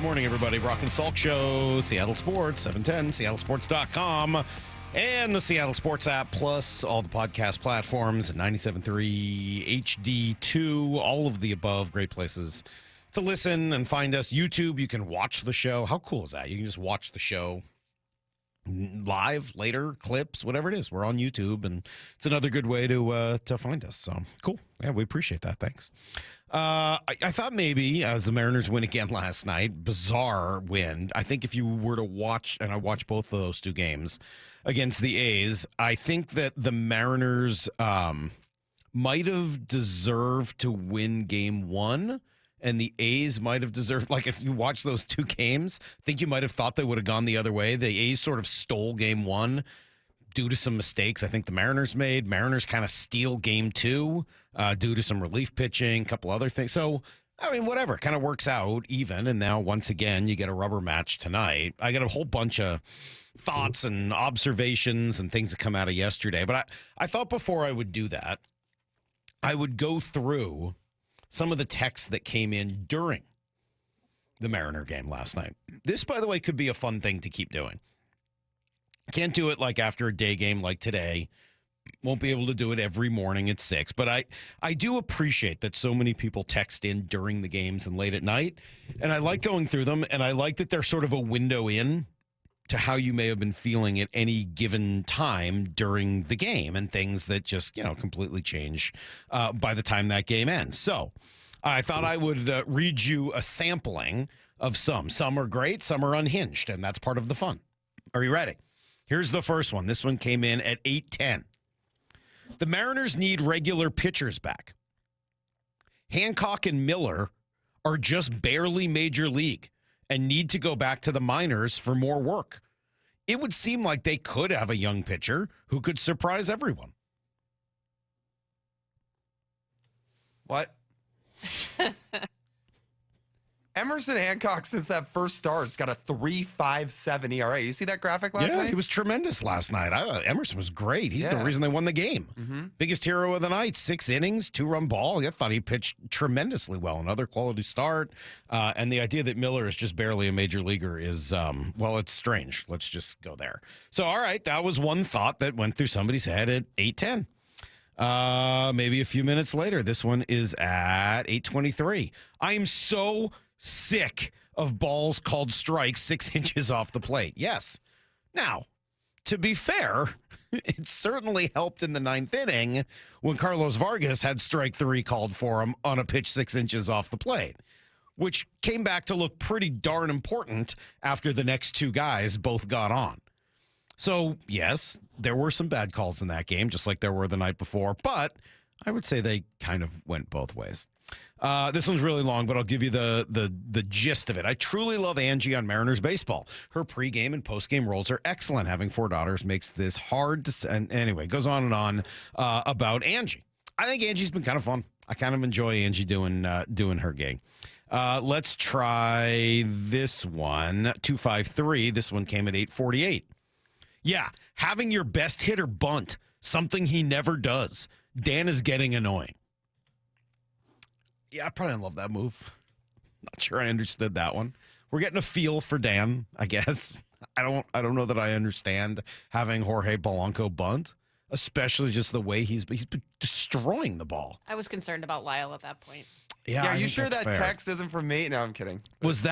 morning, everybody. Brock and Salk Show, Seattle Sports, 710, seattlesports.com, and the Seattle Sports app, plus all the podcast platforms at 97.3, HD2, all of the above. Great places to listen and find us. YouTube, you can watch the show. How cool is that? You can just watch the show live, later, clips, whatever it is. We're on YouTube, and it's another good way to find us. So, cool. Yeah, we appreciate that. Thanks. I thought maybe, as the Mariners win again last night, bizarre win. I think if you were to watch, and I watched both of those two games against the A's, I think that the Mariners might have deserved to win game one, and the A's might have deserved, like if you watch those two games, I think you might have thought they would have gone the other way. The A's sort of stole game one due to some mistakes I think the Mariners made. Mariners kind of steal game two due to some relief pitching, a couple other things. So, I mean, whatever, kind of works out even. And now, once again, you get a rubber match tonight. I got a whole bunch of thoughts and observations and things that come out of yesterday. But I thought before I would do that, I would go through some of the texts that came in during the Mariner game last night. This, by the way, could be a fun thing to keep doing. Can't do it like after a day game like today. Won't be able to do it every morning at 6. But I do appreciate that so many people text in during the games and late at night. And I like going through them. And I like that they're sort of a window in to how you may have been feeling at any given time during the game, and things that just, completely change by the time that game ends. So I thought I would read you a sampling of some. Some are great, some are unhinged, and that's part of the fun. Are you ready? Here's the first one. This one came in at 8:10. The Mariners need regular pitchers back. Hancock and Miller are just barely major league and need to go back to the minors for more work. It would seem like they could have a young pitcher who could surprise everyone. What? Emerson Hancock, since that first start, has got a 3.57 ERA. You see that graphic last night? Yeah, he was tremendous last night. I thought Emerson was great. He's the reason they won the game. Mm-hmm. Biggest hero of the night, 6 innings, 2-run ball. I thought he pitched tremendously well. Another quality start. And the idea that Miller is just barely a major leaguer is, it's strange. Let's just go there. So, all right, that was one thought that went through somebody's head at 8:10. Maybe a few minutes later, this one is at 8:23. I am so sick of balls called strikes 6 inches off the plate. Yes. Now, to be fair, it certainly helped in the 9th inning when Carlos Vargas had strike 3 called for him on a pitch 6 inches off the plate, which came back to look pretty darn important after the next two guys both got on. So, yes, there were some bad calls in that game, just like there were the night before, but I would say they kind of went both ways. This one's really long, but I'll give you the gist of it. I truly love Angie on Mariners baseball. Her pregame and postgame roles are excellent. Having 4 daughters makes this hard to. And anyway, goes on and on about Angie. I think Angie's been kind of fun. I kind of enjoy Angie doing her gig. Let's try this one. 253. This one came at 8:48. Yeah, having your best hitter bunt, something he never does. Dan is getting annoying. Yeah, I probably didn't love that move. Not sure I understood that one. We're getting a feel for Dan, I guess. I don't know that I understand having Jorge Polanco bunt, especially just the way he's been destroying the ball. I was concerned about Lyle at that point. Yeah, are you sure that fair. Text isn't from me? No, I'm kidding. Was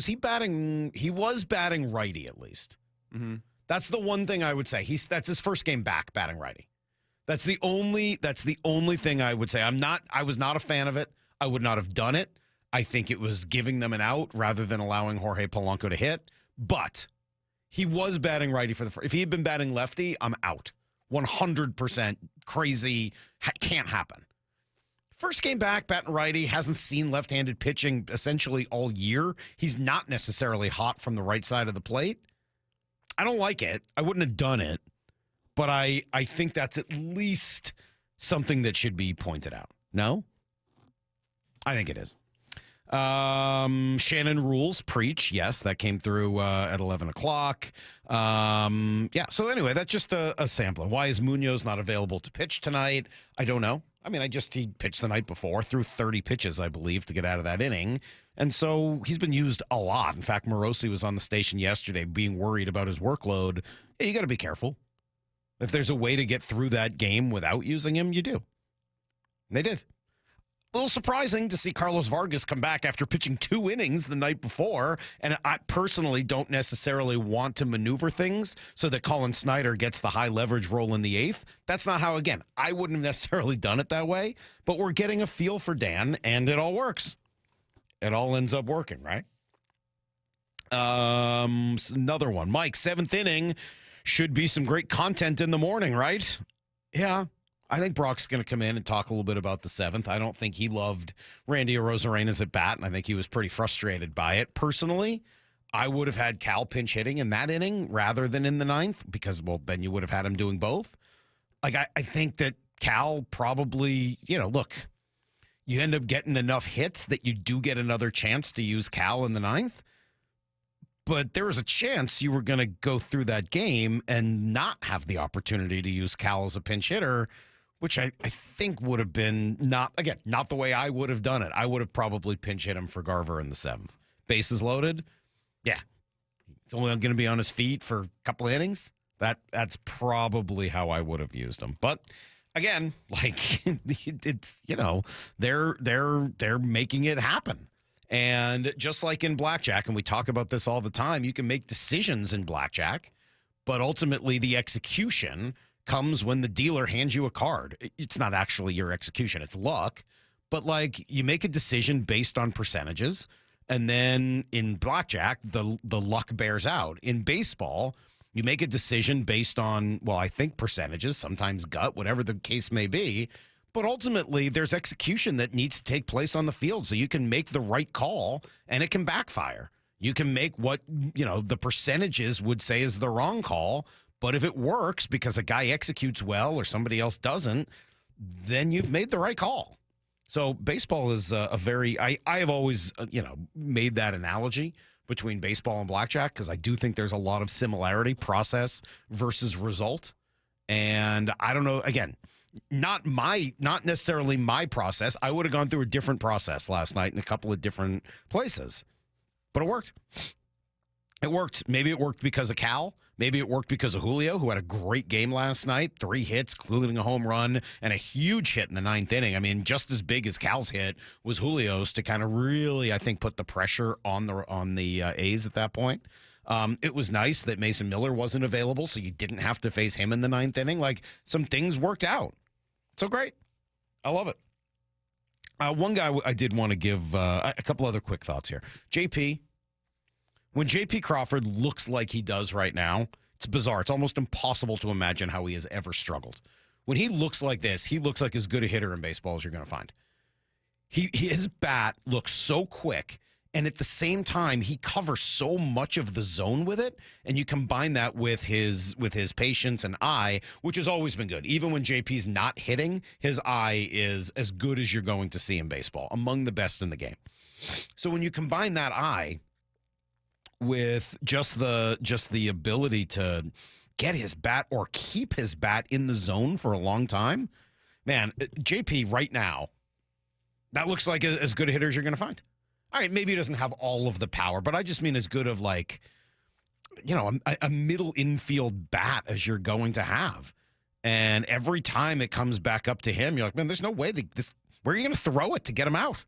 he batting? He was batting righty at least. Mm-hmm. That's the one thing I would say. That's his first game back batting righty. That's the only thing I would say. I was not a fan of it. I would not have done it. I think it was giving them an out rather than allowing Jorge Polanco to hit. But he was batting righty for the first. If he had been batting lefty, I'm out. 100% crazy. Can't happen. First game back, batting righty, hasn't seen left-handed pitching essentially all year. He's not necessarily hot from the right side of the plate. I don't like it. I wouldn't have done it. But I think that's at least something that should be pointed out. No? I think it is. Shannon rules, preach. Yes, that came through at 11 o'clock. So anyway, that's just a sampling. Why is Munoz not available to pitch tonight? I don't know. I mean, he pitched the night before, threw 30 pitches, I believe, to get out of that inning. And so he's been used a lot. In fact, Morosi was on the station yesterday being worried about his workload. Hey, you got to be careful. If there's a way to get through that game without using him, you do. And they did. A little surprising to see Carlos Vargas come back after pitching 2 innings the night before. And I personally don't necessarily want to maneuver things so that Colin Snyder gets the high leverage role in the 8th. That's not how, again, I wouldn't have necessarily done it that way. But we're getting a feel for Dan, and it all works. It all ends up working, right? Another one. Mike, 7th inning. Should be some great content in the morning, right? Yeah. I think Brock's going to come in and talk a little bit about the 7th. I don't think he loved Randy Arozarena's at bat, and I think he was pretty frustrated by it. Personally, I would have had Cal pinch hitting in that inning rather than in the 9th because, well, then you would have had him doing both. Like, I think that Cal probably, look, you end up getting enough hits that you do get another chance to use Cal in the 9th. But there was a chance you were going to go through that game and not have the opportunity to use Cal as a pinch hitter, which I think would have been not the way I would have done it. I would have probably pinch hit him for Garver in the 7th. Bases loaded. Yeah. He's only going to be on his feet for a couple of innings. That's probably how I would have used him. But again, like it's, they're making it happen. And just like in blackjack, and we talk about this all the time, you can make decisions in blackjack, but ultimately the execution comes when the dealer hands you a card. It's not actually your execution, it's luck. But like you make a decision based on percentages, and then in blackjack, the luck bears out. In baseball, you make a decision based on, well, I think percentages, sometimes gut, whatever the case may be. But ultimately, there's execution that needs to take place on the field so you can make the right call and it can backfire. You can make what, the percentages would say is the wrong call. But if it works because a guy executes well or somebody else doesn't, then you've made the right call. So baseball is I have always, made that analogy between baseball and blackjack because I do think there's a lot of similarity, process versus result. And I don't know, again, not necessarily my process. I would have gone through a different process last night in a couple of different places, but it worked. It worked. Maybe it worked because of Cal. Maybe it worked because of Julio, who had a great game last night, 3 hits, including a home run and a huge hit in the 9th inning. I mean, just as big as Cal's hit was Julio's to kind of really, I think, put the pressure on the A's at that point. It was nice that Mason Miller wasn't available, so you didn't have to face him in the 9th inning. Like, some things worked out. So great. I love it. One guy I did want to give a couple other quick thoughts here. JP, when JP Crawford looks like he does right now, it's bizarre. It's almost impossible to imagine how he has ever struggled. When he looks like this, he looks like as good a hitter in baseball as you're going to find. His bat looks so quick, and at the same time, he covers so much of the zone with it, and you combine that with his patience and eye, which has always been good. Even when JP's not hitting, his eye is as good as you're going to see in baseball, among the best in the game. So when you combine that eye with just the ability to get his bat or keep his bat in the zone for a long time, man, JP right now, that looks like as good a hitter as you're going to find. All right, maybe he doesn't have all of the power, but I just mean as good of like, a middle infield bat as you're going to have. And every time it comes back up to him, you're like, man, there's no way where are you going to throw it to get him out?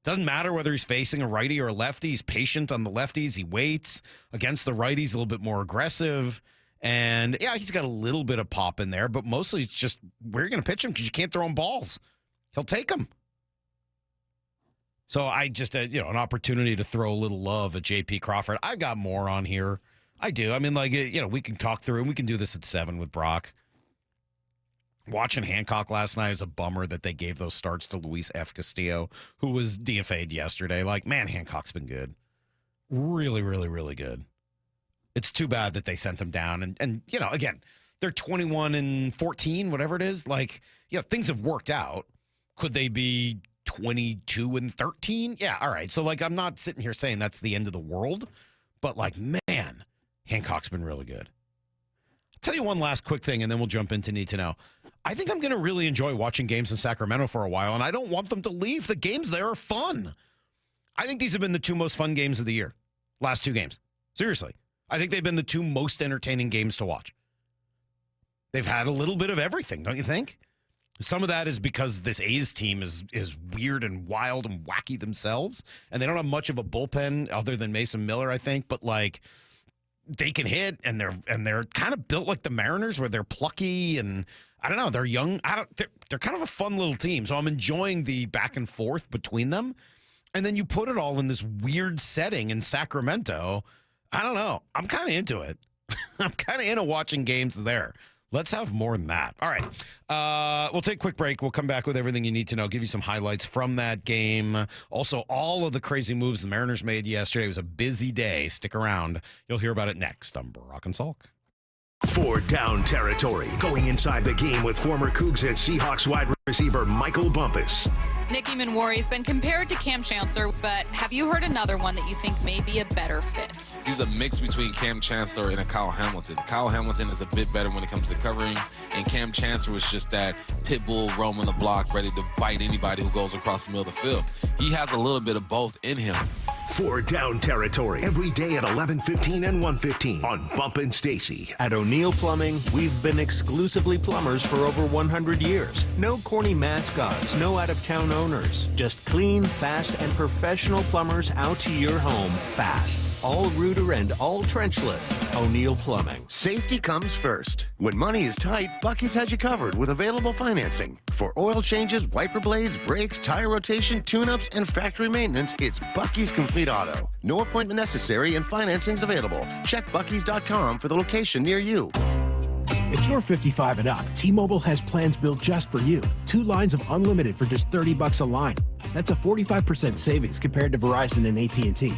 Doesn't matter whether he's facing a righty or a lefty. He's patient on the lefties. He waits. Against the righties, a little bit more aggressive. And, yeah, he's got a little bit of pop in there, but mostly it's just where you're going to pitch him because you can't throw him balls. He'll take them. So I just, an opportunity to throw a little love at J.P. Crawford. I've got more on here. I do. I mean, like, we can talk through, and we can do this at 7 with Brock. Watching Hancock last night is a bummer that they gave those starts to Luis F. Castillo, who was DFA'd yesterday. Like, man, Hancock's been good. Really, really, really good. It's too bad that they sent him down. And again, they're 21-14, whatever it is. Like, things have worked out. Could they be 22-13? Yeah, all right. So, like, I'm not sitting here saying that's the end of the world. But, like, man, Hancock's been really good. I'll tell you one last quick thing, and then we'll jump into Need to Know. I think I'm going to really enjoy watching games in Sacramento for a while, and I don't want them to leave. The games there are fun. I think these have been the 2 most fun games of the year. Last 2 games. Seriously. I think they've been the 2 most entertaining games to watch. They've had a little bit of everything, don't you think? Some of that is because this A's team is weird and wild and wacky themselves, and they don't have much of a bullpen other than Mason Miller, I think, but like they can hit, and they're kind of built like the Mariners, where they're plucky and I don't know, they're young. They're kind of a fun little team, so I'm enjoying the back and forth between them. And then you put it all in this weird setting in Sacramento. I don't know. I'm kind of into it. I'm kind of into watching games there. Let's have more than that. All right. We'll take a quick break. We'll come back with everything you need to know, give you some highlights from that game. Also, all of the crazy moves the Mariners made yesterday. It was a busy day. Stick around. You'll hear about it next on Brock and Salk. For Down Territory, going inside the game with former Cougs and Seahawks wide receiver Michael Bumpus. Nicky Manwari has been compared to Cam Chancellor, but have you heard another one that you think may be a better fit? He's a mix between Cam Chancellor and a Kyle Hamilton. Kyle Hamilton is a bit better when it comes to covering, and Cam Chancellor was just that pit bull roaming the block, ready to fight anybody who goes across the middle of the field. He has a little bit of both in him. For Down Territory, every day at 11:15 and 1:15 on Bump and Stacy. At O'Neill Plumbing, we've been exclusively plumbers for over 100 years. No corny mascots, no out-of-town owners. Just clean, fast, and professional plumbers out to your home fast. All rooter and all trenchless. O'Neill Plumbing. Safety comes first. When money is tight, Buc-ee's has you covered with available financing. For oil changes, wiper blades, brakes, tire rotation, tune-ups, and factory maintenance, it's Buc-ee's Complete Auto. No appointment necessary and financing's available. Check Buc-ee's.com for the location near you. If you're 55 and up, T-Mobile has plans built just for you. 2 lines of unlimited for just $30 a line. That's a 45% savings compared to Verizon and AT&T.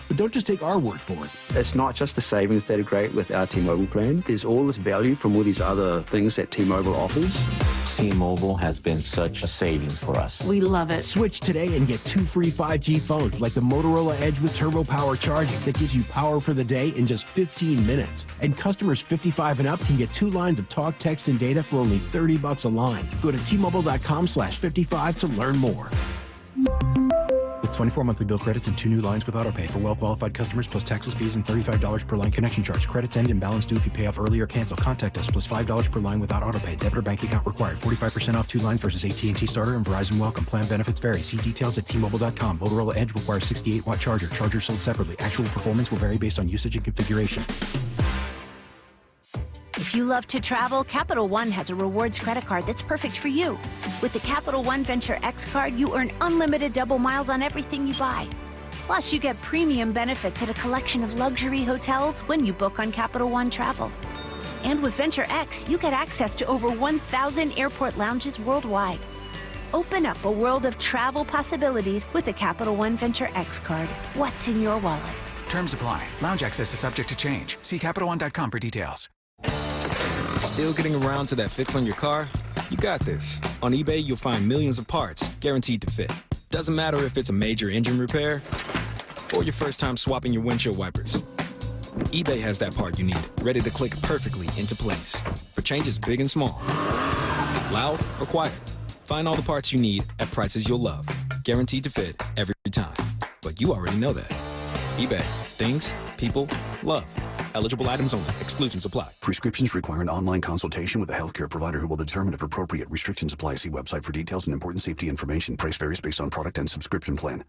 But don't just take our word for it. It's not just the savings that are great with our T-Mobile plan. There's all this value from all these other things that T-Mobile offers. T-Mobile has been such a savings for us. We love it. Switch today and get 2 free 5G phones like the Motorola Edge with Turbo Power charging that gives you power for the day in just 15 minutes. And customers 55 and up can get 2 lines of talk, text, and data for only $30 a line. Go to T-Mobile.com/55 to learn more. With 24 monthly bill credits and 2 new lines with autopay for well-qualified customers plus taxes, fees, and $35 per line connection charge. Credits end and balance due if you pay off early or cancel. Contact us plus $5 per line without autopay. Debit or bank account required. 45% off 2 lines versus AT&T Starter and Verizon Welcome. Plan benefits vary. See details at T-Mobile.com. Motorola Edge requires 68-watt charger. Charger sold separately. Actual performance will vary based on usage and configuration. If you love to travel, Capital One has a rewards credit card that's perfect for you. With the Capital One Venture X card, you earn unlimited double miles on everything you buy. Plus, you get premium benefits at a collection of luxury hotels when you book on Capital One Travel. And with Venture X, you get access to over 1,000 airport lounges worldwide. Open up a world of travel possibilities with the Capital One Venture X card. What's in your wallet? Terms apply. Lounge access is subject to change. See CapitalOne.com for details. Still getting around to that fix on your car? You got this. On eBay, you'll find millions of parts guaranteed to fit. Doesn't matter if it's a major engine repair or your first time swapping your windshield wipers. eBay has that part you need, ready to click perfectly into place for changes big and small. Loud or quiet. Find all the parts you need at prices you'll love. Guaranteed to fit every time. But you already know that. eBay. Things, people, love. Eligible items only. Exclusions apply. Prescriptions require an online consultation with a healthcare provider who will determine if appropriate. Restrictions apply. See website for details and important safety information. Price varies based on product and subscription plan.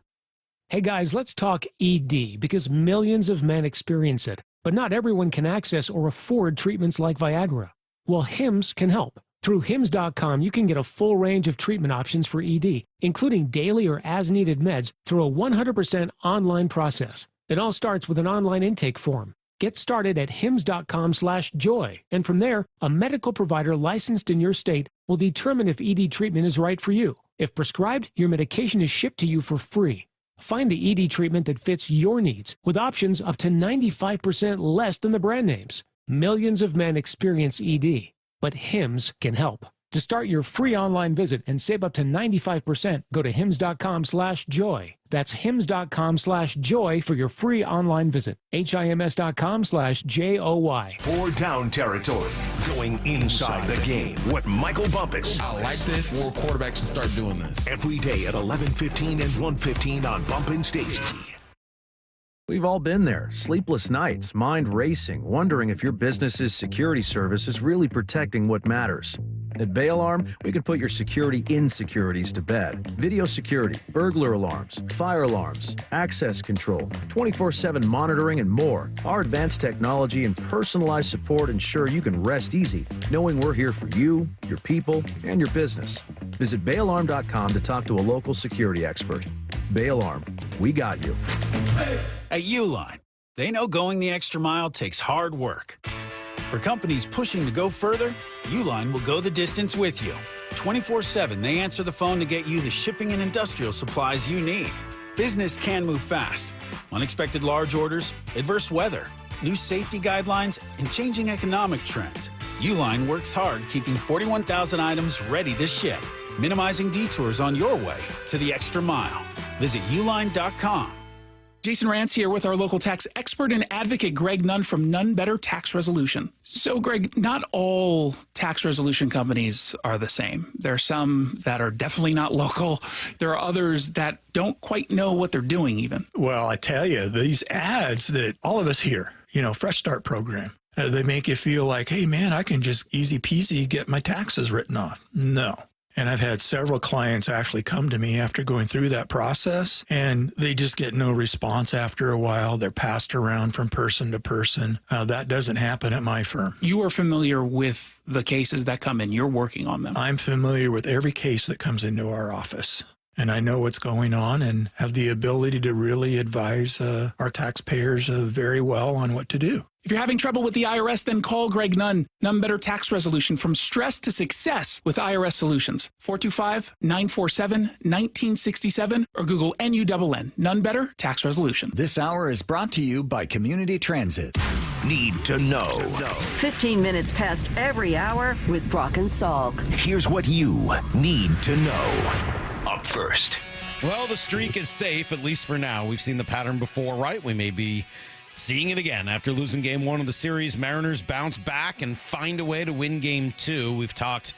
Hey guys, let's talk ED because millions of men experience it, but not everyone can access or afford treatments like Viagra. Well, Hims can help. Through Hims.com, you can get a full range of treatment options for ED, including daily or as-needed meds through a 100% online process. It all starts with an online intake form. Get started at hims.com/joy, and from there, a medical provider licensed in your state will determine if ED treatment is right for you. If prescribed, your medication is shipped to you for free. Find the ED treatment that fits your needs with options up to 95% less than the brand names. Millions of men experience ED, but Hims can help. To start your free online visit and save up to 95%, go to hims.com/joy. That's hims.com/joy for your free online visit. HIMS.com/JOY. 4 Down Territory, going inside the game with Michael Bumpus. I like this. More quarterbacks should start doing this. Every day at 11:15 and 1:15 on Bump and Stacy. We've all been there. Sleepless nights, mind racing, wondering if your business's security service is really protecting what matters. At Bay Alarm, we can put your security insecurities to bed. Video security, burglar alarms, fire alarms, access control, 24/7 monitoring, and more. Our advanced technology and personalized support ensure you can rest easy, knowing we're here for you, your people, and your business. Visit bayalarm.com to talk to a local security expert. Bay Alarm, we got you. At Uline, they know going the extra mile takes hard work. For companies pushing to go further, Uline will go the distance with you. 24/7, they answer the phone to get you the shipping and industrial supplies you need. Business can move fast. Unexpected large orders, adverse weather, new safety guidelines, and changing economic trends. Uline works hard keeping 41,000 items ready to ship, minimizing detours on your way to the extra mile. Visit uline.com. Jason Rance here with our local tax expert and advocate, Greg Nunn from None Better Tax Resolution. So, Greg, not all tax resolution companies are the same. There are some that are definitely not local. There are others that don't quite know what they're doing even. Well, I tell you, these ads that all of us hear, Fresh Start program, they make you feel like, hey, man, I can just easy peasy get my taxes written off. No. And I've had several clients actually come to me after going through that process, and they just get no response after a while. They're passed around from person to person. That doesn't happen at my firm. You are familiar with the cases that come in. You're working on them. I'm familiar with every case that comes into our office, and I know what's going on and have the ability to really advise our taxpayers very well on what to do. If you're having trouble with the IRS, then call Greg Nunn. None Better Tax Resolution, from stress to success with IRS Solutions. 425-947-1967 or Google NUNN. None Better Tax Resolution. This hour is brought to you by Community Transit. Need to know. 15 minutes past every hour with Brock and Salk. Here's what you need to know. Up first. Well, the streak is safe, at least for now. We've seen the pattern before, right? We may be seeing it again. After losing game 1 of the series, Mariners bounce back and find a way to win game 2. We've talked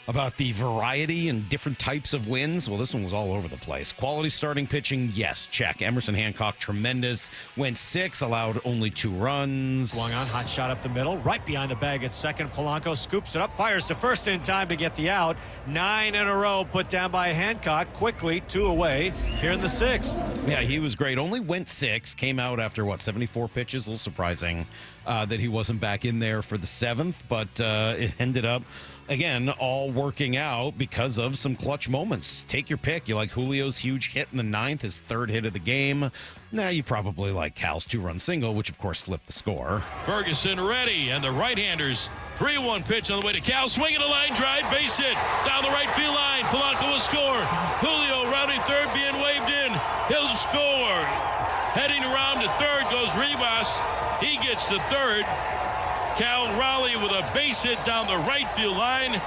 about the variety and different types of wins. Well, this one was all over the place. Quality starting pitching, yes, check. Emerson Hancock, tremendous. Went 6, allowed only 2 runs. Swung on, hot shot up the middle, right behind the bag at second. Polanco scoops it up, fires to first in time to get the out. 9 in a row put down by Hancock. Quickly, 2 away here in the 6th. Yeah, he was great. Only went 6, came out after, 74 pitches? A little surprising that he wasn't back in there for the 7th, but it ended up, again, all working out because of some clutch moments. Take your pick. You like Julio's huge hit in the 9th, his 3rd hit of the game. Now you probably like Cal's 2-run single, which of course flipped the score. Ferguson ready, and the right-handers 3-1 pitch on the way to Cal, swinging a line drive, base hit down the right field line. Polanco will score. Julio rounding third, being waved in. He'll score. Heading around to third goes Rivas. He gets to third. Cal Raleigh with a base hit down the right field line.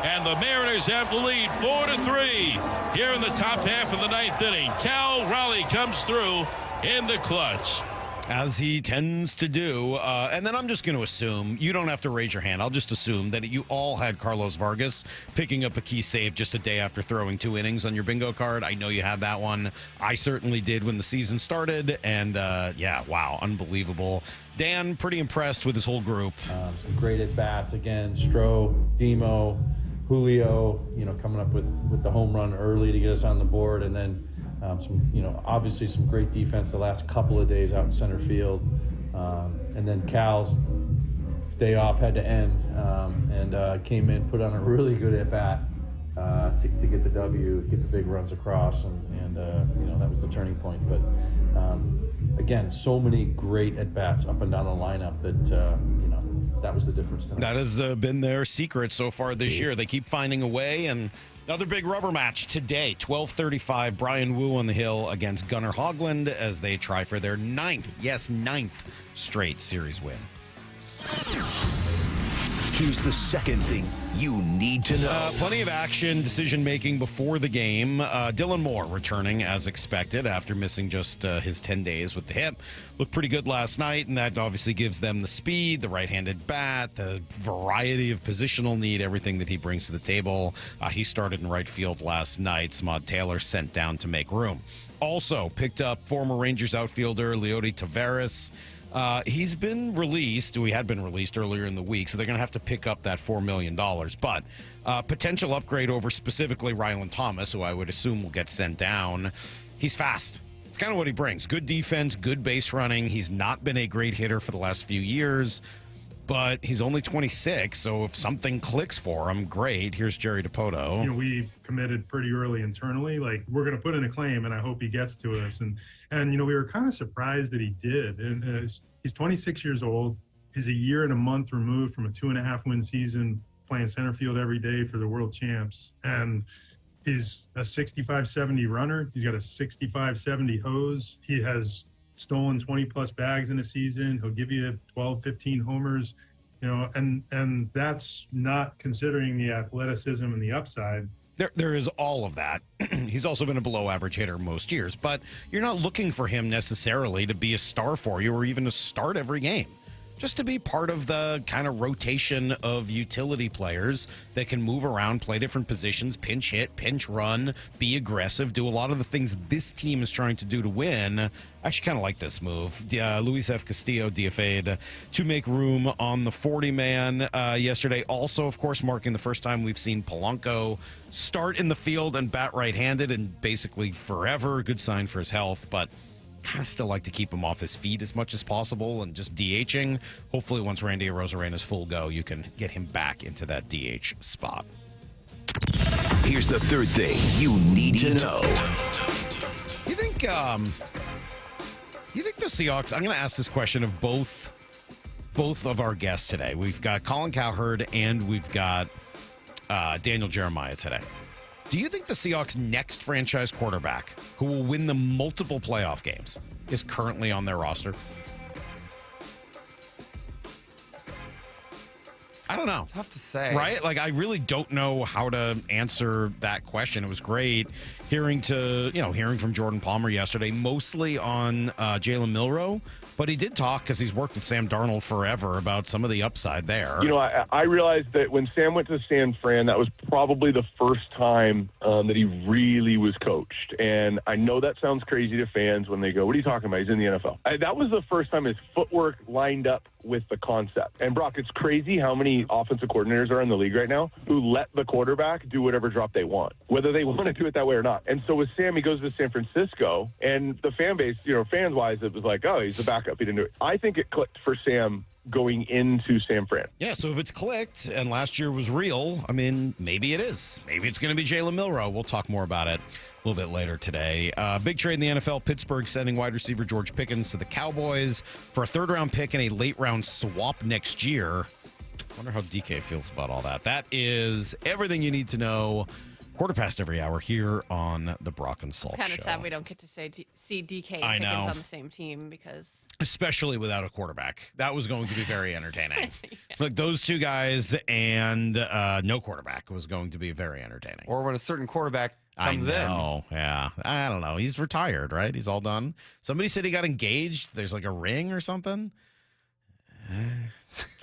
And the Mariners have the lead 4-3 here in the top half of the 9th inning. Cal Raleigh comes through in the clutch, as he tends to do. And then I'm just going to assume, you don't have to raise your hand, I'll just assume that you all had Carlos Vargas picking up a key save just a day after throwing 2 innings on your bingo card. I know you had that one. I certainly did when the season started. And yeah, wow, unbelievable. Dan, pretty impressed with his whole group. Some great at-bats. Again, Stroh, Demo, Julio, coming up with the home run early to get us on the board. And then obviously some great defense the last couple of days out in center field. And then Cal's day off had to end and came in, put on a really good at-bat to get the W, get the big runs across. And that was the turning point. But again, so many great at-bats up and down the lineup that, that was the difference tonight. That has been their secret so far this year. They keep finding a way, and another big rubber match today, 12:35, Brian Wu on the hill against Gunnar Hoagland as they try for their 9th straight series win. Here's the second thing you need to know. Plenty of action, decision-making before the game. Dylan Moore returning as expected after missing just his 10 days with the hip. Looked pretty good last night, and that obviously gives them the speed, the right-handed bat, the variety of positional need, everything that he brings to the table. He started in right field last night. Samad Taylor sent down to make room. Also picked up former Rangers outfielder Leody Taveras. He's been released. He had been released earlier in the week, so they're going to have to pick up that $4 million. But potential upgrade over specifically Rylan Thomas, who I would assume will get sent down. He's fast. It's kind of what he brings. Good defense, good base running. He's not been a great hitter for the last few years, but he's only 26, so if something clicks for him, great. Here's Jerry DiPoto. We committed pretty early internally, like, we're going to put in a claim, and I hope he gets to us. And we were kind of surprised that he did. And he's 26 years old. He's a year and a month removed from a 2.5-win season playing center field every day for the world champs. And he's a 65-70 runner. He's got a 65-70 hose. He has stolen 20-plus bags in a season. He'll give you 12, 15 homers, and that's not considering the athleticism and the upside. There is all of that. He's also been a below-average hitter most years, but you're not looking for him necessarily to be a star for you or even to start every game. Just to be part of the kind of rotation of utility players that can move around, play different positions, pinch hit, pinch run, be aggressive, do a lot of the things this team is trying to do to win. I actually kind of like this move. Luis F. Castillo DFA'd to make room on the 40-man yesterday. Also, of course, marking the first time we've seen Polanco start in the field and bat right-handed and basically forever. Good sign for his health, but kind of still like to keep him off his feet as much as possible and just DHing. Hopefully once Randy Arozarena's full go, you can get him back into that DH spot. Here's the third thing you need to know. You think the Seahawks, I'm going to ask this question of both of our guests today. We've got Colin Cowherd and we've got Daniel Jeremiah today. Do you think the Seahawks' next franchise quarterback, who will win them multiple playoff games, is currently on their roster? I don't know. Tough to say. Right? Like, I really don't know how to answer that question. It was great hearing from Jordan Palmer yesterday, mostly on Jalen Milroe. But he did talk, because he's worked with Sam Darnold forever, about some of the upside there. I realized that when Sam went to San Fran, that was probably the first time that he really was coached. And I know that sounds crazy to fans when they go, what are you talking about? He's in the NFL. That was the first time his footwork lined up with the concept. And, Brock, it's crazy how many offensive coordinators are in the league right now who let the quarterback do whatever drop they want, whether they want to do it that way or not. And so with Sam, he goes to San Francisco, and the fan base, fans-wise, it was like, oh, he's the backup. He didn't do it. I think it clicked for Sam going into San Fran. Yeah, so if it's clicked and last year was real, I mean, maybe it is. Maybe it's going to be Jalen Milroe. We'll talk more about it a little bit later today. Big trade in the NFL. Pittsburgh sending wide receiver George Pickens to the Cowboys for a third-round pick and a late-round swap next year. Wonder how DK feels about all that. That is everything you need to know. Quarter past every hour here on the Brock and Salk Show. Kind of sad we don't get to see DK and Pickens on the same team, because... Especially without a quarterback. That was going to be very entertaining. Yeah. Like, those two guys and no quarterback was going to be very entertaining. Or when a certain quarterback comes in. Yeah. I don't know. He's retired, right? He's all done. Somebody said he got engaged. There's like a ring or something.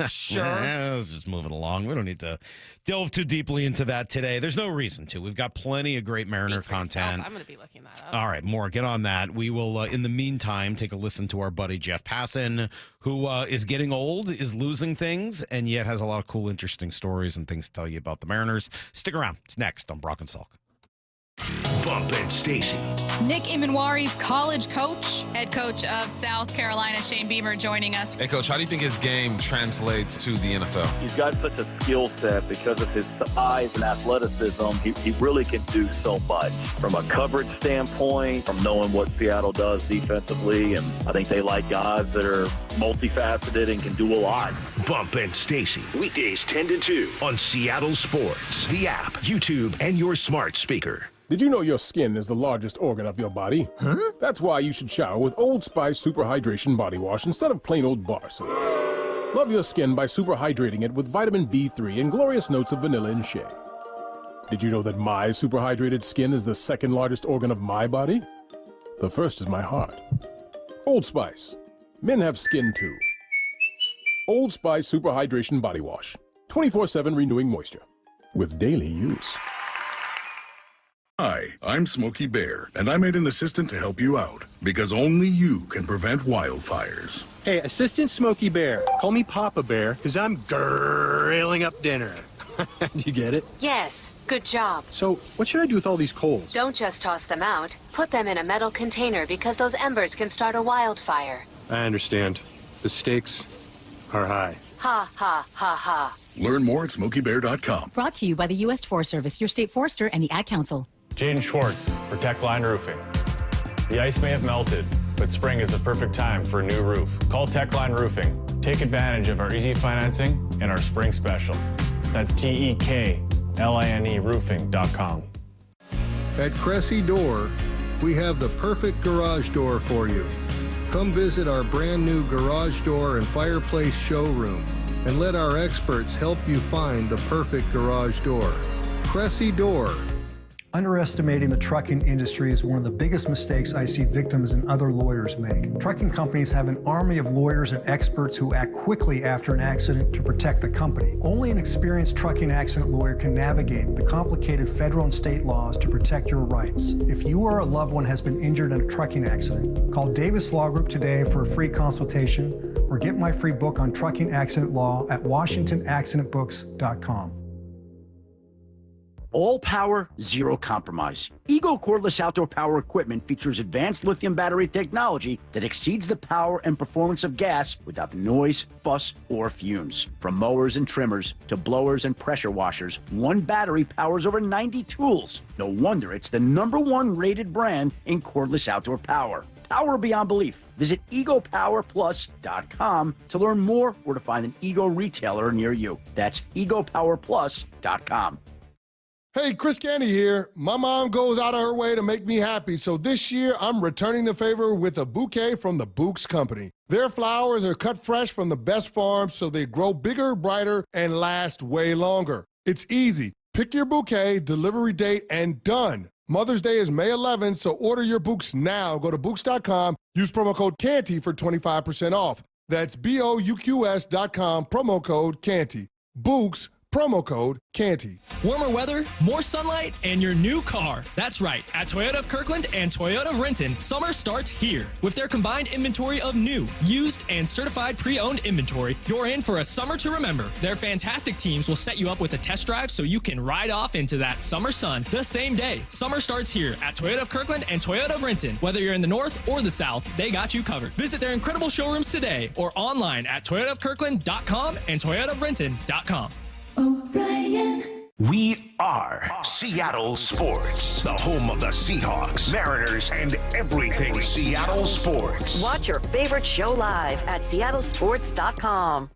Sure. Let's just move it along. We don't need to delve too deeply into that today. There's no reason to. We've got plenty of great Mariner content. I'm going to be looking that up. All right, more. Get on that. We will, in the meantime, take a listen to our buddy Jeff Passan, who is getting old, is losing things, and yet has a lot of cool, interesting stories and things to tell you about the Mariners. Stick around. It's next on Brock and Salk. Bump and Stacy. Nick Imanwari's college coach, head coach of South Carolina, Shane Beamer, joining us. Hey, Coach, how do you think his game translates to the NFL? He's got such a skill set because of his size and athleticism. He really can do so much from a coverage standpoint, from knowing what Seattle does defensively, and I think they like guys that are multifaceted and can do a lot. Bump and Stacy, weekdays 10 to 2 on Seattle Sports, the app, YouTube, and your smart speaker. Did you know your skin is the largest organ of your body? Huh? That's why you should shower with Old Spice Super Hydration Body Wash instead of plain old bar soap. Love your skin by super hydrating it with vitamin B3 and glorious notes of vanilla and shea. Did you know that my super hydrated skin is the second largest organ of my body? The first is my heart. Old Spice. Men have skin too. Old Spice Super Hydration Body Wash. 24/7 renewing moisture. With daily use. Hi, I'm Smokey Bear, and I made an assistant to help you out, because only you can prevent wildfires. Hey, Assistant Smokey Bear, call me Papa Bear, because I'm grilling up dinner. Do you get it? Yes, good job. So, what should I do with all these coals? Don't just toss them out. Put them in a metal container because those embers can start a wildfire. I understand. The stakes are high. Ha, ha, ha, ha. Learn more at SmokeyBear.com. Brought to you by the U.S. Forest Service, your state forester, and the Ad Council. Jaden Schwartz for Techline Roofing. The ice may have melted, but spring is the perfect time for a new roof. Call Techline Roofing. Take advantage of our easy financing and our spring special. That's TEKLINE roofing.com. At Cressy Door, we have the perfect garage door for you. Come visit our brand new garage door and fireplace showroom and let our experts help you find the perfect garage door. Cressy Door. Underestimating the trucking industry is one of the biggest mistakes I see victims and other lawyers make. Trucking companies have an army of lawyers and experts who act quickly after an accident to protect the company. Only an experienced trucking accident lawyer can navigate the complicated federal and state laws to protect your rights. If you or a loved one has been injured in a trucking accident, call Davis Law Group today for a free consultation or get my free book on trucking accident law at WashingtonAccidentBooks.com. All power, zero compromise. Ego cordless outdoor power equipment features advanced lithium battery technology that exceeds the power and performance of gas without the noise, fuss, or fumes. From mowers and trimmers to blowers and pressure washers, one battery powers over 90 tools. No wonder it's the #1 rated brand in cordless outdoor power. Power beyond belief. Visit egopowerplus.com to learn more or to find an Ego retailer near you. That's egopowerplus.com. Hey, Chris Candy here. My mom goes out of her way to make me happy, so this year I'm returning the favor with a bouquet from the Books Company. Their flowers are cut fresh from the best farms, so they grow bigger, brighter, and last way longer. It's easy. Pick your bouquet, delivery date, and done. Mother's Day is May 11th, so order your Books now. Go to Books.com. Use promo code CANTY for 25% off. That's BOUQS.com, promo code CANTY. Books, promo code CANTY. Warmer weather, more sunlight, and your new car. That's right. At Toyota of Kirkland and Toyota of Renton, summer starts here. With their combined inventory of new, used, and certified pre-owned inventory, you're in for a summer to remember. Their fantastic teams will set you up with a test drive so you can ride off into that summer sun the same day. Summer starts here at Toyota of Kirkland and Toyota of Renton. Whether you're in the north or the south, they got you covered. Visit their incredible showrooms today or online at toyotaofkirkland.com and toyotaofrenton.com. O'Brien. We are Seattle Sports, the home of the Seahawks, Mariners, and everything Seattle sports. Watch your favorite show live at seattlesports.com.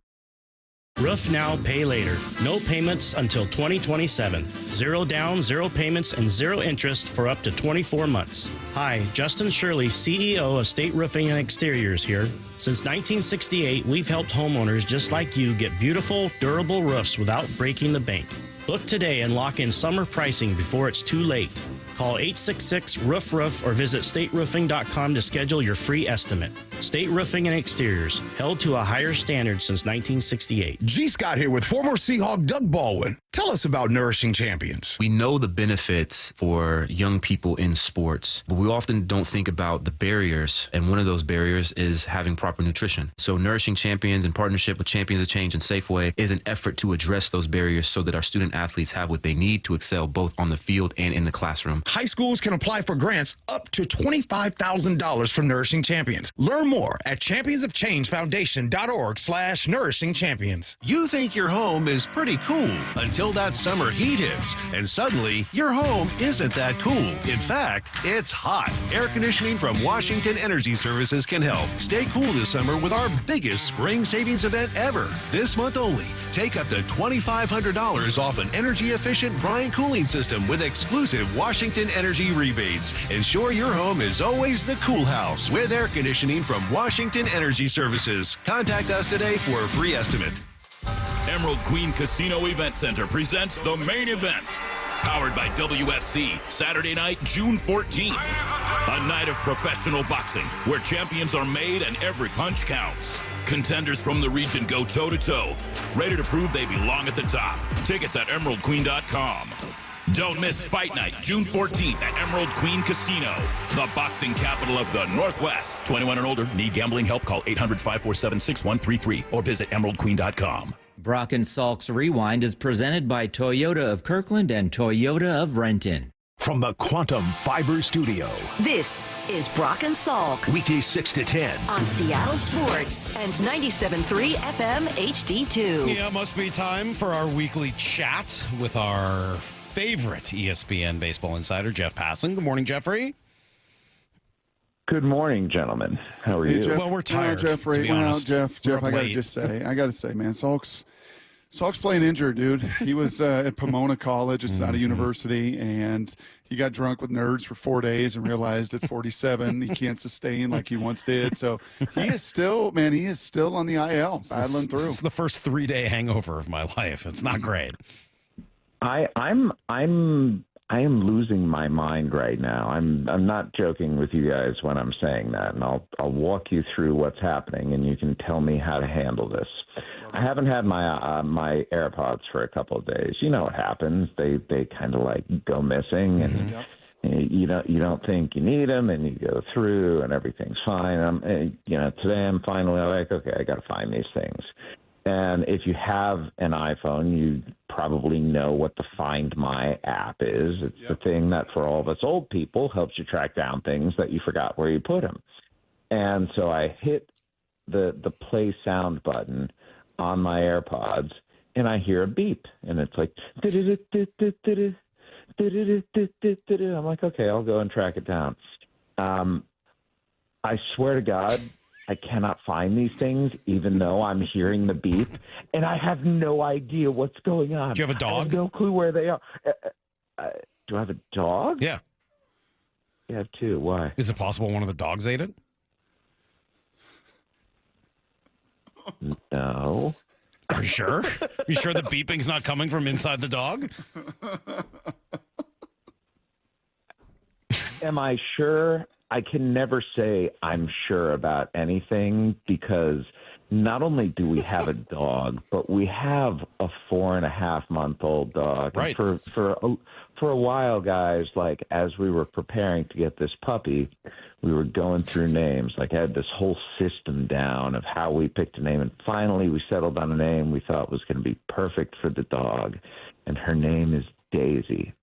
Roof now, pay later. No payments until 2027. Zero down, zero payments, and zero interest for up to 24 months. Hi, Justin Shirley, CEO of State Roofing and Exteriors here. Since 1968, we've helped homeowners just like you get beautiful, durable roofs without breaking the bank. Book today and lock in summer pricing before it's too late. Call 866-ROOF-ROOF or visit stateroofing.com to schedule your free estimate. State Roofing and Exteriors, held to a higher standard since 1968. G. Scott here with former Seahawk Doug Baldwin. Tell us about Nourishing Champions. We know the benefits for young people in sports, but we often don't think about the barriers, and one of those barriers is having proper nutrition. So Nourishing Champions, in partnership with Champions of Change and Safeway, is an effort to address those barriers so that our student athletes have what they need to excel both on the field and in the classroom. High schools can apply for grants up to $25,000 from Nourishing Champions. Learn more at championsofchangefoundation.org/nourishingchampions. You think your home is pretty cool until until that summer heat hits, and suddenly your home isn't that cool. In fact, it's hot. Air conditioning from Washington Energy Services can help. Stay cool this summer with our biggest spring savings event ever. This month only, take up to $2,500 off an energy-efficient Bryan cooling system with exclusive Washington Energy rebates. Ensure your home is always the cool house with air conditioning from Washington Energy Services. Contact us today for a free estimate. Emerald Queen Casino Event Center presents the main event. Powered by WFC, Saturday night, June 14th. A night of professional boxing where champions are made and every punch counts. Contenders from the region go toe-to-toe, ready to prove they belong at the top. Tickets at emeraldqueen.com. Don't miss Fight Night, June 14th at Emerald Queen Casino, the boxing capital of the Northwest. 21 and older, need gambling help? Call 800-547-6133 or visit emeraldqueen.com. Brock and Salk's Rewind is presented by Toyota of Kirkland and Toyota of Renton. From the Quantum Fiber Studio. This is Brock and Salk. Weekdays 6 to 10. On Seattle Sports and 97.3 FM HD2. Yeah, it must be time for our weekly chat with our favorite ESPN baseball insider, Jeff Passan. Good morning, Jeffrey. Good morning, gentlemen. How are you? Jeff, well, we're tired. Jeffrey. Jeff, I got to say, man, Salk's playing injured, dude. He was at Pomona College. It's not a university, and he got drunk with nerds for 4 days and realized at 47 he can't sustain like he once did. So he is still on the IL, battling through. This is the first 3-day hangover of my life. It's not great. I am losing my mind right now. I'm not joking with you guys when I'm saying that, and I'll walk you through what's happening, and you can tell me how to handle this. I haven't had my AirPods for a couple of days. You know what happens? They kind of like go missing, and you don't think you need them, and you go through, and everything's fine. Today I'm finally like, okay, I got to find these things. And if you have an iPhone, you probably know what the Find My app is. It's the thing that for all of us old people helps you track down things that you forgot where you put them. And so I hit the play sound button on my AirPods, and I hear a beep, and it's like, I'm like, okay, I'll go and track it down. I swear to God, I cannot find these things, even though I'm hearing the beep, and I have no idea what's going on. Do you have a dog? I have no clue where they are. Do I have a dog? Yeah. I have two. Why? Is it possible one of the dogs ate it? No. Are you sure? You sure the beeping's not coming from inside the dog? Am I sure? I can never say I'm sure about anything because not only do we have a dog, but we have a 4.5-month-old dog. Right. And for a while, guys, like as we were preparing to get this puppy, we were going through names. Like I had this whole system down of how we picked a name, and finally we settled on a name we thought was going to be perfect for the dog, and her name is Daisy.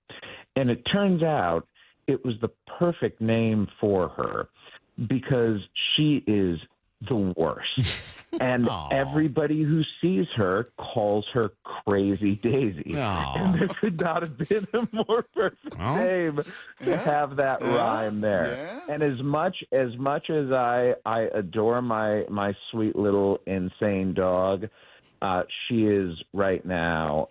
And it turns out it was the perfect name for her because she is the worst. And everybody who sees her calls her Crazy Daisy. And there could not have been a more perfect name to have that rhyme there. And as much as I adore my sweet little insane dog, she is right now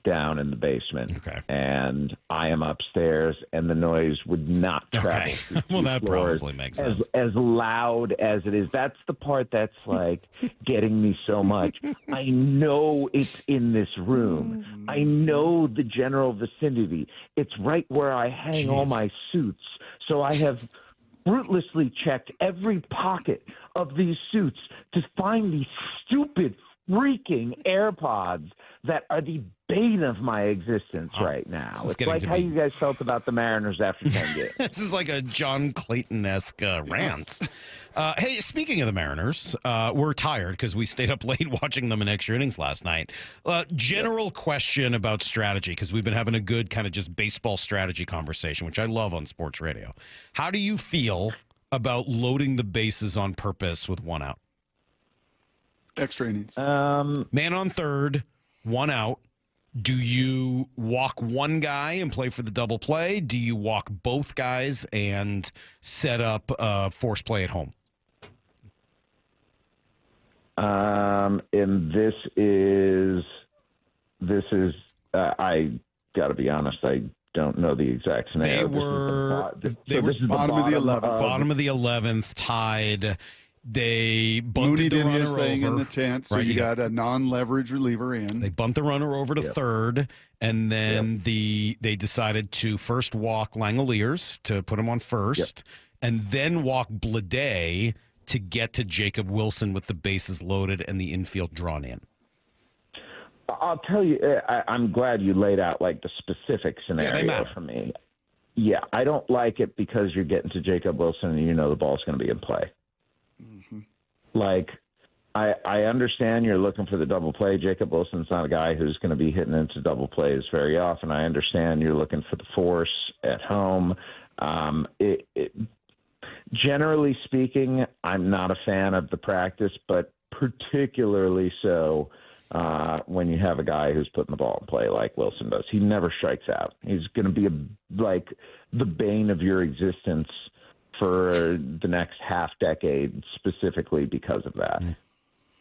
down in the basement. Okay. And I am upstairs, and the noise would not travel. Well, that probably makes sense. As loud as it is. That's the part that's like getting me so much. I know it's in this room. I know the general vicinity. It's right where I hang all my suits. So I have fruitlessly checked every pocket of these suits to find these stupid freaking AirPods that are the bane of my existence right now. It's like how you guys felt about the Mariners after 10 games. This is like a John Clayton-esque rant. Hey, speaking of the Mariners, we're tired because we stayed up late watching them in extra innings last night. General question about strategy, because we've been having a good kind of just baseball strategy conversation, which I love on sports radio. How do you feel about loading the bases on purpose with one out? Extra innings. Man on third, one out. Do you walk one guy and play for the double play? Do you walk both guys and set up force play at home? And this is I got to be honest, I don't know the exact scenario. They were bottom of the 11th. Bottom of the 11th, tied. They Mooney bunted the did runner his thing over in the 10th, so right, you got a non-leverage reliever in. They bunt the runner over to third, and then they decided to first walk Langoliers to put him on first, and then walk Blade to get to Jacob Wilson with the bases loaded and the infield drawn in. I'll tell you, I'm glad you laid out like the specific scenario for me. Yeah, I don't like it because you're getting to Jacob Wilson and you know the ball's going to be in play. Mm-hmm. Like, I understand you're looking for the double play. Jacob Wilson's not a guy who's going to be hitting into double plays very often. I understand you're looking for the force at home. Generally speaking, I'm not a fan of the practice, but particularly so when you have a guy who's putting the ball in play like Wilson does. He never strikes out. He's going to be like the bane of your existence for the next half decade, specifically because of that.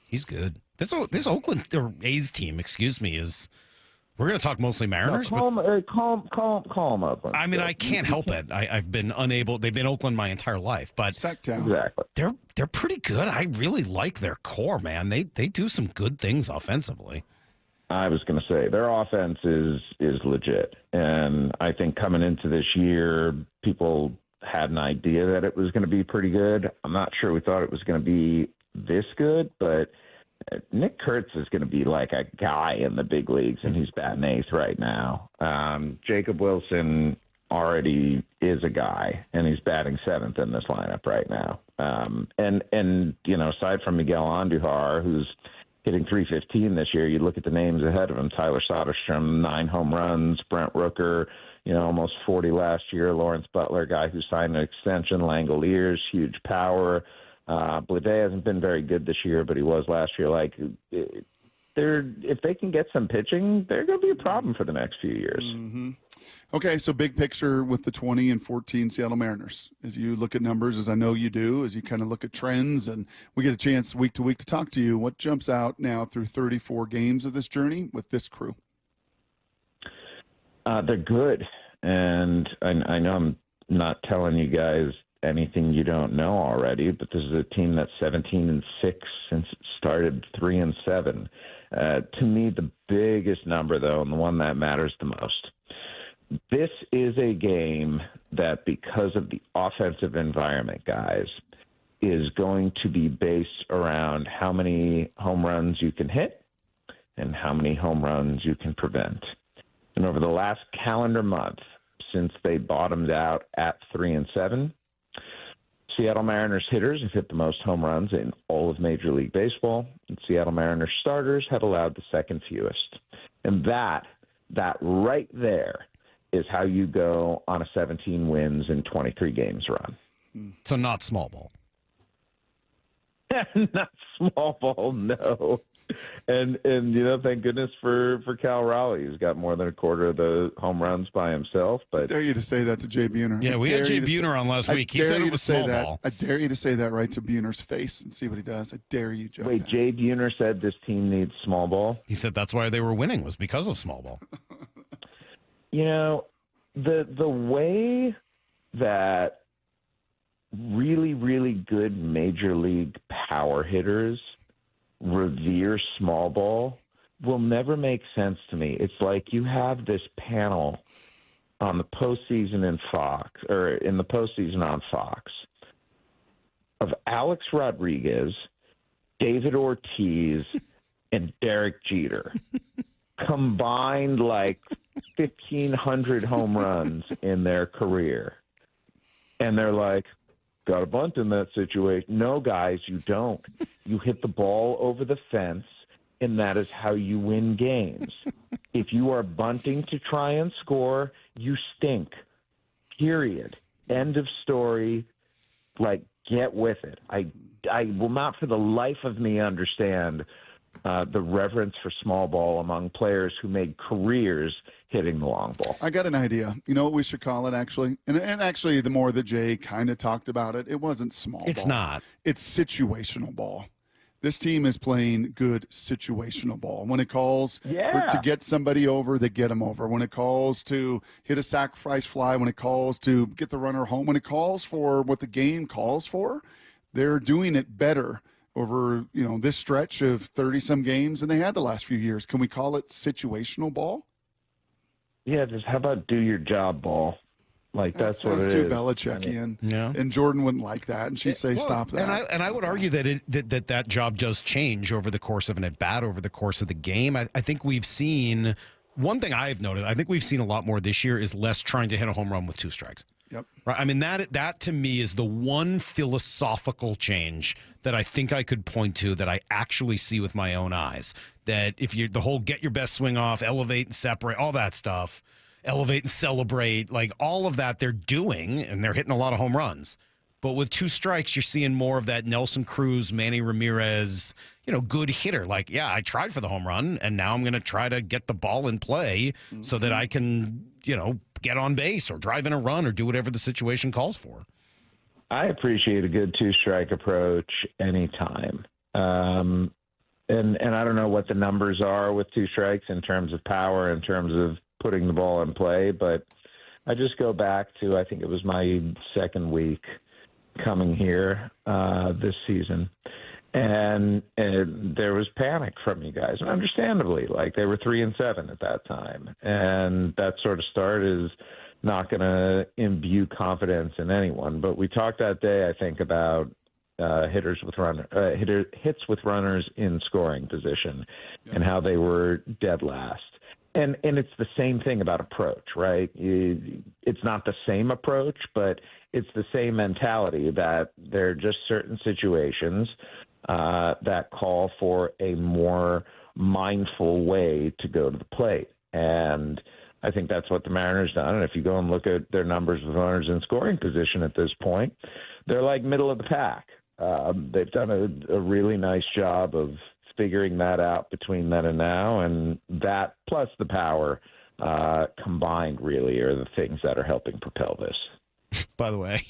He's good. This Oakland or A's team, excuse me, is. We're going to talk mostly Mariners. Call them Oakland. I mean, I can't help it. I've been unable. They've been Oakland my entire life, but Exactly. They're pretty good. I really like their core, man. They do some good things offensively. I was going to say their offense is legit, and I think coming into this year, people had an idea that it was going to be pretty good. I'm not sure we thought it was going to be this good, but Nick Kurtz is going to be like a guy in the big leagues, and he's batting eighth right now. Jacob Wilson already is a guy, and he's batting seventh in this lineup right now. And you know, aside from Miguel Andujar, who's hitting .315 this year, you look at the names ahead of him: Tyler Soderstrom, 9 home runs; Brent Rooker, almost 40 last year; Lawrence Butler, guy who signed an extension; Langoliers, huge power. Blade hasn't been very good this year, but he was last year. Like, if they can get some pitching, they're going to be a problem for the next few years. Mm-hmm. Okay, so big picture with the 20 and 14 Seattle Mariners. As you look at numbers, as I know you do, as you kind of look at trends, and we get a chance week to week to talk to you, what jumps out now through 34 games of this journey with this crew? They're good, and I know I'm not telling you guys anything you don't know already, but this is a team that's 17-6 since it started 3-7. To me, the biggest number, though, and the one that matters the most, this is a game that, because of the offensive environment, guys, is going to be based around how many home runs you can hit and how many home runs you can prevent. And over the last calendar month, since they bottomed out at 3-7, Seattle Mariners hitters have hit the most home runs in all of Major League Baseball, and Seattle Mariners starters have allowed the second fewest. And that right there is how you go on a 17 wins in 23 games run. So not small ball. Not small ball, no. And thank goodness for Cal Raleigh, who's got more than a quarter of the home runs by himself. But I dare you to say that to Jay Buhner. Yeah, we had Jay Buhner on last week. He said it was small ball. I dare you to say that right to Buhner's face and see what he does. I dare you, Joe. Wait, Jay Buhner said this team needs small ball? He said that's why they were winning, was because of small ball. The way that really, really good Major League power hitters revere small ball will never make sense to me. It's like you have this panel on the postseason in the postseason on Fox of Alex Rodriguez, David Ortiz, and Derek Jeter combined like 1,500 home runs in their career. And they're like, got a bunt in that situation. No, guys, you don't. You hit the ball over the fence, and that is how you win games. If you are bunting to try and score, you stink. Period. End of story. Like, get with it. I will not for the life of me understand the reverence for small ball among players who made careers hitting the long ball. I got an idea. You know what we should call it, actually? And actually, the more that Jay kind of talked about it, it wasn't small ball. It's not. It's situational ball. This team is playing good situational ball. When it calls to get somebody over, they get them over. When it calls to hit a sacrifice fly, when it calls to get the runner home, when it calls for what the game calls for, they're doing it better over, this stretch of 30-some games than they had the last few years. Can we call it situational ball? Yeah, just how about do your job ball? Like that's what it is. Sounds too Belichickian. Yeah. And Jordan wouldn't like that, and she'd say, "Stop that." And I would argue that that job does change over the course of an at-bat, over the course of the game. I think we've seen one thing I've noted. I think we've seen a lot more this year is less trying to hit a home run with 2 strikes. Yep. Right. I mean that to me is the one philosophical change that I think I could point to that I actually see with my own eyes. That if you the whole get your best swing off, elevate and separate, all that stuff. Elevate and celebrate, like all of that they're doing, and they're hitting a lot of home runs. But with 2 strikes, you're seeing more of that Nelson Cruz, Manny Ramirez, good hitter. Like, yeah, I tried for the home run, and now I'm going to try to get the ball in play so that I can, get on base or drive in a run or do whatever the situation calls for. I appreciate a good 2-strike approach anytime. And I don't know what the numbers are with 2 strikes in terms of power, in terms of putting the ball in play, but I just go back to, I think it was my second week coming here this season, and there was panic from you guys, and understandably, like they were 3-7 at that time, and that sort of start is not going to imbue confidence in anyone. But we talked that day, I think, about hits with runners in scoring position and how they were dead last. And it's the same thing about approach, right? It's not the same approach, but it's the same mentality that there are just certain situations that call for a more mindful way to go to the plate. And I think that's what the Mariners done. And if you go and look at their numbers with runners in scoring position at this point, they're like middle of the pack. They've done a really nice job of figuring that out between then and now, and that plus the power combined really are the things that are helping propel this. By the way,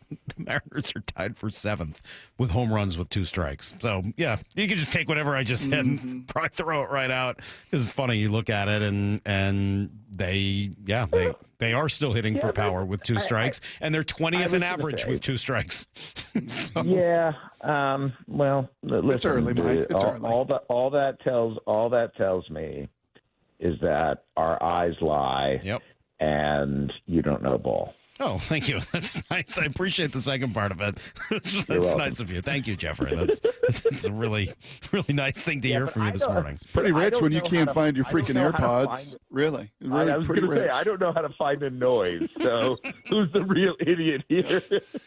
the Mariners are tied for 7th with home runs with 2 strikes. So, yeah, you can just take whatever I just said and probably throw it right out because it's funny. You look at it and they are still hitting for power with 2 strikes, and they're 20th in average with 2 strikes. So. Yeah. Well, listen, it's early, Mike. It's early. All that tells me is that our eyes lie. Yep. And you don't know ball. Oh, thank you. That's nice. I appreciate the second part of it. That's nice of you. Thank you, Jeffrey. That's a really, really nice thing to hear from you this morning. It's pretty rich when you can't find your freaking AirPods. Really, I was pretty going to rich. say, I don't know how to find a noise. So who's the real idiot here?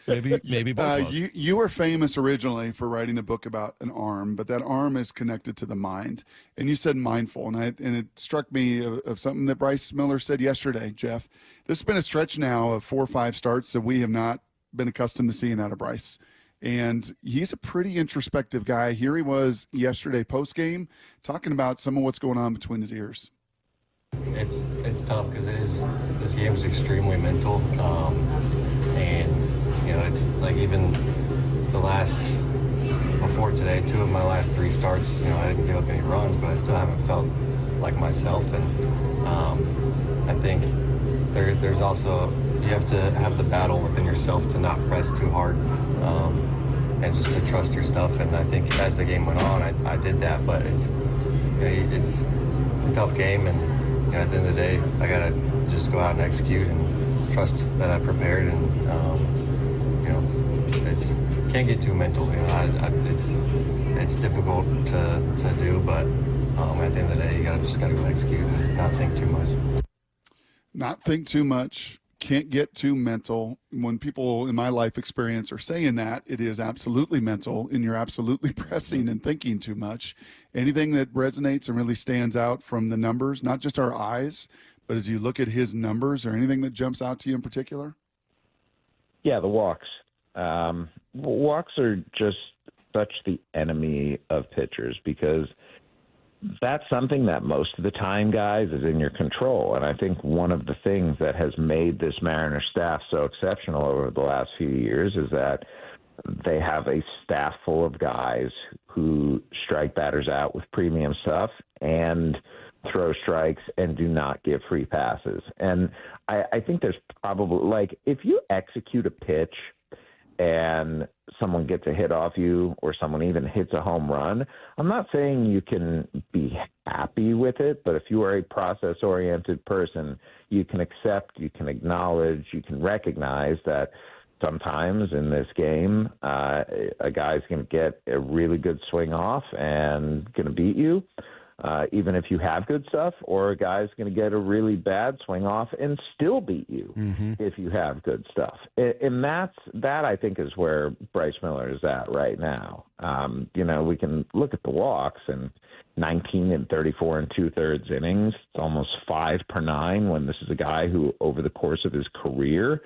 Maybe both of us. You were famous originally for writing a book about an arm, but that arm is connected to the mind. And you said mindful, and it struck me of something that Bryce Miller said yesterday, Jeff. This has been a stretch now of 4 or 5 starts that we have not been accustomed to seeing out of Bryce. And he's a pretty introspective guy. Here he was yesterday post-game talking about some of what's going on between his ears. It's tough because this game is extremely mental. And, it's like even before today, 2 of my last 3 starts, I didn't give up any runs, but I still haven't felt like myself. And I think there's also, you have to have the battle within yourself to not press too hard and just to trust your stuff. And I think as the game went on, I did that, but it's a tough game. And at the end of the day, I got to just go out and execute and trust that I prepared. And, it's can't get too mental. It's difficult to do, but at the end of the day, you just got to go execute and not think too much. Not think too much, can't get too mental. When people in my life experience are saying that, it is absolutely mental, and you're absolutely pressing and thinking too much. Anything that resonates and really stands out from the numbers, not just our eyes, but as you look at his numbers, or anything that jumps out to you in particular? Yeah, the walks. Walks are just such the enemy of pitchers because that's something that most of the time, guys, is in your control. And I think one of the things that has made this Mariners staff so exceptional over the last few years is that they have a staff full of guys who strike batters out with premium stuff and throw strikes and do not give free passes. And I think there's probably, like, if you execute a pitch and someone gets a hit off you or someone even hits a home run, I'm not saying you can be happy with it, but if you are a process-oriented person, you can accept, you can acknowledge, you can recognize that sometimes in this game, a guy's going to get a really good swing off and going to beat you, even if you have good stuff, or a guy's going to get a really bad swing off and still beat you if you have good stuff. And that I think is where Bryce Miller is at right now. We can look at the walks, and 19 and 34 and 2/3 innings. It's almost 5 per 9 when this is a guy who over the course of his career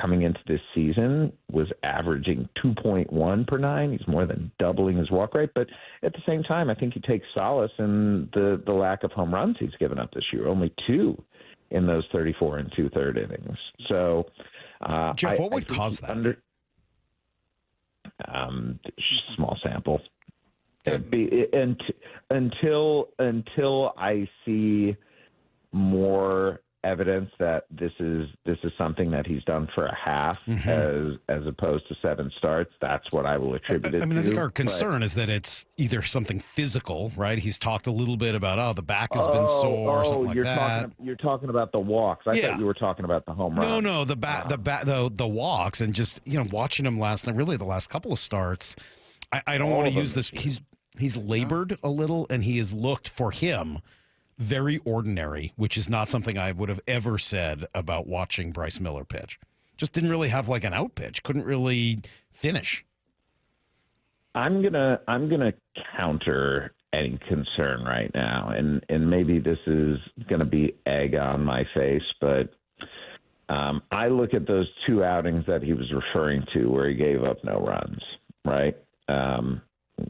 coming into this season was averaging 2.1 per 9. He's more than doubling his walk rate. But at the same time, I think he takes solace in the lack of home runs he's given up this year. Only 2 in those 34 and 2/3 innings. So, Jeff, what would cause that? Small sample. Until I see more evidence that this is something that he's done for a half as opposed to 7 starts, that's what I will attribute it to. I think our concern is that it's either something physical, right? He's talked a little bit about, the back has been sore, something like that. You're talking about the walks. I thought you were talking about the home run. No, the walks, and just, watching him last night, really the last couple of starts, I don't want to use this. He's labored a little, and he has looked, for him, very ordinary, which is not something I would have ever said about watching Bryce Miller pitch. Just didn't really have like an out pitch. Couldn't really finish. I'm gonna counter any concern right now, and maybe this is gonna be egg on my face, but I look at those 2 outings that he was referring to where he gave up no runs, right?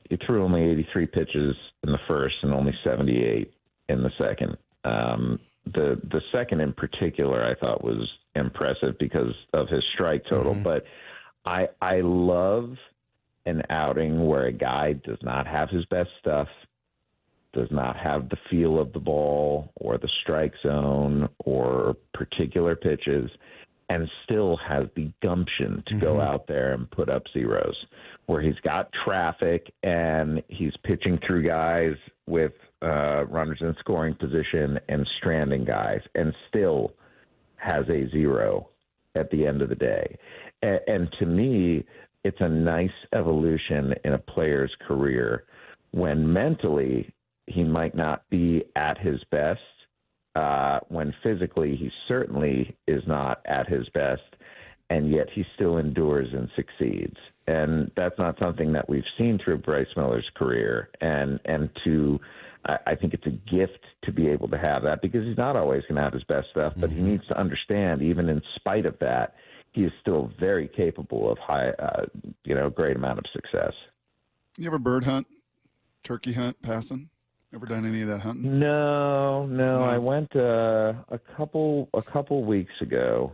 He threw only 83 pitches in the first and only 78 in the second. The second in particular I thought was impressive because of his strike total, but I love an outing where a guy does not have his best stuff, does not have the feel of the ball or the strike zone or particular pitches, and still has the gumption to go out there and put up zeros, where he's got traffic and he's pitching through guys with runners in scoring position and stranding guys, and still has a 0 at the end of the day. And to me, it's a nice evolution in a player's career when mentally he might not be at his best, when physically he certainly is not at his best, and yet he still endures and succeeds. And that's not something that we've seen through Bryce Miller's career. And I think it's a gift to be able to have that, because he's not always going to have his best stuff, but he needs to understand, even in spite of that, he is still very capable of great amount of success. You ever bird hunt, turkey hunt, Passan? Ever done any of that hunting? No. I went a couple weeks ago.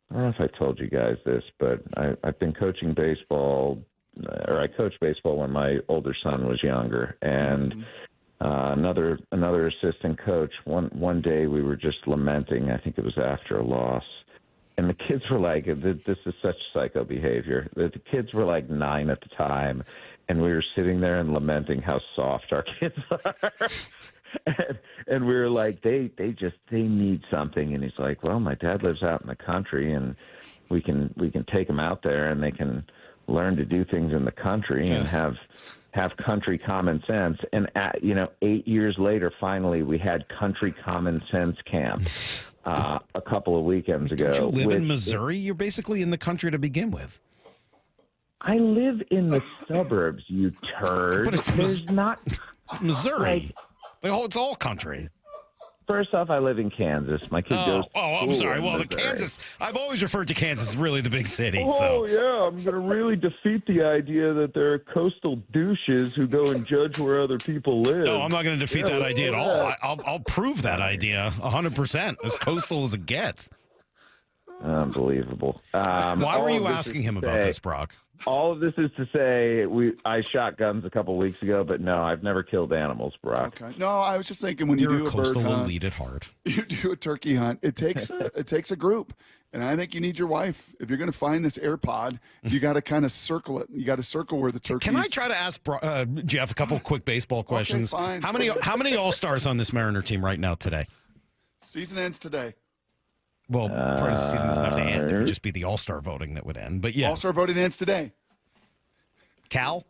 I don't know if I told you guys this, but I've been coaching baseball, or I coached baseball when my older son was younger, and another assistant coach. One day we were just lamenting. I think it was after a loss, and the kids were like, "This is such psycho behavior." The kids were like 9 at the time, and we were sitting there and lamenting how soft our kids are. And we were like, they need something. And he's like, well, my dad lives out in the country, and we can take them out there, and they can learn to do things in the country and have country common sense. And 8 years later, finally, we had country common sense camp a couple of weekends ago. Don't you live in Missouri? You're basically in the country to begin with. I live in the suburbs, you turd. But it's There's not. It's Missouri. It's all country. First off, I live in Kansas. My kid goes. I'm sorry. Well, the Missouri. Kansas. I've always referred to Kansas as really the big city. Oh, So yeah, I'm going to really defeat the idea that there are coastal douches who go and judge where other people live. no, I'm not going to defeat that idea at all. I'll prove that idea 100%. As coastal as it gets. Unbelievable. Why were you asking him about this, Brock? All of this is to say I shot guns a couple weeks ago, but no, I've never killed animals, Brock. Okay. No, I was just thinking when You're you do a coastal bird hunt, elite at heart. you do a turkey hunt, it takes a group. And I think you need your wife. If you're going to find this AirPod, you got to kind of circle it. You got to circle where the turkey Can I try to ask Jeff a couple quick baseball questions? Okay, fine. How many All-Stars on this Mariner team right now today? Season ends today. Well, part of the season doesn't have to end. It would just be the All-Star voting that would end. But yes. All-Star voting ends today. Cal?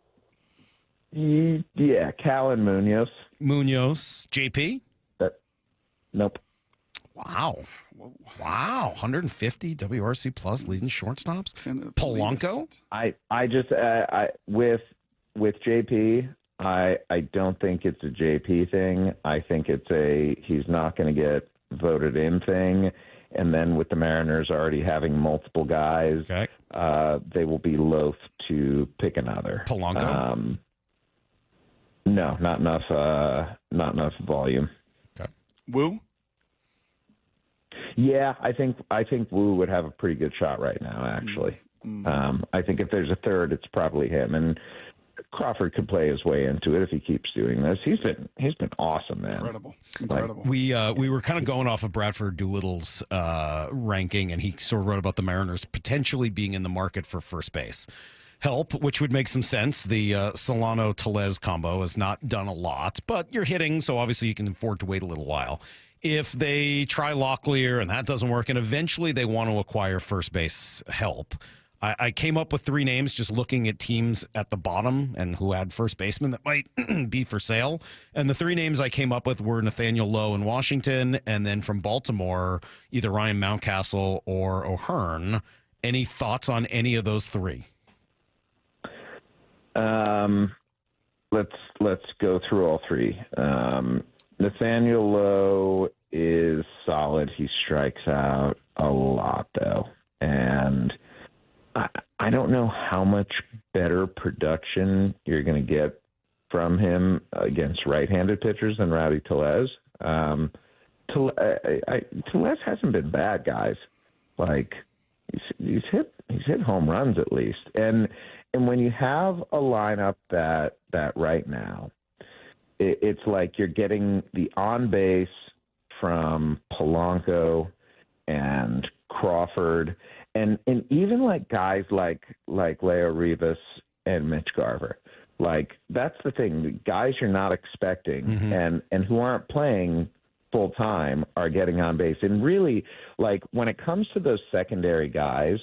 Yeah, Cal and Munoz. JP? Nope. Wow. 150 WRC plus leading shortstops. Polanco? With JP, I don't think it's a JP thing. I think it's he's not going to get voted in thing. And then with the Mariners already having multiple guys, they will be loath to pick another. Polanco? No, not enough volume. Okay. Woo? Yeah, I think Wu would have a pretty good shot right now, actually. I think if there's a third, it's probably him. And Crawford could play his way into it if he keeps doing this. He's been awesome, man. Incredible. We were kind of going off of Bradford Doolittle's ranking, and he sort of wrote about the Mariners potentially being in the market for first base help, which would make some sense. The Solano-Tellez combo has not done a lot, but you're hitting, so obviously you can afford to wait a little while. If they try Locklear and that doesn't work, and eventually they want to acquire first base help, I came up with 3 names just looking at teams at the bottom and who had first basemen that might be for sale. And the 3 names I came up with were Nathaniel Lowe in Washington, and then from Baltimore, either Ryan Mountcastle or O'Hearn. Any thoughts on any of those 3? Let's go through all 3. Nathaniel Lowe is solid. He strikes out a lot, though. And I don't know how much better production you're going to get from him against right-handed pitchers than Rowdy Tellez. Tellez hasn't been bad, guys. Like he's hit home runs at least. And when you have a lineup that right now, it's like you're getting the on base from Polanco and Crawford, and even like guys like Leo Rivas and Mitch Garver. Like that's the thing, the guys you're not expecting and who aren't playing full time are getting on base. And really, like when it comes to those secondary guys,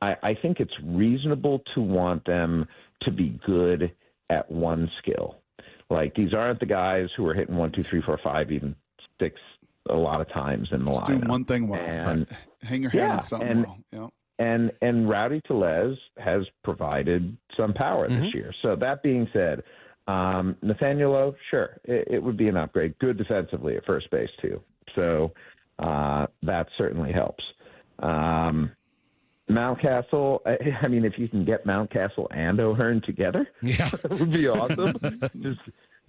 I think it's reasonable to want them to be good at one skill. Like these aren't the guys who are hitting 1, 2, 3, 4, 5, even 6 a lot of times in the lineup. Do one thing well. And, hang your hand on something well. Yeah. And Rowdy Tellez has provided some power this year. So that being said, Nathaniel Lowe, sure, it would be an upgrade. Good defensively at first base too. So that certainly helps. Mountcastle, I mean, if you can get Mountcastle and O'Hearn together, that would be awesome.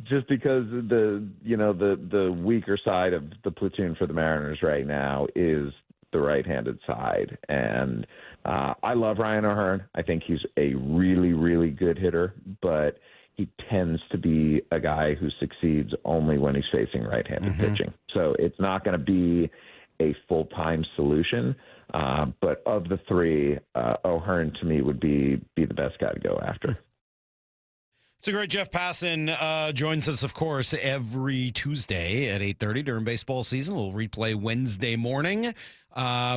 just because the weaker side of the platoon for the Mariners right now is the right-handed side. And I love Ryan O'Hearn. I think he's a really, really good hitter, but he tends to be a guy who succeeds only when he's facing right-handed pitching. So it's not going to be a full-time solution. But of the 3, O'Hearn to me would be the best guy to go after. It's a great Jeff Passan joins us, of course, every Tuesday at 8:30 during baseball season. We'll replay Wednesday morning.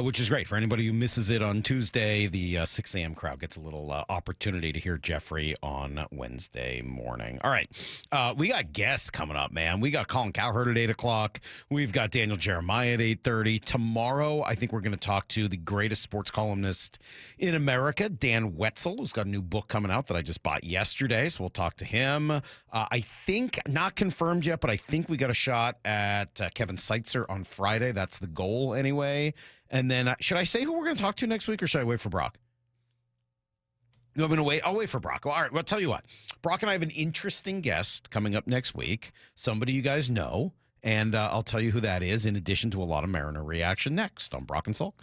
which is great for anybody who misses it on Tuesday. The 6 a.m. crowd gets a little opportunity to hear Jeffrey on Wednesday morning. All right. We got guests coming up, man. We got Colin Cowherd at 8 o'clock. We've got Daniel Jeremiah at 8:30. Tomorrow, I think we're going to talk to the greatest sports columnist in America, Dan Wetzel, who's got a new book coming out that I just bought yesterday. So we'll talk to him. I think, not confirmed yet, but I think we got a shot at Kevin Seitzer on Friday. That's the goal anyway. And then, should I say who we're going to talk to next week, or should I wait for Brock? No, I'm going to wait. I'll wait for Brock. Well, all right. Well, I'll tell you what. Brock and I have an interesting guest coming up next week. Somebody you guys know. And I'll tell you who that is, in addition to a lot of Mariner reaction next on Brock and Salk.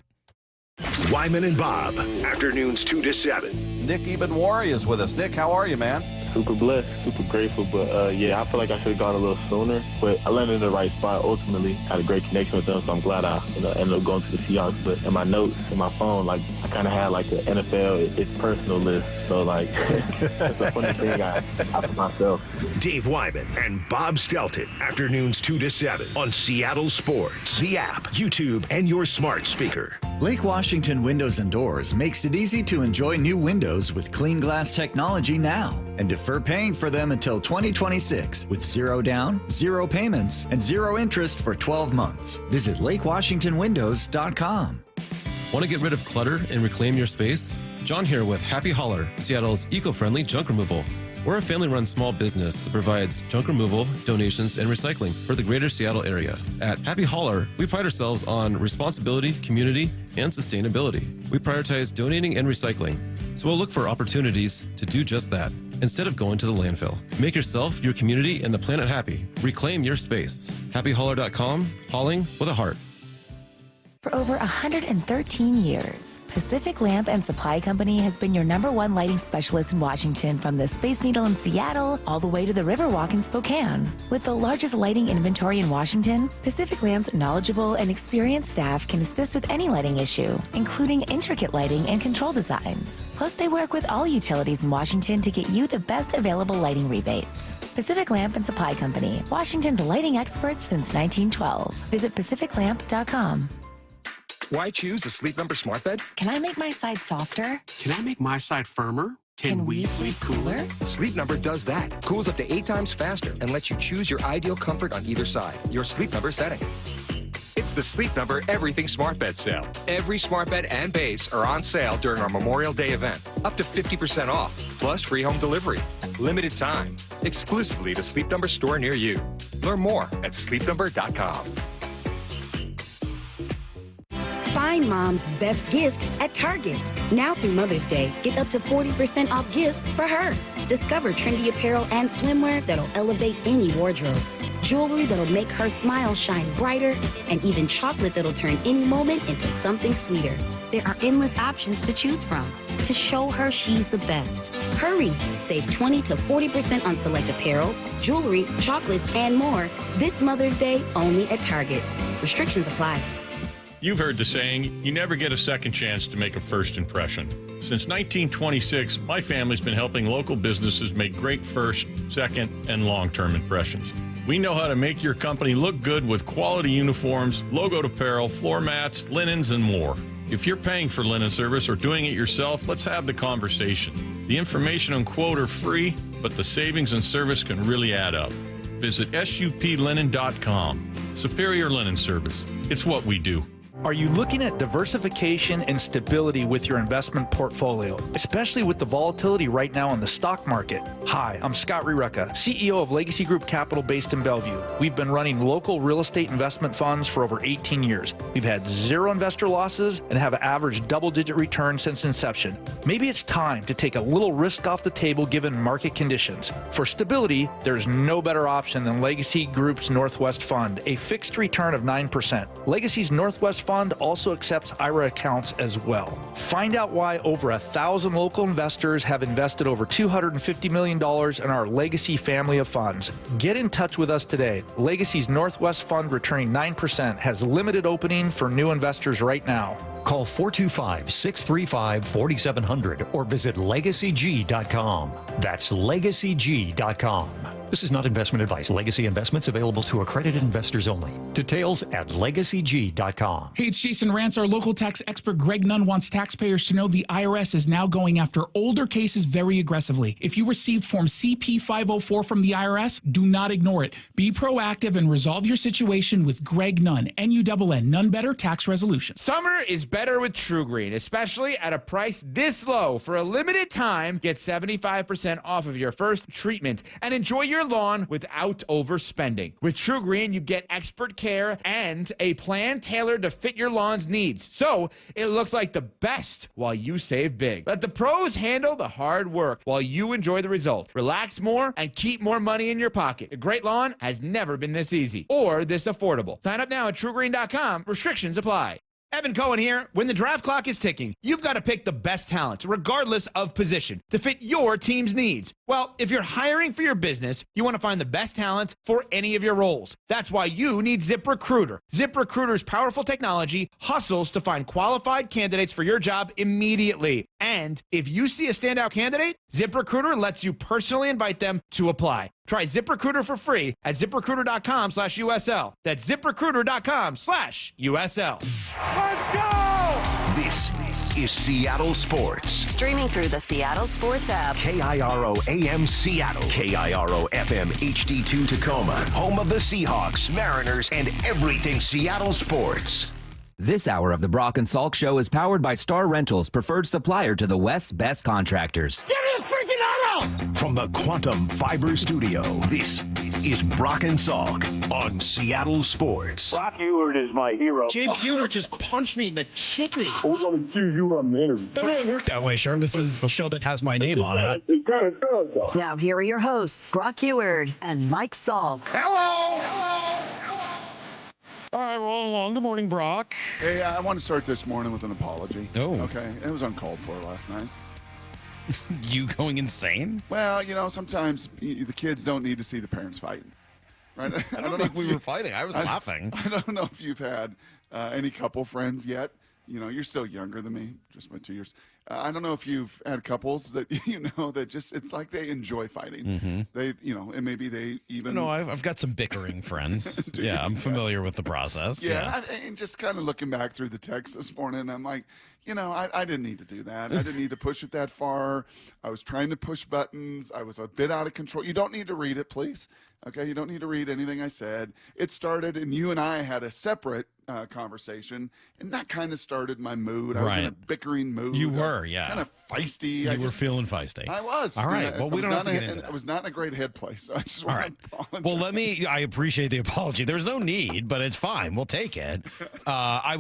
Wyman and Bob, afternoons 2 to 7. Nick Ebenwari is with us. Nick, how are you, man? Super blessed, super grateful, but yeah, I feel like I should have gone a little sooner, but I landed in the right spot ultimately. Had a great connection with them, so I'm glad I ended up going to the Seahawks. But in my notes, in my phone, like I kind of had like the NFL, it's personal list, so like that's a funny thing I for myself. Dave Wyman and Bob Stelton, afternoons 2 to 7 on Seattle Sports, the app, YouTube, and your smart speaker. Lake Washington Windows and Doors makes it easy to enjoy new windows with clean glass technology now and defer paying for them until 2026 with 0 down, 0 payments, and 0 interest for 12 months. Visit LakeWashingtonWindows.com. Want to get rid of clutter and reclaim your space? John here with Happy Hauler, Seattle's eco-friendly junk removal. We're a family-run small business that provides junk removal, donations, and recycling for the greater Seattle area. At Happy Hauler, we pride ourselves on responsibility, community, and sustainability. We prioritize donating and recycling, so we'll look for opportunities to do just that instead of going to the landfill. Make yourself, your community, and the planet happy. Reclaim your space. HappyHauler.com, hauling with a heart. For over 113 years, Pacific Lamp and Supply Company has been your #1 lighting specialist in Washington, from the Space Needle in Seattle all the way to the Riverwalk in Spokane. With the largest lighting inventory in Washington, Pacific Lamp's knowledgeable and experienced staff can assist with any lighting issue, including intricate lighting and control designs. Plus, they work with all utilities in Washington to get you the best available lighting rebates. Pacific Lamp and Supply Company, Washington's lighting experts since 1912. Visit pacificlamp.com. Why choose a Sleep Number smart bed? Can I make my side softer? Can I make my side firmer? Can we sleep cooler? Sleep Number does that. Cools up to 8 times faster and lets you choose your ideal comfort on either side. Your Sleep Number setting. It's the Sleep Number Everything Smart Bed sale. Every smart bed and base are on sale during our Memorial Day event. Up to 50% off, plus free home delivery. Limited time. Exclusively to Sleep Number store near you. Learn more at sleepnumber.com. Find mom's best gift at Target. Now through Mother's Day, get up to 40% off gifts for her. Discover trendy apparel and swimwear that'll elevate any wardrobe. Jewelry that'll make her smile shine brighter, and even chocolate that'll turn any moment into something sweeter. There are endless options to choose from to show her she's the best. Hurry! Save 20 to 40% on select apparel, jewelry, chocolates, and more this Mother's Day only at Target. Restrictions apply. You've heard the saying, you never get a second chance to make a first impression. Since 1926, my family's been helping local businesses make great first, second, and long-term impressions. We know how to make your company look good with quality uniforms, logoed apparel, floor mats, linens, and more. If you're paying for linen service or doing it yourself, let's have the conversation. The information and quote are free, but the savings and service can really add up. Visit suplinen.com. Superior Linen Service. It's what we do. Are you looking at diversification and stability with your investment portfolio, especially with the volatility right now in the stock market? Hi, I'm Scott Rirecka, CEO of Legacy Group Capital based in Bellevue. We've been running local real estate investment funds for over 18 years. We've had 0 investor losses and have averaged double-digit returns since inception. Maybe it's time to take a little risk off the table given market conditions. For stability, there's no better option than Legacy Group's Northwest Fund, a fixed return of 9%. Legacy's Northwest Fund also accepts IRA accounts as well. Find out why over 1,000 local investors have invested over $250 million in our Legacy family of funds. Get in touch with us today. Legacy's Northwest Fund, returning 9%, has limited opening for new investors right now. Call 425-635-4700 or visit legacyg.com. That's legacyg.com. This is not investment advice. Legacy investments available to accredited investors only. Details at legacyg.com. Hey, it's Jason Rantz. Our local tax expert Greg Nunn wants taxpayers to know the IRS is now going after older cases very aggressively. If you received Form CP-504 from the IRS, do not ignore it. Be proactive and resolve your situation with Greg Nunn, N-U-N-N, None Better Tax Resolution. Summer is better with True Green, especially at a price this low. For a limited time, get 75% off of your first treatment and enjoy your lawn without overspending. With True Green, you get expert care and a plan tailored to fit your lawn's needs. So it looks like the best while you save big. Let the pros handle the hard work while you enjoy the result. Relax more and keep more money in your pocket. A great lawn has never been this easy or this affordable. Sign up now at TrueGreen.com. Restrictions apply. Evan Cohen here. When the draft clock is ticking, you've got to pick the best talent, regardless of position, to fit your team's needs. Well, if you're hiring for your business, you want to find the best talent for any of your roles. That's why you need ZipRecruiter. ZipRecruiter's powerful technology hustles to find qualified candidates for your job immediately. And if you see a standout candidate, ZipRecruiter lets you personally invite them to apply. Try ZipRecruiter for free at ZipRecruiter.com/USL. That's ZipRecruiter.com/USL. Let's go! This is Seattle Sports. Streaming through the Seattle Sports app. KIRO AM Seattle. KIRO FM HD2 Tacoma. Home of the Seahawks, Mariners, and everything Seattle sports. This hour of the Brock and Salk Show is powered by Star Rentals, preferred supplier to the West's best contractors. Get me a freaking auto! From the Quantum Fiber Studio, this is Brock and Salk on Seattle Sports. Brock Cowherd is my hero. Jay Buhner just punched me in the kidney. We're going to choose you on the interview. It doesn't work that way, Sherm. This is a show that has my name on it. It kind of does, though. Now here are your hosts, Brock Cowherd and Mike Salk. Hello! All right, roll along. Good morning, Brock. Hey, I want to start this morning with an apology. Oh. Okay, it was uncalled for last night. You going insane? Well, sometimes the kids don't need to see the parents fighting. Right? I don't think we were fighting. I was laughing. I don't know if you've had any couple friends yet. You're still younger than me, just by 2 years. I don't know if you've had couples that that just it's like they enjoy fighting. Mm-hmm. They and maybe they even. No, I've got some bickering friends. Yeah, I'm familiar with the process. Yeah. And just kind of looking back through the text this morning, I'm like, I didn't need to do that. I didn't need to push it that far. I was trying to push buttons. I was a bit out of control. You don't need to read it, please. Okay, you don't need to read anything I said. It started, and you and I had a separate conversation, and that kind of started my mood. I was in a bickering mood. You were, yeah. Kind of feisty. You were feeling feisty. I was. All right. Well, we don't have to get into that. I was not in a great head place, so I just want to apologize. Well, I appreciate the apology. There's no need, but it's fine. We'll take it. I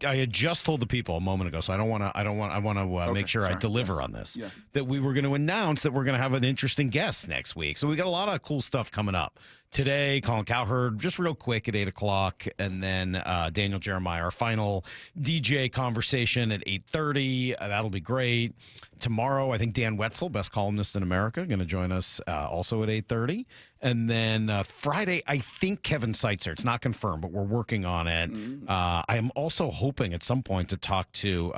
had just told the people a moment ago, so I want to make sure I deliver on this. Yes. That we were going to announce that we're going to have an interesting guest next week. So we got a lot of cool stuff coming up. Today, Colin Cowherd, just real quick at 8 o'clock, and then Daniel Jeremiah, our final DJ conversation at 8:30. That'll be great. Tomorrow, I think Dan Wetzel, best columnist in America, going to join us also at 8:30. And then Friday, I think Kevin Seitzer. It's not confirmed, but we're working on it. Mm-hmm. I am also hoping at some point to talk to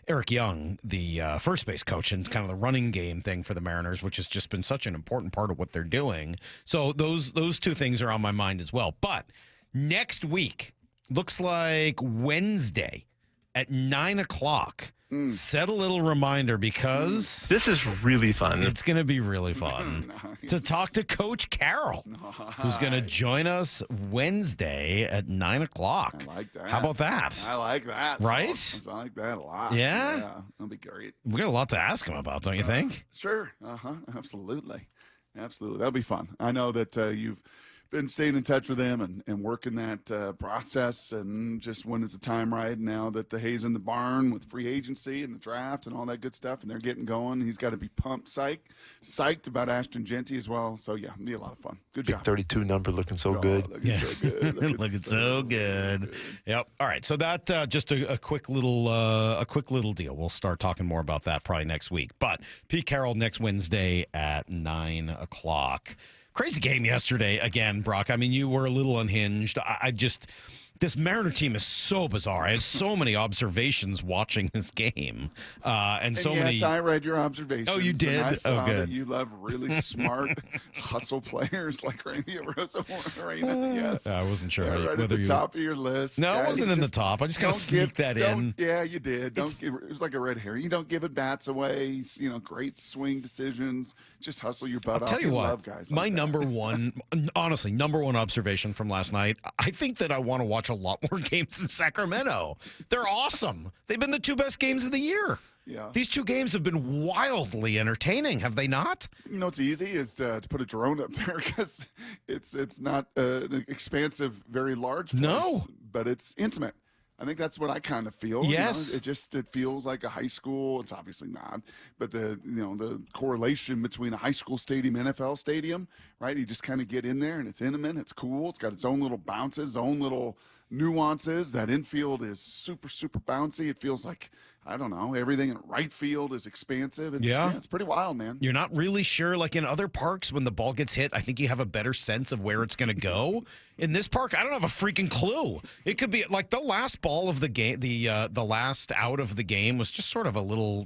Eric Young, the first base coach, and kind of the running game thing for the Mariners, which has just been such an important part of what they're doing. So those two things are on my mind as well. But next week, looks like Wednesday at 9 o'clock. Set a little reminder because this is really fun. It's going to be really fun to talk to Coach Carroll, who's going to join us Wednesday at 9 o'clock. I like that. How about that? I like that. Right? I like that a lot. Yeah? That'll be great. We got a lot to ask him about, don't you think? Sure. Absolutely. That'll be fun. I know that you've been staying in touch with him and working that process, and just when is the time right now that the hay's in the barn with free agency and the draft and all that good stuff, and they're getting going. He's got to be pumped, psyched about Ashton Genty as well. So yeah, it'll be a lot of fun. Good job. 32 number looking so good. Looking so good. Looking so good. Yep. All right. So that just a quick little deal. We'll start talking more about that probably next week. But Pete Carroll next Wednesday at 9 o'clock. Crazy game yesterday again, Brock. I mean, you were a little unhinged. I just This Mariner team is so bizarre. I had so many observations watching this game, and so many. Yes, I read your observations. Oh, you did? I saw Good. that you love really smart hustle players like Randy Rosa Morena. Yes, I wasn't sure right at the top of your list. No, Guys, it wasn't in the top. I just kind of sneaked that in. Yeah, you did. It was like a red herring. You don't give it bats away. Great swing decisions. Just hustle your butt off. I'll tell you what. Love guys My number one observation from last night. I think that I want to watch a lot more games in Sacramento. They're awesome. They've been the two best games of the year. Yeah. These two games have been wildly entertaining, have they not? You know what's easy is to put a drone up there because it's not an expansive, very large place. No. But it's intimate. I think that's what I kind of feel. Yes. It feels like a high school. It's obviously not, but the correlation between a high school stadium, NFL stadium, right? You just kind of get in there and it's intimate. It's cool. It's got its own little bounces, own little nuances. That infield is super, super bouncy. It feels like, I don't know, everything in right field is expansive. It's pretty wild, man. You're not really sure. Like in other parks, when the ball gets hit, I think you have a better sense of where it's going to go. In this park, I don't have a freaking clue. It could be like the last ball of the game, the last out of the game was just sort of a little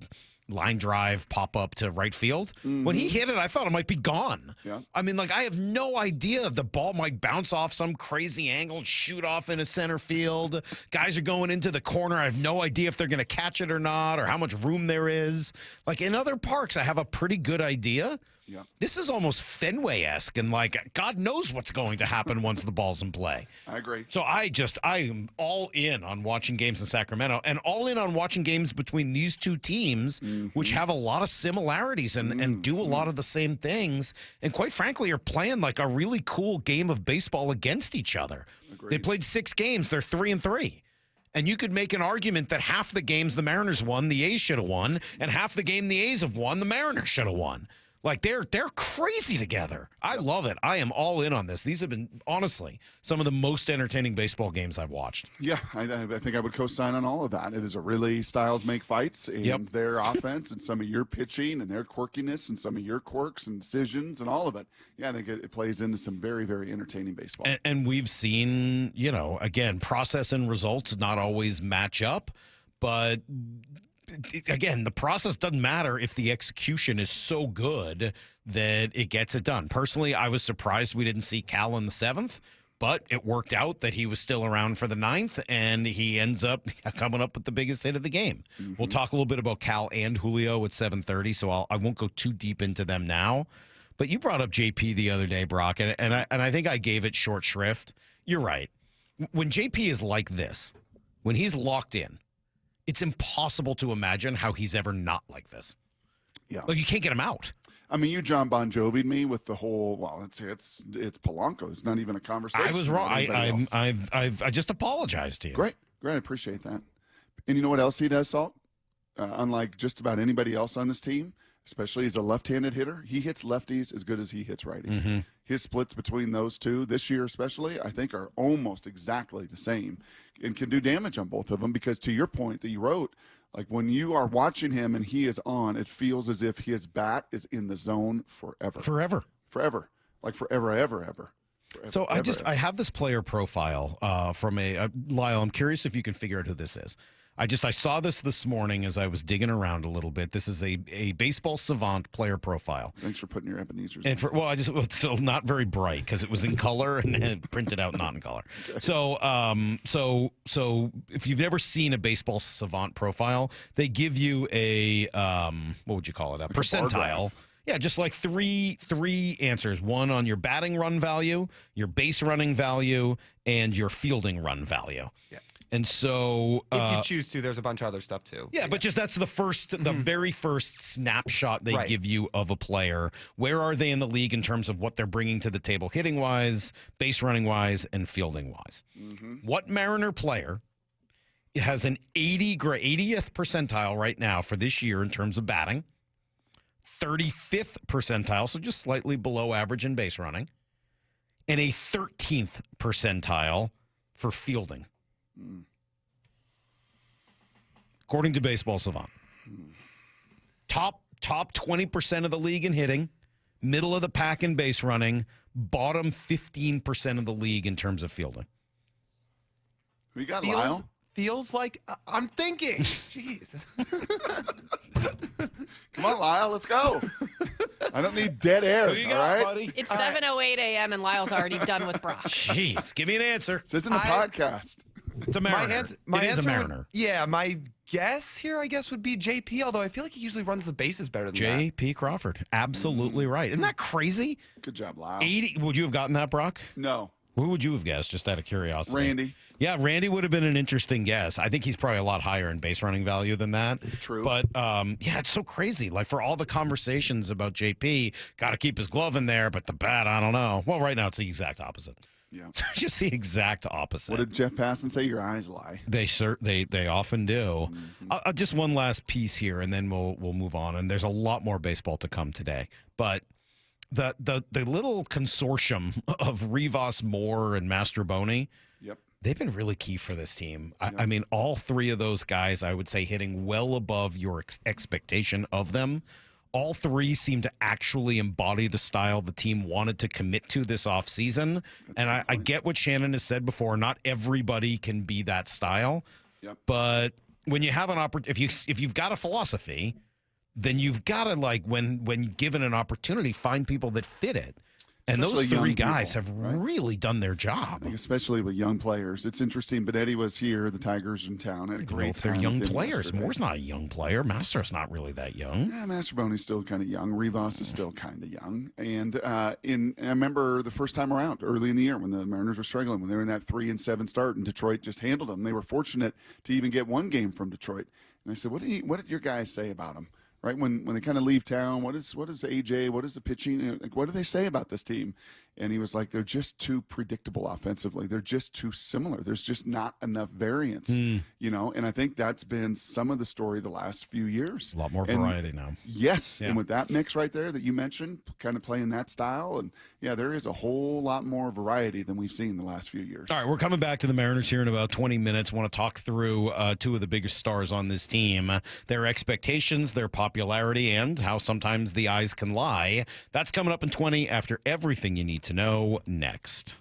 line drive pop up to right field. Mm-hmm. When he hit it, I thought it might be gone. Yeah. I mean, like, I have no idea. The ball might bounce off some crazy angle and shoot off into center field. Guys are going into the corner. I have no idea if they're going to catch it or not, or how much room there is. Like in other parks, I have a pretty good idea. Yeah. This is almost Fenway-esque, and like God knows what's going to happen once the ball's in play. I agree. So I am all in on watching games in Sacramento, and all in on watching games between these two teams, which have a lot of similarities and do a lot of the same things, and quite frankly are playing like a really cool game of baseball against each other. Agreed. They played 6 games. They're 3-3. And you could make an argument that half the games the Mariners won, the A's should have won, and half the game the A's have won, the Mariners should have won. Like, they're crazy together. I love it. I am all in on this. These have been, honestly, some of the most entertaining baseball games I've watched. Yeah, I think I would co-sign on all of that. It is a really styles make fights, and their offense and some of your pitching and their quirkiness and some of your quirks and decisions and all of it. Yeah, I think it plays into some very, very entertaining baseball. And we've seen, again, process and results not always match up, but again, the process doesn't matter if the execution is so good that it gets it done. Personally, I was surprised we didn't see Cal in the 7th, but it worked out that he was still around for the 9th, and he ends up coming up with the biggest hit of the game. Mm-hmm. We'll talk a little bit about Cal and Julio at 7:30, so I won't go too deep into them now. But you brought up JP the other day, Brock, and I think I gave it short shrift. You're right. When JP is like this, when he's locked in, it's impossible to imagine how he's ever not like this. Yeah. Like, you can't get him out. I mean, you John Bon Jovi'd me with the whole, it's Polanco. It's not even a conversation. I was wrong. I just apologized to you. Great. I appreciate that. And you know what else he does, Salk? Unlike just about anybody else on this team, especially as a left-handed hitter, he hits lefties as good as he hits righties. Mm-hmm. His splits between those two this year especially, I think, are almost exactly the same and can do damage on both of them because, to your point that you wrote, like when you are watching him and he is on, it feels as if his bat is in the zone forever. Like forever, ever. So I have this player profile from Lyle. I'm curious if you can figure out who this is. I saw this morning as I was digging around a little bit. This is a baseball savant player profile. Thanks for putting your Ebenezer's. And it's still not very bright because it was in color and then printed out not in color. Okay. So if you've never seen a baseball savant profile, they give you a what would you call it? A percentile. Yeah, just like three answers. One on your batting run value, your base running value, and your fielding run value. Yeah. And so if you choose to, there's a bunch of other stuff too. Yeah, but just that's the very first snapshot they give you of a player. Where are they in the league in terms of what they're bringing to the table, hitting wise, base running wise, and fielding wise? Mm-hmm. What Mariner player has an 80th percentile right now for this year in terms of batting, 35th percentile, so just slightly below average in base running, and a 13th percentile for fielding? According to Baseball Savant. Top 20% of the league in hitting, middle of the pack in base running, bottom 15% of the league in terms of fielding. Who you got, Lyle? Feels like I'm thinking. Jeez. Come on, Lyle, let's go. I don't need dead air. Who you got, buddy? It's 7:08 a.m. and Lyle's already done with Brock. Jeez, give me an answer. This isn't a podcast. It's a Mariner. My it is a answer Mariner. my guess here, I guess, would be JP, although I feel like he usually runs the bases better than that. JP Crawford. Absolutely right. Isn't that crazy? Good job, Lyle. 80. Would you have gotten that, Brock? No. Who would you have guessed, just out of curiosity? Randy. Yeah, Randy would have been an interesting guess. I think he's probably a lot higher in base running value than that. True. But, yeah, it's so crazy. Like, for all the conversations about JP, got to keep his glove in there, but the bat, I don't know. Well, right now, it's the exact opposite. Yeah. Just the exact opposite. What did Jeff Passan say? Your eyes lie. They often do. Just one last piece here, and then we'll move on. And there's a lot more baseball to come today. But the little consortium of Rivas, Moore, and Mastroboni, yep, they've been really key for this team. I mean, all three of those guys, I would say, hitting well above your expectation of them. All three seem to actually embody the style the team wanted to commit to this offseason. And I get what Shannon has said before. Not everybody can be that style. Yep. But when you have an opportunity, if you've got a philosophy, then you've got to, like, when given an opportunity, find people that fit it. And Especially those three young guys people, have really done their job. Especially with young players. It's interesting. Benetti was here. The Tigers in town. Had a great If they're time young with him players, yesterday. Moore's not a young player. Mastro's not really that young. Yeah, Mastroboni's still kind of young. Rivas is still kind of young. And I remember the first time around, early in the year, when the Mariners were struggling, when they were in that 3-7 start, and Detroit just handled them. They were fortunate to even get one game from Detroit. And I said, what did your guys say about them? Right, when they kind of leave town, what is AJ? What is the pitching? Like, what do they say about this team? And he was like, they're just too predictable offensively. They're just too similar. There's just not enough variance, you know. And I think that's been some of the story the last few years. A lot more variety now. Yes, Yeah. and with that mix right there that you mentioned, kind of playing that style, and yeah, there is a whole lot more variety than we've seen the last few years. All right, we're coming back to the Mariners here in about 20 minutes. Want to talk through two of the biggest stars on this team, their expectations, their popularity, and how sometimes the eyes can lie. That's coming up in 20 after everything you need to know next.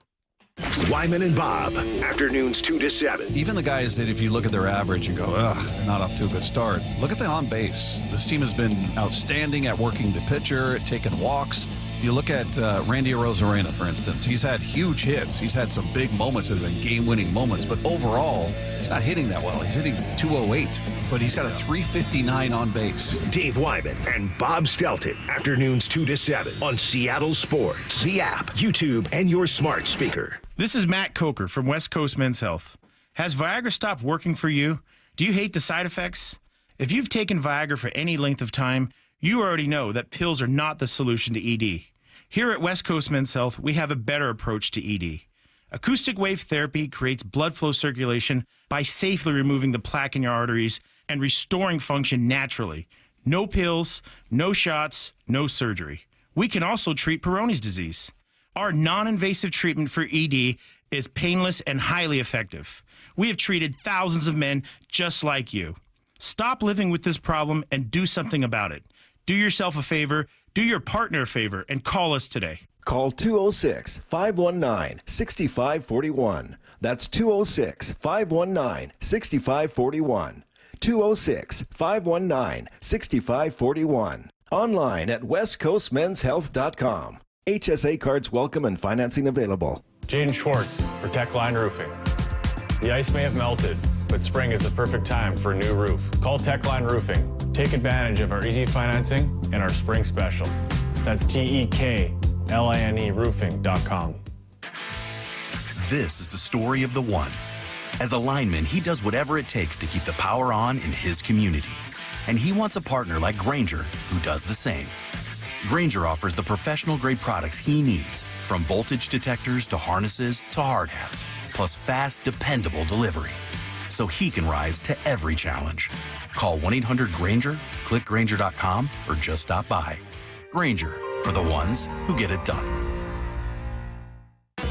Wyman and Bob, afternoons 2 to 7. Even the guys that, if you look at their average and go, they're not off to a good start, look at the on base. This team has been outstanding at working the pitcher, at taking walks. You look at Randy Arozarena, for instance. He's had huge hits. He's had some big moments that have been game-winning moments, but overall, he's not hitting that well. He's hitting 208, but he's got a 359 on base. Dave Wyman and Bob Stelton, afternoons 2 to 7 on Seattle Sports, the app, YouTube, and your smart speaker. This is Matt Coker from West Coast Men's Health. Has Viagra stopped working for you? Do you hate the side effects? If you've taken Viagra for any length of time, you already know that pills are not the solution to ED. Here at West Coast Men's Health, we have a better approach to ED. Acoustic wave therapy creates blood flow circulation by safely removing the plaque in your arteries and restoring function naturally. No pills, no shots, no surgery. We can also treat Peyronie's disease. Our non-invasive treatment for ED is painless and highly effective. We have treated thousands of men just like you. Stop living with this problem and do something about it. Do yourself a favor, do your partner a favor, and call us today. Call 206-519-6541. That's 206-519-6541. 206-519-6541. Online at westcoastmenshealth.com. HSA cards welcome and financing available. Jaden Schwartz for Techline Roofing. The ice may have melted, but spring is the perfect time for a new roof. Call Techline Roofing. Take advantage of our easy financing and our spring special. That's TEKLINE roofing.com. This is the story of the one. As a lineman, he does whatever it takes to keep the power on in his community. And he wants a partner like Grainger who does the same. Grainger offers the professional-grade products he needs, from voltage detectors to harnesses to hard hats, plus fast, dependable delivery, so he can rise to every challenge. Call 1-800-GRAINGER, click Grainger.com, or just stop by. Grainger, for the ones who get it done.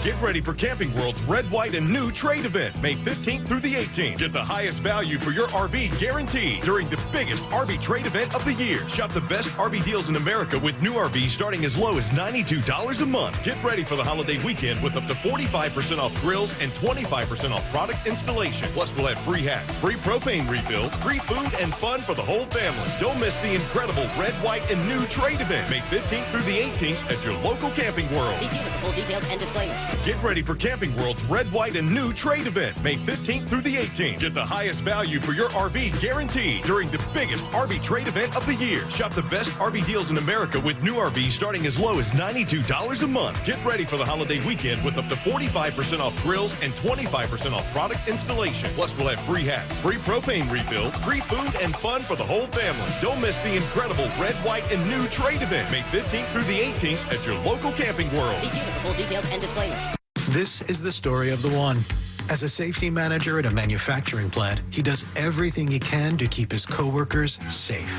Get ready for Camping World's Red, White, and New Trade event, May 15th through the 18th. Get the highest value for your RV guaranteed during the biggest RV trade event of the year. Shop the best RV deals in America with new RVs starting as low as $92 a month. Get ready for the holiday weekend with up to 45% off grills and 25% off product installation. Plus, we'll have free hats, free propane refills, free food, and fun for the whole family. Don't miss the incredible Red, White, and New Trade event, May 15th through the 18th at your local Camping World. See dealer for full details and disclaimers. Get ready for Camping World's Red, White, and New Trade event, May 15th through the 18th. Get the highest value for your RV guaranteed during the biggest RV trade event of the year. Shop the best RV deals in America with new RVs starting as low as $92 a month. Get ready for the holiday weekend with up to 45% off grills and 25% off product installation. Plus, we'll have free hats, free propane refills, free food, and fun for the whole family. Don't miss the incredible Red, White, and New Trade event, May 15th through the 18th at your local Camping World. See dealer for full details and disclaimers. This is the story of the one. As a safety manager at a manufacturing plant, he does everything he can to keep his coworkers safe.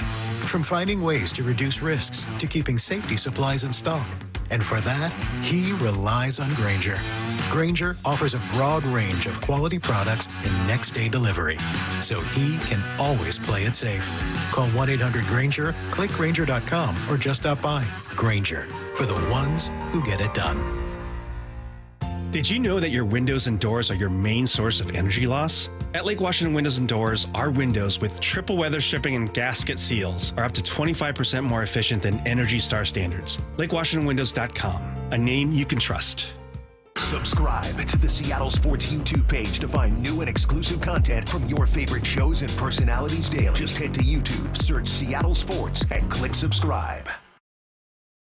From finding ways to reduce risks to keeping safety supplies in stock. And for that, he relies on Grainger. Grainger offers a broad range of quality products and next-day delivery, so he can always play it safe. Call 1-800-GRAINGER, click Grainger.com, or just stop by. Grainger, for the ones who get it done. Did you know that your windows and doors are your main source of energy loss? At Lake Washington Windows and Doors, our windows with triple weather stripping and gasket seals are up to 25% more efficient than Energy Star standards. LakeWashingtonWindows.com, a name you can trust. Subscribe to the Seattle Sports YouTube page to find new and exclusive content from your favorite shows and personalities daily. Just head to YouTube, search Seattle Sports, and click subscribe.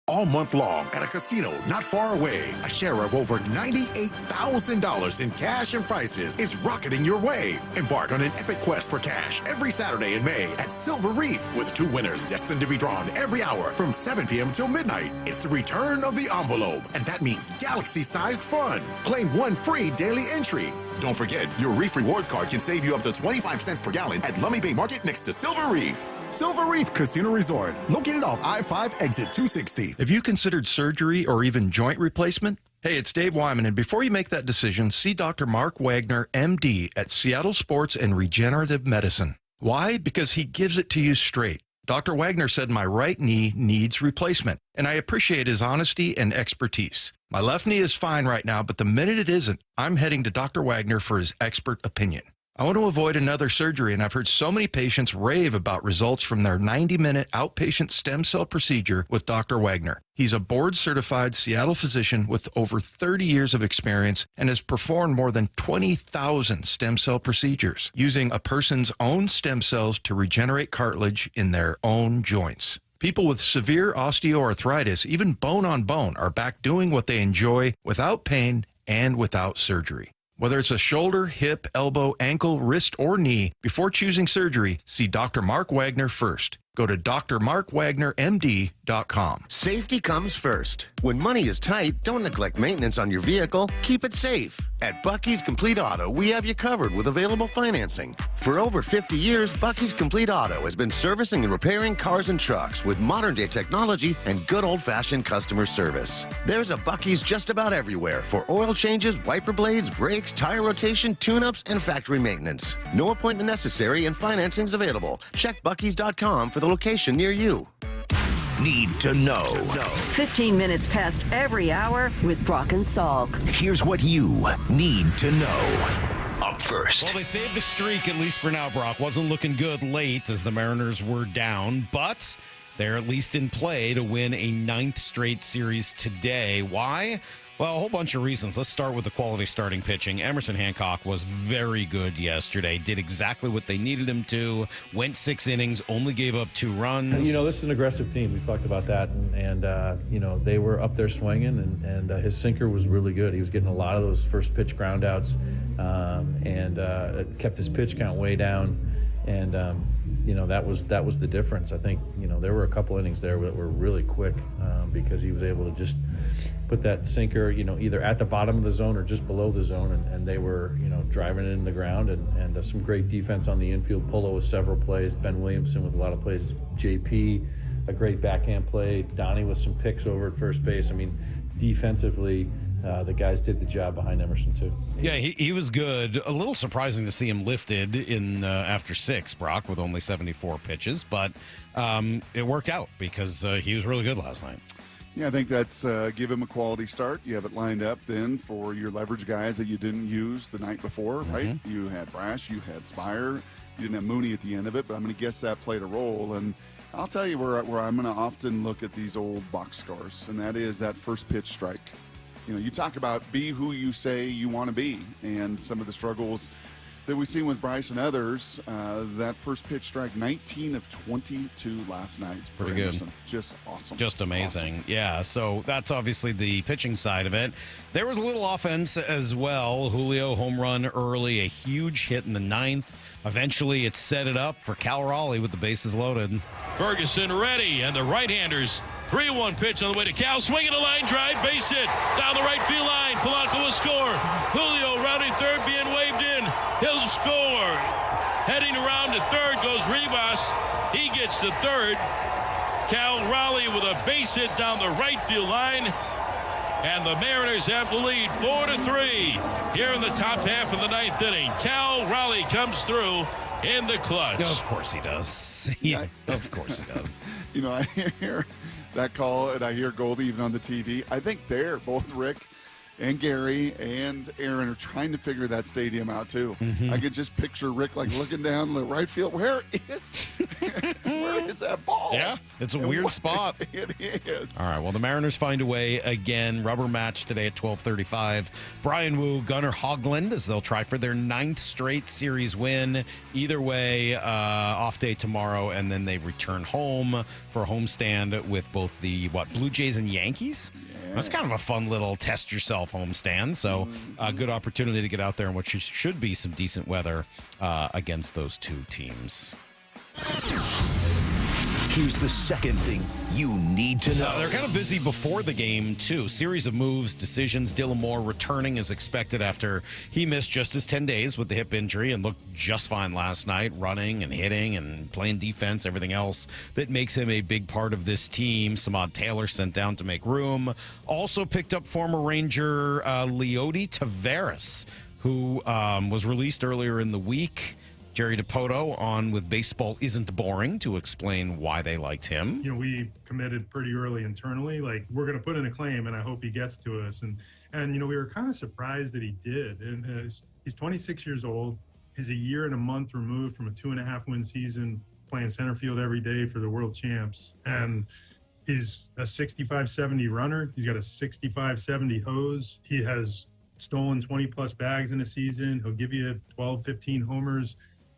All month long at a casino not far away, a share of over $98,000 in cash and prizes is rocketing your way. Embark on an epic quest for cash every Saturday in May at Silver Reef with 2 winners destined to be drawn every hour from 7 p.m. till midnight. It's the return of the envelope, and that means galaxy-sized fun. Claim 1 free daily entry. Don't forget, your Reef Rewards card can save you up to 25 cents per gallon at Lummi Bay Market next to Silver Reef. Silver Reef Casino Resort, located off I-5 exit 260. Have you considered surgery or even joint replacement? Hey, it's Dave Wyman, and before you make that decision, see Dr. Mark Wagner, MD, at Seattle Sports and Regenerative Medicine. Why? Because he gives it to you straight. Dr. Wagner said my right knee needs replacement, and I appreciate his honesty and expertise. My left knee is fine right now, but the minute it isn't, I'm heading to Dr. Wagner for his expert opinion. I want to avoid another surgery, and I've heard so many patients rave about results from their 90-minute outpatient stem cell procedure with Dr. Wagner. He's a board-certified Seattle physician with over 30 years of experience and has performed more than 20,000 stem cell procedures using a person's own stem cells to regenerate cartilage in their own joints. People with severe osteoarthritis, even bone on bone, are back doing what they enjoy without pain and without surgery. Whether it's a shoulder, hip, elbow, ankle, wrist, or knee, before choosing surgery, see Dr. Mark Wagner first. Go to drmarkwagnermd.com. Safety comes first. When money is tight, don't neglect maintenance on your vehicle. Keep it safe. At Bucky's Complete Auto, we have you covered with available financing. For over 50 years, Bucky's Complete Auto has been servicing and repairing cars and trucks with modern-day technology and good old-fashioned customer service. There's a Bucky's just about everywhere for oil changes, wiper blades, brakes, tire rotation, tune-ups, and factory maintenance. No appointment necessary and financing's available. Check Bucky's.com for the location near you. Need to know. 15 minutes past every hour with Brock and Salk. Here's what you need to know. Up first. Well, they saved the streak, at least for now, Brock. Wasn't looking good late as the Mariners were down, but they're at least in play to win a 9th straight series today. Why? Well, a whole bunch of reasons. Let's start with the quality starting pitching. Emerson Hancock was very good yesterday. Did exactly what they needed him to. Went 6 innings, only gave up 2 runs. You know, this is an aggressive team. We've talked about that. And you know, they were up there swinging, and his sinker was really good. He was getting a lot of those first pitch ground outs, and it kept his pitch count way down. And, you know, that was the difference. I think, you know, there were a couple innings there that were really quick because he was able to just put that sinker, you know, either at the bottom of the zone or just below the zone, and they were, you know, driving it in the ground, and some great defense on the infield. Polo with several plays, Ben Williamson with a lot of plays, JP, a great backhand play, Donnie with some picks over at first base. I mean, defensively, the guys did the job behind Emerson too. Yeah, he was good. A little surprising to see him lifted in after 6, Brock, with only 74 pitches, but it worked out because he was really good last night. Yeah, I think that's give him a quality start. You have it lined up then for your leverage guys that you didn't use the night before, right? You had Brash, you had Spire, you didn't have Mooney at the end of it, but I'm going to guess that played a role. And I'll tell you where I'm going to often look at these old box scores, and that is that first pitch strike. You know, you talk about be who you say you want to be, and some of the struggles that we've seen with Bryce and others. That first pitch strike, 19 of 22 last night. For Pretty good. Emerson. Just awesome. Just amazing. Awesome. Yeah, so that's obviously the pitching side of it. There was a little offense as well. Julio home run early, a huge hit in the 9th. Eventually, it set it up for Cal Raleigh with the bases loaded. Ferguson ready, and the right-handers 3-1 pitch on the way to Cal. Swinging a line drive, base hit down the right field line. Polanco will score. Julio rounding third, being waved in. He'll score. Heading around to third goes Rivas. He gets to third. Cal Raleigh with a base hit down the right field line. And the Mariners have the lead 4-3 here in the top half of the 9th inning. Cal Raleigh comes through in the clutch. Of course he does. Yeah, of course he does. You know, I hear that call, and I hear Goldie even on the TV. I think they're both Rick and Gary and Aaron are trying to figure that stadium out too. I could just picture Rick like looking down the right field. Where is that ball? Yeah, it's a weird spot. It is. All right, well, the Mariners find a way again. Rubber match today at 12:35. Brian Wu, Gunnar Hoglund, as they'll try for their 9th straight series win. Either way, off day tomorrow, and then they return home for a homestand with both the Blue Jays and Yankees. That's kind of a fun little test yourself homestand. So a good opportunity to get out there in what should be some decent weather against those two teams. Here's the second thing you need to know. They're kind of busy before the game, too. Series of moves, decisions. Dylan Moore returning as expected after he missed just his 10 days with the hip injury and looked just fine last night, running and hitting and playing defense, everything else that makes him a big part of this team. Samad Taylor sent down to make room. Also picked up former Ranger Leody Taveras, who was released earlier in the week. Jerry DiPoto on with Baseball Isn't Boring to explain why they liked him. You know, we committed pretty early internally, like, we're going to put in a claim and I hope he gets to us. And you know, we were kind of surprised that he did. And he's 26 years old. He's a year and a month removed from a 2.5-win season playing center field every day for the world champs. And he's a 65-70 runner. He's got a 65-70 hose. He has stolen 20-plus bags in a season. He'll give you 12, 15 homers.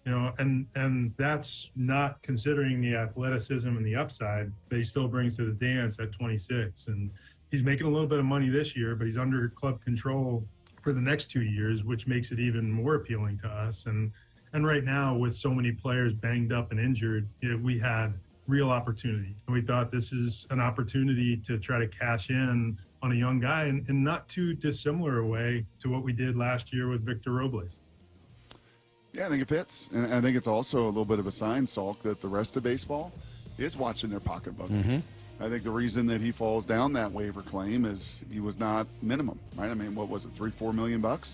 You know, and that's not considering the athleticism and the upside that he still brings to the dance at 26. And he's making a little bit of money this year, but he's under club control for the next 2 years, which makes it even more appealing to us. And right now, with so many players banged up and injured, we had real opportunity. And we thought this is an opportunity to try to cash in on a young guy in not too dissimilar a way to what we did last year with Victor Robles. Yeah, I think it fits. And I think it's also a little bit of a sign, Salk, that the rest of baseball is watching their pocketbook. I think the reason that he falls down that waiver claim is he was not minimum, right? I mean, what was it, $3-4 million that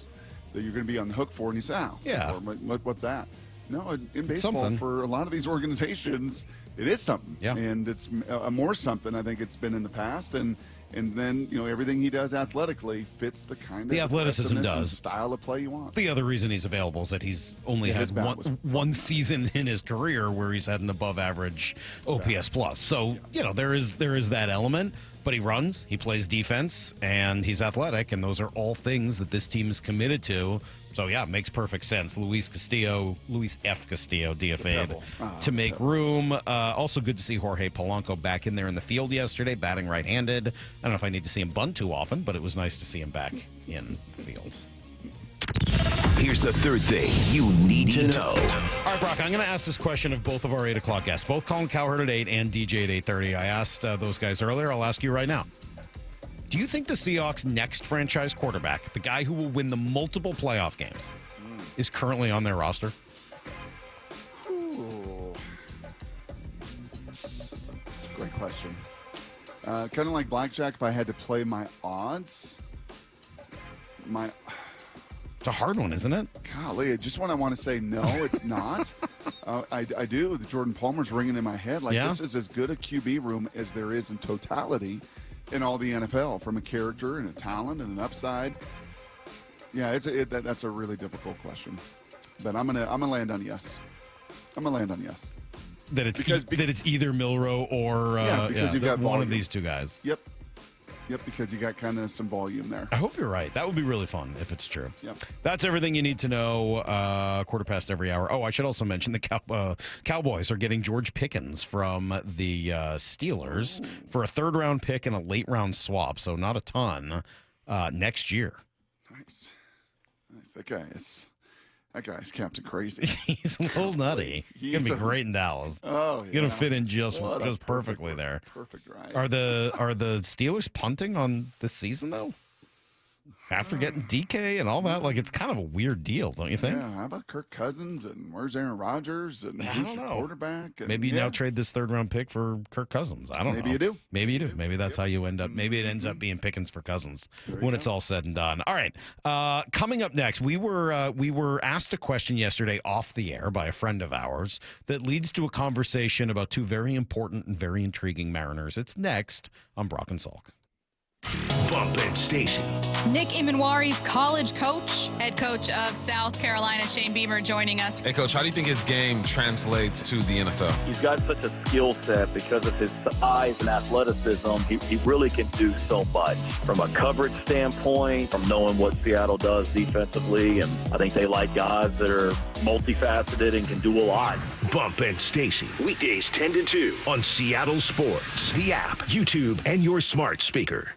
you're going to be on the hook for? And he said, yeah, what's that? No, in baseball, for a lot of these organizations, it is something. Yeah. And it's more something I think it's been in the past. And then, you know, everything he does athletically fits the kind of the athleticism does style of play you want. The other reason he's available is that he's only had one season in his career where he's had an above average OPS plus. So, you know, there is that element, but he runs, he plays defense, and he's athletic, and those are all things that this team is committed to. So, yeah, it makes perfect sense. Luis F. Castillo, DFA'd to make room. Also good to see Jorge Polanco back in there in the field yesterday, batting right-handed. I don't know if I need to see him bunt too often, but it was nice to see him back in the field. Here's the third thing you need to know. All right, Brock, I'm going to ask this question of both of our 8 o'clock guests, both Colin Cowherd at 8 and DJ at 8:30. I asked those guys earlier. I'll ask you right now. Do you think the Seahawks' next franchise quarterback, the guy who will win the multiple playoff games, is currently on their roster? Ooh. That's a great question. Kind of like blackjack, if I had to play my odds, It's a hard one, isn't it? Golly, just when I want to say no, it's not. I do. The Jordan Palmer's ringing in my head. This is as good a QB room as there is in totality in all the NFL, from a character and a talent and an upside. Yeah, that's a really difficult question, but I'm gonna land on yes. I'm gonna land on yes. That it's either Milroe or because you've got one volume. of these two guys. Yep, because you got kind of some volume there. I hope you're right. That would be really fun if it's true. Yep. That's everything you need to know. Quarter past every hour. Oh, I should also mention the Cowboys are getting George Pickens from the Steelers for a third-round pick and a late-round swap, so not a ton next year. Nice. That guy's Captain Crazy. He's a little nutty. He's going to be great in Dallas. Oh, yeah. Going to fit in just perfectly there. Perfect ride. Are the Steelers punting on this season, though? After getting DK and all that? It's kind of a weird deal, don't you think? Yeah, how about Kirk Cousins and where's Aaron Rodgers and who's your quarterback? And, maybe you now trade this third-round pick for Kirk Cousins. I don't know. Maybe you do. Maybe you do. Maybe that's how you end up. Maybe it ends up being Pickens for Cousins when it's all said and done. All right. Coming up next, we were asked a question yesterday off the air by a friend of ours that leads to a conversation about two very important and very intriguing Mariners. It's next on Brock and Salk. Bump and Stacy. Nick Imanwari's college coach, head coach of South Carolina, Shane Beamer, joining us. Hey, Coach, how do you think his game translates to the NFL? He's got such a skill set because of his size and athleticism. He really can do so much from a coverage standpoint, from knowing what Seattle does defensively, and I think they like guys that are multifaceted and can do a lot. Bump and Stacy, weekdays 10 to 2 on Seattle Sports, the app, YouTube, and your smart speaker.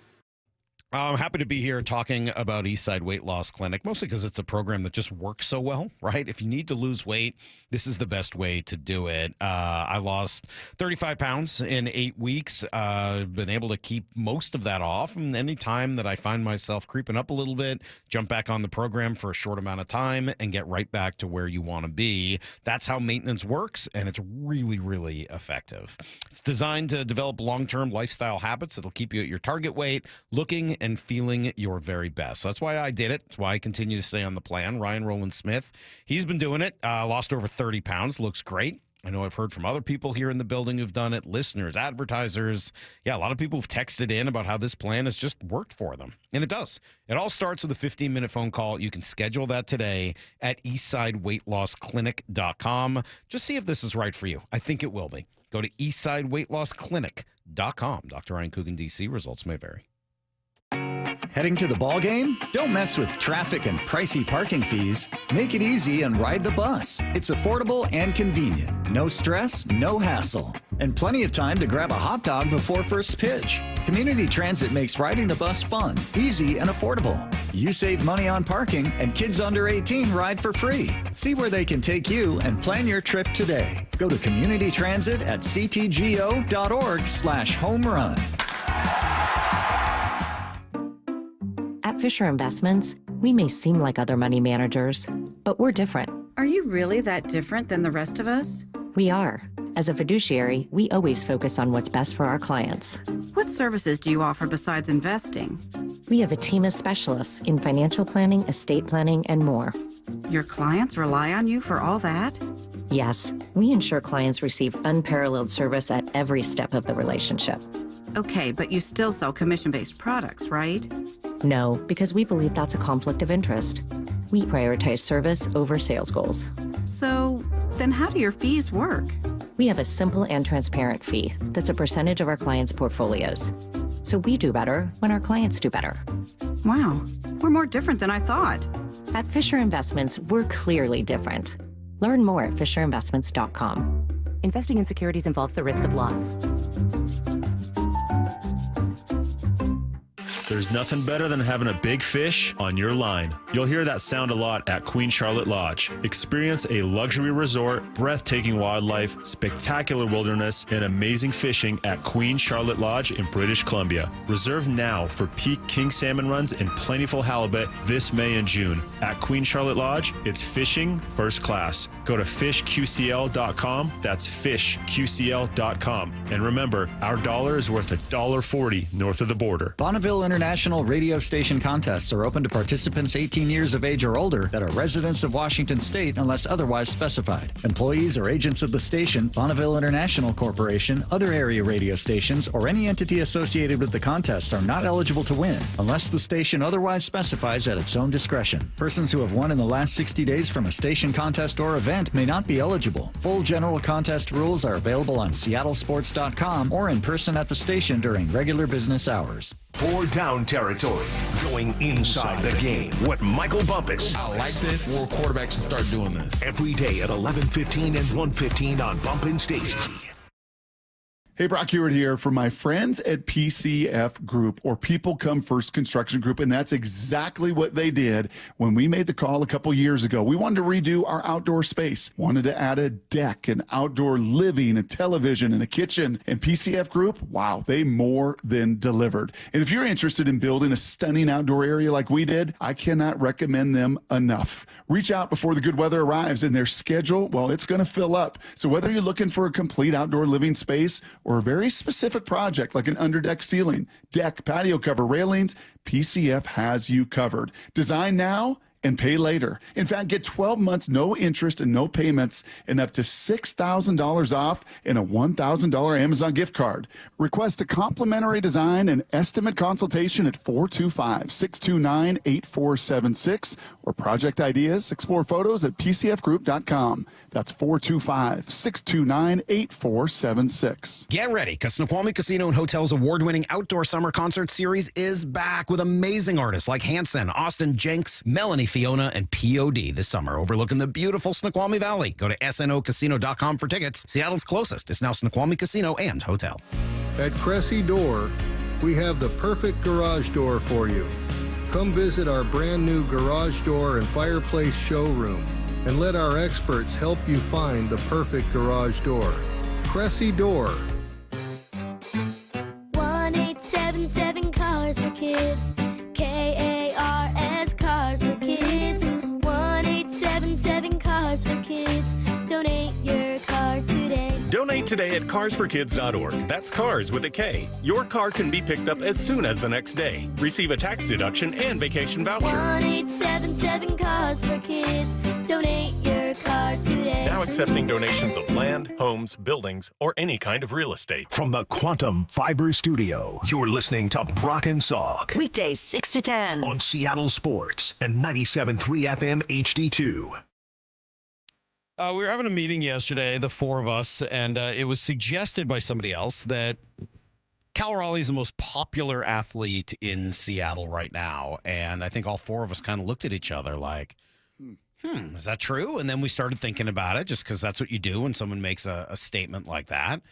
I'm happy to be here talking about Eastside Weight Loss Clinic, mostly because it's a program that just works so well, right? If you need to lose weight, this is the best way to do it. I lost 35 pounds in 8 weeks. I've been able to keep most of that off. And any time that I find myself creeping up a little bit, jump back on the program for a short amount of time and get right back to where you want to be. That's how maintenance works, and it's really, really effective. It's designed to develop long-term lifestyle habits that'll keep you at your target weight, looking and feeling your very best. So that's why I did it. That's why I continue to stay on the plan. Ryan Rowland-Smith, he's been doing it. Lost over 30 pounds. Looks great. I know I've heard from other people here in the building who've done it, listeners, advertisers. Yeah, a lot of people have texted in about how this plan has just worked for them. And it does. It all starts with a 15-minute phone call. You can schedule that today at eastsideweightlossclinic.com. Just see if this is right for you. I think it will be. Go to eastsideweightlossclinic.com. Dr. Ryan Coogan, D.C. Results may vary. Heading to the ball game? Don't mess with traffic and pricey parking fees. Make it easy and ride the bus. It's affordable and convenient. No stress, no hassle. And plenty of time to grab a hot dog before first pitch. Community Transit makes riding the bus fun, easy, and affordable. You save money on parking, and kids under 18 ride for free. See where they can take you and plan your trip today. Go to Community Transit at ctgo.org/homerun. At Fisher Investments, we may seem like other money managers, but we're different. Are you really that different than the rest of us? We are. As a fiduciary, we always focus on what's best for our clients. What services do you offer besides investing? We have a team of specialists in financial planning, estate planning, and more. Your clients rely on you for all that? Yes, we ensure clients receive unparalleled service at every step of the relationship. Okay, but you still sell commission-based products, right? No, because we believe that's a conflict of interest. We prioritize service over sales goals. So, then how do your fees work? We have a simple and transparent fee that's a percentage of our clients' portfolios. So we do better when our clients do better. Wow, we're more different than I thought. At Fisher Investments, we're clearly different. Learn more at fisherinvestments.com. Investing in securities involves the risk of loss. There's nothing better than having a big fish on your line. You'll hear that sound a lot at Queen Charlotte Lodge. Experience a luxury resort, breathtaking wildlife, spectacular wilderness, and amazing fishing at Queen Charlotte Lodge in British Columbia. Reserve now for peak king salmon runs and plentiful halibut this May and June. At Queen Charlotte Lodge, it's fishing first class. Go to fishqcl.com. That's fishqcl.com. And remember, our dollar is worth $1.40 north of the border. Bonneville International radio station contests are open to participants 18 years of age or older that are residents of Washington State unless otherwise specified. Employees or agents of the station, Bonneville International Corporation, other area radio stations, or any entity associated with the contests are not eligible to win unless the station otherwise specifies at its own discretion. Persons who have won in the last 60 days from a station contest or event may not be eligible. Full general contest rules are available on seattlesports.com or in person at the station during regular business hours. 4 Down Territory, going inside the game with Michael Bumpus. I like this. More quarterbacks should start doing this. Every day at 11:15 and 1:15 on Bumpin' Stacy. Hey, Brock Hewitt here for my friends at PCF Group, or People Come First Construction Group, and that's exactly what they did when we made the call a couple years ago. We wanted to redo our outdoor space, wanted to add a deck, an outdoor living, a television, and a kitchen. And PCF Group, wow, they more than delivered. And if you're interested in building a stunning outdoor area like we did, I cannot recommend them enough. Reach out before the good weather arrives, and their schedule, well, it's going to fill up. So whether you're looking for a complete outdoor living space or a very specific project like an underdeck ceiling, deck, patio cover, railings, PCF has you covered. Design now and pay later. In fact, get 12 months, no interest and no payments, and up to $6,000 off and a $1,000 Amazon gift card. Request a complimentary design and estimate consultation at 425-629-8476 or project ideas. Explore photos at pcfgroup.com. That's 425-629-8476. Get ready, because Snoqualmie Casino and Hotel's award-winning outdoor summer concert series is back with amazing artists like Hanson, Austin Jenks, Melanie Fiona, and POD this summer, overlooking the beautiful Snoqualmie Valley. Go to snocasino.com for tickets. Seattle's closest is now Snoqualmie Casino and Hotel. At Cressy Door, we have the perfect garage door for you. Come visit our brand new garage door and fireplace showroom and let our experts help you find the perfect garage door. Cressy Door. 1877 Cars for Kids. KARS Cars for Kids. 1877 Cars for Kids. Donate your car today. Donate today at carsforkids.org. That's cars with a K. Your car can be picked up as soon as the next day. Receive a tax deduction and vacation voucher. 1877 Cars for Kids. Donate your car today. Now accepting donations of land, homes, buildings, or any kind of real estate. From the Quantum Fiber Studio, you're listening to Brock and Salk. Weekdays 6 to 10. On Seattle Sports and 97.3 FM HD2. We were having a meeting yesterday, the four of us, and it was suggested by somebody else that Cal Raleigh is the most popular athlete in Seattle right now. And I think all four of us kind of looked at each other like, is that true? And then we started thinking about it just because that's what you do when someone makes a statement like that.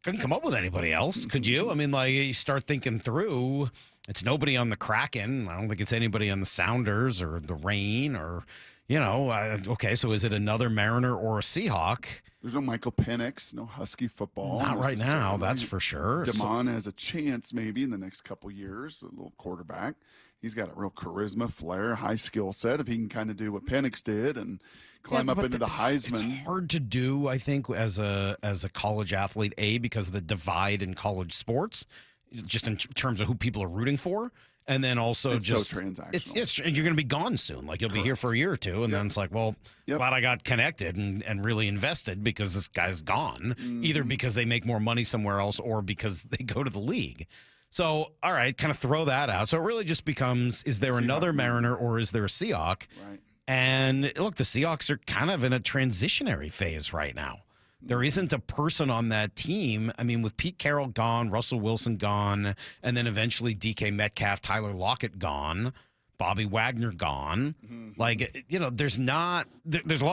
Couldn't come up with anybody else, could you? I mean, like, you start thinking through, it's nobody on the Kraken. I don't think it's anybody on the Sounders or the Reign or... You know, okay, so is it another Mariner or a Seahawk? There's no Michael Penix, no Husky football. Not right now, that's for sure. Damon has a chance maybe in the next couple years, a little quarterback. He's got a real charisma, flair, high skill set. If he can kind of do what Penix did and climb up into the Heisman. It's hard to do, I think, as a college athlete, because of the divide in college sports, just in terms of who people are rooting for. And then also it's just so transactional. And you're going to be gone soon. Like you'll be here for a year or two, and then it's like, well, glad I got connected and really invested because this guy's gone, either because they make more money somewhere else or because they go to the league. So, all right, kind of throw that out. So it really just becomes: is there another Mariner or is there a Seahawk? Right. And look, the Seahawks are kind of in a transitionary phase right now. There isn't a person on that team. I mean, with Pete Carroll gone, Russell Wilson gone, and then eventually DK Metcalf, Tyler Lockett gone, Bobby Wagner gone. Like, you know, there's a lot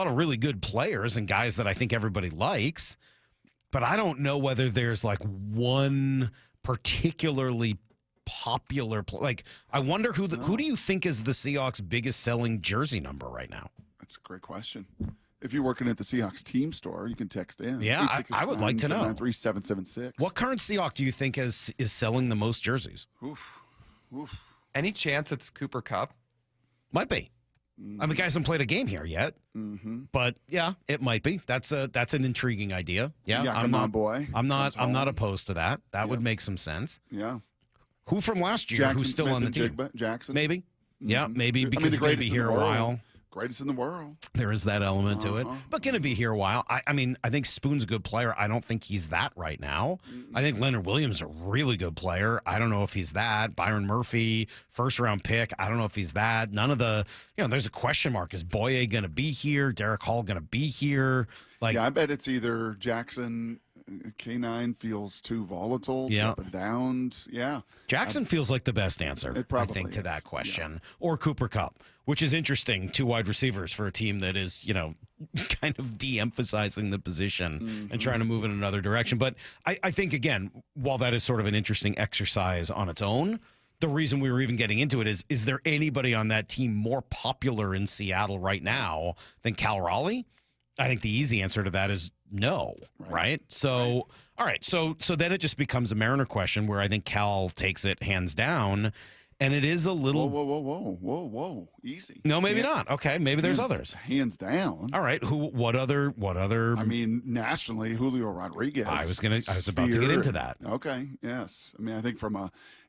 of really good players and guys that I think everybody likes, but I don't know whether there's like one particularly popular like, I wonder who do you think is the Seahawks' biggest selling jersey number right now? That's a great question. If you're working at the Seahawks team store, you can text in. Yeah, I would like to know. 793-776. What current Seahawk do you think is selling the most jerseys? Oof. Any chance it's Cooper Kupp? Might be. I mean, guys haven't played a game here yet. But yeah, it might be. That's an intriguing idea. Yeah, I'm not opposed to that. That would make some sense. Yeah. Who from last year Jackson who's still Smith on the and team? Jigba, Jackson. Maybe. Yeah, maybe I mean, because the he's going to greatest be in here the a world. while. Greatest in the world. There is that element to it, but going to be here a while. I mean, I think Spoon's a good player. I don't think he's that right now. I think Leonard Williams is a really good player. I don't know if he's that. Byron Murphy, first-round pick. I don't know if he's that. None of the, there's a question mark. Is Boye going to be here? Derek Hall going to be here? Yeah, I bet it's either Jackson. K9 feels too volatile, up and down. Yeah. Jackson feels like the best answer, I think, to that question. Or Cooper Kupp, which is interesting. 2 wide receivers for a team that is, kind of de-emphasizing the position and trying to move in another direction. But I think, again, while that is sort of an interesting exercise on its own, the reason we were even getting into it is there anybody on that team more popular in Seattle right now than Cal Raleigh? I think the easy answer to that is no, right? So, all right, so then it just becomes a Mariner question where I think Cal takes it hands down, and it is a little... Whoa, easy. No, maybe not. Okay, maybe there's others. Hands down. All right, what other... I mean, nationally, Julio Rodriguez. I was about to get into that. Okay, yes. I mean, I think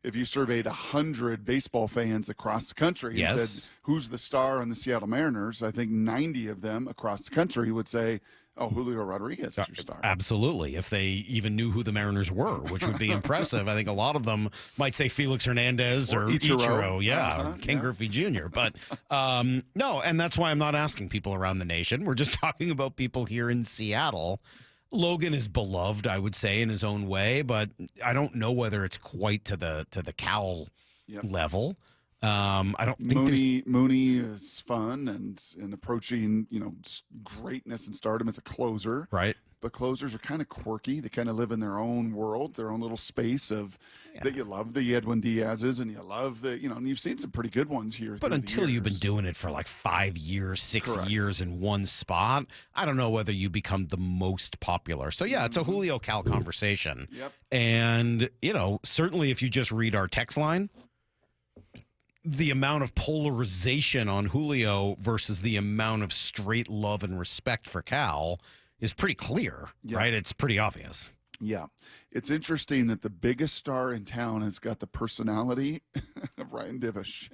if you surveyed 100 baseball fans across the country and said, who's the star on the Seattle Mariners, I think 90 of them across the country would say, oh, Julio Rodriguez is your star. Absolutely. If they even knew who the Mariners were, which would be impressive. I think a lot of them might say Felix Hernandez or Ichiro. Ken Griffey Jr. But no, and that's why I'm not asking people around the nation. We're just talking about people here in Seattle. Logan is beloved, I would say, in his own way, but I don't know whether it's quite to the Cal level. I don't think Mooney is fun and approaching greatness and stardom as a closer, right? But closers are kind of quirky. They kind of live in their own world, their own little space of that. You love the Edwin Diaz's, and you love the and you've seen some pretty good ones here. But until you've been doing it for like 5 years, 6 years in one spot, I don't know whether you become the most popular. So yeah, it's a Julio Cal conversation. Yep. And certainly if you just read our text line, the amount of polarization on Julio versus the amount of straight love and respect for Cal is pretty clear, right? It's pretty obvious. Yeah. It's interesting that the biggest star in town has got the personality of Ryan Divish,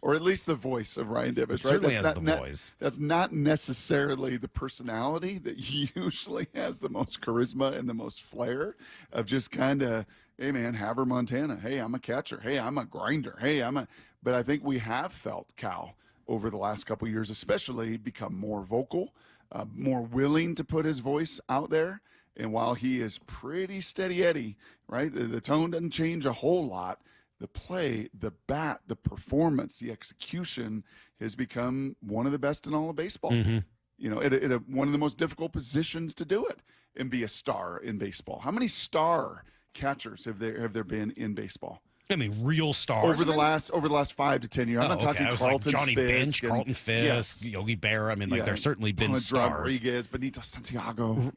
or at least the voice of Ryan Divish, right? Certainly has the voice. That's not necessarily the personality that usually has the most charisma and the most flair of just kind of, hey, man, Haver, Montana. Hey, I'm a catcher. Hey, I'm a grinder. Hey, But I think we have felt Cal over the last couple of years, especially become more vocal, more willing to put his voice out there. And while he is pretty steady Eddie, right, the tone doesn't change a whole lot. The play, the bat, the performance, the execution has become one of the best in all of baseball. At one of the most difficult positions to do it and be a star in baseball. How many star catchers have there been in baseball? I mean, real stars over the last 5 to 10 years. I'm not talking Carlton Johnny Fisk Bench, Carlton Fisk, Yogi Berra. I mean, there's certainly been stars. Rodriguez, Benito Santiago,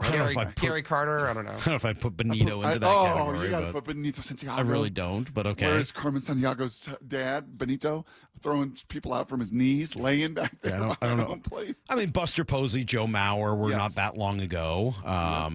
Gary Carter. I don't know. I don't know if I put Benito into that category. Oh, you got to put Benito Santiago. I really don't, but okay. Where's Carmen Santiago's dad, Benito, throwing people out from his knees, laying back there? Yeah, I don't know. I mean, Buster Posey, Joe Mauer were not that long ago,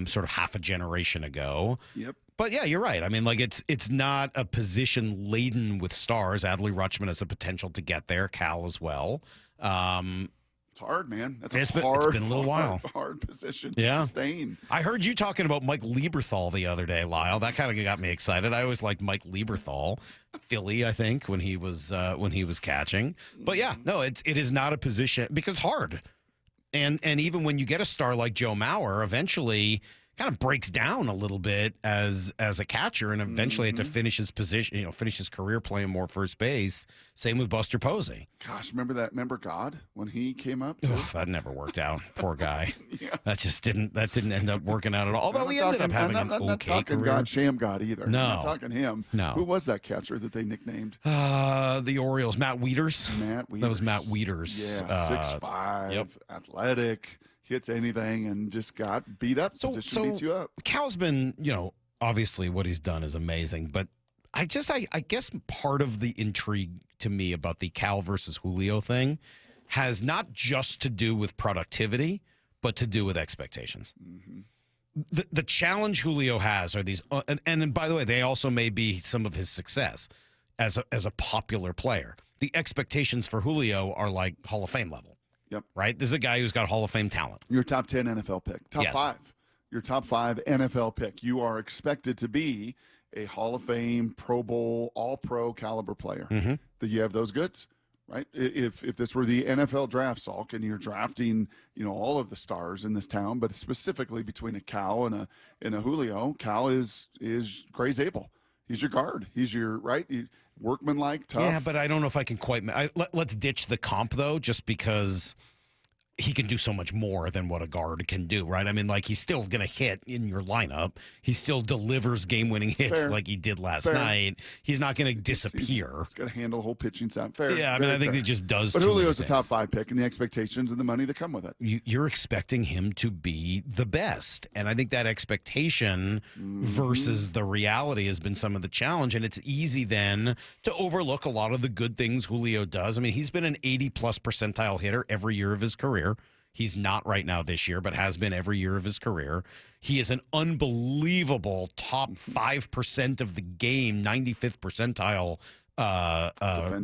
sort of half a generation ago. Yep. But yeah, you're right. I mean, like it's not a position laden with stars. Adley Rutschman has the potential to get there. Cal as well. It's hard, man. It's been a little while. Hard position to sustain. I heard you talking about Mike Lieberthal the other day, Lyle. That kind of got me excited. I always liked Mike Lieberthal, Philly, I think, when he was catching. But yeah, no, it is not a position because it's hard. And even when you get a star like Joe Mauer, eventually kind of breaks down a little bit as a catcher, and eventually had to finish his position, finish his career playing more first base. Same with Buster Posey. Gosh, remember God when he came up? Ugh, that never worked out. Poor guy. That didn't end up working out at all. Although he ended up having an okay not talking career. God, Sham God either. No. I'm not talking him. No. Who was that catcher that they nicknamed? The Orioles, Matt Wieters. That was Matt Wieters. Yeah, 6'5", athletic. Hits anything and just got beat up. Position beats you up. Cal's been, obviously what he's done is amazing, but I guess part of the intrigue to me about the Cal versus Julio thing has not just to do with productivity, but to do with expectations. The challenge Julio has are these, and by the way, they also may be some of his success. as a popular player. The expectations for Julio are like Hall of Fame level. Yep. Right? This is a guy who's got Hall of Fame talent. Your top 10 NFL pick. Top 5. Your top 5 NFL pick. You are expected to be a Hall of Fame, Pro Bowl, All-Pro caliber player. That you have those goods, right? If this were the NFL draft, Salk, and you're drafting, all of the stars in this town, but specifically between a Cal and a Julio, Cal is Grey Zabel. He's your guard. He's your workmanlike, tough. Yeah, but I don't know if I can quite. Let's ditch the comp though, just because he can do so much more than what a guard can do, right? I mean, like, he's still going to hit in your lineup. He still delivers game-winning hits like he did last night. He's not going to disappear. He's got to handle a whole pitching staff. Fair. Yeah, I mean, I think he just does. But Julio's a top 5 pick, and the expectations and the money that come with it. You're expecting him to be the best, and I think that expectation versus the reality has been some of the challenge, and it's easy then to overlook a lot of the good things Julio does. I mean, he's been an 80-plus percentile hitter every year of his career. He's not right now this year, but has been every year of his career. He is an unbelievable top 5% of the game, 95th percentile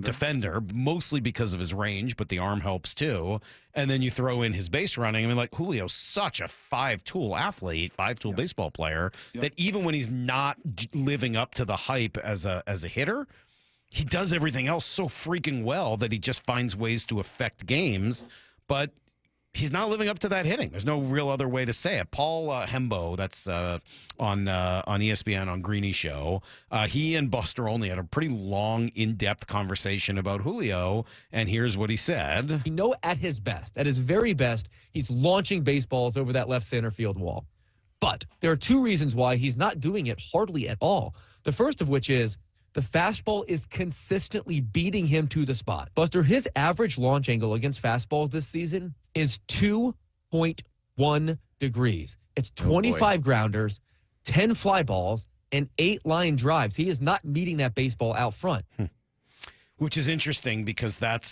defender, mostly because of his range, but the arm helps too. And then you throw in his base running. I mean, like, Julio's such a 5-tool athlete, 5-tool baseball player, that even when he's not living up to the hype as a hitter, he does everything else so freaking well that he just finds ways to affect games. But he's not living up to that hitting. There's no real other way to say it. Paul Hembo, that's on ESPN on Greeny's show, he and Buster Olney had a pretty long, in-depth conversation about Julio, and here's what he said. At his best, at his very best, he's launching baseballs over that left center field wall. But there are 2 reasons why he's not doing it hardly at all. The first of which is the fastball is consistently beating him to the spot. Buster, his average launch angle against fastballs this season is 2.1 degrees. It's 25 grounders, 10 fly balls, and 8 line drives. He is not meeting that baseball out front. Which is interesting because that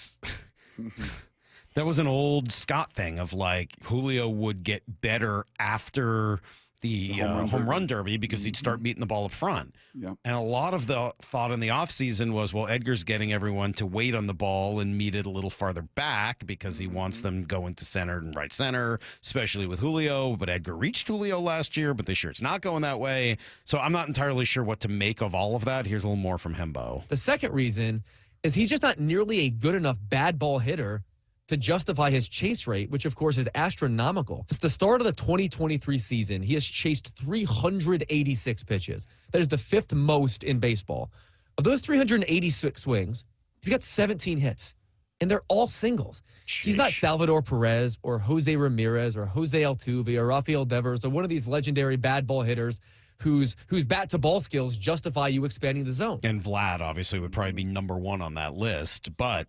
was an old Scott thing of like Julio would get better after the home run derby because he'd start meeting the ball up front. Yep. And a lot of the thought in the offseason was, well, Edgar's getting everyone to wait on the ball and meet it a little farther back because he wants them going to center and right center, especially with Julio. But Edgar reached Julio last year, but this year it's not going that way. So I'm not entirely sure what to make of all of that. Here's a little more from Hembo. The second reason is he's just not nearly a good enough bad ball hitter to justify his chase rate, which of course is astronomical. Since the start of the 2023 season, he has chased 386 pitches. That is the 5th most in baseball. Of those 386 swings, he's got 17 hits, and they're all singles. Sheesh. He's not Salvador Perez or Jose Ramirez or Jose Altuve or Rafael Devers or one of these legendary bad ball hitters whose bat-to-ball skills justify you expanding the zone. And Vlad, obviously, would probably be number 1 on that list, but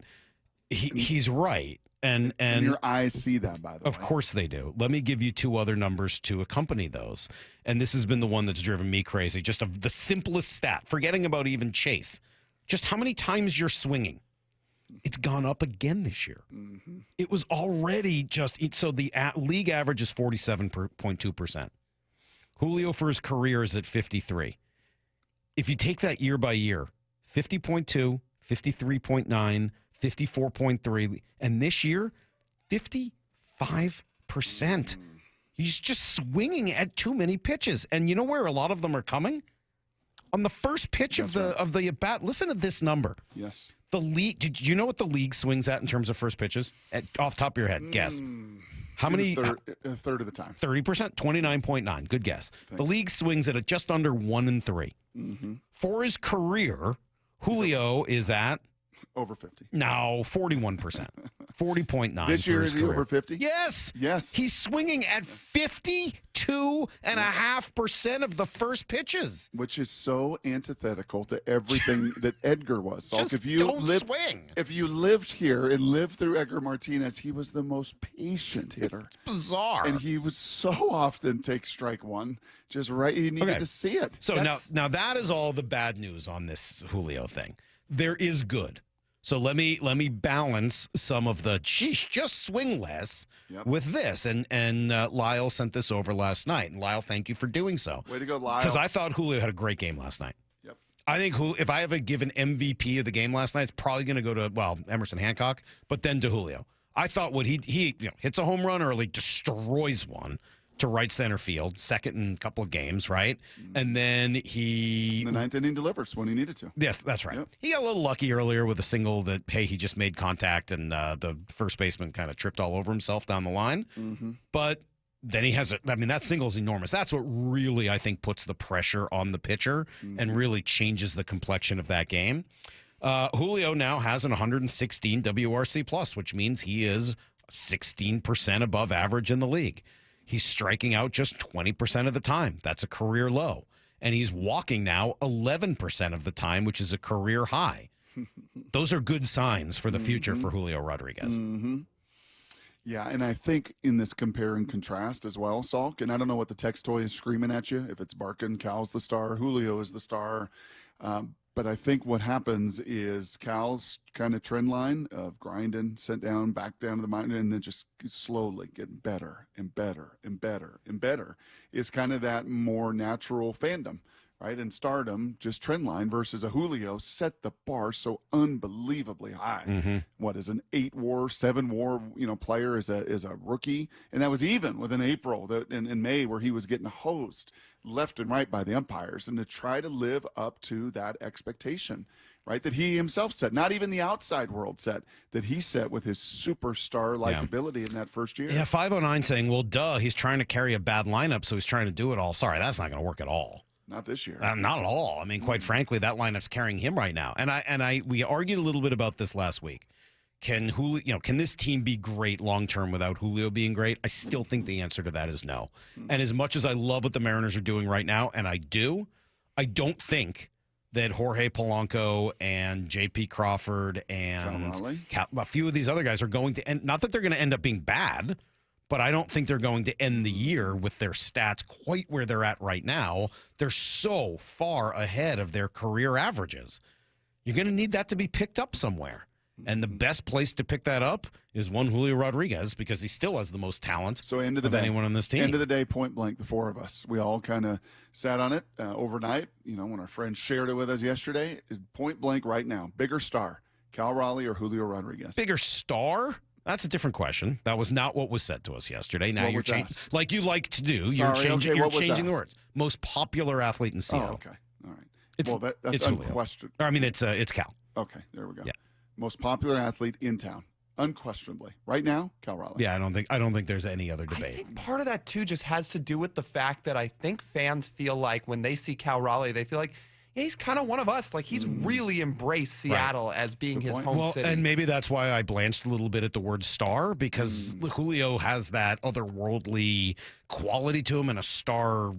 he's right. And your eyes see that, by the way. Of course they do. Let me give you 2 other numbers to accompany those. And this has been the one that's driven me crazy. Just of the simplest stat, forgetting about even chase. Just how many times you're swinging. It's gone up again this year. It was already so the league average is 47.2%. Julio for his career is at 53. If you take that year by year, 50.2, 53.9, 54.3, and this year, 55%. He's just swinging at too many pitches. And you know where a lot of them are coming? On the first pitch of the at bat. Listen to this number. Yes. The league. Did you know what the league swings at in terms of first pitches? Off the top of your head, guess. How many? A third of the time. 30%, 29.9. Good guess. Thanks. The league swings at just under 1 and 3. For his career, Julio is at over 50. No, 41%. 40.9. This year is he over 50? Yes. Yes. He's swinging at 52.5% of the first pitches. Which is so antithetical to everything that Edgar was. So Just if you don't swing. If you lived here and lived through Edgar Martinez, he was the most patient hitter. It's bizarre. And he would so often take strike 1. Just right. You needed to see it. So now that is all the bad news on this Julio thing. There is good. So let me balance some of the just swing less with this. And Lyle sent this over last night. And Lyle, thank you for doing so. Way to go, Lyle. Because I thought Julio had a great game last night. Yep. I think if I have a given MVP of the game last night, it's probably going to go to, Emerson Hancock, but then to Julio. I thought he hits a home run early, destroys one to right center field, second in a couple of games, right? And then the ninth inning delivers when he needed to. Yes, that's right. Yep. He got a little lucky earlier with a single that, he just made contact and the first baseman kind of tripped all over himself down the line. Mm-hmm. But then he has that single is enormous. That's what really, I think, puts the pressure on the pitcher and really changes the complexion of that game. Julio now has an 116 WRC plus, which means he is 16% above average in the league. He's striking out just 20% of the time. That's a career low. And he's walking now 11% of the time, which is a career high. Those are good signs for the future for Julio Rodriguez. Mm-hmm. Yeah, and I think in this compare and contrast as well, Salk, and I don't know what the text toy is screaming at you, if it's barking, Cal's the star, Julio is the star. But I think what happens is Cal's kind of trend line of grinding, sent down, back down to the mountain, and then just slowly getting better and better and better and better is kind of that more natural fandom, right? And stardom, just trend line versus a Julio set the bar so unbelievably high. Mm-hmm. What is an 8-WAR, 7-WAR, player is a rookie, and that was even with an April in May where he was getting hosed left and right by the umpires, and to try to live up to that expectation, right, that he himself set, not even the outside world set, that he set with his superstar-like ability in that first year. Yeah, 509 saying, well, duh, he's trying to carry a bad lineup, so he's trying to do it all. Sorry, that's not going to work at all. Not this year. Not at all. I mean, quite frankly, that lineup's carrying him right now. And we argued a little bit about this last week. Can this team be great long term without Julio being great? I still think the answer to that is no. And as much as I love what the Mariners are doing right now, and I don't think that Jorge Polanco and J.P. Crawford and a few of these other guys are going to end. Not that they're going to end up being bad, but I don't think they're going to end the year with their stats quite where they're at right now. They're so far ahead of their career averages. You're going to need that to be picked up somewhere. And the best place to pick that up is one Julio Rodriguez, because he still has the most talent of anyone on this team. End of the day, point blank, the four of us, we all kind of sat on it overnight. When our friend shared it with us yesterday, point blank right now, bigger star, Cal Raleigh or Julio Rodriguez? Bigger star? That's a different question. That was not what was said to us yesterday. Now you're changing, like you like to do. You're changing the words. Most popular athlete in Seattle. Oh, okay. All right. That's unquestioned. I mean, it's Cal. Okay, there we go. Yeah. Most popular athlete in town, unquestionably. Right now, Cal Raleigh. Yeah, I don't think there's any other debate. I think part of that too just has to do with the fact that I think fans feel like when they see Cal Raleigh, they feel like he's kind of one of us. Like he's really embraced Seattle as being his home city. And maybe that's why I blanched a little bit at the word star, because Julio has that otherworldly quality to him and a star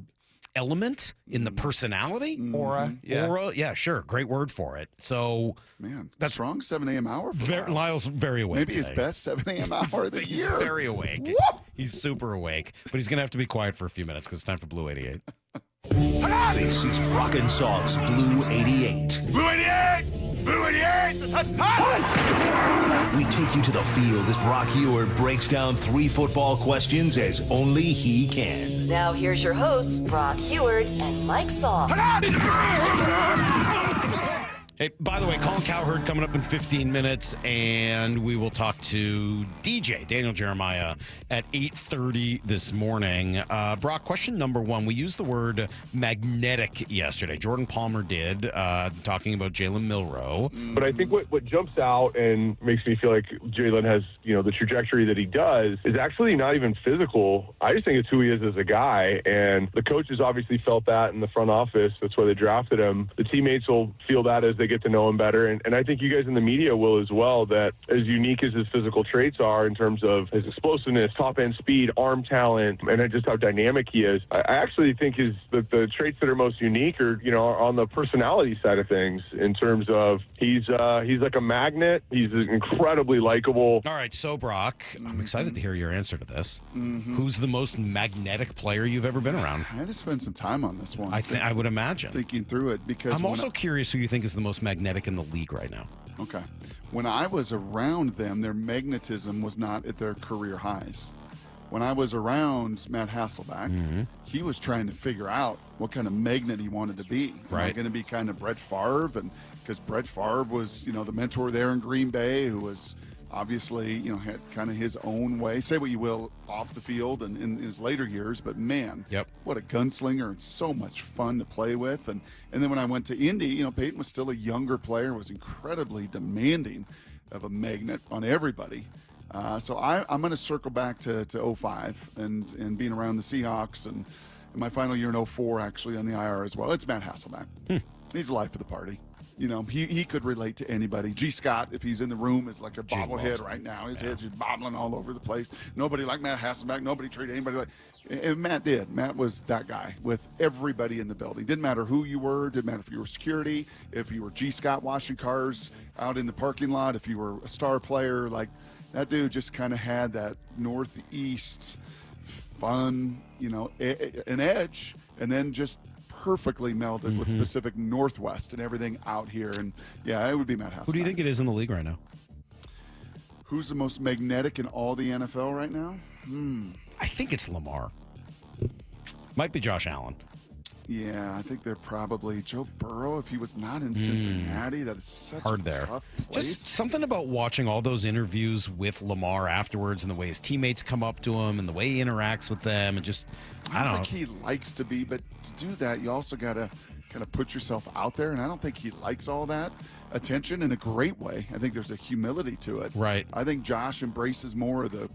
element in the personality. Aura. Yeah. Aura, yeah, sure. Great word for it. So, man, that's strong 7 a.m. hour for Lyle's very awake Maybe today. his best 7 a.m. hour of the He's year. very awake. Woo! He's super awake, but he's going to have to be quiet for a few minutes because it's time for Blue 88. This is Brock and Salk's Blue 88. Blue 88! Blue 88! We take you to the field as Brock Heward breaks down 3 football questions as only he can. Now here's your hosts, Brock Heward and Mike Salk. Hey, by the way, Colin Cowherd coming up in 15 minutes, and we will talk to DJ, Daniel Jeremiah, at 8:30 this morning. Brock, question number 1. We used the word magnetic yesterday. Jordan Palmer did, talking about Jalen Milroe. But I think what jumps out and makes me feel like Jalen has, the trajectory that he does is actually not even physical. I just think it's who he is as a guy, and the coaches obviously felt that in the front office. That's why they drafted him. The teammates will feel that as they get to know him better. And I think you guys in the media will as well, that as unique as his physical traits are in terms of his explosiveness, top-end speed, arm talent, and just how dynamic he is, I actually think the traits that are most unique are, on the personality side of things, in terms of he's like a magnet. He's incredibly likable. All right, so Brock, I'm excited to hear your answer to this. Who's the most magnetic player you've ever been around? I had to spend some time on this one. I would imagine. Thinking through it, because I'm also curious who you think is the most magnetic in the league right now. Okay. When I was around them, their magnetism was not at their career highs. when I was around Matt Hasselbeck, he was trying to figure out what kind of magnet he wanted to be. Am I going to be kind of Brett Favre? And because Brett Favre was, the mentor there in Green Bay, who was obviously, had kind of his own way. Say what you will off the field and in his later years, but man, what a gunslinger and so much fun to play with. And then when I went to Indy, Peyton was still a younger player, was incredibly demanding of a magnet on everybody. So I'm going to circle back to 05 and being around the Seahawks and in my final year in 04 actually on the IR as well. It's Matt Hasselbeck. He's the life of the party. He could relate to anybody. G. Scott, if he's in the room, is like a bobblehead right now. His head's just bobbling all over the place. Nobody like Matt Hasselbeck. Nobody treated anybody like. And Matt did. Matt was that guy with everybody in the building. Didn't matter who you were. Didn't matter if you were security, if you were G. Scott washing cars out in the parking lot, if you were a star player. Like that dude just kind of had that Northeast fun, an edge, and then just perfectly melded with the Pacific Northwest and everything out here. And yeah, it would be Matt Hasselbeck. Who do you think it is in the league right now? Who's the most magnetic in all the NFL right now? I think it's Lamar. Might be Josh Allen. Yeah, I think they're probably Joe Burrow. If he was not in Cincinnati, that is such hard a there. tough place. Just something about watching all those interviews with Lamar afterwards and the way his teammates come up to him and the way he interacts with them and just, I don't think he likes to be, but to do that, you also got to kind of put yourself out there, and I don't think he likes all that attention in a great way. I think there's a humility to it. Right. I think Josh embraces more of the,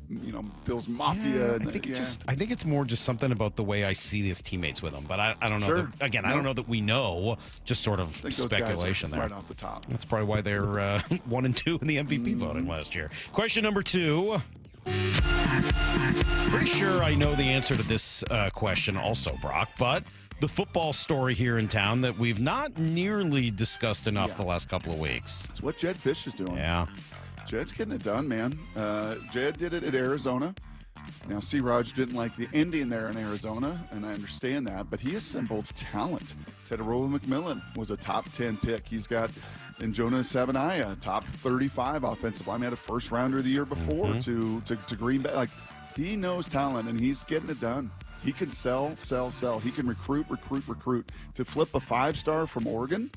Bills Mafia. I think it's more just something about the way I see his teammates with him. But I don't know. Sure. I don't know that we know. Just sort of speculation there. Right off the top. That's probably why they're 1 and 2 in the MVP voting last year. Question number 2. Pretty sure I know the answer to this question also, Brock, but the football story here in town that we've not nearly discussed enough the last couple of weeks. It's what Jed Fish is doing. Yeah. Jed's getting it done, man. Jed did it at Arizona. Now, C-Raj didn't like the ending there in Arizona, and I understand that, but he assembled talent. Tedorola McMillan was a top 10 pick. He's got and Jonah Sabanaya, top 35 offensive lineman, had a first rounder the year before to Green Bay. Like, he knows talent, and he's getting it done. He can sell. He can recruit. To flip a 5-star from Oregon,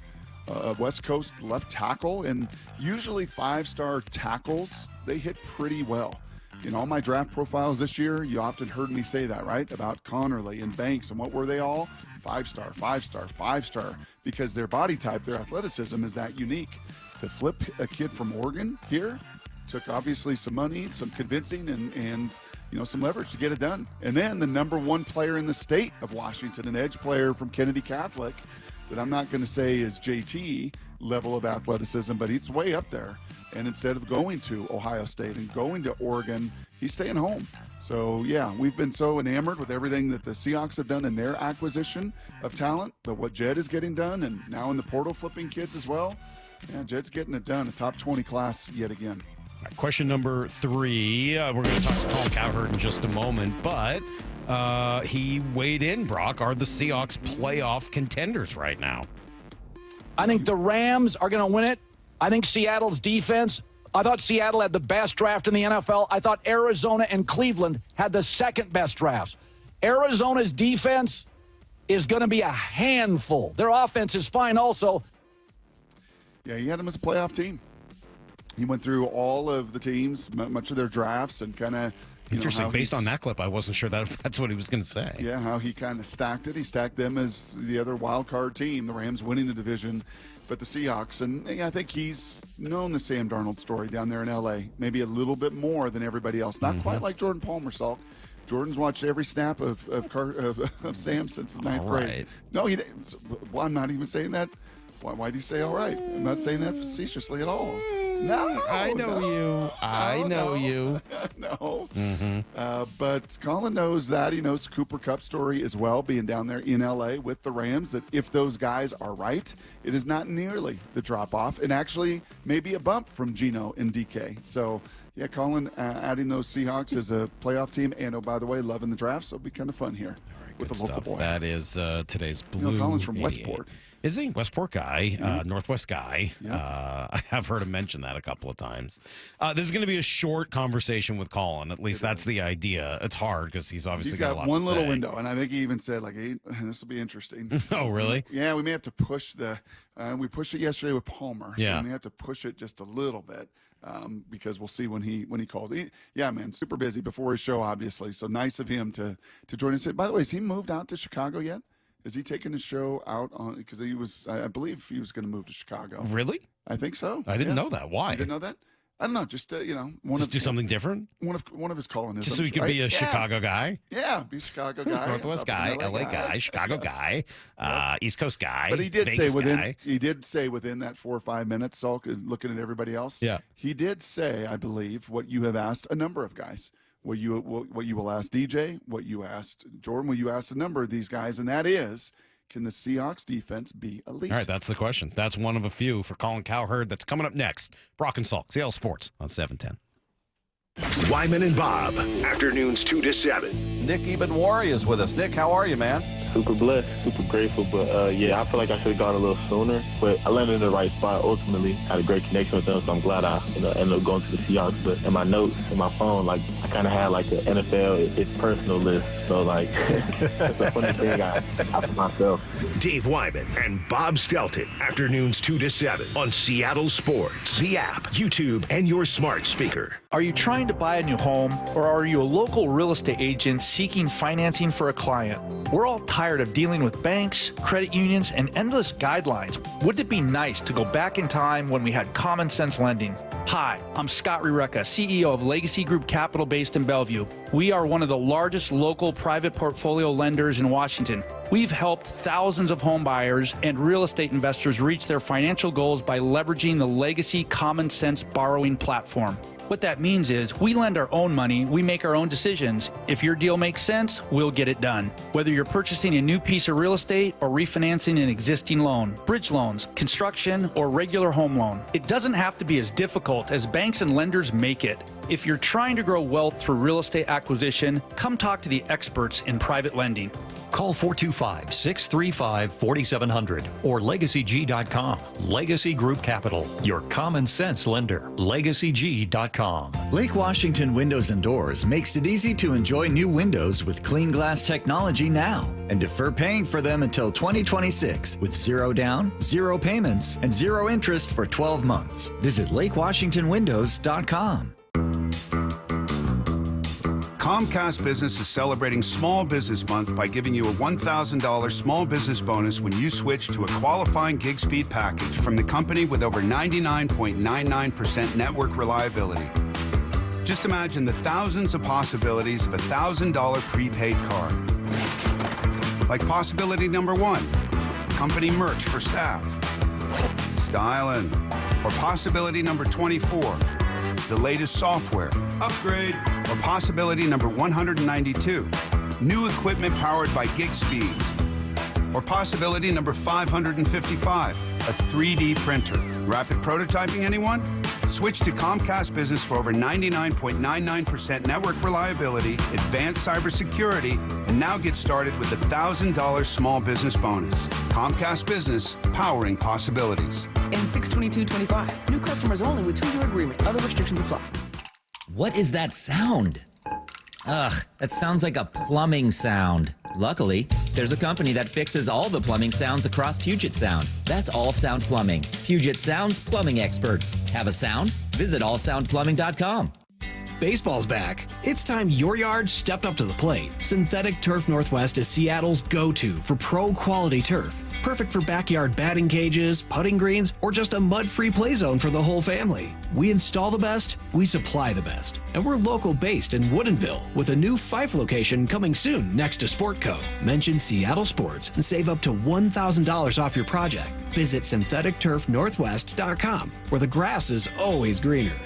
West Coast left tackle, and usually 5-star tackles, they hit pretty well. In all my draft profiles this year, you often heard me say that, right? About Connerly and Banks, and what were they all? 5-star, because their body type, their athleticism is that unique. To flip a kid from Oregon here took obviously some money, some convincing, and some leverage to get it done. And then the number 1 player in the state of Washington, an edge player from Kennedy Catholic, that I'm not going to say is JT level of athleticism, but he's way up there. And instead of going to Ohio State and going to Oregon, he's staying home. So, yeah, we've been so enamored with everything that the Seahawks have done in their acquisition of talent, but what Jed is getting done, and now in the portal flipping kids as well. Yeah, Jed's getting it done, a top 20 class yet again. Question number 3. We're going to talk to Colin Cowherd in just a moment, but he weighed in, Brock. Are the Seahawks playoff contenders right now? I think the Rams are going to win it. I think Seattle's defense, I thought Seattle had the best draft in the NFL. I thought Arizona and Cleveland had the second best drafts. Arizona's defense is going to be a handful. Their offense is fine also. Yeah, he had them as a playoff team. He went through all of the teams, much of their drafts, and kind of interesting. Based on that clip, I wasn't sure that's what he was going to say. Yeah, how he kind of stacked it. He stacked them as the other wild card team, the Rams winning the division, but the Seahawks. And I think he's known the Sam Darnold story down there in L.A. maybe a little bit more than everybody else. Not quite like Jordan Palmer, Salk. Jordan's watched every snap of Sam since his ninth grade. No, he didn't. Well, I'm not even saying that. Why do you say all right? I'm not saying that facetiously at all. No, I know you. No. But Colin knows that. He knows Cooper Kupp story as well, being down there in L.A. with the Rams, that if those guys are right, it is not nearly the drop-off, and actually maybe a bump from Geno and DK. So, yeah, Colin adding those Seahawks as a playoff team, and, oh, by the way, loving the draft, so it'll be kind of fun here with the local boy. That is today's Blue. Colin's from Westport. Is he? Westport guy, Northwest guy. I have heard him mention that a couple of times. This is going to be a short conversation with Colin. At least that's the idea. It's hard because he's obviously got a lot one to little say. window, and I think he even said, like, hey, this will be interesting. Oh, really? Yeah, we may have to push we pushed it yesterday with Palmer. So we may have to push it just a little bit. Because we'll see when he calls. Man, super busy before his show, obviously. So nice of him to join us. By the way, has he moved out to Chicago yet? Is he taking his show out on? Because he was, I believe, he was going to move to Chicago. Really? I think so. I didn't know that. Why? You didn't know that? I don't know. Just do something different. One of his colonisms. Just so he could be a Chicago guy. Yeah, be a Chicago guy. Northwest guy, LA guy, Chicago guy, East Coast guy. But he did Vegas say within that 4 or 5 minutes, Salk, looking at everybody else. Yeah, he did say, I believe, what you have asked a number of guys. What you will ask DJ, what you asked Jordan, what you asked a number of these guys, and that is, can the Seahawks defense be elite? All right, that's the question. That's one of a few for Colin Cowherd. That's coming up next. Brock and Salk, Seattle Sports on 710. Wyman and Bob, afternoons 2 to 7. Nick Ebenwari is with us. Nick, how are you, man? Super blessed, super grateful, but I feel like I should have gone a little sooner, but I landed in the right spot ultimately. Had a great connection with them, so I'm glad I ended up going to the Seahawks. But in my notes, in my phone, like I kind of had like the NFL, it's personal list, so like that's a funny thing I for myself. Dave Wyman and Bob Stelton, afternoons 2 to 7 on Seattle Sports, the app, YouTube, and your smart speaker. Are you trying to buy a new home, or are you a local real estate agent seeking financing for a client? We're all tired of dealing with banks, credit unions, and endless guidelines. Wouldn't it be nice to go back in time when we had common sense lending? Hi, I'm Scott Rireka, CEO of Legacy Group Capital based in Bellevue. We are one of the largest local private portfolio lenders in Washington. We've helped thousands of home buyers and real estate investors reach their financial goals by leveraging the Legacy Common Sense borrowing platform. What that means is we lend our own money, we make our own decisions. If your deal makes sense, we'll get it done. Whether you're purchasing a new piece of real estate or refinancing an existing loan, bridge loans, construction, or regular home loan, it doesn't have to be as difficult as banks and lenders make it. If you're trying to grow wealth through real estate acquisition, come talk to the experts in private lending. Call 425-635-4700 or LegacyG.com. Legacy Group Capital, your common sense lender. LegacyG.com. Lake Washington Windows and Doors makes it easy to enjoy new windows with clean glass technology now and defer paying for them until 2026 with 0 down, 0 payments, and 0 interest for 12 months. Visit LakeWashingtonWindows.com. Comcast Business is celebrating Small Business Month by giving you a $1,000 small business bonus when you switch to a qualifying gig speed package from the company with over 99.99% network reliability. Just imagine the thousands of possibilities of a $1,000 prepaid card. Like possibility number 1, company merch for staff. Styling. Or possibility number 24, the latest software, upgrade. Or possibility number 192, new equipment powered by gig speeds. Or possibility number 555, a 3D printer. Rapid prototyping, anyone? Switch to Comcast Business for over 99.99% network reliability, advanced cybersecurity, and now get started with a $1,000 small business bonus. Comcast Business, powering possibilities. In 6/22/25, new customers only with 2-year agreement. Other restrictions apply. What is that sound? Ugh, that sounds like a plumbing sound. Luckily, there's a company that fixes all the plumbing sounds across Puget Sound. That's All Sound Plumbing. Puget Sound's plumbing experts. Have a sound? Visit allsoundplumbing.com. Baseball's back. It's time your yard stepped up to the plate. Synthetic Turf Northwest is Seattle's go-to for pro-quality turf. Perfect for backyard batting cages, putting greens, or just a mud-free play zone for the whole family. We install the best, we supply the best. And we're local-based in Woodinville with a new Fife location coming soon next to Sportco. Mention Seattle Sports and save up to $1,000 off your project. Visit syntheticturfnorthwest.com, where the grass is always greener.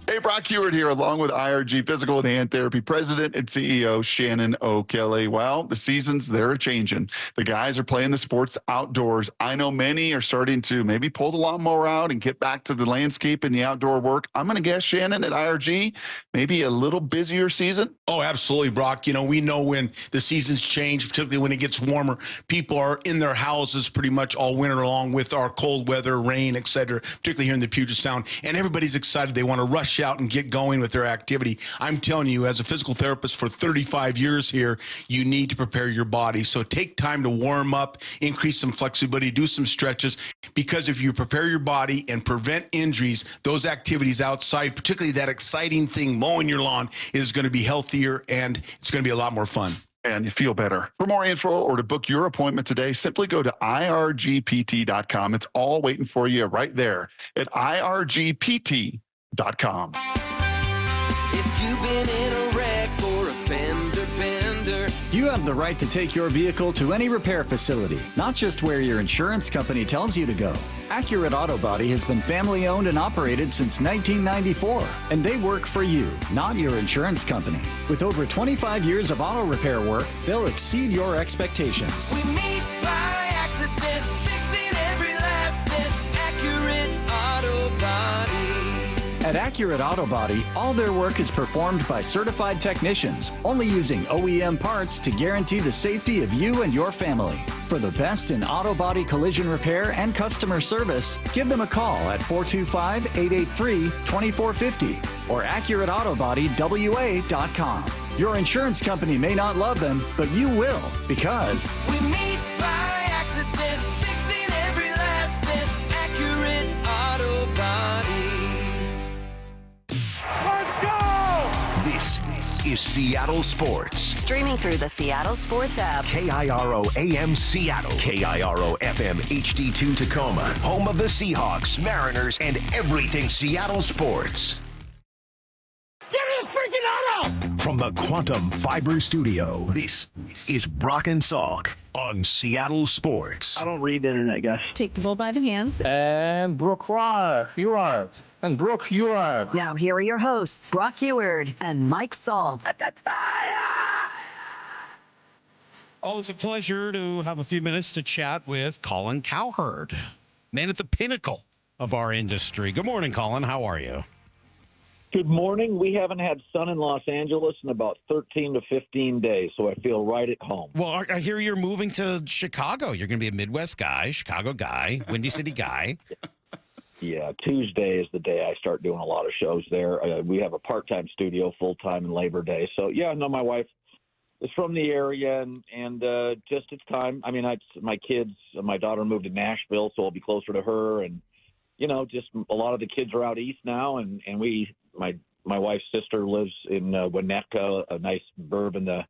Hey, Brock Heward here, along with IRG Physical and Hand Therapy President and CEO Shannon O'Kelly. Well, the seasons, they're changing. The guys are playing the sports outdoors. I know many are starting to maybe pull the lawnmower out and get back to the landscape and the outdoor work. I'm going to guess, Shannon, at IRG, maybe a little busier season? Oh, absolutely, Brock. You know, we know when the seasons change, particularly when it gets warmer, people are in their houses pretty much all winter long with our cold weather, rain, et cetera, particularly here in the Puget Sound. And everybody's excited. They want to rush out and get going with their activity. I'm telling you, as a physical therapist for 35 years here, you need to prepare your body. So take time to warm up, increase some flexibility, do some stretches, because if you prepare your body and prevent injuries, those activities outside, particularly that exciting thing, mowing your lawn, is going to be healthier and it's going to be a lot more fun. And you feel better. For more info or to book your appointment today, simply go to irgpt.com. It's all waiting for you right there at irgpt.com. If you've been in a wreck or a fender bender, You have the right to take your vehicle to any repair facility, not just where your insurance company tells you to go. Accurate Auto Body has been family owned and operated since 1994, and they work for you, not your insurance company. With over 25 years of auto repair work, they'll exceed your expectations. we meet by accident, fixing every last dent. Accurate Auto Body. At Accurate Auto Body, all their work is performed by certified technicians, only using OEM parts to guarantee the safety of you and your family. For the best in auto body collision repair and customer service, give them a call at 425-883-2450 or AccurateAutoBodyWA.com. Your insurance company may not love them, but you will, because We meet by accident, fixing every last dent. Accurate Auto Body. This is Seattle Sports. Streaming through the Seattle Sports app. KIRO AM Seattle. KIRO FM HD2 Tacoma. Home of the Seahawks, Mariners, and everything Seattle sports. Get in the freaking auto! From the Quantum Fiber Studio, this is Brock and Salk on Seattle Sports. I don't read the internet, guys. Take the bull by the hands. And Brooke Heward. And Brooke Heward. Now here are your hosts, Brock Heward and Mike Salk. Always a pleasure to have a few minutes to chat with Colin Cowherd, man at the pinnacle of our industry. Good morning, Colin. How are you? Good morning. We haven't had sun in Los Angeles in about 13 to 15 days, so I feel right at home. Well, I hear you're moving to Chicago. You're going to be a Midwest guy, Chicago guy, Windy City guy. Yeah, Tuesday is the day I start doing a lot of shows there. We have a part-time studio, full-time, and Labor Day. So, yeah, no, my wife is from the area, and just it's time. I mean, my kids, my daughter moved to Nashville, so I'll be closer to her, and you know, just a lot of the kids are out east now, and my wife's sister lives in Winnetka, a nice burb in the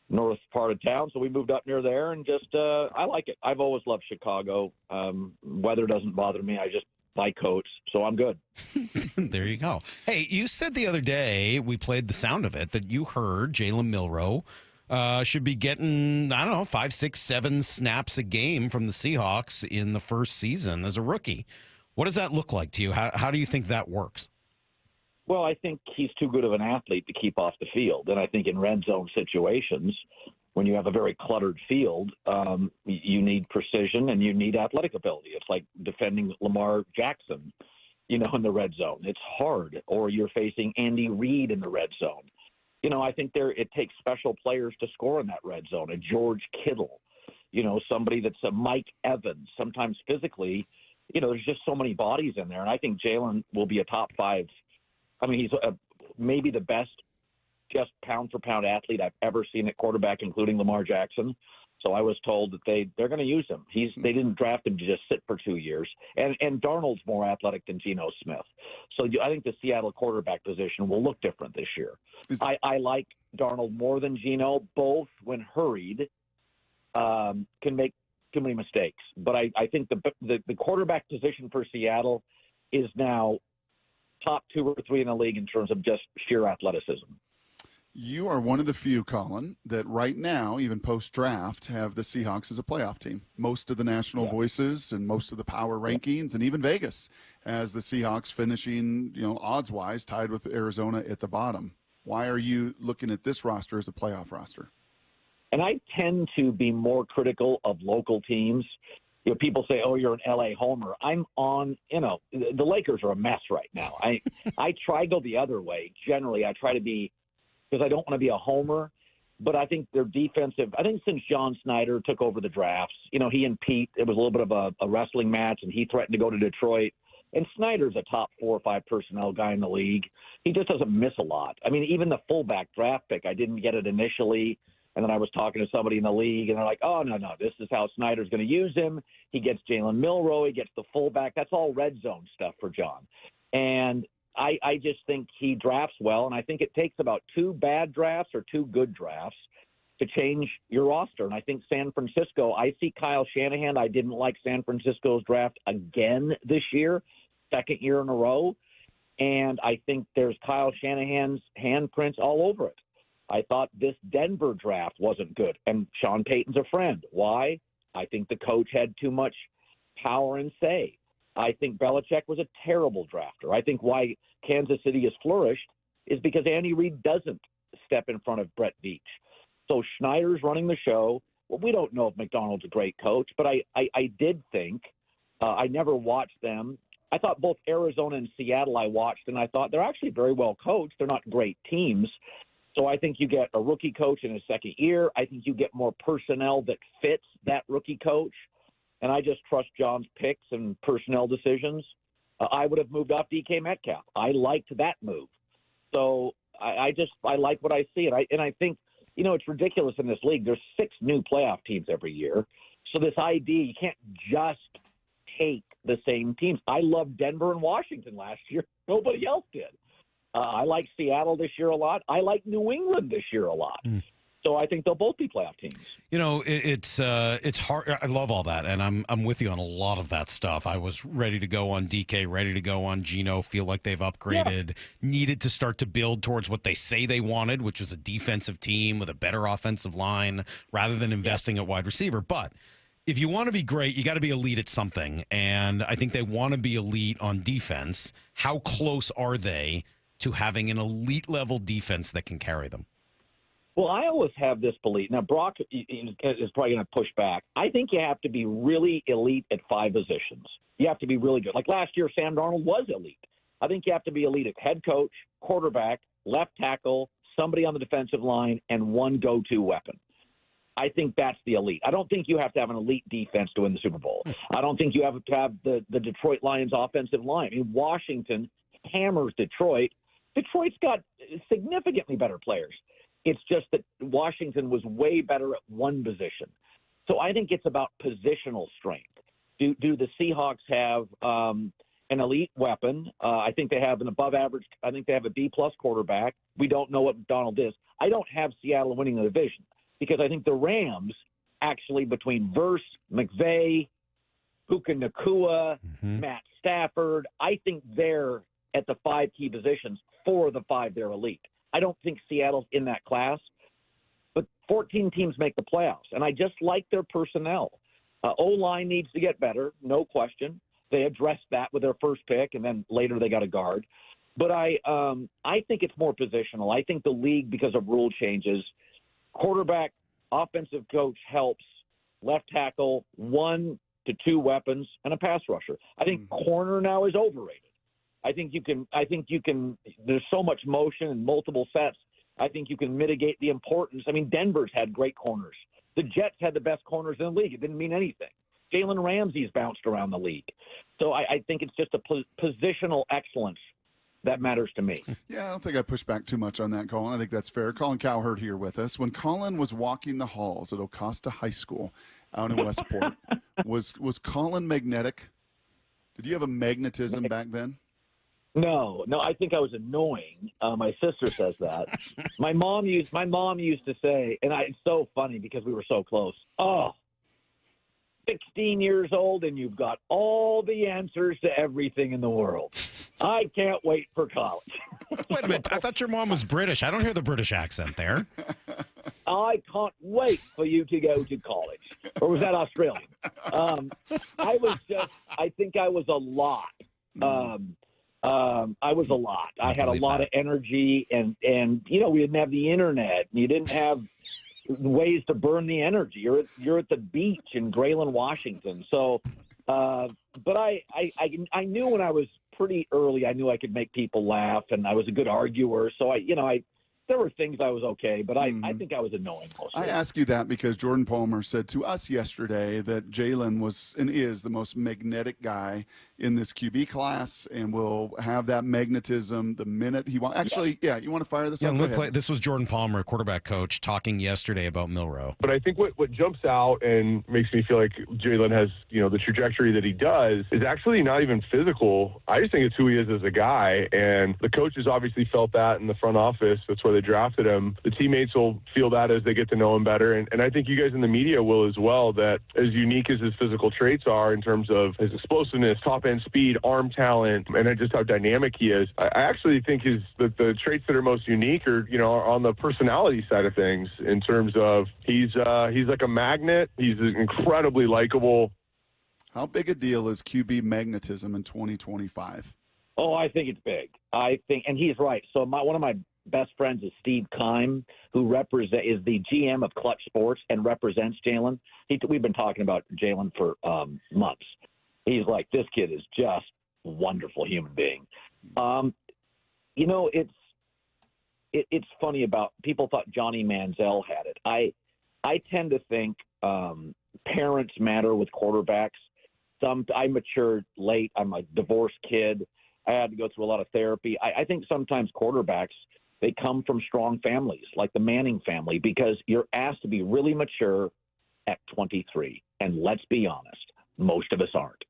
north part of town, so we moved up near there, and just I like it. I've always loved Chicago. Weather doesn't bother me. I just buy coats, so I'm good. There you go. Hey, you said the other day, we played the sound of it, that you heard Jalen Milroe should be getting, I don't know, 5, 6, 7 snaps a game from the Seahawks in the first season as a rookie. What does that look like to you? How do you think that works? Well, I think he's too good of an athlete to keep off the field. And I think in red zone situations, when you have a very cluttered field, you need precision and you need athletic ability. It's like defending Lamar Jackson, you know, in the red zone. It's hard. Or you're facing Andy Reid in the red zone. You know, I think it takes special players to score in that red zone. A George Kittle, you know, somebody that's a Mike Evans, sometimes physically. You know, there's just so many bodies in there. And I think Jalen will be a top 5. I mean, he's maybe the best just pound-for-pound athlete I've ever seen at quarterback, including Lamar Jackson. So I was told that they're going to use him. They didn't draft him to just sit for 2 years. And Darnold's more athletic than Geno Smith. So I think the Seattle quarterback position will look different this year. I like Darnold more than Geno. Both, when hurried, can make too many mistakes. But I think the quarterback position for Seattle is now top 2 or 3 in the league in terms of just sheer athleticism. You are one of the few, Colin, that right now, even post-draft, have the Seahawks as a playoff team. Most of the national voices and most of the power rankings and even Vegas has the Seahawks finishing, odds-wise, tied with Arizona at the bottom. Why are you looking at this roster as a playoff roster? And I tend to be more critical of local teams. People say, "Oh, you're an LA homer." I'm on. The Lakers are a mess right now. I try to go the other way. Generally, I try to be, because I don't want to be a homer. But I think their defensive. I think since John Snyder took over the drafts, he and Pete, it was a little bit of a wrestling match, and he threatened to go to Detroit. And Snyder's a top 4 or 5 personnel guy in the league. He just doesn't miss a lot. I mean, even the fullback draft pick, I didn't get it initially. And then I was talking to somebody in the league, and they're like, "Oh, no, this is how Snyder's going to use him. He gets Jalen Milroe. He gets the fullback." That's all red zone stuff for John. And I just think he drafts well, and I think it takes about 2 bad drafts or 2 good drafts to change your roster. And I think San Francisco, I see Kyle Shanahan. I didn't like San Francisco's draft again this year, 2nd year in a row. And I think there's Kyle Shanahan's handprints all over it. I thought this Denver draft wasn't good, and Sean Payton's a friend. Why? I think the coach had too much power and say. I think Belichick was a terrible drafter. I think why Kansas City has flourished is because Andy Reid doesn't step in front of Brett Veach. So Schneider's running the show. Well, we don't know if McDonald's a great coach, but I did think I never watched them. I thought both Arizona and Seattle I watched, and I thought they're actually very well coached. They're not great teams. So I think you get a rookie coach in his 2nd year. I think you get more personnel that fits that rookie coach. And I just trust John's picks and personnel decisions. I would have moved off DK Metcalf. I liked that move. So I like what I see. And I think, it's ridiculous in this league. There's 6 new playoff teams every year. So this idea, you can't just take the same teams. I loved Denver and Washington last year. Nobody else did. I like Seattle this year a lot. I like New England this year a lot. So I think they'll both be playoff teams. It's hard. I love all that, and I'm with you on a lot of that stuff. I was ready to go on DK, ready to go on Geno. Feel like they've upgraded. Needed to start to build towards what they say they wanted, which was a defensive team with a better offensive line, rather than investing at wide receiver. But if you want to be great, you got to be elite at something, and I think they want to be elite on defense. How close are they to having an elite level defense that can carry them? Well, I always have this belief. Now, Brock is probably going to push back. I think you have to be really elite at 5 positions. You have to be really good. Like last year, Sam Darnold was elite. I think you have to be elite at head coach, quarterback, left tackle, somebody on the defensive line, and one go-to weapon. I think that's the elite. I don't think you have to have an elite defense to win the Super Bowl. I don't think you have to have the Detroit Lions offensive line. I mean, Washington hammers Detroit. Detroit's got significantly better players. It's just that Washington was way better at one position. So I think it's about positional strength. Do the Seahawks have an elite weapon? I think they have an above average. I think they have a B-plus quarterback. We don't know what McDonald is. I don't have Seattle winning the division because I think the Rams actually, between Verse, McVay, Puka Nacua, Matt Stafford, I think they're at the 5 key positions. 4 of the 5, they're elite. I don't think Seattle's in that class, but 14 teams make the playoffs, and I just like their personnel. O-line needs to get better, no question. They addressed that with their first pick, and then later they got a guard. But I think it's more positional. I think the league, because of rule changes, quarterback, offensive coach helps, left tackle, 1 to 2 weapons, and a pass rusher. I think corner now is overrated. I think you can, there's so much motion and multiple sets. I think you can mitigate the importance. I mean, Denver's had great corners. The Jets had the best corners in the league. It didn't mean anything. Jalen Ramsey's bounced around the league. So I think it's just a positional excellence that matters to me. Yeah, I don't think I push back too much on that, Colin. I think that's fair. Colin Cowherd here with us. When Colin was walking the halls at Ocosta High School out in Westport, was Colin magnetic? Did you have a magnetism back then? No, I think I was annoying. My sister says that. My mom used to say, and it's so funny because we were so close. Oh, 16 years old and you've got all the answers to everything in the world. I can't wait for college. Wait a minute. I thought your mom was British. I don't hear the British accent there. I can't wait for you to go to college. Or was that Australian? I think I was a lot. I was a lot. I had a lot of energy, and we didn't have the internet. You didn't have ways to burn the energy. You're at the beach in Grayland, Washington. So, but I knew when I was pretty early, I knew I could make people laugh, and I was a good arguer. So there were things I was okay, but I think I was annoying mostly. I ask you that because Jordan Palmer said to us yesterday that Jalen was and is the most magnetic guy in this QB class and will have that magnetism the minute he wants. Actually, yeah, you want to fire this up? This was Jordan Palmer, quarterback coach, talking yesterday about Milroe. But I think what jumps out and makes me feel like Jalen has, the trajectory that he does is actually not even physical. I just think it's who he is as a guy. And the coaches obviously felt that in the front office. That's why they drafted him. The teammates will feel that as they get to know him better. And I think you guys in the media will as well, that as unique as his physical traits are in terms of his explosiveness, top-end speed, arm talent, and just how dynamic he is, I actually think the traits that are most unique are, on the personality side of things in terms of he's like a magnet. He's incredibly likable. How big a deal is QB magnetism in 2025? Oh, I think it's big. And he's right. So one of my best friends is Steve Keim, who is the GM of Clutch Sports and represents Jalen. We've been talking about Jalen for months. He's like, this kid is just a wonderful human being. It's funny about people thought Johnny Manziel had it. I tend to think parents matter with quarterbacks. I matured late. I'm a divorced kid. I had to go through a lot of therapy. I think sometimes quarterbacks, they come from strong families, like the Manning family, because you're asked to be really mature at 23. And let's be honest, most of us aren't.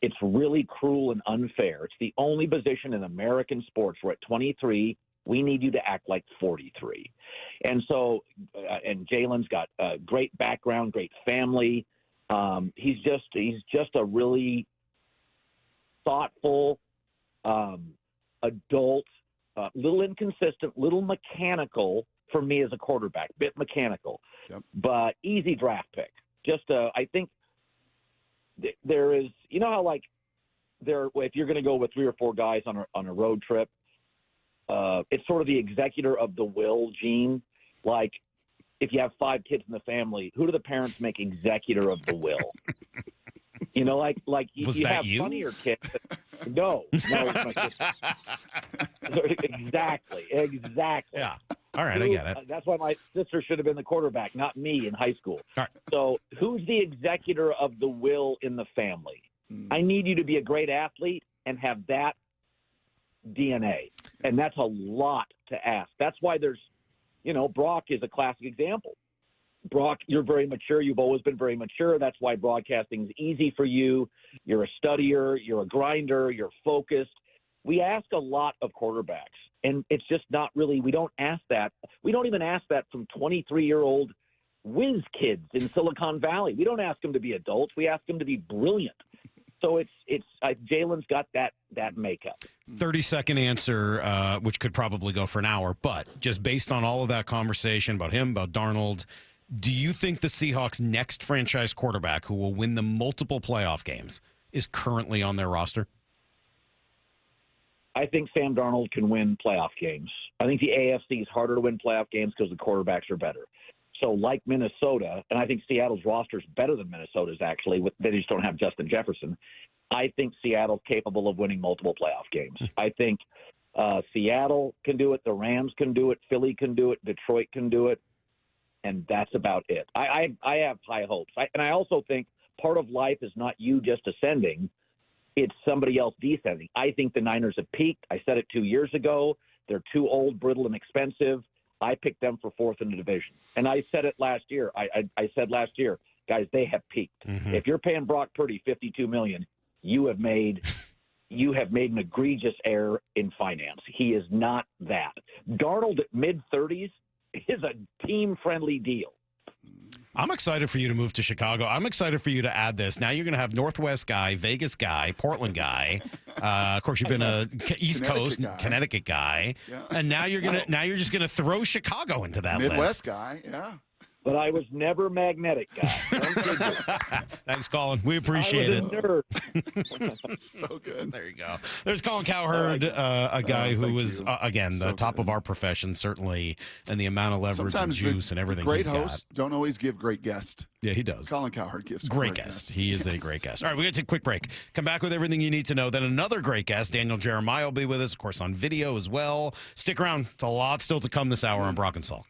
It's really cruel and unfair. It's the only position in American sports where at 23, we need you to act like 43. And so, and Jalen's got a great background, great family. He's just a really thoughtful adult, little inconsistent, little mechanical for me as a quarterback, bit mechanical, but easy draft pick. I think there is, how if you're going to go with 3 or 4 guys on a road trip, it's sort of the executor of the will gene. Like if you have 5 kids in the family, who do the parents make executor of the will? Like you have funnier kids. No, it's my sister. Exactly. Yeah. All right, I get it. That's why my sister should have been the quarterback, not me in high school. All right. So who's the executor of the will in the family? I need you to be a great athlete and have that DNA. And that's a lot to ask. That's why there's, Brock is a classic example. Brock, you're very mature. You've always been very mature. That's why broadcasting is easy for you. You're a studier. You're a grinder. You're focused. We ask a lot of quarterbacks, and it's just not really – we don't ask that. We don't even ask that from 23-year-old whiz kids in Silicon Valley. We don't ask them to be adults. We ask them to be brilliant. So Jalen's got that makeup. 30-second answer, which could probably go for an hour, but just based on all of that conversation about him, about Darnold – do you think the Seahawks' next franchise quarterback who will win them multiple playoff games is currently on their roster? I think Sam Darnold can win playoff games. I think the AFC is harder to win playoff games because the quarterbacks are better. So like Minnesota, and I think Seattle's roster is better than Minnesota's actually, they just don't have Justin Jefferson. I think Seattle's capable of winning multiple playoff games. I think Seattle can do it. The Rams can do it. Philly can do it. Detroit can do it. And that's about it. I have high hopes. And I also think part of life is not you just ascending. It's somebody else descending. I think the Niners have peaked. I said it 2 years ago. They're too old, brittle, and expensive. I picked them for 4th in the division. And I said it last year. I said last year, guys, they have peaked. Mm-hmm. If you're paying Brock Purdy $52 million, you have made an egregious error in finance. He is not that. Darnold at mid-30s is a team-friendly deal. I'm excited for you to move to Chicago. I'm excited for you to add this. Now you're going to have Northwest guy, Vegas guy, Portland guy. Of course, you've been a East Coast, Connecticut guy, and now you're just gonna throw Chicago into that Midwest list. guy, yeah. But I was never magnetic guy. Thanks, Colin. We appreciate it. So good. There you go. There's Colin Cowherd, a guy who was, again, the top of our profession, certainly, and the amount of leverage Sometimes and juice and everything great he's hosts got. don't always give great guests. Yeah, he does. Colin Cowherd gives great guest. He is a great guest. All right, we're going to take a quick break. Come back with everything you need to know. Then another great guest, Daniel Jeremiah, will be with us, of course, on video as well. Stick around. It's a lot still to come this hour on Brock and Salk.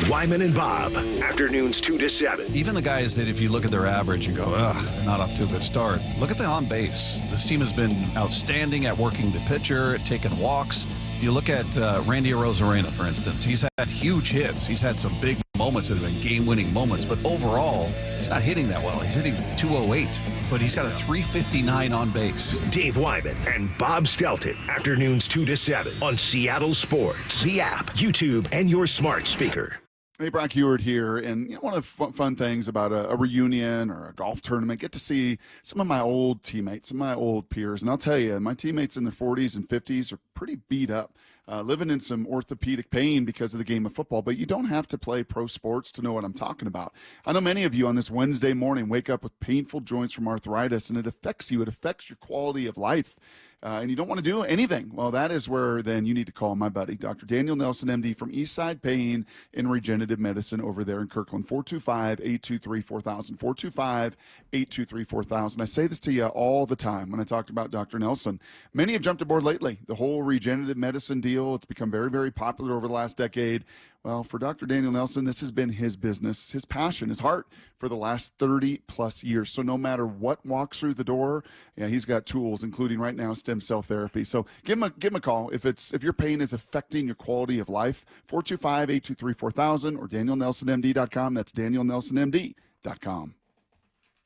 Wyman and Bob, afternoons 2 to 7. Even the guys that if you look at their average and go, ugh, not off to a good start. Look at the on base. This team has been outstanding at working the pitcher, at taking walks. You look at Randy Arozarena, for instance. He's had huge hits. He's had some big moments that have been game-winning moments. But overall, he's not hitting that well. He's hitting 208, but he's got a 359 on base. Dave Wyman and Bob Stelton, afternoons 2 to 7 on Seattle Sports, the app, YouTube, and your smart speaker. Hey, Brock Heward here, and one of the fun things about a reunion or a golf tournament, get to see some of my old teammates, some of my old peers, and I'll tell you, my teammates in their 40s and 50s are pretty beat up, living in some orthopedic pain because of the game of football, but you don't have to play pro sports to know what I'm talking about. I know many of you on this Wednesday morning wake up with painful joints from arthritis, and it affects you. It affects your quality of life. And you don't want to do anything. Well, that is where then you need to call my buddy, Dr. Daniel Nelson, MD from Eastside Pain and Regenerative Medicine over there in Kirkland, 425-823-4000, 425-823-4000. I say this to you all the time when I talked about Dr. Nelson. Many have jumped aboard lately. The whole regenerative medicine deal, it's become very, very popular over the last decade. Well, for Dr. Daniel Nelson, this has been his business, his passion, his heart for the last 30-plus years. So no matter what walks through the door, he's got tools, including right now stem cell therapy. So give him a call if your pain is affecting your quality of life. 425-823-4000 or DanielNelsonMD.com. That's DanielNelsonMD.com.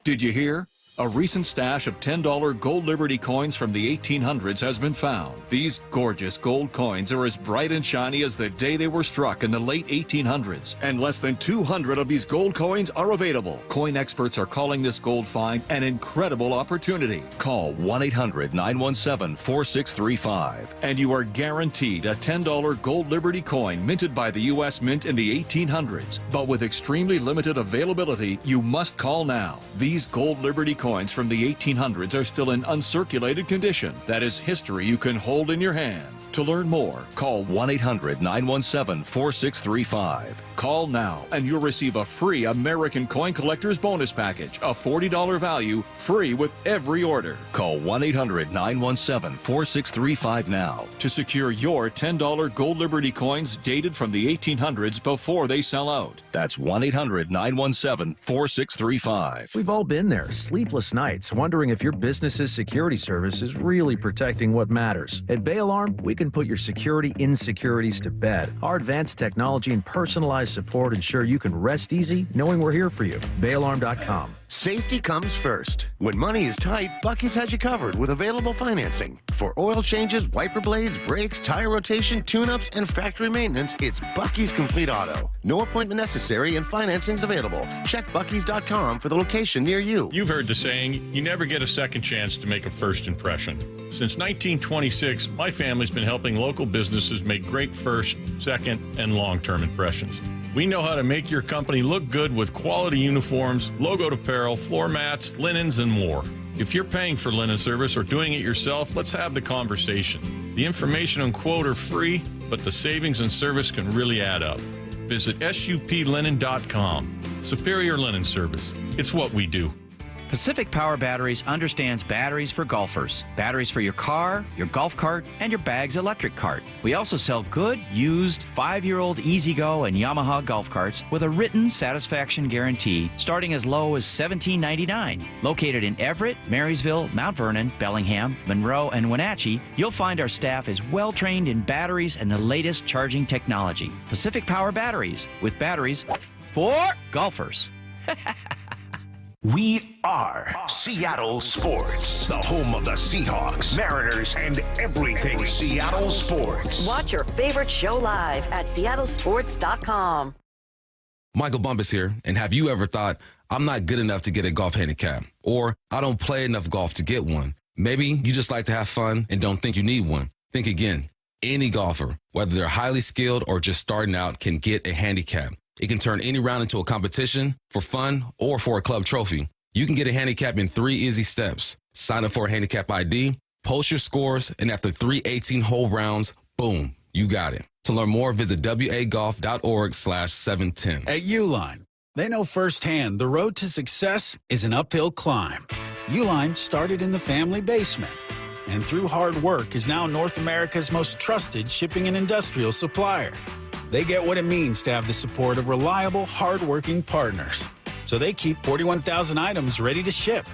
Did you hear? A recent stash of $10 gold Liberty coins from the 1800s has been found. These gorgeous gold coins are as bright and shiny as the day they were struck in the late 1800s, and less than 200 of these gold coins are available. Coin experts are calling this gold find an incredible opportunity. Call 1-800-917-4635, and you are guaranteed a $10 gold Liberty coin minted by the U.S. Mint in the 1800s. But with extremely limited availability, you must call now. These gold Liberty coins from the 1800s are still in uncirculated condition. That is history you can hold in your hand. To learn more, call 1-800-917-4635. Call now and you'll receive a free American Coin Collector's Bonus Package, a $40 value, free with every order. Call 1-800-917-4635 now to secure your $10 gold Liberty coins dated from the 1800s before they sell out. That's 1-800-917-4635. We've all been there, sleepless nights, wondering if your business's security service is really protecting what matters. At Bay Alarm, we can put your security insecurities to bed. Our advanced technology and personalized support ensure you can rest easy knowing we're here for you. BayAlarm.com. Safety comes first. When money is tight, Buc-ee's has you covered with available financing. For oil changes, wiper blades, brakes, tire rotation, tune-ups, and factory maintenance, it's Buc-ee's Complete Auto. No appointment necessary and financing's available. Check Buc-ee's.com for the location near you. You've heard the saying, you never get a second chance to make a first impression. Since 1926, my family's been helping local businesses make great first, second, and long-term impressions. We know how to make your company look good with quality uniforms, logoed apparel, floor mats, linens, and more. If you're paying for linen service or doing it yourself, let's have the conversation. The information and quote are free, but the savings and service can really add up. Visit SUPlinen.com. Superior Linen Service. It's what we do. Pacific Power Batteries understands batteries for golfers, batteries for your car, your golf cart, and your bag's electric cart. We also sell good, used, 5-year-old E-Z-Go and Yamaha golf carts with a written satisfaction guarantee starting as low as $17.99. Located in Everett, Marysville, Mount Vernon, Bellingham, Monroe, and Wenatchee, you'll find our staff is well-trained in batteries and the latest charging technology. Pacific Power Batteries, with batteries for golfers. We are Seattle Sports, the home of the Seahawks, Mariners, and everything Seattle sports. Watch your favorite show live at seattlesports.com. Michael Bumpus here, and have you ever thought, I'm not good enough to get a golf handicap, or I don't play enough golf to get one? Maybe you just like to have fun and don't think you need one. Think again. Any golfer, whether they're highly skilled or just starting out, can get a handicap. It can turn any round into a competition, for fun, or for a club trophy. You can get a handicap in 3 easy steps. Sign up for a handicap ID, post your scores, and after 3 18-hole rounds, boom, you got it. To learn more, visit wagolf.org/710. At Uline, they know firsthand the road to success is an uphill climb. Uline started in the family basement, and through hard work is now North America's most trusted shipping and industrial supplier. They get what it means to have the support of reliable, hard-working partners. So they keep 41,000 items ready to ship.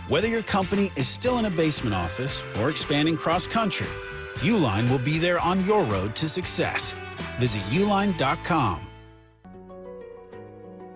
Whether your company is still in a basement office or expanding cross-country, Uline will be there on your road to success. Visit uline.com.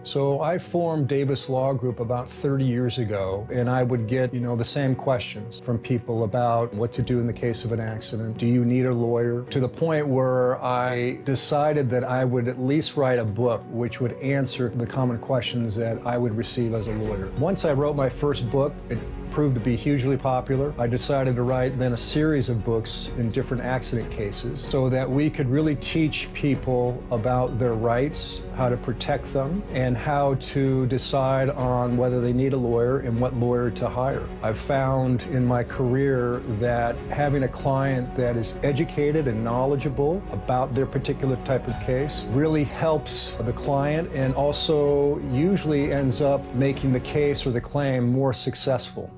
So I formed Davis Law Group about 30 years ago, and I would get, the same questions from people about what to do in the case of an accident. Do you need a lawyer? To the point where I decided that I would at least write a book which would answer the common questions that I would receive as a lawyer. Once I wrote my first book, it proved to be hugely popular. I decided to write then a series of books in different accident cases so that we could really teach people about their rights, how to protect them, and how to decide on whether they need a lawyer and what lawyer to hire. I've found in my career that having a client that is educated and knowledgeable about their particular type of case really helps the client and also usually ends up making the case or the claim more successful.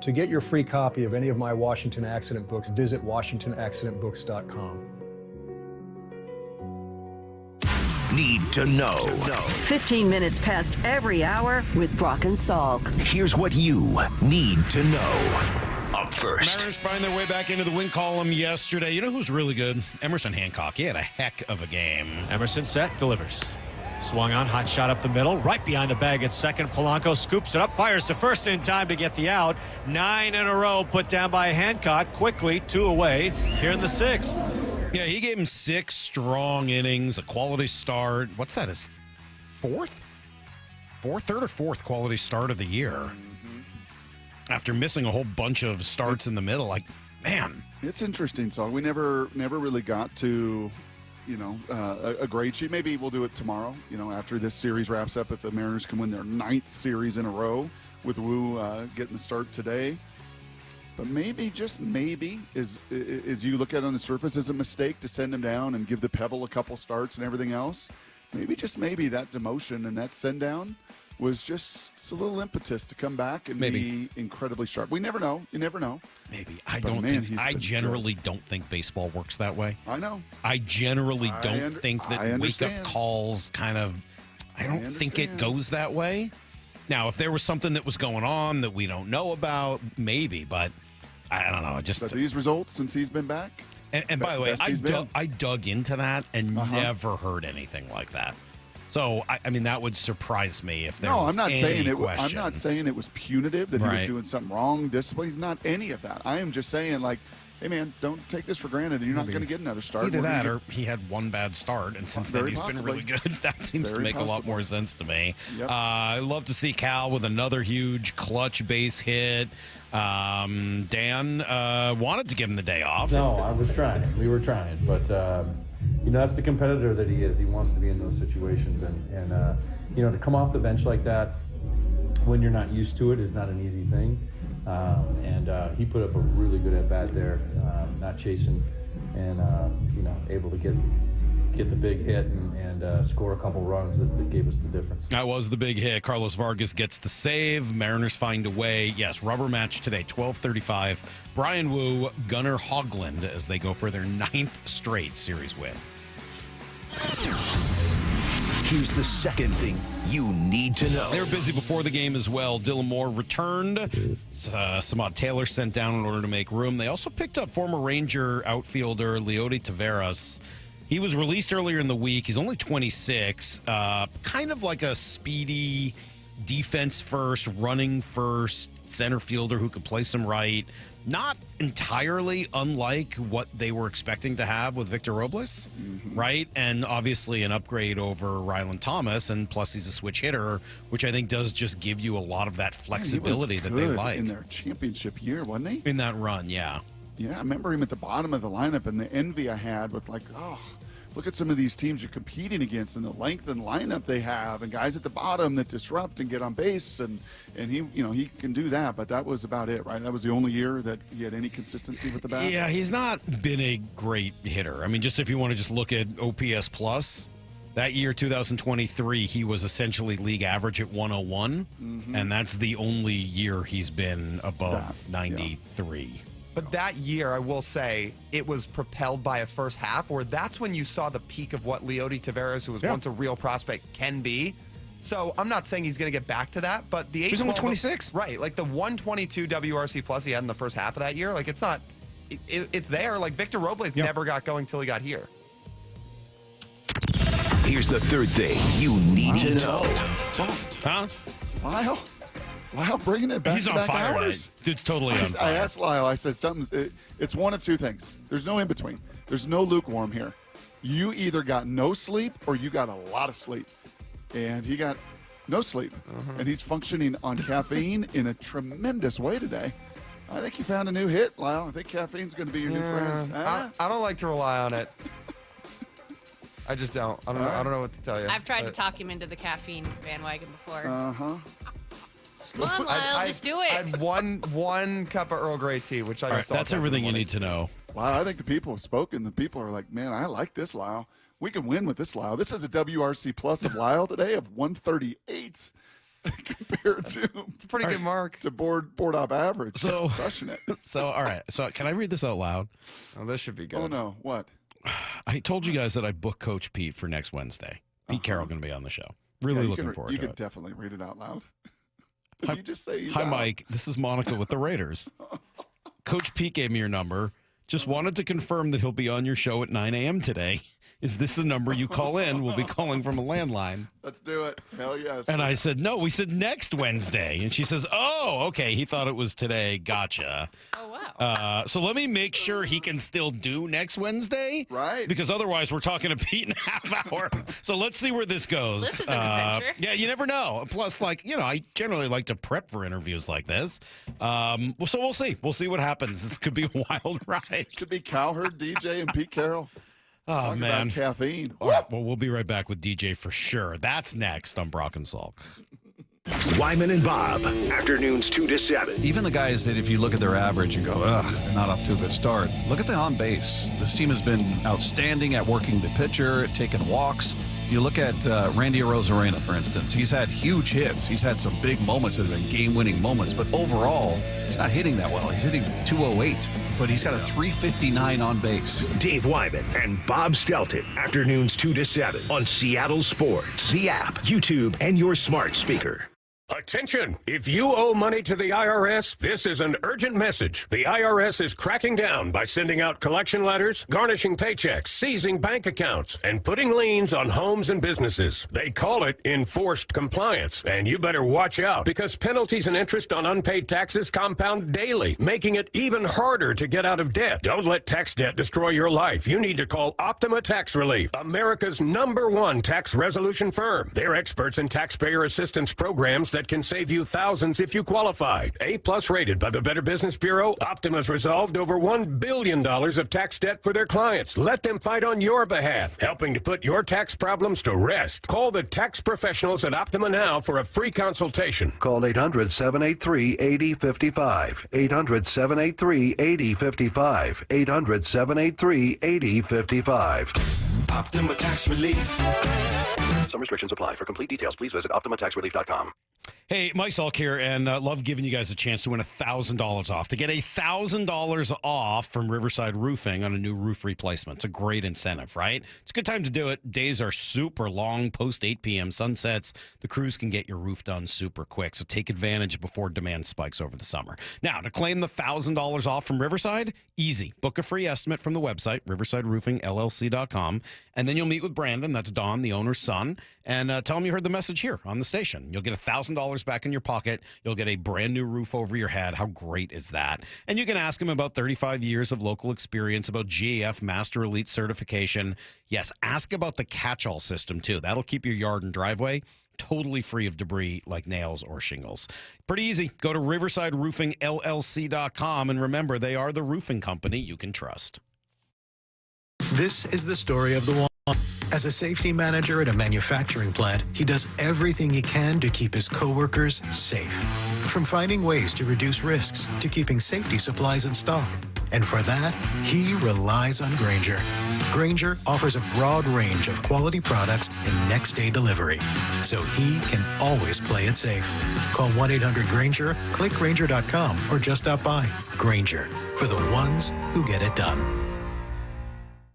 To get your free copy of any of my Washington accident books, visit WashingtonAccidentBooks.com. Need to know. 15 minutes past every hour with Brock and Salk. Here's what you need to know. Up first. Mariners find their way back into the win column yesterday. You know who's really good? Emerson Hancock. He had a heck of a game. Emerson set, delivers. Swung on, hot shot up the middle, right behind the bag at second. Polanco scoops it up, fires to first in time to get the out. 9 in a row put down by Hancock. Quickly, 2 away here in the 6th. Yeah, he gave him 6 strong innings, a quality start. What's that, his third or fourth quality start of the year? After missing a whole bunch of starts in the middle, man. It's interesting, so we never really got to a grade sheet. Maybe we'll do it tomorrow, after this series wraps up, if the Mariners can win their 9th series in a row with Wu getting the start today. But maybe, just maybe, as you look at it on the surface, is a mistake to send him down and give the Pebble a couple starts and everything else. Maybe, just maybe, that demotion and that send down was just a little impetus to come back and be incredibly sharp. We never know. You never know. Maybe. I generally don't think baseball works that way. I know. I generally don't think that wake-up calls I don't think it goes that way. Now, if there was something that was going on that we don't know about, maybe, but I don't know. But these results since he's been back? And by the way, I dug into that and never heard anything like that. So, I mean, that would surprise me if there was any question. I'm not saying it was punitive, that he was doing something wrong, discipline. He's not any of that. I am just saying, hey, man, don't take this for granted. You're not going to get another start. Either that or he had one bad start, and since then he's been really good. That seems to make a lot more sense to me. Yep. I love to see Cal with another huge clutch base hit. Dan wanted to give him the day off. No, I was trying. We were trying, but that's the competitor that he is. He wants to be in those situations, and to come off the bench like that when you're not used to it is not an easy thing. And he put up a really good at bat there, not chasing, and able to get the big hit and score a couple runs that gave us the difference. That was the big hit. Carlos Vargas gets the save. Mariners find a way. Yes, rubber match today, 12:35. Brian Wu, Gunnar Hoglund as they go for their 9th straight series win. Here's the second thing you need to know. They were busy before the game as well. Dylan Moore returned. Samad Taylor sent down in order to make room. They also picked up former Ranger outfielder Leody Taveras. He was released earlier in the week. He's only 26. Kind of like a speedy defense first, running first center fielder who could play some right. Not entirely unlike what they were expecting to have with Victor Robles, right? And obviously an upgrade over Rylan Thomas, and plus he's a switch hitter, which I think does just give you a lot of that flexibility that they like. In their championship year, wasn't he? In that run, yeah. Yeah, I remember him at the bottom of the lineup, and the envy I had with look at some of these teams you're competing against and the length and lineup they have, and guys at the bottom that disrupt and get on base, and he can do that, but that was about it, right? That was the only year that he had any consistency with the bat. Yeah, he's not been a great hitter. I mean, just if you want to just look at OPS plus, that year 2023, he was essentially league average at 101, and that's the only year he's been above 93. Yeah. But that year, I will say, it was propelled by a first half where that's when you saw the peak of what Leody Taveras, who was once a real prospect, can be. So I'm not saying he's going to get back to that, but the he's only 26. Right, like the 122 WRC plus he had in the first half of that year, like it's not, it's there. Like Victor Robles never got going till he got here. Here's the third thing you need to know. Huh? Lyle bringing it back. He's on fire tonight. Dude's totally on fire. I asked Lyle, I said, it's one of two things. There's no in between. There's no lukewarm here. You either got no sleep or you got a lot of sleep. And he got no sleep. And he's functioning on caffeine in a tremendous way today. I think you found a new hit, Lyle. I think caffeine's going to be your new friend. I don't like to rely on it. I just don't. I don't know what to tell you. I've tried to talk him into the caffeine bandwagon before. Come on, Lyle, just do it. I had one cup of Earl Grey tea, which I just that's everything you need to know. Lyle, I think the people have spoken. The people are like, man, I like this, Lyle. We can win with this, Lyle. This is a WRC plus of Lyle today of 138 compared to it's a pretty good mark to board op average. So crushing it. So all right. So can I read this out loud? Oh, this should be good. Oh no, what? I told you guys that I booked Coach Pete for next Wednesday. Pete Carroll going to be on the show. Really looking forward to it. You could definitely read it out loud. Did you just say he's Hi, out? Mike. This is Monica with the Raiders. Coach Pete gave me your number. Just wanted to confirm that he'll be on your show at 9 a.m. today. Is this the number you call in? We'll be calling from a landline. Let's do it. Hell yes. And I said, no, we said next Wednesday. And she says, oh, okay. He thought it was today. Gotcha. Oh, wow. So let me make sure he can still do next Wednesday. Right. Because otherwise we're talking to Pete in a half hour. So let's see where this goes. This is an adventure. Yeah, you never know. Plus, I generally like to prep for interviews like this. So we'll see. We'll see what happens. This could be a wild ride. Could be Cowherd, DJ, and Pete Carroll. Oh, Talk man. about caffeine. All right, well, we'll be right back with DJ for sure. That's next on Brock and Salk. Wyman and Bob, afternoons 2 to 7. Even the guys that if you look at their average and go, they're not off to a good start. Look at the on base. This team has been outstanding at working the pitcher, at taking walks. You look at Randy Arozarena, for instance. He's had huge hits. He's had some big moments that have been game-winning moments. But overall, he's not hitting that well. He's hitting 208, but he's got a 359 on base. Dave Wyman and Bob Stelton, afternoons 2 to 7 on Seattle Sports, the app, YouTube, and your smart speaker. Attention! If you owe money to the IRS, this is an urgent message. The IRS is cracking down by sending out collection letters, garnishing paychecks, seizing bank accounts, and putting liens on homes and businesses. They call it enforced compliance, and you better watch out because penalties and interest on unpaid taxes compound daily, making it even harder to get out of debt. Don't let tax debt destroy your life. You need to call Optima Tax Relief, America's #1 tax resolution firm. They're experts in taxpayer assistance programs that can save you thousands if you qualify. A+ rated by the Better Business Bureau, Optima's resolved over $1 billion of tax debt for their clients. Let them fight on your behalf, helping to put your tax problems to rest. Call the tax professionals at Optima now for a free consultation. Call 800-783-8055. 800-783-8055. 800-783-8055. Optima Tax Relief. Some restrictions apply. For complete details, please visit OptimaTaxRelief.com. Hey, Mike Salk here, and love giving you guys a chance to win $1,000 off. To get $1,000 off from Riverside Roofing on a new roof replacement. It's a great incentive, right? It's a good time to do it. Days are super long, post 8 p.m. sunsets. The crews can get your roof done super quick, so take advantage before demand spikes over the summer. Now, to claim the $1,000 off from Riverside, easy. Book a free estimate from the website, riversideroofingllc.com, and then you'll meet with Brandon, that's Don, the owner's son, and tell him you heard the message here on the station. You'll get $1,000 $1,000 back in your pocket. You'll get a brand new roof over your head. How great is that? And you can ask them about 35 years of local experience, about GAF Master Elite certification. Yes, ask about the catch-all system, too. That'll keep your yard and driveway totally free of debris like nails or shingles. Pretty easy. Go to riversideroofingllc.com, and remember, they are the roofing company you can trust. This is the story of the one. As a safety manager at a manufacturing plant, he does everything he can to keep his coworkers safe. From finding ways to reduce risks to keeping safety supplies in stock. And for that, he relies on Grainger. Grainger offers a broad range of quality products and next-day delivery, so he can always play it safe. Call 1-800-GRAINGER, click Grainger.com, or just stop by. Grainger, for the ones who get it done.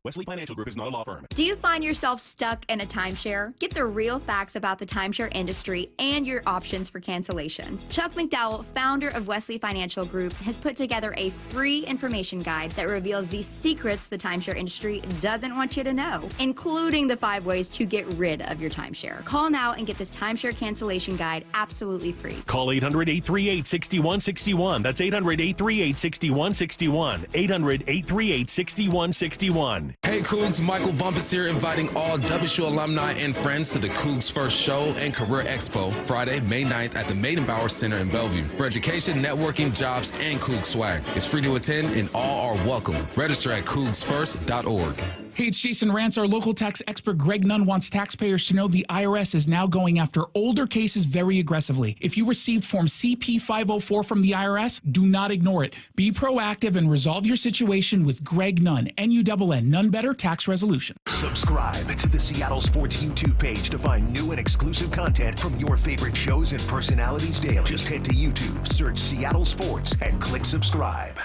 Wesley Financial Group is not a law firm. Do you find yourself stuck in a timeshare? Get the real facts about the timeshare industry and your options for cancellation. Chuck McDowell, founder of Wesley Financial Group, has put together a free information guide that reveals the secrets the timeshare industry doesn't want you to know, including the 5 ways to get rid of your timeshare. Call now and get this timeshare cancellation guide absolutely free. Call 800-838-6161. That's 800-838-6161. 800-838-6161. Hey Cougs, Michael Bumpus here, inviting all WSU alumni and friends to the Cougs First Show and Career Expo, Friday, May 9th at the Maidenbauer Center in Bellevue. For education, networking, jobs, and Cougs swag. It's free to attend and all are welcome. Register at cougsfirst.org. Hey, it's Jason Rantz. Our local tax expert Greg Nunn wants taxpayers to know the IRS is now going after older cases very aggressively. If you received Form CP-504 from the IRS, do not ignore it. Be proactive and resolve your situation with Greg Nunn, N-U-N-N, None Better Tax Resolution. Subscribe to the Seattle Sports YouTube page to find new and exclusive content from your favorite shows and personalities daily. Just head to YouTube, search Seattle Sports, and click subscribe.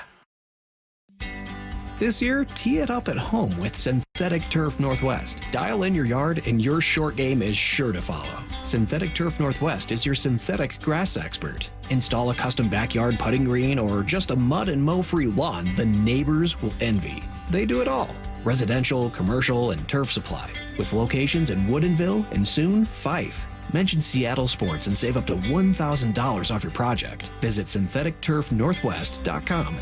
This year, tee it up at home with Synthetic Turf Northwest. Dial in your yard and your short game is sure to follow. Synthetic Turf Northwest is your synthetic grass expert. Install a custom backyard putting green or just a mud and mow-free lawn the neighbors will envy. They do it all. Residential, commercial, and turf supply. With locations in Woodinville and soon Fife. Mention Seattle Sports and save up to $1,000 off your project. Visit syntheticturfnorthwest.com.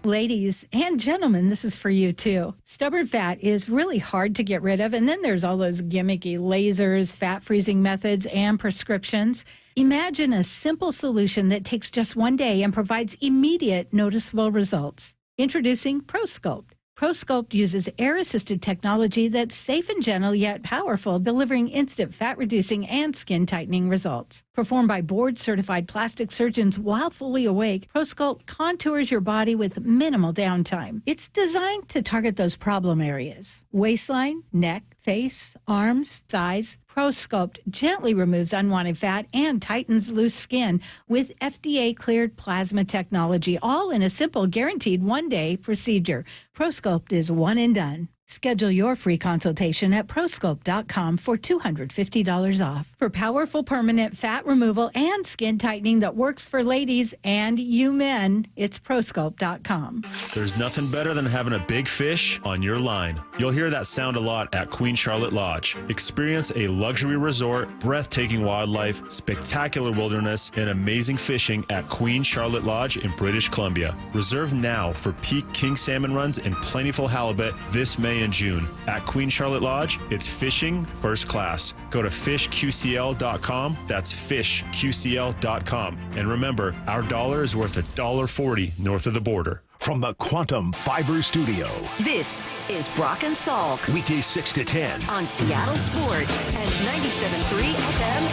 Ladies and gentlemen, this is for you too. Stubborn fat is really hard to get rid of, and then there's all those gimmicky lasers, fat freezing methods, and prescriptions. Imagine a simple solution that takes just one day and provides immediate noticeable results. Introducing ProSculpt. ProSculpt uses air-assisted technology that's safe and gentle yet powerful, delivering instant fat-reducing and skin-tightening results. Performed by board-certified plastic surgeons while fully awake, ProSculpt contours your body with minimal downtime. It's designed to target those problem areas: waistline, neck, face, arms, thighs. ProSculpt gently removes unwanted fat and tightens loose skin with FDA-cleared plasma technology, all in a simple, guaranteed one-day procedure. ProSculpt is one and done. Schedule your free consultation at prosculpt.com for $250 off. For powerful permanent fat removal and skin tightening that works for ladies and you men, it's prosculpt.com. There's nothing better than having a big fish on your line. You'll hear that sound a lot at Queen Charlotte Lodge. Experience a luxury resort, breathtaking wildlife, spectacular wilderness, and amazing fishing at Queen Charlotte Lodge in British Columbia. Reserve now for peak king salmon runs and plentiful halibut this May and June. At Queen Charlotte Lodge, it's fishing first class. Go to fishqcl.com. That's fishqcl.com. And remember, our dollar is worth $1.40 north of the border. From the Quantum Fiber Studio. This is Brock and Salk. Weekdays 6 to 10. On Seattle Sports and 97.3 FM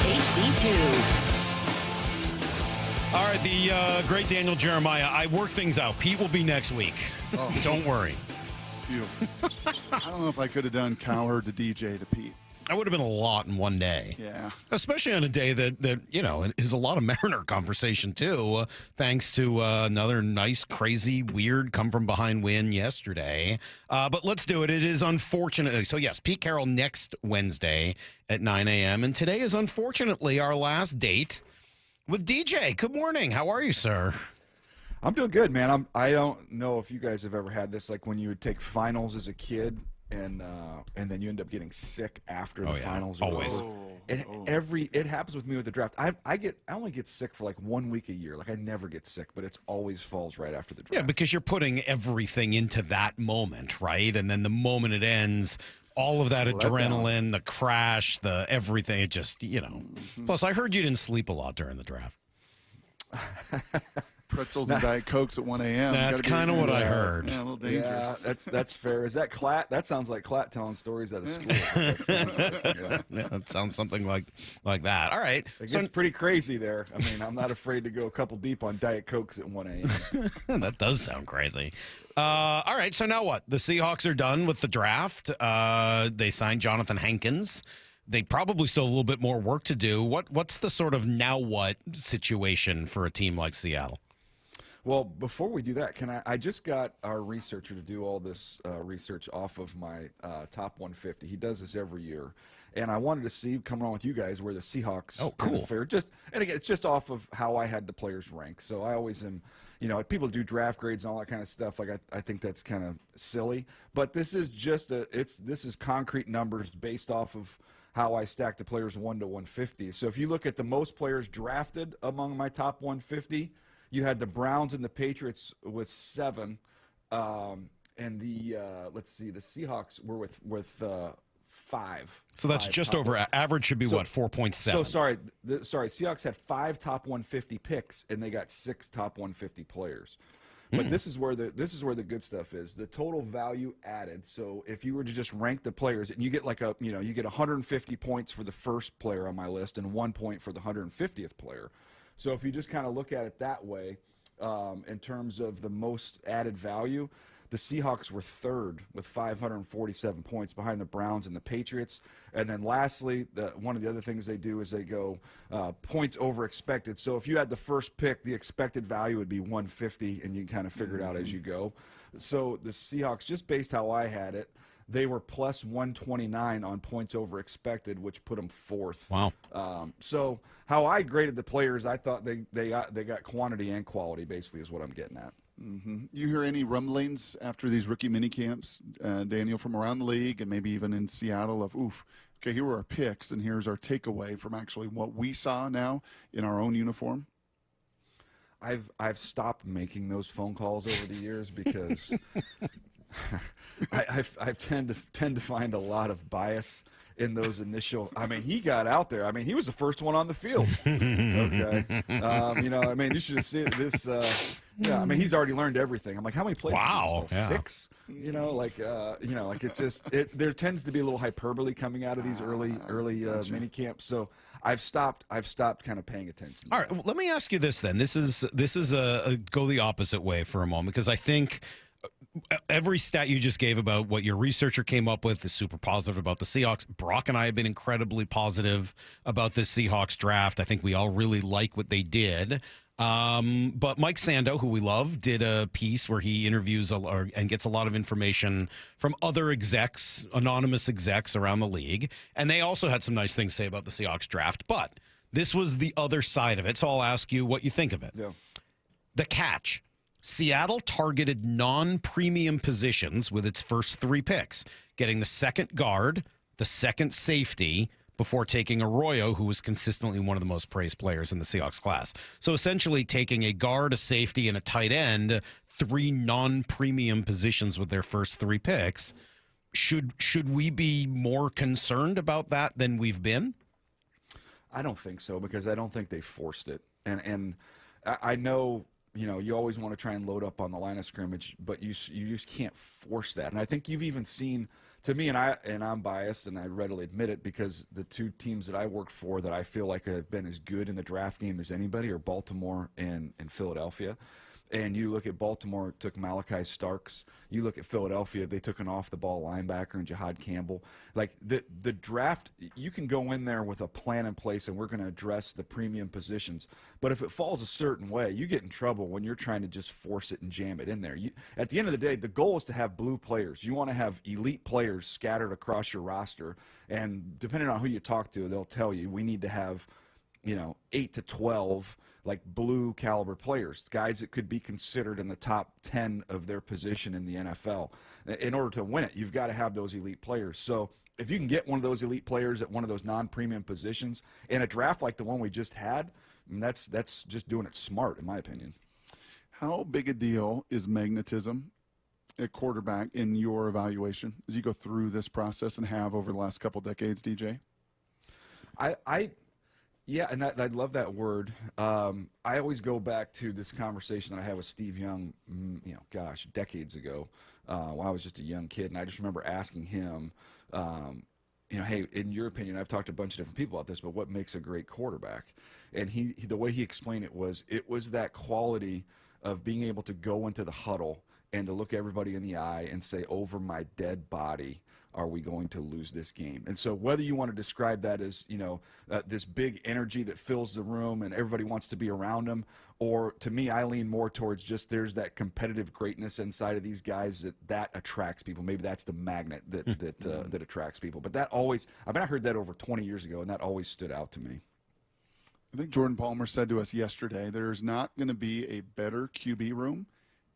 HD2. All right, the great Daniel Jeremiah. I worked things out. Pete will be next week. Oh. Don't worry. I don't know if I could have done Cowherd to DJ to Pete. That would have been a lot in one day. Yeah. Especially on a day that you know, is a lot of Mariner conversation, too, thanks to another nice, crazy, weird come-from-behind win yesterday. But let's do it. It is unfortunate. So, yes, Pete Carroll next Wednesday at 9 a.m. And today is, unfortunately, our last date with DJ. Good morning. How are you, sir? I'm doing good, man. I don't know if you guys have ever had this, like when you would take finals as a kid and then you end up getting sick after the finals. Always. And it happens with me with the draft. I only get sick for like 1 week a year. Like I never get sick, but it's always falls right after the draft. Yeah, because you're putting everything into that moment, right? And then the moment it ends, all of that adrenaline, the crash, the everything, it just, Plus, I heard you didn't sleep a lot during the draft. Pretzels and Diet Cokes at 1 a.m. That's kind of what I heard. Yeah, a little dangerous. Yeah, that's fair. Is that Klatt? That sounds like Klatt telling stories out of school. That sounds something like that. All right. It gets pretty crazy there. I mean, I'm not afraid to go a couple deep on Diet Cokes at 1 a.m. That does sound crazy. All right, so now what? The Seahawks are done with the draft. They signed Jonathan Hankins. They probably still have a little bit more work to do. What's the sort of now what situation for a team like Seattle? Well, before we do that, I just got our researcher to do all this research off of my top 150. He does this every year. And I wanted to see, coming on with you guys, where the Seahawks fare. And again, it's just off of how I had the players ranked. So I always am, people do draft grades and all that kind of stuff. Like I think that's kind of silly. But this is just this is concrete numbers based off of how I stack the players 1 to 150. So if you look at the most players drafted among my top 150, you had the Browns and the Patriots with 7, and the the Seahawks were with 5. So that's just over average. Should be what, 4.7? So sorry, Seahawks had 5 top 150 picks, and they got 6 top 150 players. But this is where the good stuff is. The total value added. So if you were to just rank the players, and you get you get 150 points for the first player on my list and 1 point for the 150th player. So if you just kind of look at it that way, in terms of the most added value, the Seahawks were 3rd with 547 points behind the Browns and the Patriots. And then lastly, one of the other things they do is they go points over expected. So if you had the first pick, the expected value would be 150, and you can kind of figure it out as you go. So the Seahawks, just based how I had it, they were plus 129 on points over expected, which put them 4th. Wow. So how I graded the players, I thought they got quantity and quality, basically, is what I'm getting at. Mm-hmm. You hear any rumblings after these rookie mini camps, Daniel, from around the league and maybe even in Seattle of, okay, here were our picks, and here's our takeaway from actually what we saw now in our own uniform? I've stopped making those phone calls over the years because I tend to find a lot of bias in those initial. I mean, he got out there. I mean, he was the first one on the field. Okay, I mean, you should have seen this. Yeah, I mean, he's already learned everything. I'm like, how many plays? Wow, 6. There tends to be a little hyperbole coming out of these early mini camps. So I've stopped kind of paying attention. All right, well, let me ask you this then. This is a go the opposite way for a moment, because I think every stat you just gave about what your researcher came up with is super positive about the Seahawks. Brock and I have been incredibly positive about this Seahawks draft. I think we all really like what they did. But Mike Sando, who we love, did a piece where he interviews and gets a lot of information from other execs, anonymous execs around the league. And they also had some nice things to say about the Seahawks draft. But this was the other side of it. So I'll ask you what you think of it. Yeah. The catch. Seattle targeted non-premium positions with its first 3 picks, getting the second guard, the second safety, before taking Arroyo, who was consistently one of the most praised players in the Seahawks class. So essentially taking a guard, a safety, and a tight end, 3 non-premium positions with their first 3 picks. Should we be more concerned about that than we've been? I don't think so, because I don't think they forced it. And I know, you always want to try and load up on the line of scrimmage, but you just can't force that. And I think you've even seen, to me, and I'm biased, and I readily admit it, because the 2 teams that I worked for that I feel like have been as good in the draft game as anybody are Baltimore and Philadelphia. And you look at Baltimore, took Malachi Starks. You look at Philadelphia, they took an off-the-ball linebacker and Jihad Campbell. Like, the draft, you can go in there with a plan in place, and we're going to address the premium positions. But if it falls a certain way, you get in trouble when you're trying to just force it and jam it in there. At the end of the day, the goal is to have blue players. You want to have elite players scattered across your roster. And depending on who you talk to, they'll tell you, we need to have 8 to 12 like blue caliber players, guys that could be considered in the top 10 of their position in the NFL. In order to win it, you've got to have those elite players. So if you can get one of those elite players at one of those non-premium positions in a draft like the one we just had, that's just doing it smart, in my opinion. How big a deal is magnetism at quarterback in your evaluation as you go through this process and have over the last couple decades, DJ? Yeah, and I love that word. I always go back to this conversation that I had with Steve Young, decades ago, when I was just a young kid, and I just remember asking him, hey, in your opinion, I've talked to a bunch of different people about this, but what makes a great quarterback? And the way he explained it was that quality of being able to go into the huddle and to look everybody in the eye and say, over my dead body, are we going to lose this game? And so whether you want to describe that as, this big energy that fills the room and everybody wants to be around them, or to me, I lean more towards just there's that competitive greatness inside of these guys that attracts people. Maybe that's the magnet that attracts people. But that always, I heard that over 20 years ago, and that always stood out to me. I think Jordan Palmer said to us yesterday, there's not going to be a better QB room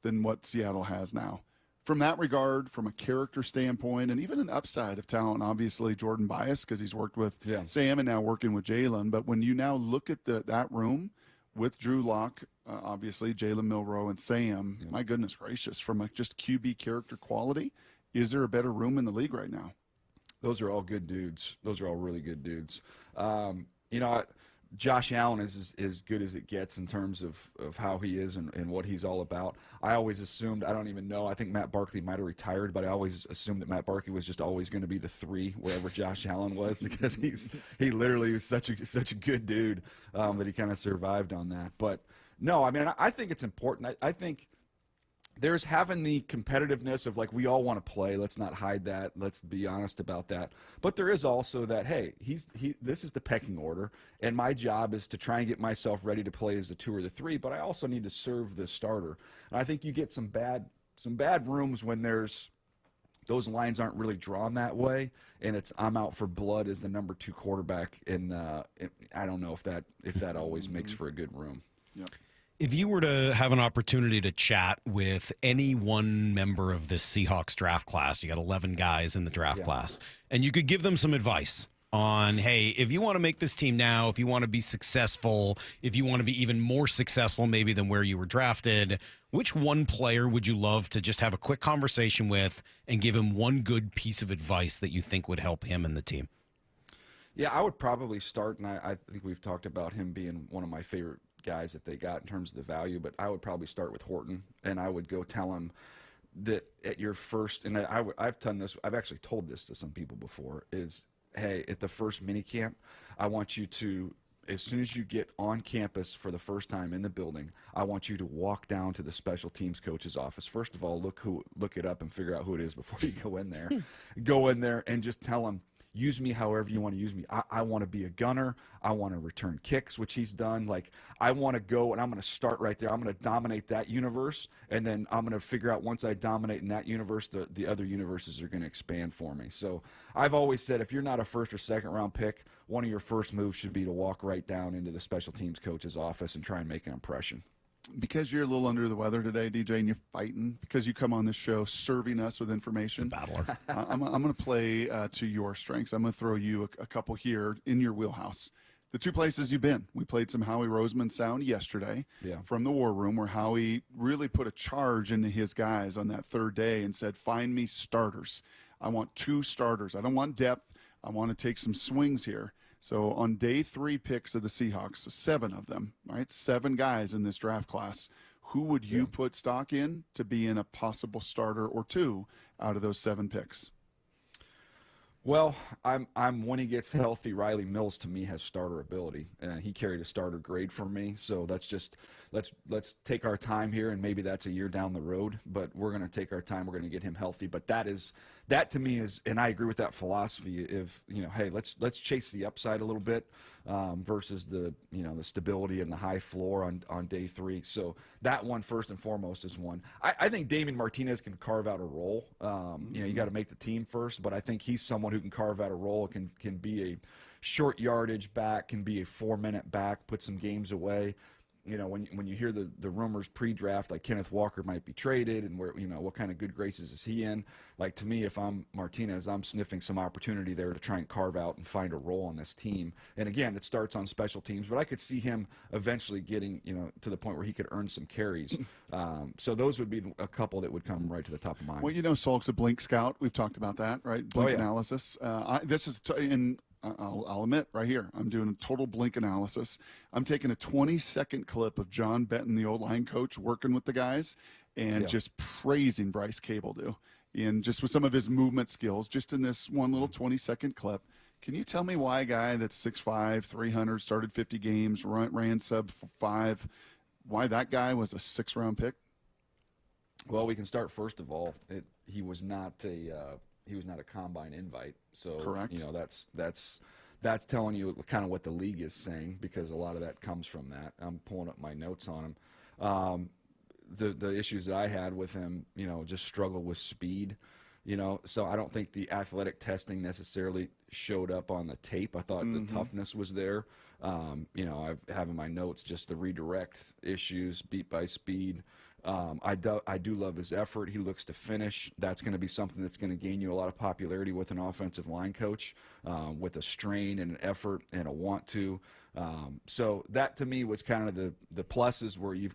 than what Seattle has now. From that regard, from a character standpoint, and even an upside of talent, obviously Jordan biased because he's worked with Sam and now working with Jalen. But when you now look at that room with Drew Lock, obviously Jalen Milroe and Sam, my goodness gracious, from a just QB character quality, is there a better room in the league right now? Those are all good dudes. Those are all really good dudes. Josh Allen is as good as it gets in terms of how he is and what he's all about. I always assumed, I don't even know, I think Matt Barkley might have retired, but I always assumed that Matt Barkley was just always going to be the 3 wherever Josh Allen was, because he literally was such a good dude that he kind of survived on that. But no, I think it's important. I think there's having the competitiveness of, like, we all want to play. Let's not hide that. Let's be honest about that. But there is also that, hey, this is the pecking order, and my job is to try and get myself ready to play as the 2 or the 3, but I also need to serve the starter. And I think you get some bad rooms when those lines aren't really drawn that way, and it's I'm out for blood as the number 2 quarterback, and I don't know if that always makes for a good room. Yep. If you were to have an opportunity to chat with any one member of this Seahawks draft class, you got 11 guys in the draft class, and you could give them some advice on, hey, if you want to make this team now, if you want to be successful, if you want to be even more successful maybe than where you were drafted, which one player would you love to just have a quick conversation with and give him one good piece of advice that you think would help him and the team? Yeah, I would probably start, and I think we've talked about him being one of my favorite guys that they got in terms of the value, but I would probably start with Horton, and I would go tell him that at your first, and I've done this, I've actually told this to some people before, is, hey, at the first mini camp, I want you to, as soon as you get on campus for the first time in the building, I want you to walk down to the special teams coach's office. First of all, look it up and figure out who it is before you go in there. Go in there and just tell him, use me however you want to use me. I want to be a gunner. I want to return kicks, which he's done. Like, I want to go and I'm going to start right there. I'm going to dominate that universe, and then I'm going to figure out once I dominate in that universe, the other universes are going to expand for me. So I've always said, if you're not a first or second round pick, one of your first moves should be to walk right down into the special teams coach's office and try and make an impression. Because you're a little under the weather today, DJ, and you're fighting, because you come on this show serving us with information. It's a battler. I'm going to play to your strengths. I'm going to throw you a couple here in your wheelhouse. The 2 places you've been. We played some Howie Roseman sound yesterday from the War Room, where Howie really put a charge into his guys on that 3rd day and said, find me starters. I want 2 starters. I don't want depth. I want to take some swings here. So on day 3 picks of the Seahawks, 7 of them, right? 7 guys in this draft class. Who would you put stock in to be in a possible starter or 2 out of those 7 picks? Well, I'm when he gets healthy, Riley Mills to me has starter ability, and he carried a starter grade for me. So let's take our time here, and maybe that's a year down the road, but we're going to take our time. We're going to get him healthy. But that to me is, and I agree with that philosophy. If hey, let's chase the upside a little bit versus the the stability and the high floor on day 3. So that one first and foremost is one. I think Damien Martinez can carve out a role. You got to make the team first, but I think he's someone who can carve out a role, can be a short yardage back, can be a 4-minute back, put some games away. when you hear the rumors pre-draft, like Kenneth Walker might be traded, and where what kind of good graces is he in? Like, to me, if I'm Martinez, I'm sniffing some opportunity there to try and carve out and find a role on this team. And again, it starts on special teams, but I could see him eventually getting to the point where he could earn some carries. So those would be a couple that would come right to the top of mind. Well, Salk's a blink scout. We've talked about that, right? Blink analysis. This is I'll admit right here, I'm doing a total blink analysis. I'm taking a 20-second clip of John Benton, the old line coach, working with the guys, and just praising Bryce Cable, and just with some of his movement skills, just in this one little 20-second clip. Can you tell me why a guy that's 6'5", 300, started 50 games, ran sub 5, why that guy was a 6th-round pick? Well, we can start first of all. He was not a combine invite, so correct. That's telling you kind of what the league is saying, because a lot of that comes from that. I'm pulling up my notes on him. The issues that I had with him, just struggle with speed. So I don't think the athletic testing necessarily showed up on the tape. I thought the toughness was there. I have in my notes just the redirect issues, beat by speed. I do love his effort. He looks to finish. That's going to be something that's going to gain you a lot of popularity with an offensive line coach, with a strain and an effort and a want to. So that to me was kind of the pluses, where he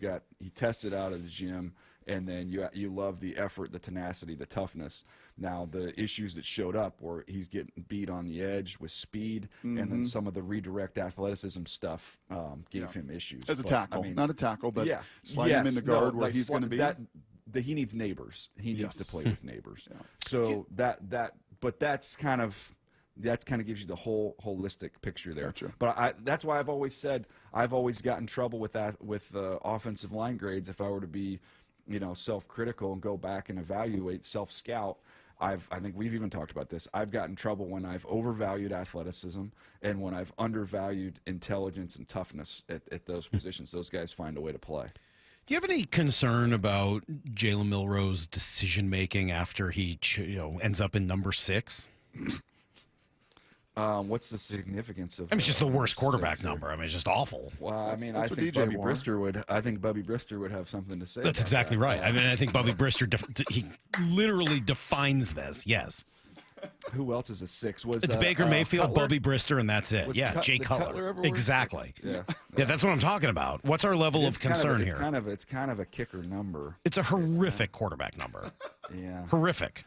tested out of the gym, and then you love the effort, the tenacity, the toughness. Now the issues that showed up were he's getting beat on the edge with speed, and then some of the redirect athleticism stuff gave him issues. As a tackle, not a tackle, but slide him in the guard where he's going to be. He needs neighbors. He needs to play with neighbors. So but that's kind of gives you the whole holistic picture there. Gotcha. But that's why I've always said I've always gotten trouble with that with offensive line grades. If I were to be self-critical and go back and evaluate, self-scout, I think we've even talked about this. I've gotten trouble when I've overvalued athleticism and when I've undervalued intelligence and toughness at those positions. Those guys find a way to play. Do you have any concern about Jalen Milroe's decision-making after he ends up in number 6? What's the significance of? It's just the worst quarterback number. It's just awful. Well, I think Bubby Brister would. I think Bubby Brister would have something to say. That's exactly right. I think Bubby Brister he literally defines this. Yes. Who else is a 6? It's Baker Mayfield, Cutler? Bubby Brister, and that's it. Jay Cutler. Exactly. Yeah, that's what I'm talking about. What's our level of concern here? It's kind of a kicker number. It's a horrific quarterback number. Yeah. Horrific.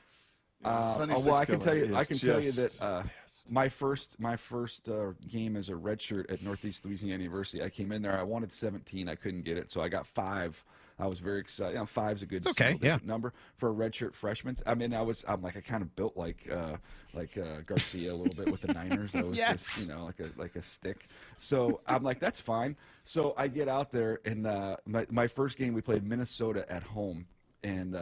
Well, I can tell you that my first game as a redshirt at Northeast Louisiana University, I came in there. I wanted 17. I couldn't get it, so I got 5. I was very excited. 5's a good number for a redshirt freshman. I kind of built like Garcia a little bit with the Niners. I was just like a stick. So I'm like, that's fine. So I get out there, and my first game we played Minnesota at home, and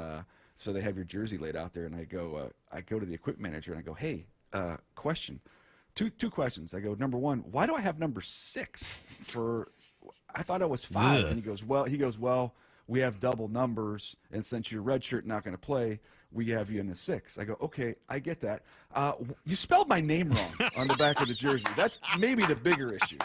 so they have your jersey laid out there, and I go to the equipment manager and I go, hey, question, two questions. I go, number 1, why do I have number 6 for? I thought I was 5. And he goes, well, we have double numbers, and since you're redshirt not going to play, we have you in a 6. I go, okay, I get that. You spelled my name wrong on the back of the jersey. That's maybe the bigger issue.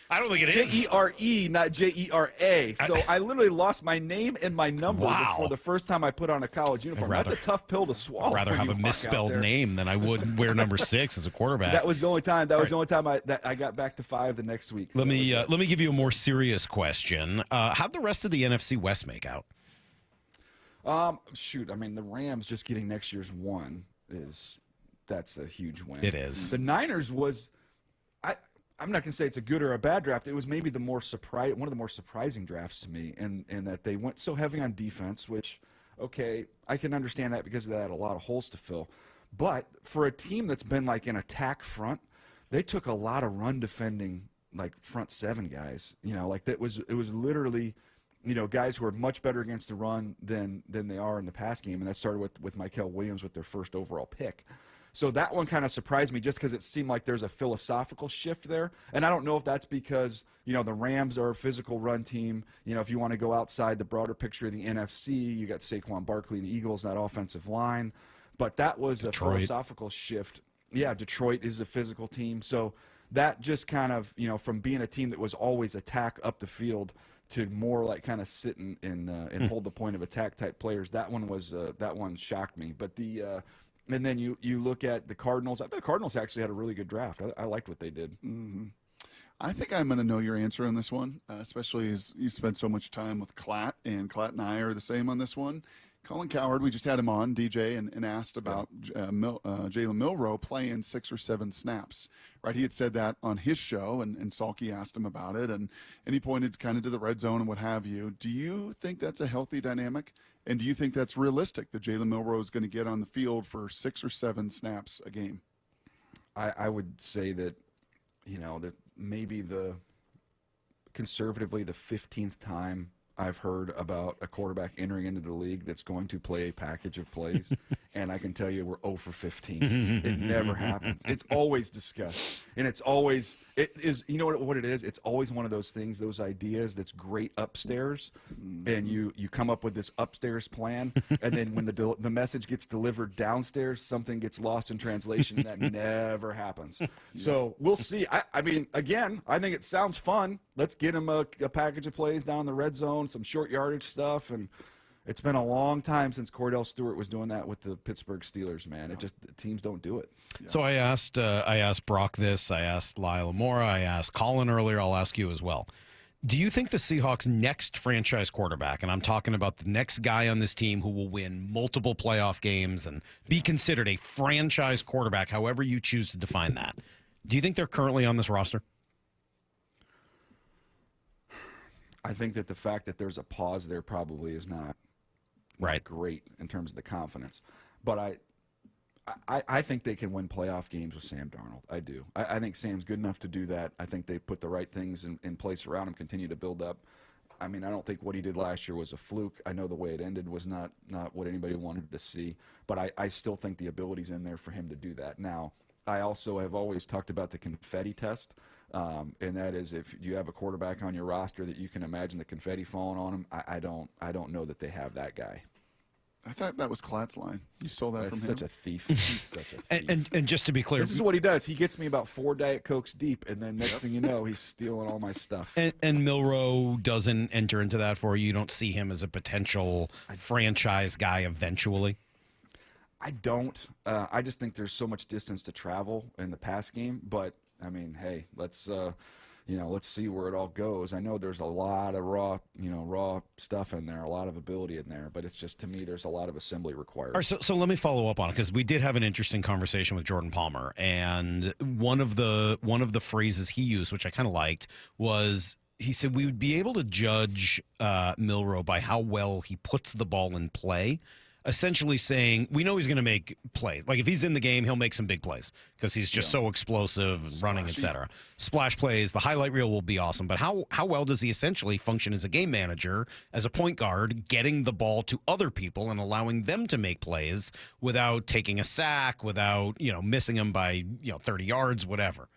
I don't think it is. Jere, not Jera. So I literally lost my name and my number before the first time I put on a college uniform. That's a tough pill to swallow. I'd rather have a misspelled name than I would wear number 6 as a quarterback. That was the only time. That was the only time I got back to 5 the next week. Let me give you a more serious question. How'd the rest of the NFC West make out? The Rams just getting next year's 1 that's a huge win. It is. The Niners was. I'm not going to say it's a good or a bad draft. It was maybe one of the more surprising drafts to me, in that they went so heavy on defense, which, okay, I can understand that because they had a lot of holes to fill. But for a team that's been like an attack front, they took a lot of run defending, like front 7 guys. It was literally, guys who are much better against the run than they are in the pass game, and that started with Mykel Williams with their first overall pick. So that one kind of surprised me just because it seemed like there's a philosophical shift there. And I don't know if that's because, the Rams are a physical run team. If you want to go outside the broader picture of the NFC, you got Saquon Barkley and the Eagles, that offensive line. But that was Detroit. A philosophical shift. Yeah, Detroit is a physical team. So that just kind of, from being a team that was always attack up the field to more like kind of sit and hold the point of attack type players. That one shocked me. But and then you look at the Cardinals. I thought the Cardinals actually had a really good draft. I liked what they did. Mm-hmm. I think I'm going to know your answer on this one, especially as you spent so much time with Klatt, and Klatt and I are the same on this one. Colin Cowherd, we just had him on, DJ, and asked about Jalen Milroe playing 6 or 7 snaps. Right, he had said that on his show, and Salk asked him about it, and he pointed kind of to the red zone and what have you. Do you think that's a healthy dynamic? And do you think that's realistic that Jalen Milroe is going to get on the field for 6 or 7 snaps a game? I would say that, that maybe conservatively the 15th time I've heard about a quarterback entering into the league that's going to play a package of plays, and I can tell you we're 0 for 15. It never happens. It's always discussed, and it is. You know what it is? It's always one of those things, those ideas that's great upstairs, and you come up with this upstairs plan, and then when the message gets delivered downstairs, something gets lost in translation, and that never happens. So we'll see. I mean, again, I think it sounds fun. Let's get him a package of plays down in the red zone, some short yardage stuff, and it's been a long time since Cordell Stewart was doing that with the Pittsburgh Steelers, man. It just, teams don't do it. So I asked Brock this, I asked Lyle Mora, I asked Colin earlier, I'll ask you as well. Do you think the Seahawks' next franchise quarterback, and I'm talking about the next guy on this team who will win multiple playoff games and be considered a franchise quarterback, however you choose to define that, do you think they're currently on this roster? I think that the fact that there's a pause there probably is not great in terms of the confidence. But I think they can win playoff games with Sam Darnold. I do. I think Sam's good enough to do that. I think they put the right things in place around him, continue to build up. I mean, I don't think what he did last year was a fluke. I know the way it ended was not what anybody wanted to see. But I still think the ability's in there for him to do that. Now, I also have always talked about the confetti test. And that is, if you have a quarterback on your roster that you can imagine the confetti falling on him, I don't know that they have that guy. I thought that was Klatt's line. You stole that from him. Such a thief. He's such a thief. And just to be clear, this is what he does. He gets me about 4 Diet Cokes deep, and then next thing you know, he's stealing all my stuff. And Milroe doesn't enter into that for you? You don't see him as a potential franchise guy eventually? I don't. I just think there's so much distance to travel in the pass game, but I mean, hey, let's see where it all goes. I know there's a lot of raw stuff in there, a lot of ability in there, but it's just, to me, there's a lot of assembly required. All right, so let me follow up on it, because we did have an interesting conversation with Jordan Palmer, and one of the phrases he used, which I kind of liked, was he said we would be able to judge Milroe by how well he puts the ball in play. Essentially saying, we know he's going to make plays. Like, if he's in the game, he'll make some big plays because he's just so explosive, running, etc. Splash plays, the highlight reel will be awesome. But how well does he essentially function as a game manager, as a point guard, getting the ball to other people and allowing them to make plays without taking a sack, without, missing them by, 30 yards, whatever.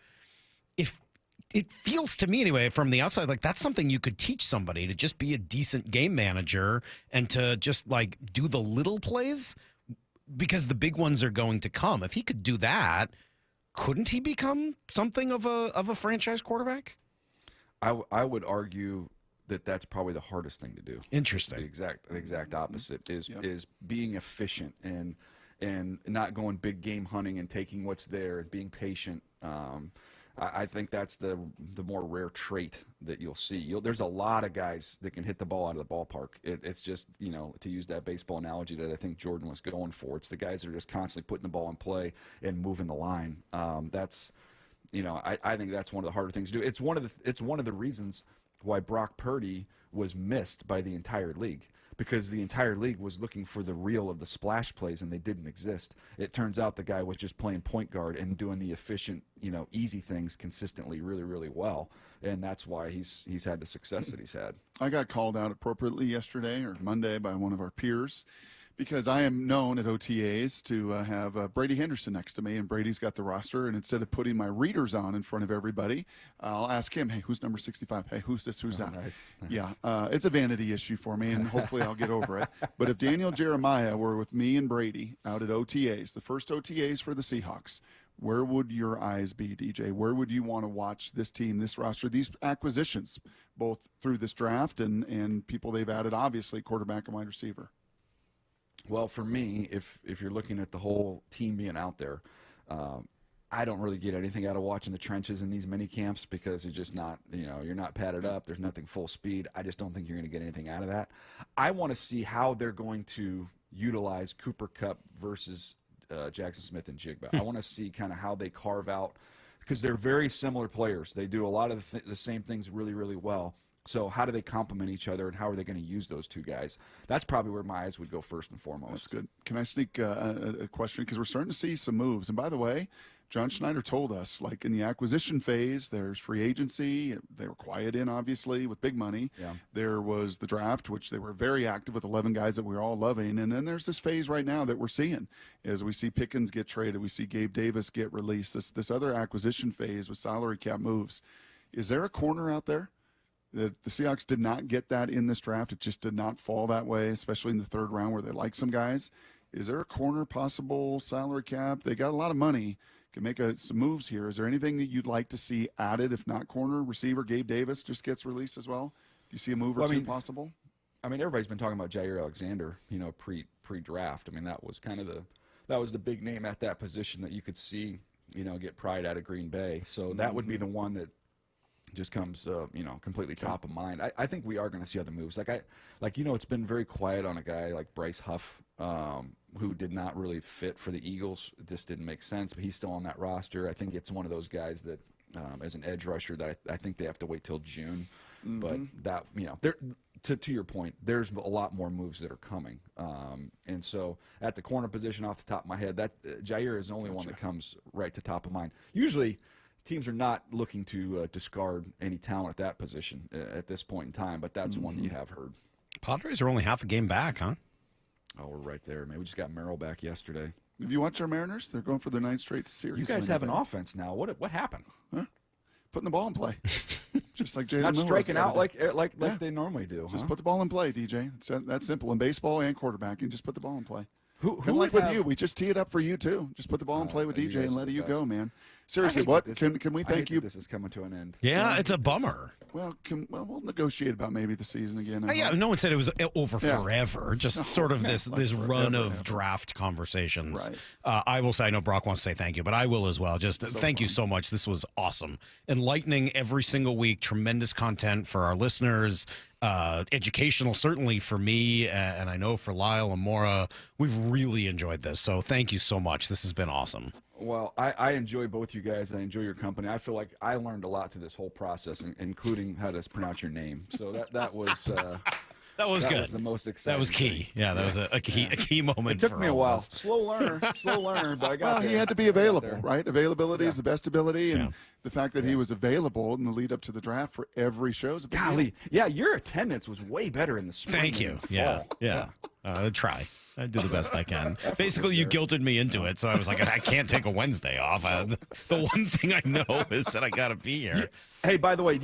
It feels to me, anyway, from the outside, like that's something you could teach somebody, to just be a decent game manager and to just like do the little plays, because the big ones are going to come. If he could do that, couldn't he become something of a franchise quarterback? I would argue that that's probably the hardest thing to do. Interesting. The exact opposite is being efficient and not going big game hunting and taking what's there and being patient. I think that's the more rare trait that you'll see. There's a lot of guys that can hit the ball out of the ballpark. It's just, to use that baseball analogy that I think Jordan was going for, it's the guys that are just constantly putting the ball in play and moving the line. That's, I think that's one of the harder things to do. It's one of the reasons why Brock Purdy was missed by the entire league, because the entire league was looking for the reel of the splash plays, and they didn't exist. It turns out the guy was just playing point guard and doing the efficient, easy things consistently really, really well, and that's why he's had the success that he's had. I got called out appropriately yesterday or Monday by one of our peers, because I am known at OTAs to have Brady Henderson next to me, and Brady's got the roster, and instead of putting my readers on in front of everybody, I'll ask him, hey, who's number 65? Hey, who's this? Who's that? Nice. Yeah, it's a vanity issue for me, and hopefully I'll get over it. But if Daniel Jeremiah were with me and Brady out at OTAs, the first OTAs for the Seahawks, where would your eyes be, DJ? Where would you want to watch this team, this roster, these acquisitions, both through this draft and people they've added, obviously, quarterback and wide receiver? Well, for me, if you're looking at the whole team being out there, I don't really get anything out of watching the trenches in these mini camps because it's just not, you're not padded up. There's nothing full speed. I just don't think you're going to get anything out of that. I want to see how they're going to utilize Cooper Kupp versus Jackson Smith and Jigba. I want to see kind of how they carve out, because they're very similar players. They do a lot of the same things really, really well. So how do they complement each other, and how are they going to use those two guys? That's probably where my eyes would go first and foremost. That's good. Can I sneak a question? Because we're starting to see some moves. And by the way, John Schneider told us, like in the acquisition phase, there's free agency. They were quiet in, obviously, with big money. Yeah. There was the draft, which they were very active with 11 guys that we're all loving. And then there's this phase right now that we're seeing as we see Pickens get traded. We see Gabe Davis get released. This other acquisition phase with salary cap moves. Is there a corner out there? The Seahawks did not get that in this draft. It just did not fall that way, especially in the third round where they like some guys. Is there a corner possible salary cap? They got a lot of money. Can make some moves here. Is there anything that you'd like to see added, if not corner? Receiver Gabe Davis just gets released as well. Do you see a move or two possible? I mean, everybody's been talking about Jair Alexander, pre-draft. I mean, that was kind of the big name at that position that you could see, get pried out of Green Bay. So that would be the one that just comes, completely top of mind. I think we are going to see other moves. It's been very quiet on a guy like Bryce Huff, who did not really fit for the Eagles. It just didn't make sense, but he's still on that roster. I think it's one of those guys that, as an edge rusher, that I think they have to wait till June. Mm-hmm. But that, to your point, there's a lot more moves that are coming. And so at the corner position, off the top of my head, that Jair is the only one that comes right to top of mind. Usually, teams are not looking to discard any talent at that position at this point in time, but that's one that you have heard. Padres are only half a game back, huh? Oh, we're right there, man. We just got Merrill back yesterday. Have you watched our Mariners? They're going for their 9th straight series. You guys have an offense now. What happened? Huh? Putting the ball in play. Just like Jalen Not Milroe striking out like they normally do. Just put the ball in play, DJ. It's that simple. In baseball and quarterbacking, just put the ball in play. Who like with you? We just tee it up for you too. Just put the ball in play with DJ and let you go, man. Seriously, what can we thank you? This is coming to an end. Yeah, it's a bummer. Well, we'll negotiate about maybe the season again. Yeah, no one said it was over forever. Just sort of this run of draft conversations. Right. I will say, I know Brock wants to say thank you, but I will as well. Just thank you so much. This was awesome, enlightening every single week. Tremendous content for our listeners. Educational, certainly for me, and I know for Lyle and Maura. We've really enjoyed this, so thank you so much. This has been awesome. Well, I enjoy both you guys. I enjoy your company. I feel like I learned a lot through this whole process, including how to pronounce your name. So that was good. That was the most exciting. That was key. Thing. Yeah, that was a key moment. It took me a while. Slow learner, but I got well, there. he had to be available, right? Availability is the best ability, and the fact that he was available in the lead up to the draft for every show is a big Golly, deal. yeah, your attendance was way better in the spring. Thank you. Than the fall. I try. I do the best I can. Basically, you guilted me into it, so I was like, I can't take a Wednesday off. The one thing I know is that I got to be here. Hey, by the way,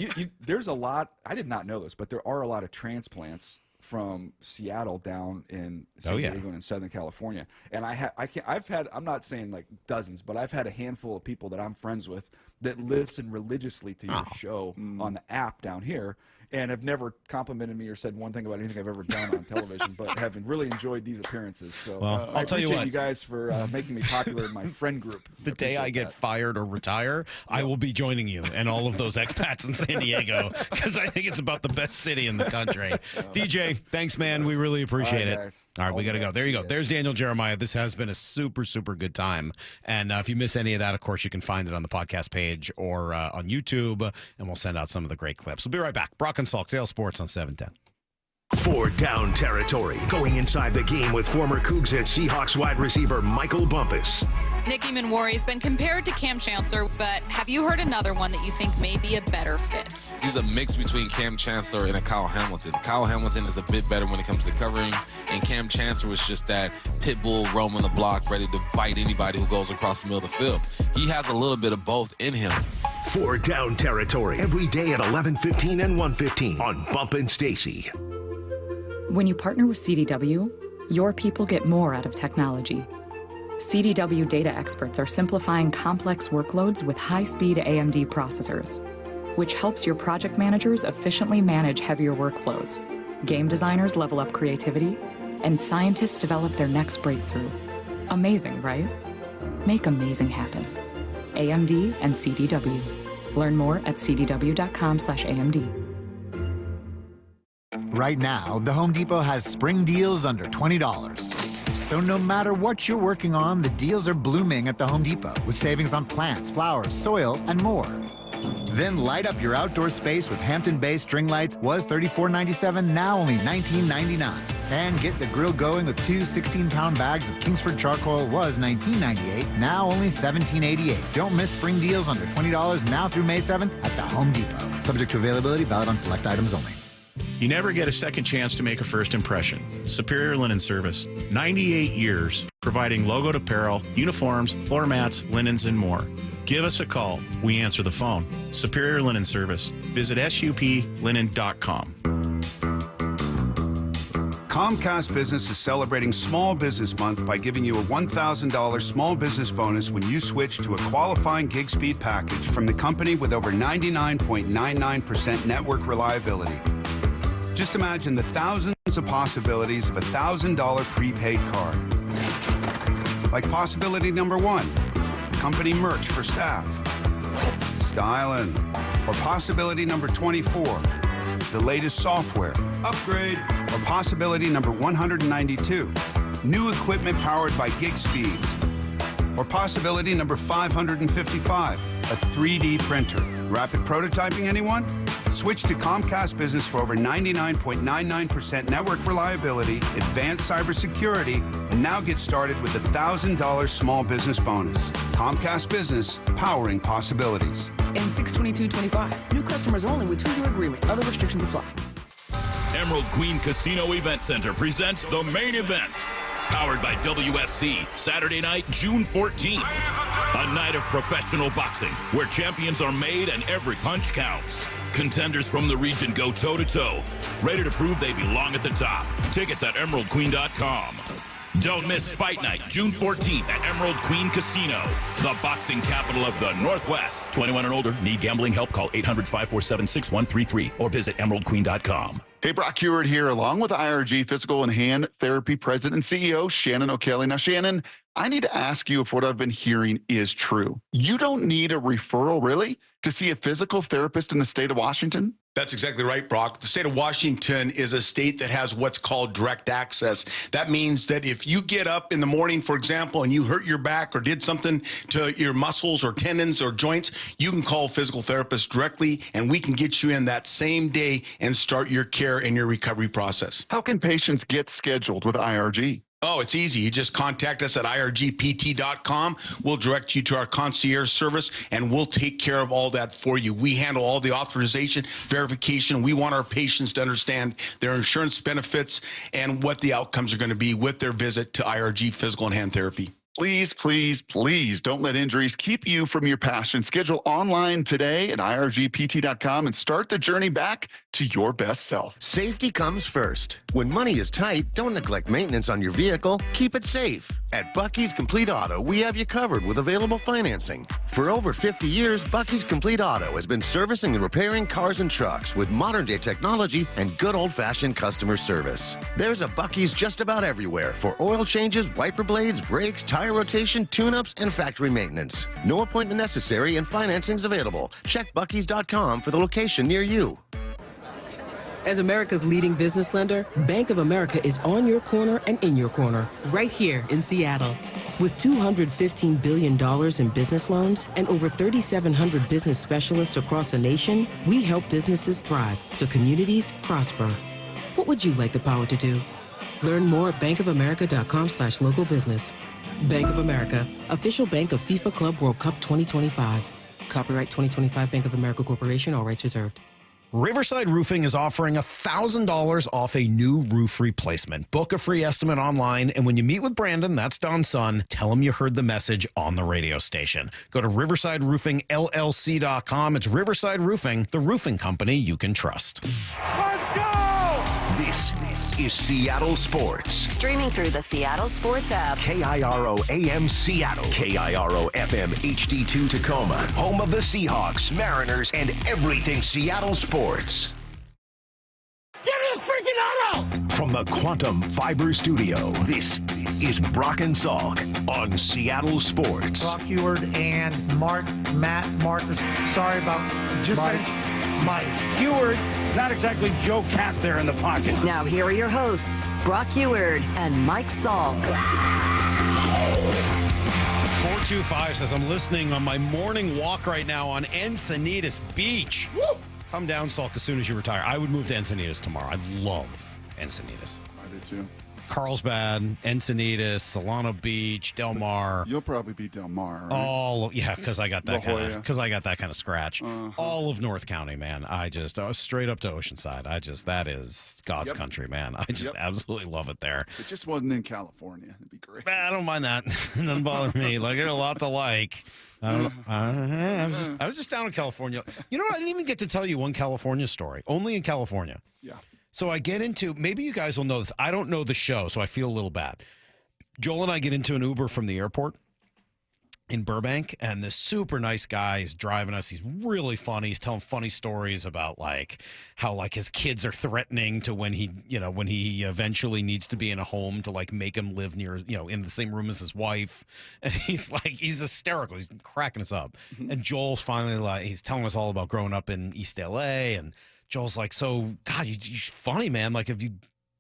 there's a lot. I did not know this, but there are a lot of transplants from Seattle down in San Diego and in Southern California. And I've had, I'm not saying like dozens, but I've had a handful of people that I'm friends with that listen religiously to your show on the app down here and have never complimented me or said one thing about anything I've ever done on television, but have really enjoyed these appearances. So I'll tell you what, you guys for making me popular in my friend group. The day I get fired or retire, I will be joining you and all of those expats in San Diego because I think it's about the best city in the country. DJ, thanks, man. We really appreciate it. Guys. All right, we got to go. There you go. There's Daniel Jeremiah. This has been a super, super good time. And if you miss any of that, of course, you can find it on the podcast page or on YouTube, and we'll send out some of the great clips. We'll be right back. Brock and Salk, Sales Sports on 710. For Down Territory, going inside the game with former Cougs and Seahawks wide receiver Michael Bumpus. Nicky Manwari's been compared to Cam Chancellor, but have you heard another one that you think may be a better fit? He's a mix between Cam Chancellor and a Kyle Hamilton. Kyle Hamilton is a bit better when it comes to covering, and Cam Chancellor was just that pit bull roaming the block, ready to fight anybody who goes across the middle of the field. He has a little bit of both in him. For Down Territory, every day at 11:15 and 1:15 on Bump and Stacy. When you partner with CDW, your people get more out of technology. CDW data experts are simplifying complex workloads with high-speed AMD processors, which helps your project managers efficiently manage heavier workflows. Game designers level up creativity, and scientists develop their next breakthrough. Amazing, right? Make amazing happen. AMD and CDW. Learn more at cdw.com/AMD. Right now, the Home Depot has spring deals under $20. So no matter what you're working on, the deals are blooming at the Home Depot with savings on plants, flowers, soil, and more. Then light up your outdoor space with Hampton Bay string lights. Was $34.97, now only $19.99. And get the grill going with two 16-pound bags of Kingsford charcoal. Was $19.98, now only $17.88. Don't miss spring deals under $20 now through May 7th at the Home Depot. Subject to availability, valid on select items only. You never get a second chance to make a first impression. Superior Linen Service. 98 years providing logoed apparel, uniforms, floor mats, linens, and more. Give us a call. We answer the phone. Superior Linen Service. Visit suplinen.com. Comcast Business is celebrating Small Business Month by giving you a $1,000 small business bonus when you switch to a qualifying gig speed package from the company with over 99.99% network reliability. Just imagine the thousands of possibilities of a $1,000 prepaid card. Like possibility number 1, company merch for staff. Styling. Or possibility number 24, the latest software. Upgrade. Or possibility number 192, new equipment powered by gig speeds. Or possibility number 555, a 3D printer. Rapid prototyping, anyone? Switch to Comcast Business for over 99.99% network reliability, advanced cybersecurity, and now get started with a $1,000 small business bonus. Comcast Business, powering possibilities. And 6/22/25. New customers only with 2-year agreement. Other restrictions apply. Emerald Queen Casino Event Center presents the main event. Powered by WFC, Saturday night, June 14th. A night of professional boxing where champions are made and every punch counts. Contenders from the region go toe-to-toe, ready to prove they belong at the top. Tickets at emeraldqueen.com. Don't miss Fight Night, June 14th at Emerald Queen Casino, the boxing capital of the Northwest. 21 and older, need gambling help? Call 800-547-6133 or visit emeraldqueen.com. Hey, Brock Heward here, along with IRG Physical and Hand Therapy President and CEO Shannon O'Kelly. Now, Shannon, I need to ask you if what I've been hearing is true. You don't need a referral, really, to see a physical therapist in the state of Washington? That's exactly right, Brock. The state of Washington is a state that has what's called direct access. That means that if you get up in the morning, for example, and you hurt your back or did something to your muscles or tendons or joints, you can call a physical therapist directly, and we can get you in that same day and start your care and your recovery process. How can patients get scheduled with IRG? Oh, it's easy. You just contact us at irgpt.com. We'll direct you to our concierge service, and we'll take care of all that for you. We handle all the authorization, verification. We want our patients to understand their insurance benefits and what the outcomes are going to be with their visit to IRG Physical and Hand Therapy. Please, please, please don't let injuries keep you from your passion. Schedule online today at irgpt.com and start the journey back to your best self. Safety comes first. When money is tight, don't neglect maintenance on your vehicle. Keep it safe. At Bucky's Complete Auto, we have you covered with available financing. For over 50 years, Bucky's Complete Auto has been servicing and repairing cars and trucks with modern-day technology and good old-fashioned customer service. There's a Bucky's just about everywhere for oil changes, wiper blades, brakes, tire rotation, tune-ups, and factory maintenance. No appointment necessary and financing's available. Check Bucky's.com for the location near you. As America's leading business lender, Bank of America is on your corner and in your corner, right here in Seattle. With $215 billion in business loans and over 3,700 business specialists across the nation, we help businesses thrive so communities prosper. What would you like the power to do? Learn more at bankofamerica.com/local business. Bank of America, official bank of FIFA Club World Cup 2025. Copyright 2025 Bank of America Corporation, all rights reserved. Riverside Roofing is offering $1,000 off a new roof replacement. Book a free estimate online, and when you meet with Brandon, that's Don's son, tell him you heard the message on the radio station. Go to riversideroofingllc.com. It's Riverside Roofing, the roofing company you can trust. Let's go! This is Seattle Sports. Streaming through the Seattle Sports app. KIRO AM Seattle. KIRO FM HD2 Tacoma. Home of the Seahawks, Mariners, and everything Seattle sports. Give me a freaking auto! From the Quantum Fiber Studio, this is Brock and Salk on Seattle Sports. Brock Heward and Matt Marcus. Sorry about just Mike. Heward, not exactly Joe Cat there in the pocket. Now here are your hosts, Brock Heward and Mike Salk. 425 says, I'm listening on my morning walk right now on Encinitas Beach. Woo! Come down, Salk, as soon as you retire. I would move to Encinitas tomorrow. I love Encinitas. I do too. Carlsbad, Encinitas, Solano Beach, Del Mar. You'll probably be Del Mar, right? Because I got that kind of scratch. All of North County, man. I just straight up to Oceanside. That is God's country, man. I just absolutely love it there. It just wasn't in California. It'd be great. I don't mind that. It doesn't bother me. Like, there's a lot to like. I was just down in California. You know what? I didn't even get to tell you one California story. Only in California. Yeah. So I get into, maybe you guys will know this. I don't know the show, so I feel a little bad. Joel and I get into an Uber from the airport in Burbank, and this super nice guy is driving us. He's really funny. He's telling funny stories about how his kids are threatening to when he eventually needs to be in a home to make him live near, in the same room as his wife. And he's hysterical. He's cracking us up. Mm-hmm. And Joel's finally he's telling us all about growing up in East LA, and Joel's like, so, God, you're funny, man. Like, if you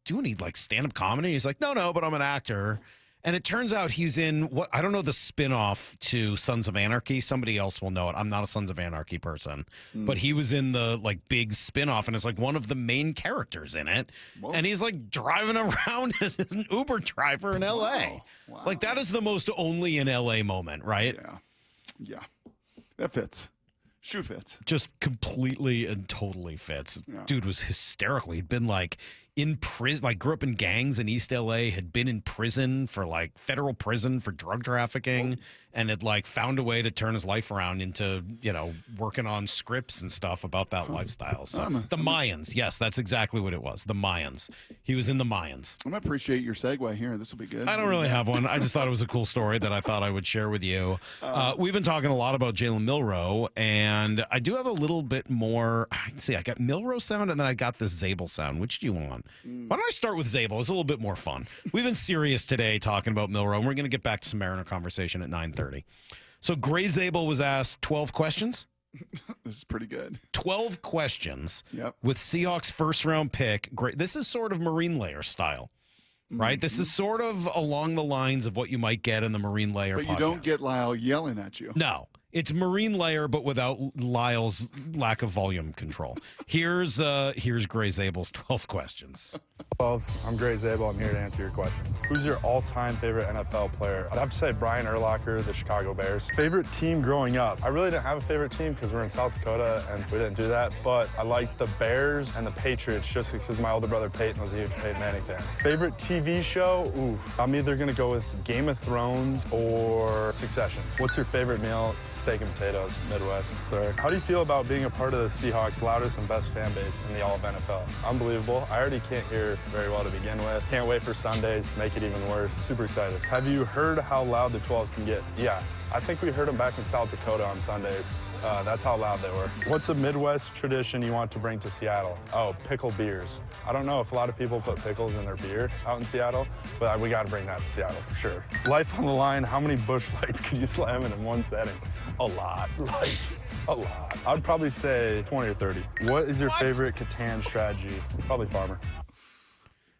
do any, stand-up comedy? He's like, no, but I'm an actor. And it turns out he's in I don't know the spinoff to Sons of Anarchy. Somebody else will know it. I'm not a Sons of Anarchy person. But he was in the, big spinoff, and is, one of the main characters in it. Whoa. And he's, driving around as an Uber driver in L.A. Wow. That is the most only in L.A. moment, right? Yeah. That fits. Shoe fits. Just completely and totally fits. Yeah. Dude was hysterical. He'd been in prison, grew up in gangs in East LA, had been in prison for federal prison for drug trafficking, and had found a way to turn his life around into, working on scripts and stuff about that lifestyle. So the Mayans. Yes, that's exactly what it was. The Mayans. He was in the Mayans. I'm going to appreciate your segue here. This will be good. I don't really have one. I just thought it was a cool story that I thought I would share with you. We've been talking a lot about Jalen Milroe, and I do have a little bit more. Let's see, I got Milroe sound, and then I got this Zabel sound. Which do you want? Why don't I start with Zabel? It's a little bit more fun. We've been serious today talking about Milroe, and we're going to get back to some Mariner conversation at 9:30. So Grey Zabel was asked 12 questions. This is pretty good. 12 questions. Yep. With Seahawks first-round pick. This is sort of Marine Layer style, right? Mm-hmm. This is sort of along the lines of what you might get in the Marine Layer podcast. But you don't get Lyle yelling at you. No. It's Marine Layer, but without Lyle's lack of volume control. Here's Grey Zabel's 12 questions. I'm Grey Zabel. I'm here to answer your questions. Who's your all-time favorite NFL player? I'd have to say Brian Urlacher, the Chicago Bears. Favorite team growing up? I really didn't have a favorite team because we're in South Dakota and we didn't do that, but I liked the Bears and the Patriots just because my older brother Peyton was a huge Peyton Manning fan. Favorite TV show? Ooh, I'm either going to go with Game of Thrones or Succession. What's your favorite meal? Steak and potatoes, Midwest, sir. How do you feel about being a part of the Seahawks' loudest and best fan base in the all of NFL? Unbelievable. I already can't hear very well to begin with. Can't wait for Sundays, make it even worse. Super excited. Have you heard how loud the 12s can get? Yeah, I think we heard them back in South Dakota on Sundays. That's how loud they were. What's a Midwest tradition you want to bring to Seattle? Oh, pickle beers. I don't know if a lot of people put pickles in their beer out in Seattle, but we got to bring that to Seattle for sure. Life on the line, how many bush lights could you slam in one setting? A lot. A lot. I'd probably say 20 or 30. What is your favorite Catan strategy? Probably Farmer.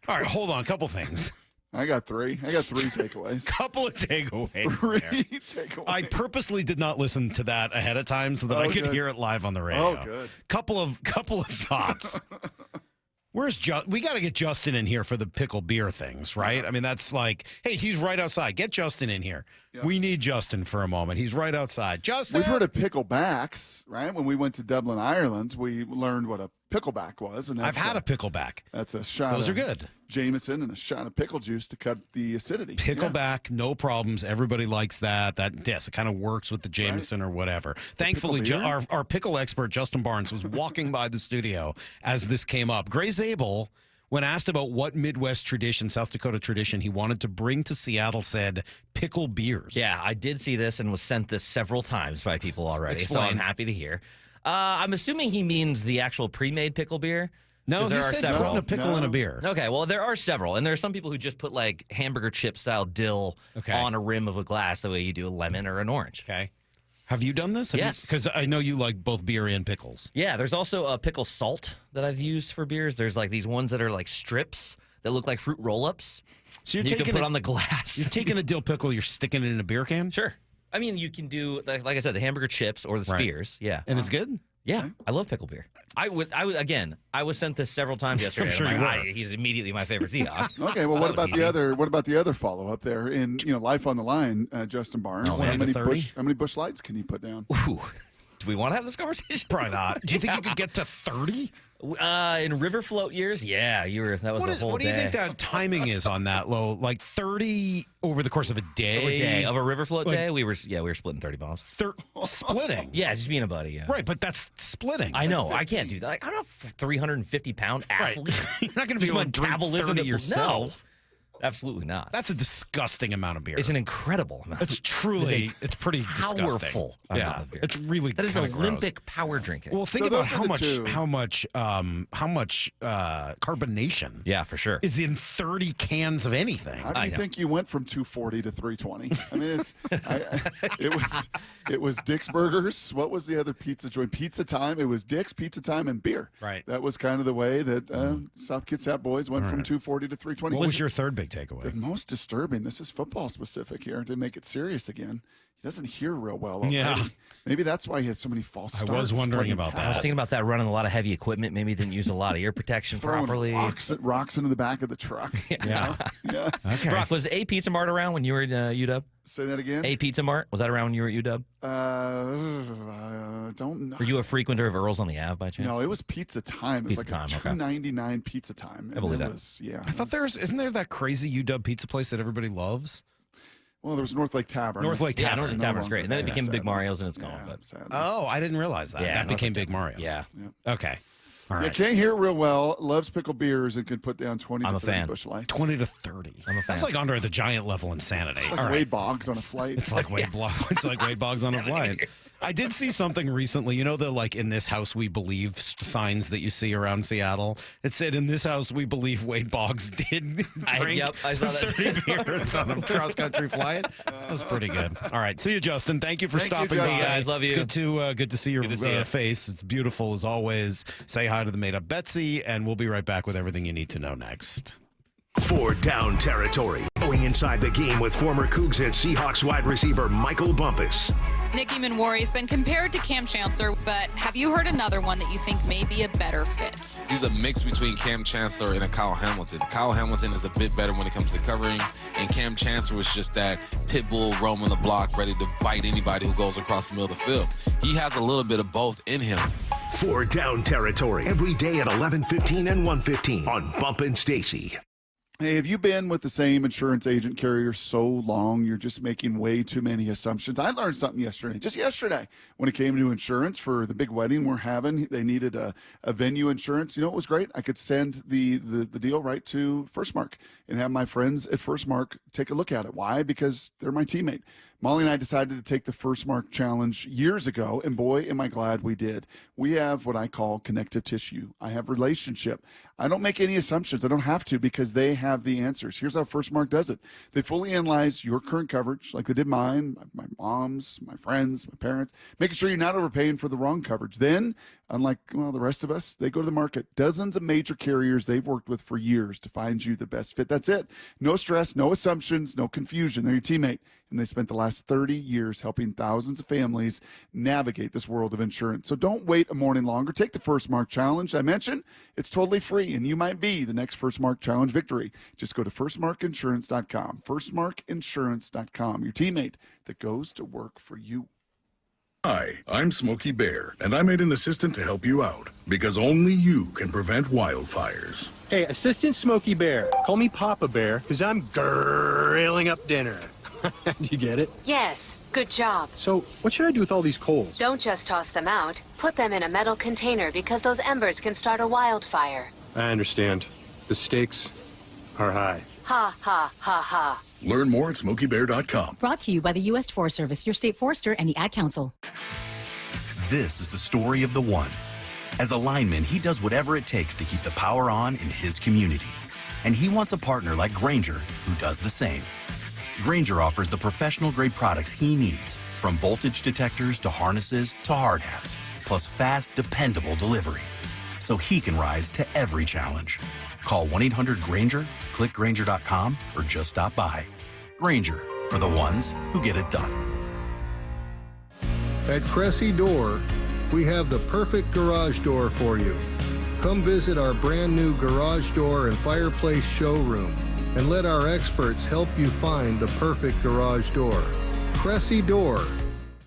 All right, hold on. A couple things. I got three takeaways. Couple of takeaways. Three takeaways. I purposely did not listen to that ahead of time so that I could hear it live on the radio. Oh, good. Couple of thoughts. We got to get Justin in here for the pickle beer things, right? I mean, that's hey, he's right outside. Get Justin in here. Yep. We need Justin for a moment. He's right outside. Justin! We've heard of picklebacks, right? When we went to Dublin, Ireland, we learned what a pickleback was. And I've had a pickleback. That's a shot Those are good. Jameson and a shot of pickle juice to cut the acidity. Pickleback, no problems. Everybody likes that. Yes, it kind of works with the Jameson or whatever. Thankfully, our pickle expert, Justin Barnes, was walking by the studio as this came up. Grey Zabel when asked about what Midwest tradition, South Dakota tradition, he wanted to bring to Seattle, said pickle beers. Yeah, I did see this and was sent this several times by people already, so I'm happy to hear. I'm assuming he means the actual pre-made pickle beer. No, there he are said several. putting a pickle in a beer. Okay, well, there are several, and there are some people who just put like hamburger chip style dill on a rim of a glass the way you do a lemon or an orange. Okay. Have you done this? Yes. Because I know you like both beer and pickles. Yeah, there's also a pickle salt that I've used for beers. There's like these ones that are like strips that look like fruit roll-ups. So you can put on the glass. You're taking a dill pickle, you're sticking it in a beer can? Sure. I mean, you can do, like I said, the hamburger chips or the spears. Yeah. And it's good? Yeah, I love pickle beer. I was sent this several times yesterday. I'm sure I'm like, you were. he's immediately my favorite Seahawk. Okay, well, what about the other follow up there in life on the line, Justin Barnes? How many Busch Lights can you put down? Ooh. Do we want to have this conversation? Probably not. Do you think you could get to 30? In river float years, yeah, that was a whole day. What do you think that timing is on that, Lo? Like 30 over the course of a day? Of a river float day, we were splitting 30 bombs. Splitting? Yeah, just being a buddy, yeah. Right, but that's splitting. I know, I can't do that. Like, I'm not a 350-pound athlete. You're not going to be able to drink 30 yourself. No. Absolutely not. That's a disgusting amount of beer. It's an incredible amount. It's truly, it's pretty disgusting. Powerful amount of beer. It's really that is Olympic power drinking. Well, think about how much carbonation. Yeah, for sure. Is in 30 cans of anything. How do you think you went from 240 to 320? I mean, it was Dick's Burgers. What was the other pizza joint? Pizza Time. It was Dick's, Pizza Time, and beer. Right. That was kind of the way that South Kitsap boys went from 240 to 320. What was your third big takeaway? The most disturbing, this is football specific here, to make it serious again. He doesn't hear real well. Yeah. Maybe that's why he had so many false starts. I was wondering about that. I was thinking about that, running a lot of heavy equipment. Maybe didn't use a lot of ear protection properly. Rocks into the back of the truck. Yeah. Yes. Okay. Brock, was A Pizza Mart around when you were at UW? Say that again? A Pizza Mart? Was that around when you were at UW? Don't know. Were you a frequenter of Earl's on the Ave by chance? No, it was Pizza Time. It was Pizza like Time, $2.99 Pizza Time. I believe that. I thought isn't there that crazy UW pizza place that everybody loves? Well, there was North Lake Tavern. North Lake Tavern's great. And then it became Big Mario's and it's gone. But Oh, I didn't realize that. Yeah, that became North Big Mario's. Yeah. Okay. All right. Yeah, can't hear it real well. Loves pickle beers and can put down 20 I'm to a 30 fan. Busch Lights. 20 to 30. I'm a fan. That's like Andre the Giant level insanity. It's like All right. Wade Boggs on a flight. It's like Wade It's like Wade Boggs on a flight. I did see something recently. You know the like "In this house we believe" signs that you see around Seattle. It said, "In this house we believe Wade Boggs did drink I saw that. 30 beers on a cross country flight." That was pretty good. All right, see you, Justin. Thank you for stopping by. Hey guys, love you. It's good to see your face. It's beautiful as always. Say hi to the made up Betsy, and we'll be right back with everything you need to know next. For Down Territory, going inside the game with former Cougs and Seahawks wide receiver Michael Bumpus. Nicky Manwari has been compared to Cam Chancellor, but have you heard another one that you think may be a better fit? He's a mix between Cam Chancellor and a Kyle Hamilton. Kyle Hamilton is a bit better when it comes to covering, and Cam Chancellor was just that pit bull roaming the block, ready to fight anybody who goes across the middle of the field. He has a little bit of both in him. For Down Territory, every day at 11:15 and 1:15 on Bump and Stacy. Hey, have you been with the same insurance agent carrier so long you're just making way too many assumptions? I learned something just yesterday, when it came to insurance for the big wedding we're having. They needed a venue insurance. You know what was great? I could send the deal right to FirstMark and have my friends at FirstMark take a look at it. Why? Because they're my teammate. Molly and I decided to take the FirstMark challenge years ago, and boy, am I glad we did. We have what I call connective tissue. I have relationship. I don't make any assumptions. I don't have to, because they have the answers. Here's how FirstMark does it. They fully analyze your current coverage, like they did mine, my mom's, my friends, my parents, making sure you're not overpaying for the wrong coverage. Then, unlike the rest of us, they go to the market. Dozens of major carriers they've worked with for years to find you the best fit. That's it. No stress, no assumptions, no confusion. They're your teammate. And they spent the last 30 years helping thousands of families navigate this world of insurance. So don't wait a morning longer. Take the FirstMark Challenge I mentioned. It's totally free, and you might be the next FirstMark Challenge victory. Just go to firstmarkinsurance.com. Firstmarkinsurance.com. Your teammate that goes to work for you. Hi, I'm Smokey Bear, and I made an assistant to help you out, because only you can prevent wildfires. Hey, Assistant Smokey Bear. Call me Papa Bear, because I'm grilling up dinner. Do you get it? Yes, good job. So, what should I do with all these coals? Don't just toss them out. Put them in a metal container, because those embers can start a wildfire. I understand. The stakes are high. Ha, ha, ha, ha. Learn more at SmokeyBear.com. Brought to you by the U.S. Forest Service, your state forester, and the Ad Council. This is the story of the one. As a lineman, he does whatever it takes to keep the power on in his community. And he wants a partner like Grainger who does the same. Grainger offers the professional-grade products he needs, from voltage detectors to harnesses to hard hats, plus fast, dependable delivery, so he can rise to every challenge. Call 1-800-GRAINGER, click Grainger.com, or just stop by. Grainger, for the ones who get it done. At Cressy Door, we have the perfect garage door for you. Come visit our brand new garage door and fireplace showroom and let our experts help you find the perfect garage door. Cressy Door.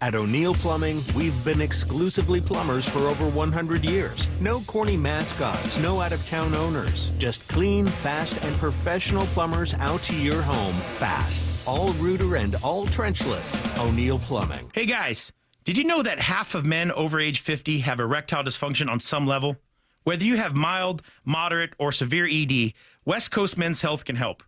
At O'Neill Plumbing, we've been exclusively plumbers for over 100 years. No corny mascots, no out-of-town owners. Just clean, fast, and professional plumbers out to your home fast. All rooter and all trenchless. O'Neill Plumbing. Hey guys, did you know that half of men over age 50 have erectile dysfunction on some level? Whether you have mild, moderate, or severe ED, West Coast Men's Health can help.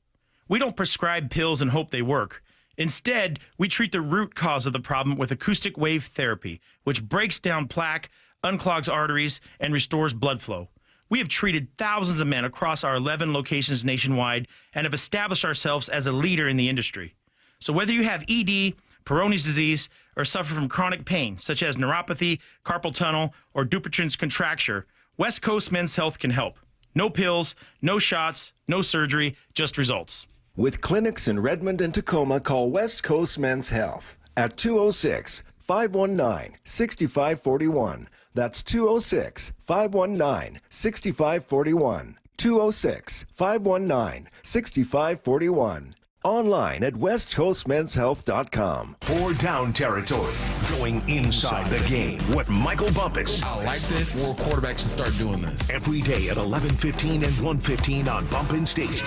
We don't prescribe pills and hope they work. Instead, we treat the root cause of the problem with acoustic wave therapy, which breaks down plaque, unclogs arteries, and restores blood flow. We have treated thousands of men across our 11 locations nationwide and have established ourselves as a leader in the industry. So whether you have ED, Peyronie's disease, or suffer from chronic pain, such as neuropathy, carpal tunnel, or Dupuytren's contracture, West Coast Men's Health can help. No pills, no shots, no surgery, just results. With clinics in Redmond and Tacoma, call West Coast Men's Health at 206-519-6541. That's 206-519-6541. 206-519-6541. Online at westcoastmenshealth.com. 4 down territory, going inside the game with Michael Bumpus. I like this. More quarterbacks should start doing this. Every day at 11:15 and 1:15 on Bumpin' Stacy.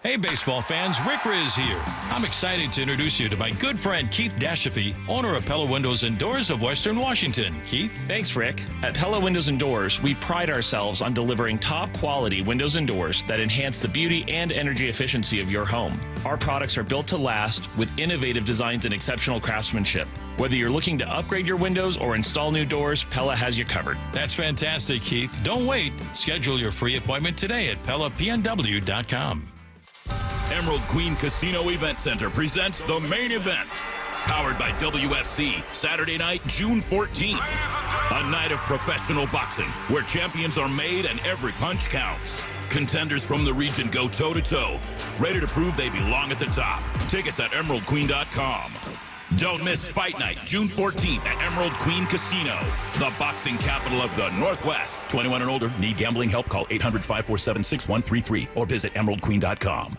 Hey, baseball fans, Rick Riz here. I'm excited to introduce you to my good friend Keith Dashafy, owner of Pella Windows and Doors of Western Washington. Keith? Thanks, Rick. At Pella Windows and Doors, we pride ourselves on delivering top-quality windows and doors that enhance the beauty and energy efficiency of your home. Our products are built to last with innovative designs and exceptional craftsmanship. Whether you're looking to upgrade your windows or install new doors, Pella has you covered. That's fantastic, Keith. Don't wait. Schedule your free appointment today at PellaPNW.com. Emerald Queen Casino Event Center presents the main event. Powered by WFC, Saturday night, June 14th. A night of professional boxing where champions are made and every punch counts. Contenders from the region go toe-to-toe, ready to prove they belong at the top. Tickets at EmeraldQueen.com. Don't miss Fight Night, June 14th at Emerald Queen Casino, the boxing capital of the Northwest. 21 and older, need gambling help? Call 800-547-6133 or visit EmeraldQueen.com.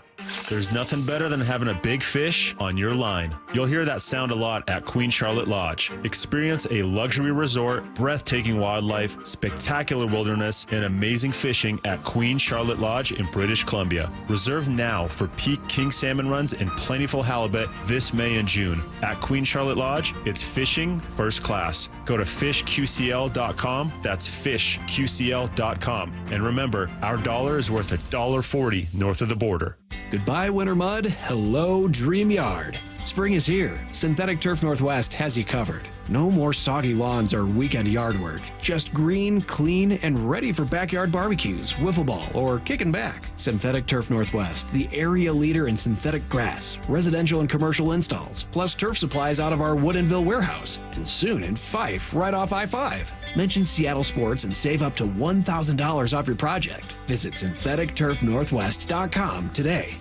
There's nothing better than having a big fish on your line. You'll hear that sound a lot at Queen Charlotte Lodge. Experience a luxury resort, breathtaking wildlife, spectacular wilderness, and amazing fishing at Queen Charlotte Lodge in British Columbia. Reserve now for peak king salmon runs and plentiful halibut this May and June. At Queen Charlotte Lodge, it's fishing first class. Go to fishqcl.com. That's fishqcl.com. And remember, our dollar is worth $1.40 north of the border. Goodbye, winter mud. Hello, Dream Yard. Spring is here. Synthetic Turf Northwest has you covered. No more soggy lawns or weekend yard work. Just green, clean, and ready for backyard barbecues, wiffle ball, or kicking back. Synthetic Turf Northwest, the area leader in synthetic grass, residential and commercial installs, plus turf supplies out of our Woodinville warehouse, and soon in Fife, right off I-5. Mention Seattle Sports and save up to $1,000 off your project. Visit syntheticturfnorthwest.com today.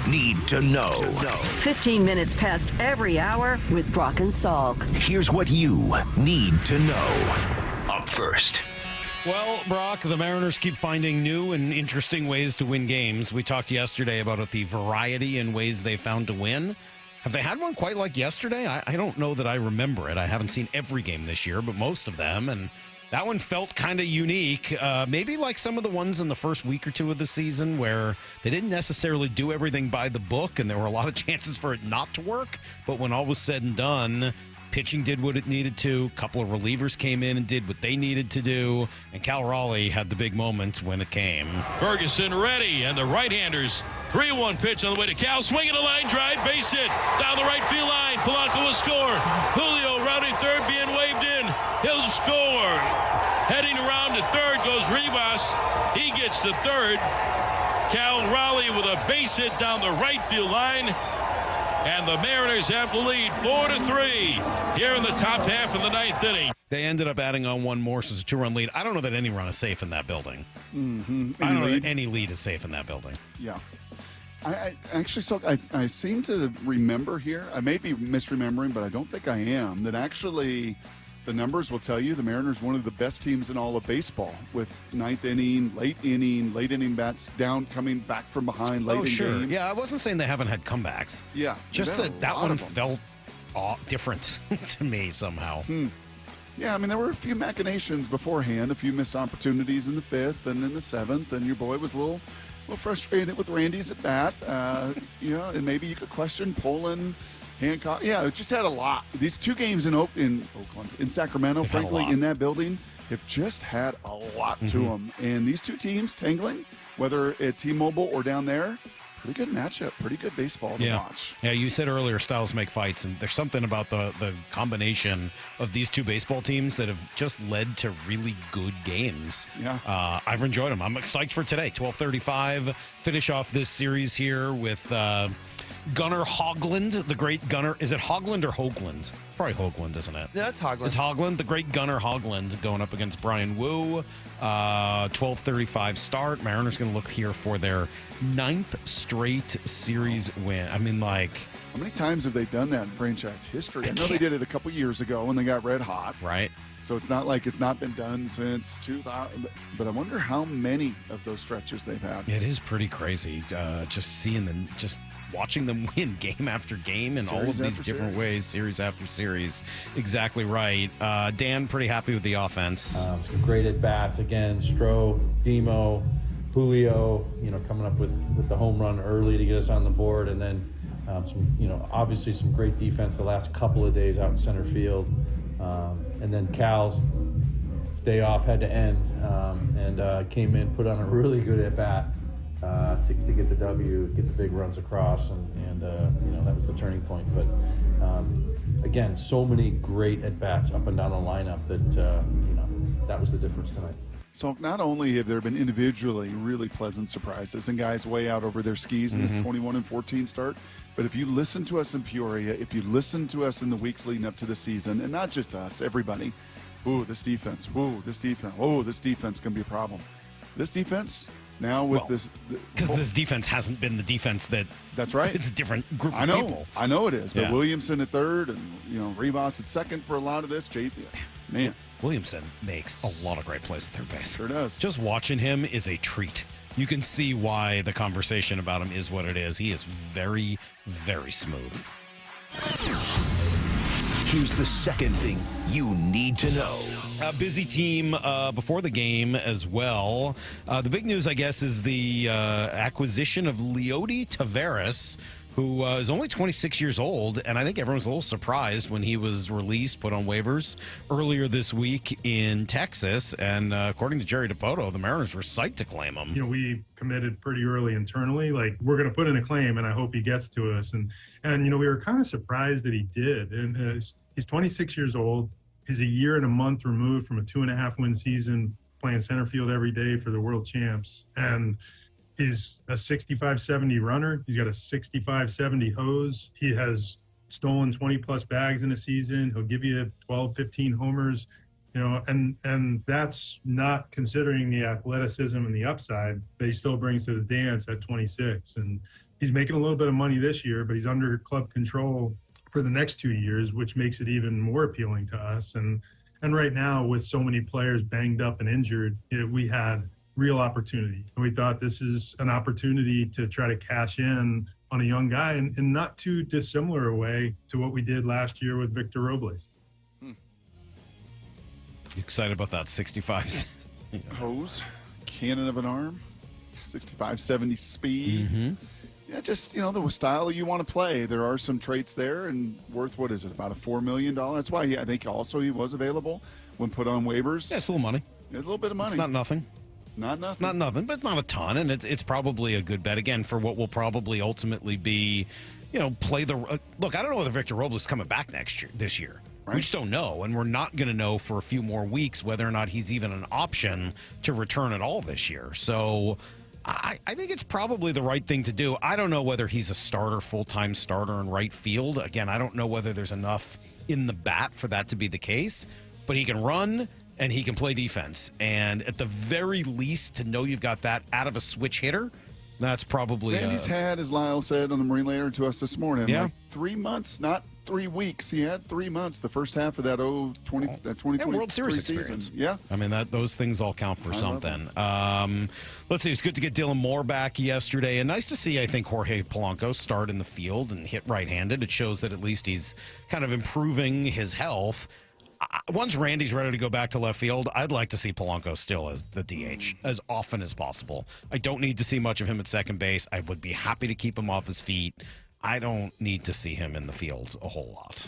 Need to know. 15 minutes past every hour with Brock and Salk. Here's what you need to know. Up first. Well, Brock, the Mariners keep finding new and interesting ways to win games. We talked yesterday about the variety in ways they found to win. Have they had one quite like yesterday? I don't know that I remember it. I haven't seen every game this year, but most of them. And that one felt kind of unique. Maybe like some of the ones in the first week or two of the season where they didn't necessarily do everything by the book and there were a lot of chances for it not to work. But when all was said and done, Pitching did what it needed to. A couple of relievers came in and did what they needed to do. And Cal Raleigh had the big moment when it came. Ferguson ready, and the right-handers 3-1 pitch on the way to Cal. Swinging a line drive, base hit down the right field line. Polanco will score. Julio rounding third, being waved in. He'll score. Heading around to third goes Rivas. He gets to third. Cal Raleigh with a base hit down the right field line. And the Mariners have the lead 4-3 here in the top half of the ninth inning. They ended up adding on one more, so it's a 2-run lead. I don't know that any run is safe in that building. Mm-hmm. I don't know that any lead is safe in that building. Yeah. I actually, I seem to remember here, I may be misremembering, but I don't think I am, that actually the numbers will tell you the Mariners one of the best teams in all of baseball with ninth inning, late inning bats down, coming back from behind late in game. Yeah, I wasn't saying they haven't had comebacks. Yeah. Just that one felt different to me somehow. Yeah, I mean, there were a few machinations beforehand, a few missed opportunities in the fifth and in the seventh, and your boy was a little frustrated with Randy's at bat. And maybe you could question Poland, Hancock. Yeah, it just had a lot. These two games in Sacramento, They've frankly, in that building, have just had a lot to them. And these two teams tangling, whether at T-Mobile or down there, pretty good matchup, pretty good baseball to watch. Yeah, you said earlier styles make fights, and there's something about the combination of these two baseball teams that have just led to really good games. Yeah. I've enjoyed them. I'm excited for today. 12:35, finish off this series here with Gunnar Hoagland, the great Gunnar. Is it Hoagland or Hoagland? It's probably Hoagland, isn't it? Yeah, it's Hoagland. It's Hoagland, the great Gunnar Hoagland going up against Brian Wu. 12:35 start. Mariners going to look here for their 9th straight series win. I mean, like, how many times have they done that in franchise history? I know they did it a couple years ago when they got red hot. Right. So it's not like it's not been done since 2000. But I wonder how many of those stretches they've had. It is pretty crazy. Just seeing them, just watching them win game after game in all of these different ways, series after series. Exactly right. Dan, pretty happy with the offense. Some great at bats again. Stroh, Demo, Julio. Coming up with the home run early to get us on the board, and then obviously some great defense the last couple of days out in center field. And then Cal's day off had to end, and came in, put on a really good at bat to get the W, get the big runs across, and that was the turning point. But again, so many great at bats up and down the lineup that was the difference tonight. So not only have there been individually really pleasant surprises and guys way out over their skis in this 21-14 start, but if you listen to us in Peoria, if you listen to us in the weeks leading up to the season, and not just us, everybody, this defense, this defense can be a problem. This defense now with because this defense hasn't been the defense that's right. It's a different group of people. I know it is, but Williamson at third and Rivas at second for a lot of this. Man. Williamson makes a lot of great plays at third base. Sure does. Just watching him is a treat. You can see why the conversation about him is what it is. He is very, very smooth. Here's the second thing you need to know. A busy team before the game as well. The big news, I guess, is the acquisition of Leody Taveras, who is only 26 years old, and I think everyone's a little surprised when he was released, put on waivers earlier this week in Texas. And according to Jerry Dipoto, the Mariners were psyched to claim him. We committed pretty early internally, like, we're going to put in a claim, and I hope he gets to us. And we were kind of surprised that he did. And he's 26 years old. He's a year and a month removed from a 2.5-win season, playing center field every day for the world champs. And he's a 65-70 runner. He's got a 65-70 hose. He has stolen 20-plus bags in a season. He'll give you 12, 15 homers, and that's not considering the athleticism and the upside that he still brings to the dance at 26. And he's making a little bit of money this year, but he's under club control for the next 2 years, which makes it even more appealing to us. And right now, with so many players banged up and injured, we had real opportunity. And we thought this is an opportunity to try to cash in on a young guy in not too dissimilar a way to what we did last year with Victor Robles. You excited about that 65 hose, cannon of an arm, 65-70 speed. Yeah, just, the style you want to play. There are some traits there, and worth, what is it, about a $4 million? That's why I think also he was available when put on waivers. Yeah, it's a little money. It's a little bit of money. It's not nothing. Not nothing. It's not nothing, but not a ton, and it's probably a good bet, again, for what will probably ultimately be, play the... Look, I don't know whether Victor Robles is coming back this year. Right. We just don't know, and we're not going to know for a few more weeks whether or not he's even an option to return at all this year. So... I think it's probably the right thing to do. I don't know whether he's a starter, full-time starter in right field. Again, I don't know whether there's enough in the bat for that to be the case, but he can run and he can play defense. And at the very least, to know you've got that out of a switch hitter, that's probably... And he's had, as Lyle said on the Marine Later to us this morning, like 3 months, not 3 weeks. He had 3 months the first half of that 2020 World Series season. Experience. Yeah. I mean, those things all count for something. Let's see. It's good to get Dylan Moore back yesterday, and nice to see, I think, Jorge Polanco start in the field and hit right-handed. It shows that at least he's kind of improving his health. Once Randy's ready to go back to left field, I'd like to see Polanco still as the DH as often as possible. I don't need to see much of him at second base. I would be happy to keep him off his feet. I don't need to see him in the field a whole lot.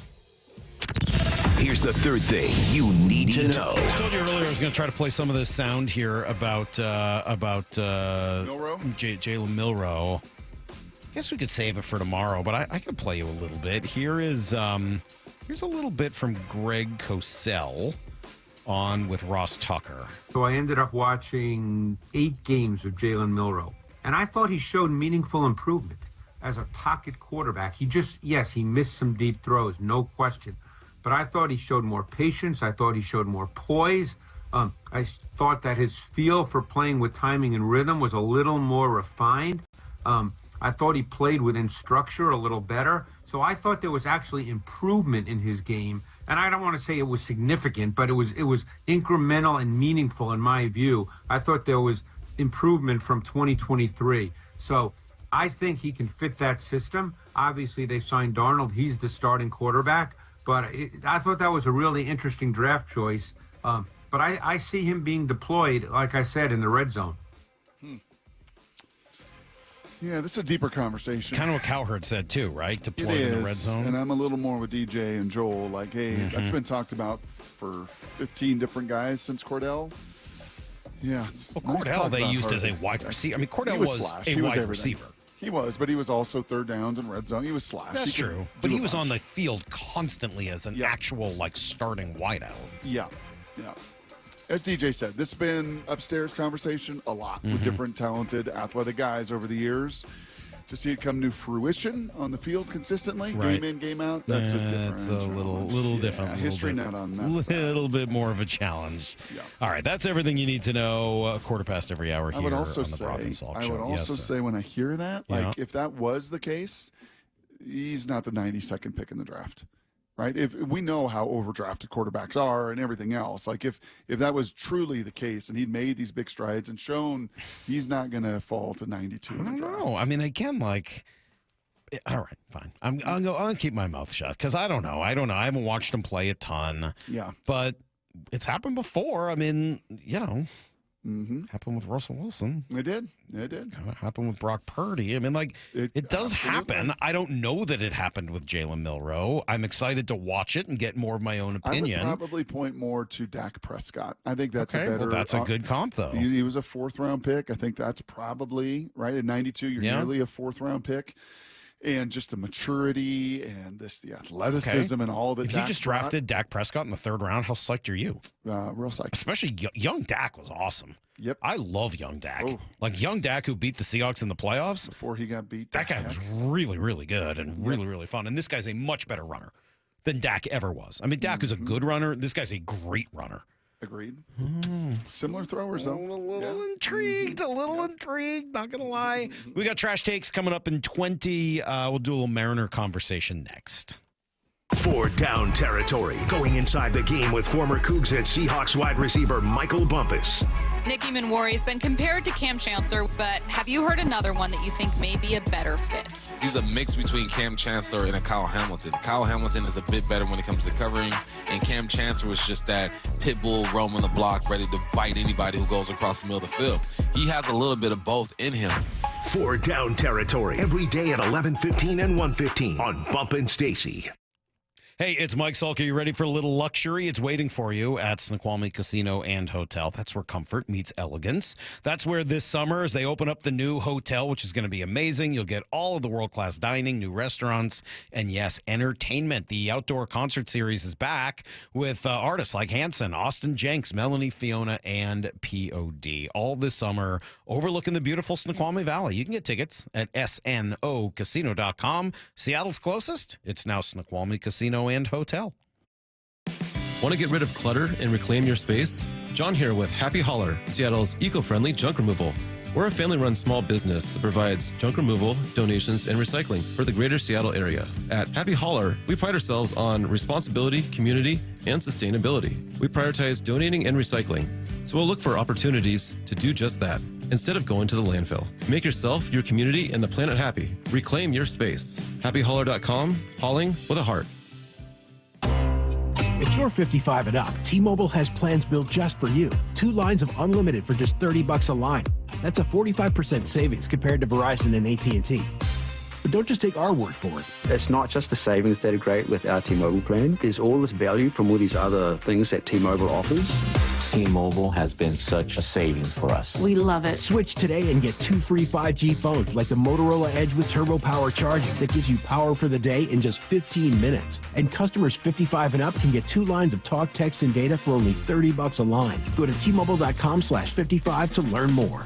Here's the third thing you need to know. I told you earlier I was going to try to play some of this sound here about Milroe? Jalen Milroe. I guess we could save it for tomorrow, but I could play you a little bit. Here's a little bit from Greg Cosell on with Ross Tucker. So I ended up watching 8 games of Jalen Milroe, and I thought he showed meaningful improvement as a pocket quarterback. He missed some deep throws, no question. But I thought he showed more patience. I thought he showed more poise. I thought that his feel for playing with timing and rhythm was a little more refined. I thought he played within structure a little better. So I thought there was actually improvement in his game. And I don't want to say it was significant, but it was incremental and meaningful in my view. I thought there was improvement from 2023. So I think he can fit that system. Obviously, they signed Darnold. He's the starting quarterback. But I thought that was a really interesting draft choice. But I see him being deployed, like I said, in the red zone. Yeah, this is a deeper conversation. Kind of what Cowherd said, too, right? Deployed in the red zone. And I'm a little more with DJ and Joel. Like, hey, that's been talked about for 15 different guys since Cordell. Yeah. Cordell they used as a wide receiver. I mean, Cordell was a wide receiver. He was, but he was also third downs and red zone. He was slash. That's true. But he was on the field constantly as an actual, starting wideout. Yeah. As DJ said, this has been upstairs conversation a lot with different talented athletic guys over the years. To see it come to fruition on the field consistently, game in, game out, that's a different It's a little different. History not on that A little bit more of a challenge. Yeah. All right, that's everything you need to know. A quarter past every hour here I would also on the Brock and Salk Show. I would also say when I hear that, if that was the case, he's not the 92nd pick in the draft. Right? If we know how overdrafted quarterbacks are and everything else, if that was truly the case and he'd made these big strides and shown he's not going to fall to 92 in the draft. No, I mean, again, all right, fine. I'm going to keep my mouth shut because I don't know. I haven't watched him play a ton. Yeah. But it's happened before. I mean, happened with Russell Wilson. It did. Kind of happened with Brock Purdy. I mean, it does happen. I don't know that it happened with Jalen Milroe. I'm excited to watch it and get more of my own opinion. I would probably point more to Dak Prescott. I think that's a better. Well, that's a good comp, though. He was a 4th-round pick. I think that's probably right at 92. You're nearly a 4th-round pick. And just the maturity and the athleticism and all that. If you just drafted Dak Prescott in the 3rd round, how psyched are you? Real psyched. Especially young Dak was awesome. Yep. I love young Dak. Young Dak who beat the Seahawks in the playoffs. Before he got beat. That guy was really, really good and really, really fun. And this guy's a much better runner than Dak ever was. I mean, Dak is a good runner. This guy's a great runner. Agreed. Similar throwers, though. A little intrigued, not going to lie. We got trash takes coming up in 20. We'll do a little Mariner conversation next. 4 down territory, going inside the game with former Cougs and Seahawks wide receiver Michael Bumpus. Nicky Manwari has been compared to Cam Chancellor, but have you heard another one that you think may be a better fit? He's a mix between Cam Chancellor and a Kyle Hamilton. Kyle Hamilton is a bit better when it comes to covering, and Cam Chancellor was just that pit bull roaming the block, ready to bite anybody who goes across the middle of the field. He has a little bit of both in him. for Down Territory. Every day at 11:15 and 1:15 on Bump and Stacy. Hey, it's Mike Salk. Are you ready for a little luxury? It's waiting for you at Snoqualmie Casino and Hotel. That's where comfort meets elegance. That's where this summer, as they open up the new hotel, which is going to be amazing, you'll get all of the world-class dining, new restaurants, and yes, entertainment. The outdoor concert series is back with artists like Hanson, Austin Jenks, Melanie Fiona, and POD. All this summer, overlooking the beautiful Snoqualmie Valley. You can get tickets at snocasino.com. Seattle's closest. It's now Snoqualmie Casino and Hotel. Want to get rid of clutter and reclaim your space? John here with Happy Hauler, Seattle's eco-friendly junk removal. We're a family-run small business that provides junk removal, donations, and recycling for the greater Seattle area. At Happy Hauler, we pride ourselves on responsibility, community, and sustainability. We prioritize donating and recycling, so we'll look for opportunities to do just that instead of going to the landfill. Make yourself, your community, and the planet happy. Reclaim your space. HappyHauler.com, hauling with a heart. If you're 55 and up, T-Mobile has plans built just for you. 2 lines of unlimited for just $30 a line. That's a 45% savings compared to Verizon and AT&T. But don't just take our word for it. It's not just the savings that are great with our T-Mobile plan. There's all this value from all these other things that T-Mobile offers. T-Mobile has been such a savings for us. We love it. Switch today and get 2 free 5G phones like the Motorola Edge with Turbo Power charging that gives you power for the day in just 15 minutes. And customers 55 and up can get 2 lines of talk, text, and data for only $30 a line. Go to T-Mobile.com/55 to learn more.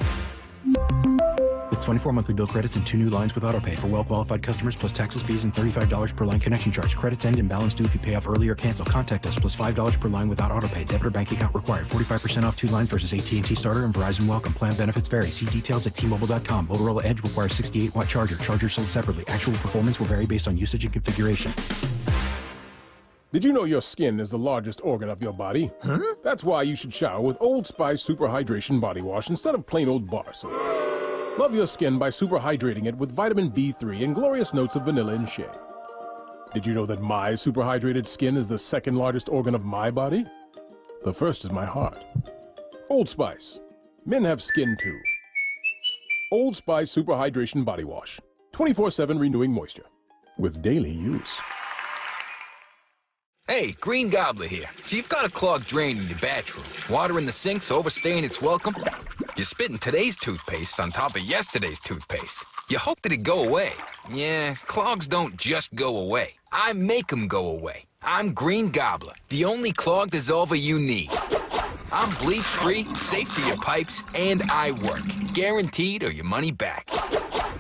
With 24 monthly bill credits and 2 new lines with autopay for well-qualified customers plus taxes, fees, and $35 per line connection charge. Credits end and balance due if you pay off early or cancel. Contact us plus $5 per line without autopay. Debit or bank account required. 45% off 2 lines versus AT&T Starter and Verizon Welcome. Plan benefits vary. See details at T-Mobile.com. Motorola Edge requires 68-watt charger. Charger sold separately. Actual performance will vary based on usage and configuration. Did you know your skin is the largest organ of your body? Huh? That's why you should shower with Old Spice Super Hydration Body Wash instead of plain old bar soap. Love your skin by super hydrating it with vitamin B3 and glorious notes of vanilla and shea. Did you know that my super hydrated skin is the second largest organ of my body? The first is my heart. Old Spice. Men have skin too. Old Spice Super Hydration Body Wash. 24/7 renewing moisture. With daily use. Hey, Green Gobbler here. So you've got a clogged drain in your bathroom. Water in the sink's overstaying its welcome. You're spitting today's toothpaste on top of yesterday's toothpaste. You hope that it'd go away. Yeah, clogs don't just go away. I make them go away. I'm Green Gobbler, the only clog dissolver you need. I'm bleach-free, safe for your pipes, and I work. Guaranteed or your money back.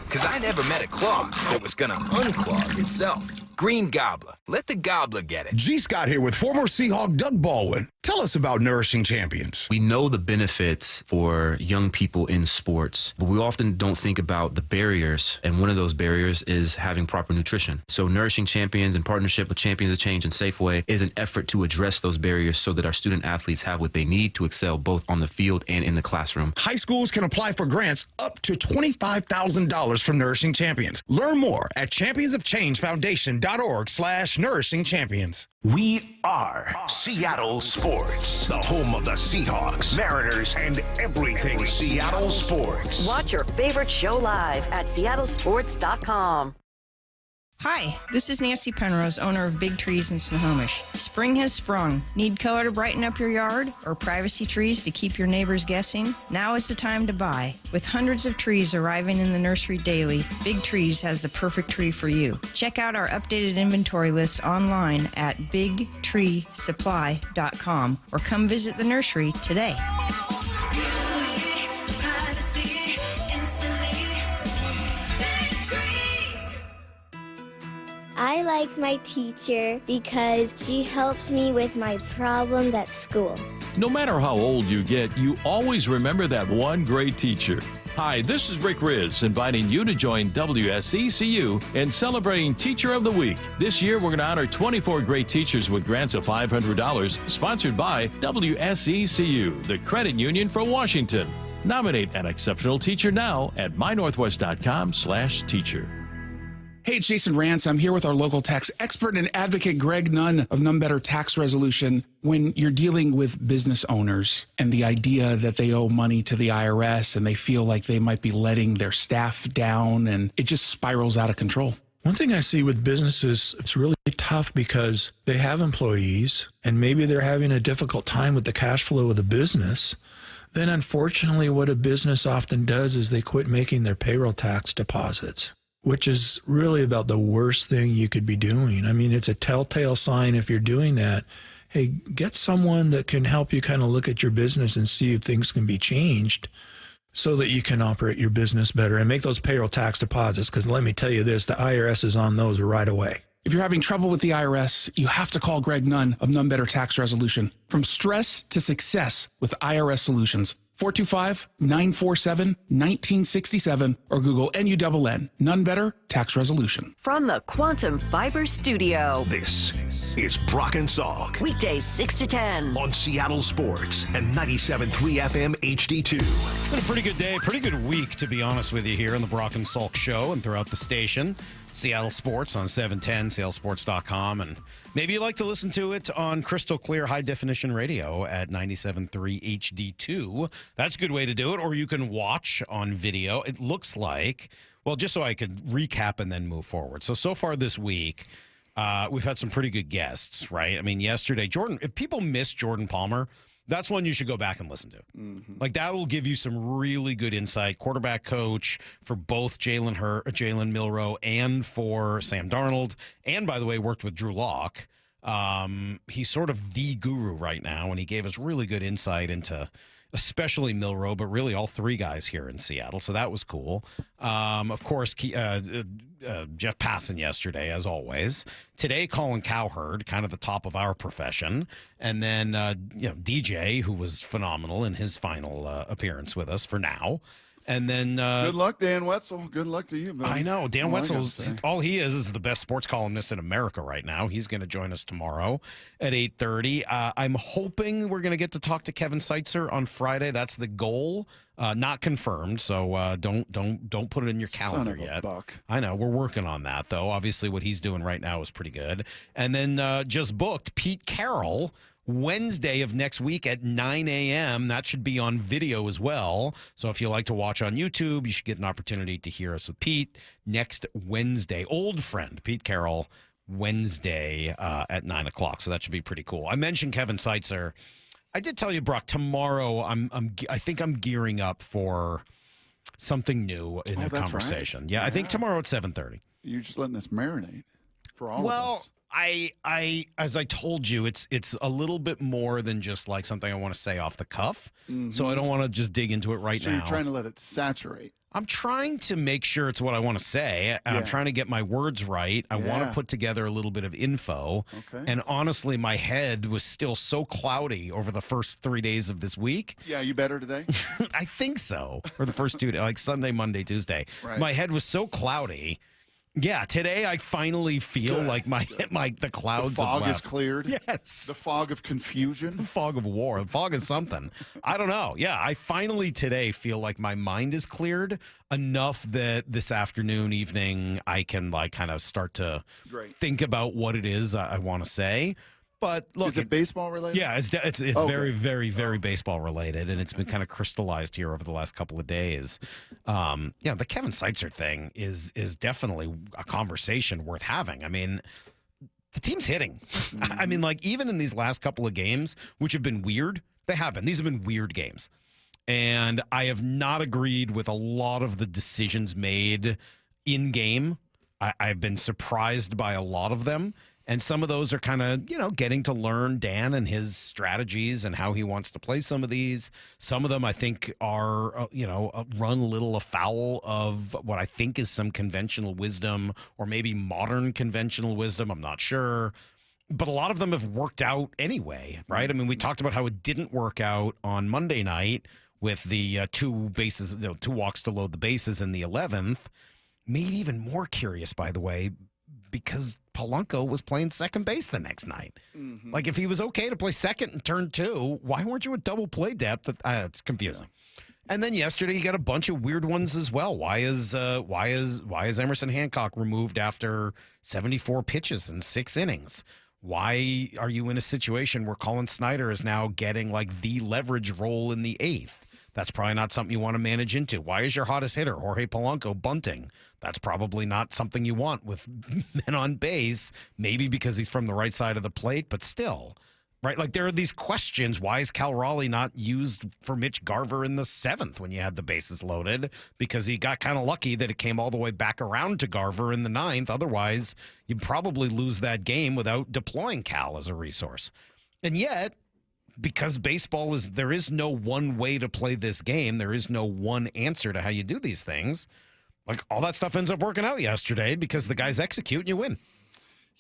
Because I never met a clog that was gonna unclog itself. Green Gobbler. Let the gobbler get it. G. Scott here with former Seahawk Doug Baldwin. Tell us about Nourishing Champions. We know the benefits for young people in sports, but we often don't think about the barriers. And one of those barriers is having proper nutrition. So Nourishing Champions, in partnership with Champions of Change and Safeway, is an effort to address those barriers so that our student athletes have what they need to excel both on the field and in the classroom. High schools can apply for grants up to $25,000 from Nourishing Champions. Learn more at championsofchangefoundation.org/Nourishing Champions. We are Seattle Sports, the home of the Seahawks, Mariners, and everything Seattle sports. Watch your favorite show live at seattlesports.com. Hi, this is Nancy Penrose, owner of Big Trees in Snohomish. Spring has sprung. Need color to brighten up your yard or privacy trees to keep your neighbors guessing? Now is the time to buy. With hundreds of trees arriving in the nursery daily, Big Trees has the perfect tree for you. Check out our updated inventory list online at bigtreesupply.com or come visit the nursery today. I like my teacher because she helps me with my problems at school. No matter how old you get, you always remember that one great teacher. Hi, this is Rick Riz, inviting you to join WSECU in celebrating Teacher of the Week. This year, we're going to honor 24 great teachers with grants of $500, sponsored by WSECU, the credit union for Washington. Nominate an exceptional teacher now at mynorthwest.com/teacher. Hey, it's Jason Rance. I'm here with our local tax expert and advocate, Greg Nunn of None Better Tax Resolution. When you're dealing with business owners and the idea that they owe money to the IRS and they feel like they might be letting their staff down, and it just spirals out of control. One thing I see with businesses, it's really tough because they have employees and maybe they're having a difficult time with the cash flow of the business. Then unfortunately, what a business often does is they quit making their payroll tax deposits, which is really about the worst thing you could be doing. I mean, it's a telltale sign if you're doing that. Hey, get someone that can help you kind of look at your business and see if things can be changed so that you can operate your business better and make those payroll tax deposits. Because let me tell you this, the IRS is on those right away. If you're having trouble with the IRS, you have to call Greg Nunn of None Better Tax Resolution. From stress to success with IRS Solutions. 425-947-1967 or Google NUNN. None Better Tax Resolution. From the Quantum Fiber Studio. This is Brock and Salk. Weekdays 6 to 10. On Seattle Sports and 97.3 FM HD2. Been a pretty good day, pretty good week, to be honest with you, here on the Brock and Salk Show and throughout the station. Seattle Sports on 710, seattlesports.com, and maybe you like to listen to it on crystal clear high-definition radio at 97.3 HD2. That's a good way to do it, or you can watch on video. It looks like, well, just so I could recap and then move forward. So far this week, we've had some pretty good guests, right? I mean, yesterday, if people miss Jordan Palmer, that's one you should go back and listen to. Mm-hmm. Like, that will give you some really good insight. Quarterback coach for both Jalen Milroe and for Sam Darnold. And, by the way, worked with Drew Lock. He's sort of the guru right now, and he gave us really good insight into especially Milroe, but really all three guys here in Seattle. So that was cool. Of course, Jeff Passan yesterday, as always. Today, Colin Cowherd, kind of the top of our profession. And then, DJ, who was phenomenal in his final appearance with us for now. And then good luck, Dan Wetzel. Good luck to you, buddy. I know. Dan Wetzel, all he is the best sports columnist in America right now. He's going to join us tomorrow at 8:30. I'm hoping we're going to get to talk to Kevin Seitzer on Friday. That's the goal. Not confirmed, so don't put it in your calendar yet. Buck. I know. We're working on that, though. Obviously, what he's doing right now is pretty good. And then just booked Pete Carroll Wednesday of next week at 9 a.m. That should be on video as well. So if you like to watch on YouTube, you should get an opportunity to hear us with Pete next Wednesday. Old friend, Pete Carroll, Wednesday at 9 o'clock. So that should be pretty cool. I mentioned Kevin Seitzer. I did tell you, Brock, tomorrow I think I'm gearing up for something new in a conversation. Right. Yeah, I think tomorrow at 7:30. You're just letting this marinate for all of us. I as I told you, it's a little bit more than just like something I want to say off the cuff. Mm-hmm. So I don't want to just dig into it right now. So you're trying to let it saturate. I'm trying to make sure it's what I want to say, and I'm trying to get my words right. I want to put together a little bit of info. Okay. And honestly, my head was still so cloudy over the first 3 days of this week. Yeah, you better today? I think so. Or the first 2 days, like Sunday, Monday, Tuesday. Right. My head was so cloudy. Yeah, today I finally feel like the clouds the fog have left. Is cleared. Yes. The fog of confusion. The fog of war. The fog is something. I don't know. Yeah, I finally today feel like my mind is cleared enough that this afternoon, evening, I can like kind of start to think about what it is I want to say. But look, is it baseball related? Yeah, it's very, very, very baseball related, and it's been kind of crystallized here over the last couple of days. The Kevin Seitzer thing is definitely a conversation worth having. I mean, the team's hitting. Mm-hmm. I mean, like even in these last couple of games, which have been weird, they have been. These have been weird games, and I have not agreed with a lot of the decisions made in game. I've been surprised by a lot of them. And some of those are kind of, getting to learn Dan and his strategies and how he wants to play some of these. Some of them I think are, run a little afoul of what I think is some conventional wisdom or maybe modern conventional wisdom. I'm not sure. But a lot of them have worked out anyway, right? I mean, we talked about how it didn't work out on Monday night with the two walks to load the bases in the 11th. Made even more curious, by the way, because Polanco was playing second base the next night. Mm-hmm. Like, if he was okay to play second and turn two, why weren't you at double play depth? It's confusing. And then yesterday you got a bunch of weird ones as well. Why is Emerson Hancock removed after 74 pitches in 6 innings? Why are you in a situation where Colin Snyder is now getting like the leverage role in the 8th? That's probably not something you want to manage into. Why is your hottest hitter, Jorge Polanco, bunting? That's probably not something you want with men on base, maybe because he's from the right side of the plate, but still. Right, like there are these questions. Why is Cal Raleigh not used for Mitch Garver in the 7th when you had the bases loaded? Because he got kind of lucky that it came all the way back around to Garver in the 9th. Otherwise, you'd probably lose that game without deploying Cal as a resource. And yet, because baseball there is no one way to play this game. There is no one answer to how you do these things. Like all that stuff ends up working out yesterday because the guys execute and you win.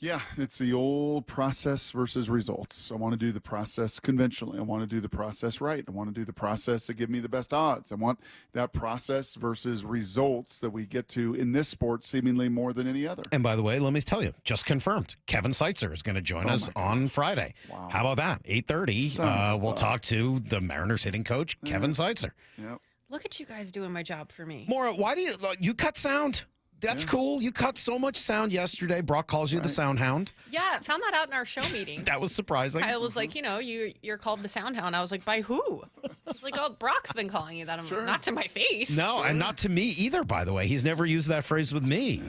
Yeah, it's the old process versus results. I want to do the process conventionally. I want to do the process right. I want to do the process that give me the best odds. I want that process versus results that we get to in this sport seemingly more than any other. And by the way, let me tell you, just confirmed, Kevin Seitzer is going to join us on Friday. Wow. How about that? 8:30. We'll talk to the Mariners hitting coach, Kevin Seitzer. Yep. Look at you guys doing my job for me. Maura, why do you cut sound? That's cool. You cut so much sound yesterday. Brock calls you the sound hound. Yeah, found that out in our show meeting. That was surprising. I was like, you're called the sound hound. I was like, by who? He's like, oh, Brock's been calling you that. I'm like, not to my face. No, and not to me either, by the way. He's never used that phrase with me.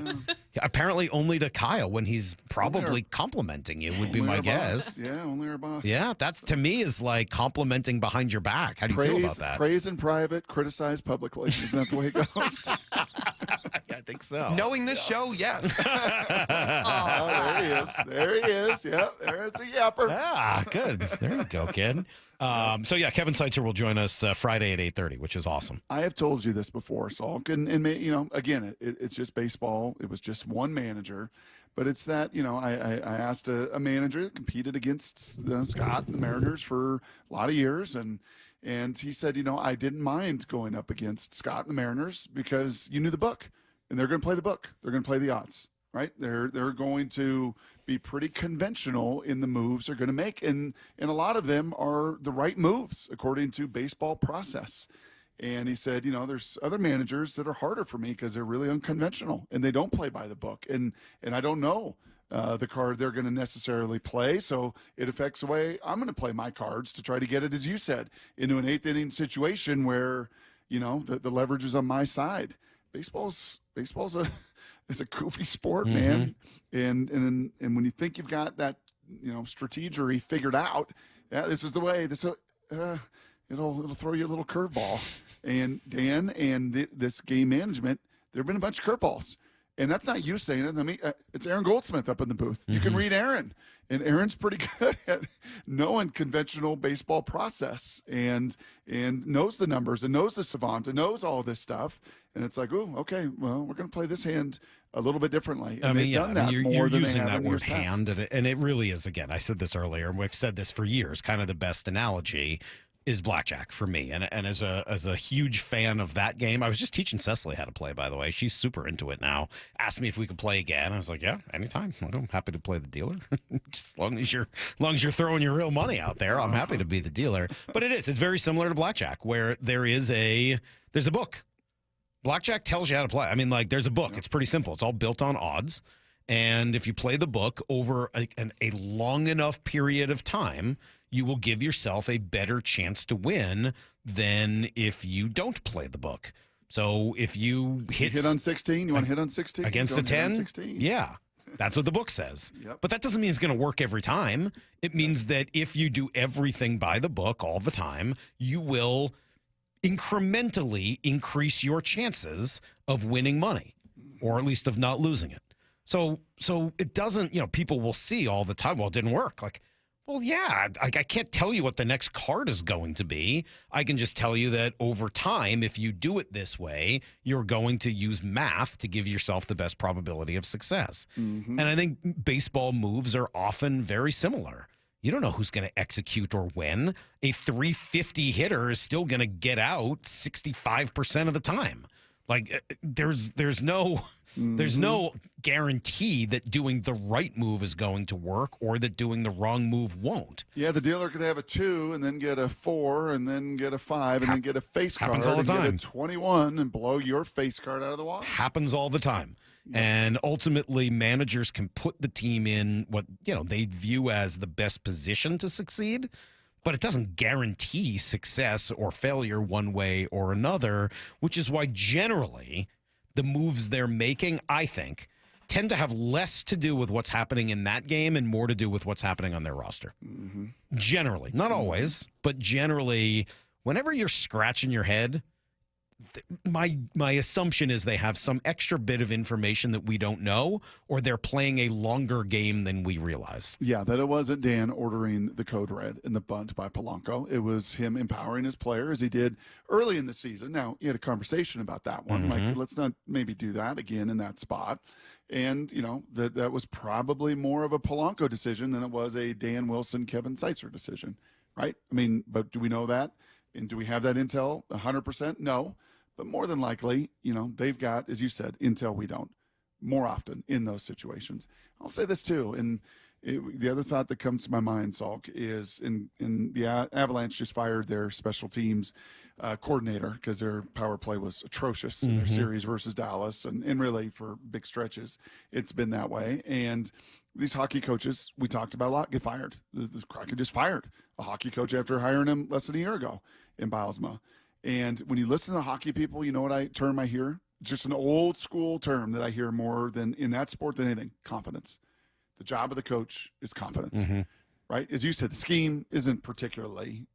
Apparently only to Kyle when he's probably complimenting you would be my guess. Yeah, only our boss. Yeah, that to me is like complimenting behind your back. How do you feel about that? Praise in private, criticize publicly. Isn't that the way it goes? Yeah, I think so. Knowing this show, yes. Oh, there he is. There he is. Yep, there's a yapper. Ah, good. There you go, kid. So yeah, Kevin Seitzer will join us Friday at 8:30, which is awesome. I have told you this before, Salk, and again, it's just baseball. It was just one manager, but it's that I asked a manager that competed against Scott and the Mariners for a lot of years, and he said, I didn't mind going up against Scott and the Mariners because you knew the book, and they're going to play the book. They're going to play the odds. Right, they're going to be pretty conventional in the moves they're going to make, and a lot of them are the right moves according to baseball process. And he said, there's other managers that are harder for me because they're really unconventional and they don't play by the book, and I don't know the card they're going to necessarily play, so it affects the way I'm going to play my cards to try to get it, as you said, into an 8th inning situation where the leverage is on my side. Baseball's it's a goofy sport, man. And when you think you've got that, strategery figured out, this is the way. It'll throw you a little curveball. And Dan and this game management, there have been a bunch of curveballs. And that's not you saying it. I mean, it's Aaron Goldsmith up in the booth. You can read Aaron, and Aaron's pretty good at knowing conventional baseball process and knows the numbers and knows the savant and knows all this stuff. And it's like, oh, okay, well, we're going to play this hand a little bit differently. And you're using that word hand, and it really is. Again, I said this earlier, and we've said this for years. Kind of the best analogy is blackjack for me, and as a huge fan of that game. I was just teaching Cecily how to play, by the way. She's super into it now. Asked me if we could play again. I was like, yeah, anytime. I'm happy to play the dealer. Just as long as you're throwing your real money out there, I'm happy to be the dealer. But it's very similar to blackjack, where there's a book. Blackjack tells you how to play. I mean, like, there's a book. It's pretty simple. It's all built on odds. And if you play the book over a long enough period of time, you will give yourself a better chance to win than if you don't play the book. So if you hit on 16, you want to hit on 16? Against a 10? Yeah. That's what the book says. Yep. But that doesn't mean it's going to work every time. It means that if you do everything by the book all the time, you will incrementally increase your chances of winning money, or at least of not losing it. So it doesn't, people will see all the time, well, it didn't work. Like, well, yeah, I can't tell you what the next card is going to be. I can just tell you that over time, if you do it this way, you're going to use math to give yourself the best probability of success. And I think baseball moves are often very similar. You don't know who's going to execute or win. A 350 hitter is still going to get out 65% of the time. Like there's no guarantee that doing the right move is going to work or that doing the wrong move won't. Yeah, the dealer could have a 2 and then get a 4 and then get a 5 and then get a face card. Happens all the time. And get a 21 and blow your face card out of the water. Happens all the time. And ultimately, managers can put the team in what they view as the best position to succeed, but it doesn't guarantee success or failure one way or another, which is why generally the moves they're making, I think, tend to have less to do with what's happening in that game and more to do with what's happening on their roster. Mm-hmm. Generally. Not always, but generally, whenever you're scratching your head, my assumption is they have some extra bit of information that we don't know, or they're playing a longer game than we realize. Yeah, that it wasn't Dan ordering the code red in the bunt by Polanco. It was him empowering his player as he did early in the season. Now, he had a conversation about that one. Like, let's not maybe do that again in that spot. And, that was probably more of a Polanco decision than it was a Dan Wilson, Kevin Seitzer decision, right? I mean, but do we know that? And do we have that intel 100%? No. But more than likely, they've got, as you said, intel we don't more often in those situations. I'll say this too. And the other thought that comes to my mind, Salk, is in the Avalanche just fired their special teams coordinator because their power play was atrocious in their series versus Dallas. And really for big stretches, it's been that way. And these hockey coaches we talked about a lot get fired. The Kraken just fired a hockey coach after hiring him less than a year ago in Bilesma. And when you listen to hockey people, you know what term I hear? Just an old school term that I hear more than in that sport than anything: confidence. The job of the coach is confidence, right? As you said, the scheme isn't particularly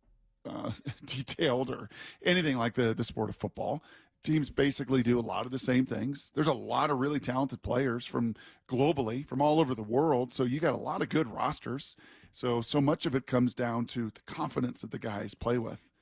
detailed or anything like the sport of football. Teams basically do a lot of the same things. There's a lot of really talented players from globally, from all over the world. So you got a lot of good rosters. So much of it comes down to the confidence that the guys play with.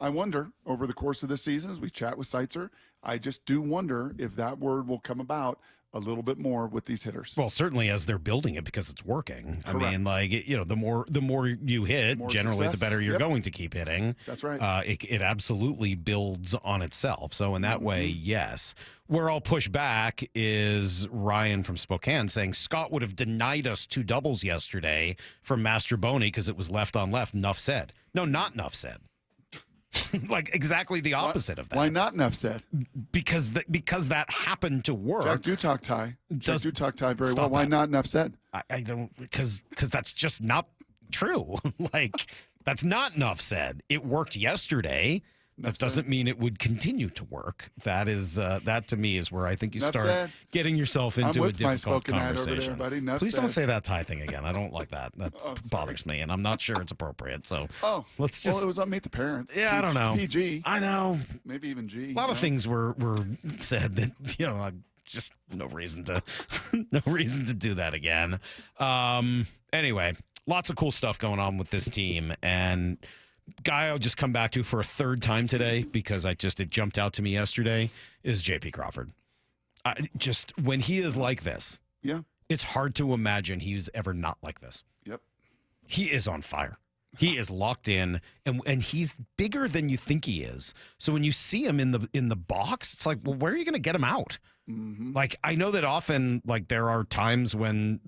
I wonder over the course of this season, as we chat with Seitzer, I just do wonder if that word will come about a little bit more with these hitters. Well, certainly as they're building it because it's working. Correct. I mean, the more you hit, More generally success. the better you're Yep. going to keep hitting. That's right. It absolutely builds on itself. So in that way, yes. Where I'll push back is Ryan from Spokane saying Scott would have denied us 2 doubles yesterday from Mastroboni because it was left on left. Nuff said. No, not Nuff said. Like exactly the opposite of that. Why not enough said? Because that happened to work. Jack do talk Thai. Jack do talk Thai very well. Stop Why that. not enough said? I don't because that's just not true. Like that's not enough said. It worked yesterday. That doesn't mean it would continue to work. That is that to me is where I think you Enough start said. getting yourself into a with my difficult spoken ad over there, conversation. buddy. Enough Please don't said. say that Thai thing again. I don't like that. That bothers me, and I'm not sure it's appropriate. So let's just. Well, it was on Meet the Parents. Yeah, I don't know. It's PG. I know. Maybe even G. A lot of things were said that just no reason to do that again. Anyway, lots of cool stuff going on with this team, and guy I'll just come back to for a third time today because it jumped out to me yesterday is JP Crawford. When he is like this, it's hard to imagine he's ever not like this. Yep. He is on fire. He is locked in, and he's bigger than you think he is. So when you see him in the box, it's like, well, where are you going to get him out? Like, I know that often, like, there are times when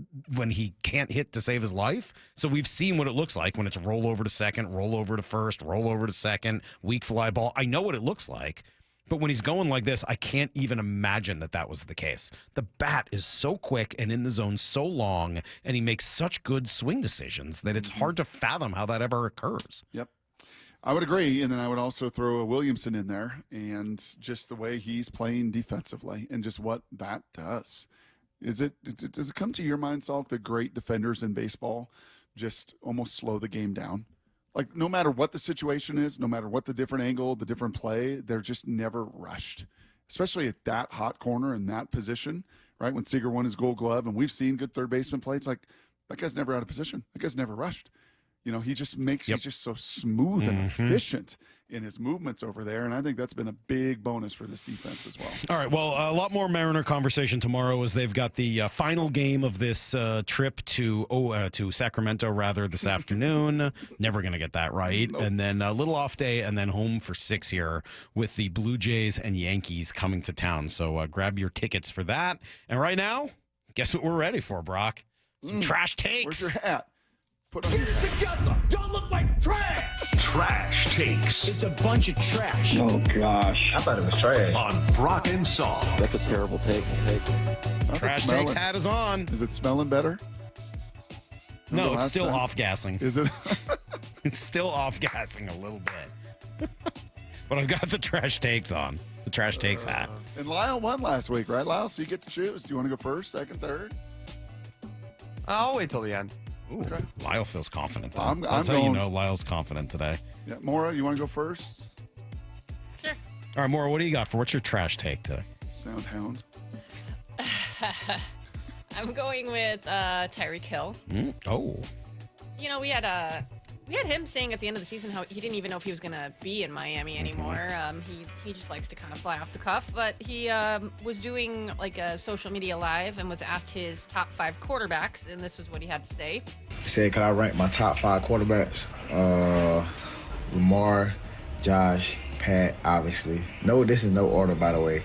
he can't hit to save his life. So we've seen what it looks like when it's roll over to second, roll over to first, roll over to second, weak fly ball. I know what it looks like. But when he's going like this, I can't even imagine that was the case. The bat is so quick and in the zone so long, and he makes such good swing decisions that it's hard to fathom how that ever occurs. Yep. I would agree, and then I would also throw a Williamson in there, and just the way he's playing defensively, and just what that does. Does it come to your mind, Salk, that great defenders in baseball just almost slow the game down? Like, no matter what the situation is, no matter what the different angle, the different play, they're just never rushed, especially at that hot corner in that position, right? When Seager won his Gold Glove, and we've seen good third baseman play, it's like that guy's never out of position. That guy's never rushed. he just makes he's just so smooth and efficient in his movements over there, and I think that's been a big bonus for this defense as well. All right, well, a lot more Mariner conversation tomorrow as they've got the final game of this trip to Sacramento, this afternoon. Never going to get that right. Nope. And then a little off day, and then home for 6 here with the Blue Jays and Yankees coming to town. So grab your tickets for that. And right now, guess what we're ready for, Brock? Some trash takes. Where's your hat? Put on Get it together. Don't look like trash. Trash takes. It's a bunch of trash. Oh, gosh. I thought it was trash. On Brock and Salk. That's a terrible take. Trash takes hat is on. Is it smelling better? No, it's still off-gassing. Is it? It's still off-gassing a little bit. But I've got the trash takes on. The trash takes hat. And Lyle won last week, right, Lyle? So you get to choose. Do you want to go first, second, third? I'll wait till the end. Ooh, okay. Lyle feels confident, though. I'm how you know Lyle's confident today. Yeah, Maura, you want to go first? Sure. All right, Maura, what do you got what's your trash take today? Sound hound. I'm going with Tyreek Hill. Oh. We had him saying at the end of the season how he didn't even know if he was going to be in Miami anymore. He just likes to kind of fly off the cuff. But he was doing like a social media live and was asked his top 5 quarterbacks, and this was what he had to say. He said, could I rank my top 5 quarterbacks? Lamar, Josh, Pat, obviously. No, this is no order, by the way.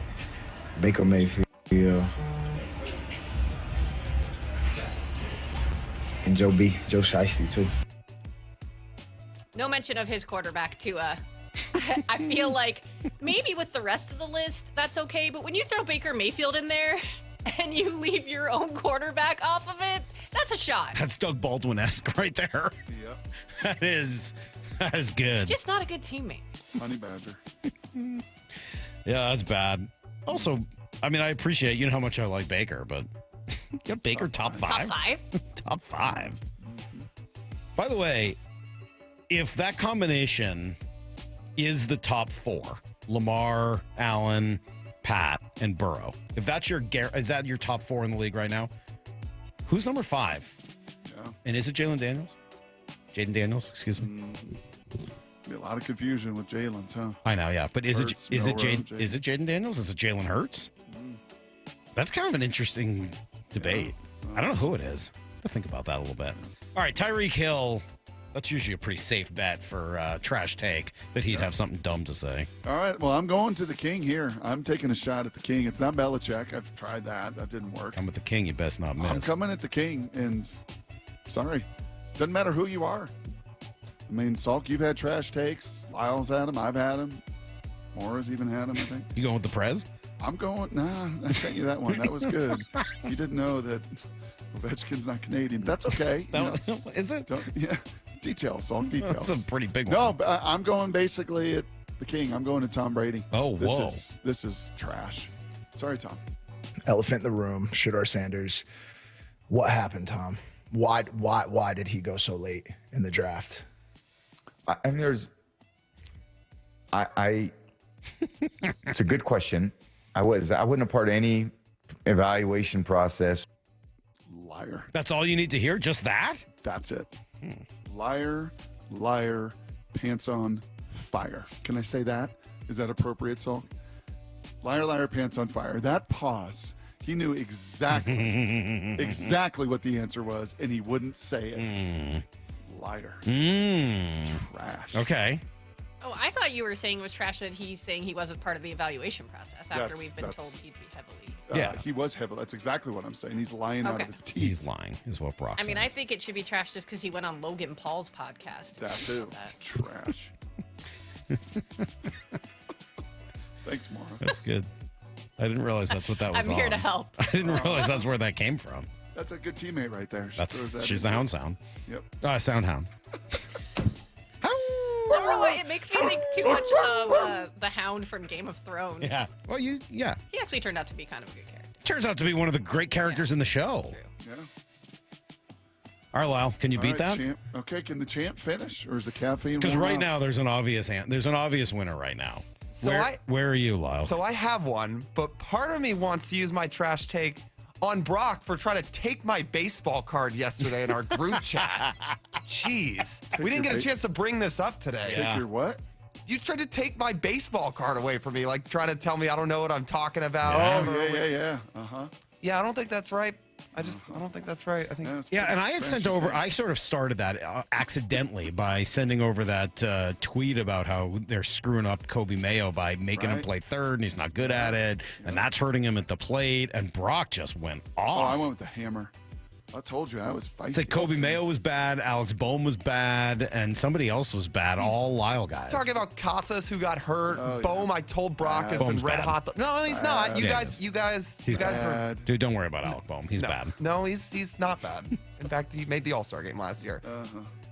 Baker Mayfield. And Joe Shiesty, too. No mention of his quarterback, Tua. I feel like maybe with the rest of the list, that's okay. But when you throw Baker Mayfield in there and you leave your own quarterback off of it, that's a shot. That's Doug Baldwin-esque right there. Yep. That is good. He's just not a good teammate. Honey Badger. Yeah, that's bad. Also, I appreciate, how much I like Baker, but get Baker top 5? Top 5? Top 5. By the way, if that combination is the top 4, Lamar, Allen, Pat, and Burrow, if that's is that your top 4 in the league right now? Who's number 5? Yeah. And is it Jalen Daniels? Jaden Daniels, excuse me. Be a lot of confusion with Jalen's, huh? I know, yeah. But is Hurts, it Jaden Daniels? Is it Jalen Hurts? That's kind of an interesting debate. I don't know who it is. I have to think about that a little bit. All right, Tyreek Hill. That's usually a pretty safe bet for trash take that he'd have something dumb to say. All right, well, I'm going to the king here. I'm taking a shot at the king. It's not Belichick. I've tried that. That didn't work. Come with the king, you best not miss. I'm coming at the king, and sorry. Doesn't matter who you are. Salk, you've had trash takes. Lyle's had them. I've had them. Maura's even had them, I think. You going with the Prez? I'm going, I sent you that one. That was good. You didn't know that Ovechkin's not Canadian. That's okay. Is it? Yeah. Details, Salk, details. That's a pretty big one. No, but I'm going basically at the king. I'm going to Tom Brady. Oh, whoa. This is trash. Sorry, Tom. Elephant in the room, Shedeur Sanders. What happened, Tom? Why did he go so late in the draft? It's a good question. I wasn't a part of any evaluation process. Liar. That's all you need to hear? Just that? That's it. Liar, pants on fire. Can I say that? Is that appropriate, Salk? Liar, pants on fire. That pause, he knew exactly what the answer was, and he wouldn't say it. Liar. Trash. Okay. Oh, I thought you were saying it was trash that he's saying he wasn't part of the evaluation process after we've been told he'd be heavily. He was heavily. That's exactly what I'm saying. He's lying out of his teeth. He's lying, is what Brock said. I think it should be trash just because he went on Logan Paul's podcast. That too. Trash. Thanks, Maura. That's good. I didn't realize that's what that was I'm here to help. I didn't realize that's where that came from. That's a good teammate right there. She's the hound sound. Yep. Sound hound. It makes me think too much of the Hound from Game of Thrones. Yeah. Well, He actually turned out to be kind of a good character. Turns out to be one of the great characters in the show. True. Yeah. All right, Lyle, can you beat that? Champ. Okay, can the champ finish, or is the caffeine? Because right now there's an obvious winner right now. So where are you, Lyle? So I have one, but part of me wants to use my trash take on Brock for trying to take my baseball card yesterday in our group chat. Jeez. We didn't get a chance to bring this up today. Take your what? You tried to take my baseball card away from me, like trying to tell me I don't know what I'm talking about. Yeah. Uh-huh. Yeah, I don't think that's right. I don't think that's right. I think and I had sent over, I sort of started that accidentally by sending over that tweet about how they're screwing up Kobe Mayo by making him play third and he's not good at it. And that's hurting him at the plate. And Brock just went off. Oh, I went with the hammer. I told you I was feisty. It's like Kobe Mayo was bad, Alex Bohm was bad, and somebody else was bad. All Lyle guys. Talking about Casas who got hurt. Bohm, I told Brock has Bohm's been red bad. hot. No, he's not. You guys He's are. bad. Dude, don't worry about Alec Bohm. He's bad. No, he's not bad. In fact, he made the All-Star game last year.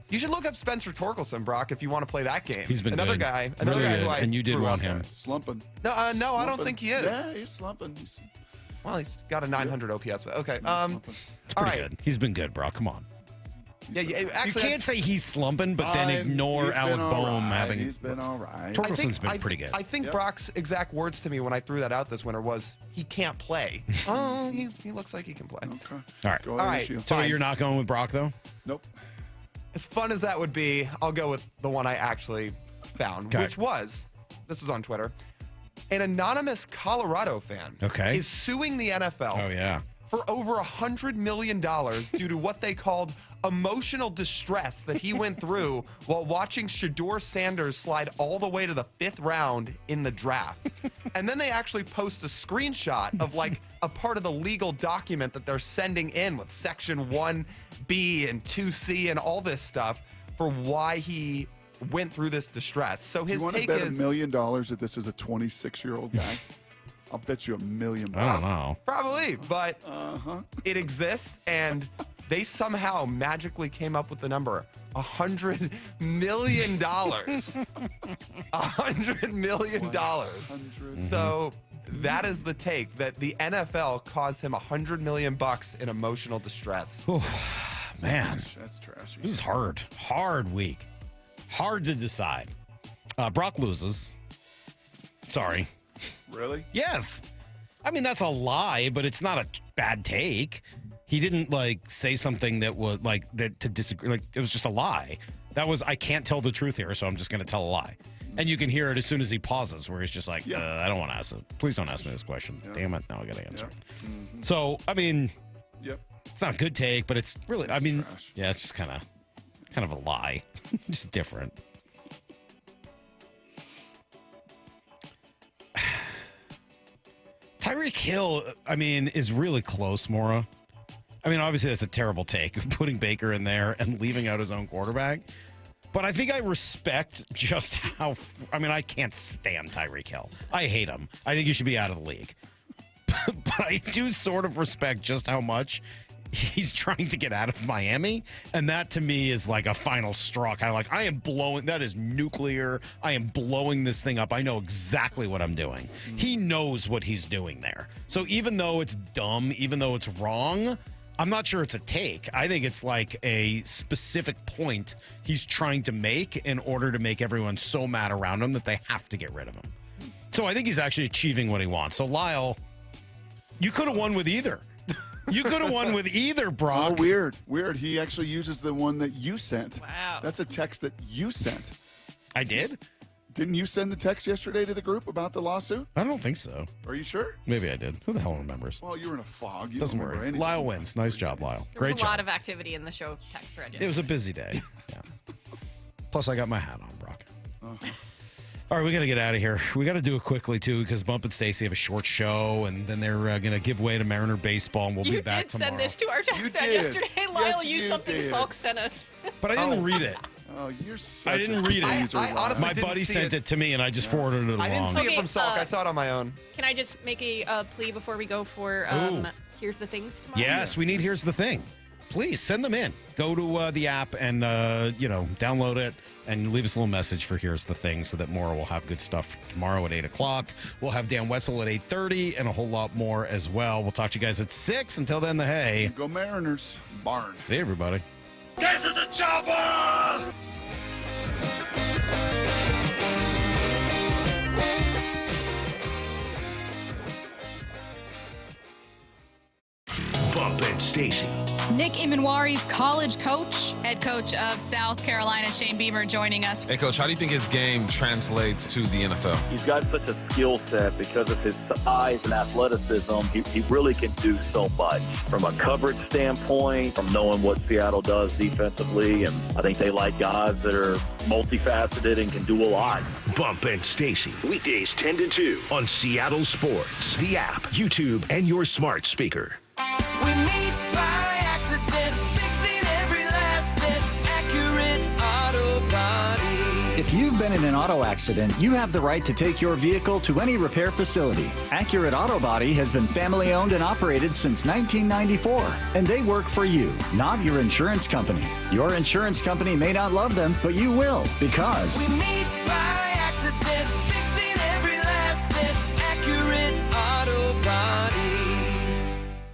You should look up Spencer Torkelson, Brock, if you want to play that game. He's been another good. guy. Really Another guy good. who I And you did grew want up him. with. Slumping. No, I don't think he is. Yeah, he's slumping. Well, he's got a 900 OPS. But okay. It's All pretty right. good. He's been good, Brock. Come on. Yeah, actually, you can't say he's slumping, but then ignore Alec Bohm having. He's been all right. Torkelson's been pretty good. I think Brock's exact words to me when I threw that out this winter was, he can't play. Oh, he looks like he can play. Okay. All right. All right. So fine. you're not going with Brock, though? Nope. As fun as that would be, I'll go with the one I actually found, which was, this was on Twitter, an anonymous Colorado fan is suing the NFL for over $100 million due to what they called emotional distress that he went through while watching Shedeur Sanders slide all the way to the 5th round in the draft. And then they actually post a screenshot of like a part of the legal document that they're sending in with section 1B and 2C and all this stuff for why he went through this distress. So his you want take to bet is $1 million that this is a 26-year-old guy? I'll bet you $1 million. I don't know. Probably, but it exists, and they somehow magically came up with the number $100 million. $100 million. So that is the take, that the NFL caused him $100 million in emotional distress. Man, that's trashy. This is hard. Hard week. Hard to decide. Brock loses. Sorry. Really? Yes. I mean, that's a lie, but it's not a bad take. He didn't like say something that was like that to disagree. Like it was just a lie. That was, I can't tell the truth here, so I'm just going to tell a lie. And you can hear it as soon as he pauses, where he's just like, I don't want to ask it. Please don't ask me this question. Damn it. Now I got to answer it. So, I mean, it's not a good take, but it's really, I mean, yeah, it's just kind of a lie. Just different. Tyreek Hill, I mean, is really close, Maura. I mean, obviously that's a terrible take of putting Baker in there and leaving out his own quarterback. But I think I respect just how, I mean, I can't stand Tyreek Hill. I hate him. I think he should be out of the league. But I do sort of respect just how much he's trying to get out of Miami. And that to me is like a final straw. Kind of like, I am blowing, that is nuclear. I am blowing this thing up. I know exactly what I'm doing. He knows what he's doing there. So even though it's dumb, even though it's wrong, I'm not sure it's a take. I think it's like a specific point he's trying to make in order to make everyone so mad around him that they have to get rid of him. So I think he's actually achieving what he wants. So Lyle, you could have won with either. You could have won with either, Brock. Oh, weird. He actually uses the one that you sent. Wow. That's a text that you sent. I did? Didn't you send the text yesterday to the group about the lawsuit? I don't think so. Are you sure? Maybe I did. Who the hell remembers? Well, you were in a fog. You Doesn't don't remember worry. anything. Lyle wins. Nice job, Lyle. There Great was a job. lot of activity in the show text thread. It was a busy day. Yeah. Plus, I got my hat on, Brock. All right, we got to get out of here. We got to do it quickly, too, because Bump and Stacy have a short show, and then they're going to give way to Mariner Baseball, and we'll be back tomorrow. You did send this to our text thread yesterday. Lyle used something Salk sent us. But I didn't read it. Oh, you're such I didn't read it. I honestly my didn't buddy see sent it to me, and I just forwarded it along. I didn't see it Okay, from Salk. I saw it on my own. Can I just make a plea before we go for Here's the Things tomorrow? Yes, we need Here's the Thing. Please send them in. Go to the app and, download it and leave us a little message for Here's the Thing so that Maura will have good stuff tomorrow at 8 o'clock. We'll have Dan Wetzel at 8:30 and a whole lot more as well. We'll talk to you guys at 6. Until then, the hay. Go Mariners. Barnes. See you, everybody. Get to the chopper! Bump and Stacy. Nick Imanwari's college coach. Head coach of South Carolina, Shane Beamer, joining us. Hey, Coach, how do you think his game translates to the NFL? He's got such a skill set because of his size and athleticism. He really can do so much from a coverage standpoint, from knowing what Seattle does defensively. And I think they like guys that are multifaceted and can do a lot. Bump and Stacy, weekdays 10 to 2 on Seattle Sports, the app, YouTube, and your smart speaker. We meet by accident, fixing every last bit, Accurate Auto Body. If you've been in an auto accident, you have the right to take your vehicle to any repair facility. Accurate Auto Body has been family owned and operated since 1994, and they work for you, not your insurance company. Your insurance company may not love them, but you will, because We meet by accident, fixing every last bit, Accurate Auto Body.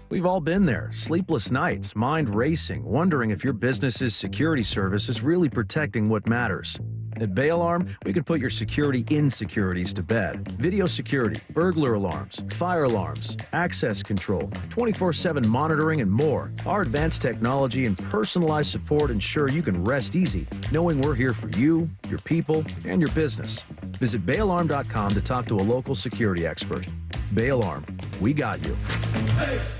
We've all been there. Sleepless nights, mind racing, wondering if your business's security service is really protecting what matters. At Bay Alarm, we can put your security insecurities to bed. Video security, burglar alarms, fire alarms, access control, 24/7 monitoring, and more. Our advanced technology and personalized support ensure you can rest easy, knowing we're here for you, your people, and your business. Visit bayalarm.com to talk to a local security expert. Bay Alarm, we got you.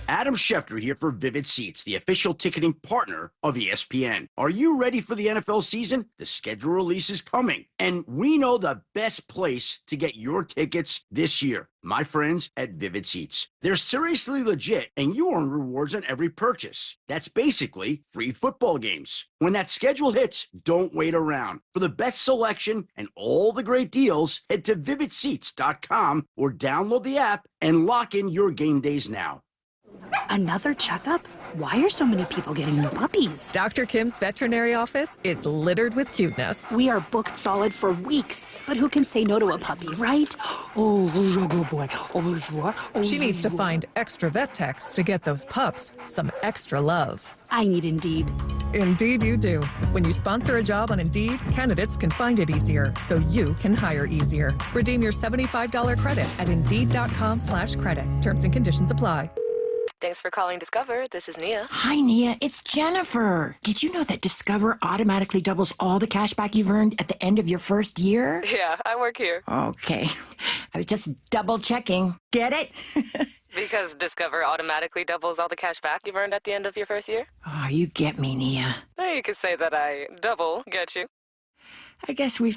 Adam Schefter here for Vivid Seats, the official ticketing partner of ESPN. Are you ready for the NFL season? The schedule release is coming, and we know the best place to get your tickets this year. My friends at Vivid Seats. They're seriously legit, and you earn rewards on every purchase. That's basically free football games. When that schedule hits, don't wait around. For the best selection and all the great deals, head to vividseats.com or download the app and lock in your game days now. Another checkup? Why are so many people getting new puppies? Dr. Kim's veterinary office is littered with cuteness. We are booked solid for weeks, but who can say no to a puppy, right? Oh, good boy. Oh, She needs to find extra vet techs to get those pups some extra love. I need Indeed. Indeed you do. When you sponsor a job on Indeed, candidates can find it easier, so you can hire easier. Redeem your $75 credit at Indeed.com/credit. Terms and conditions apply. Thanks for calling Discover. This is Nia. Hi, Nia. It's Jennifer. Did you know that Discover automatically doubles all the cash back you've earned at the end of your first year? Yeah, I work here. Okay. I was just double checking. Get it? Because Discover automatically doubles all the cash back you've earned at the end of your first year? Oh, you get me, Nia. Or you could say that I double get you. I guess we've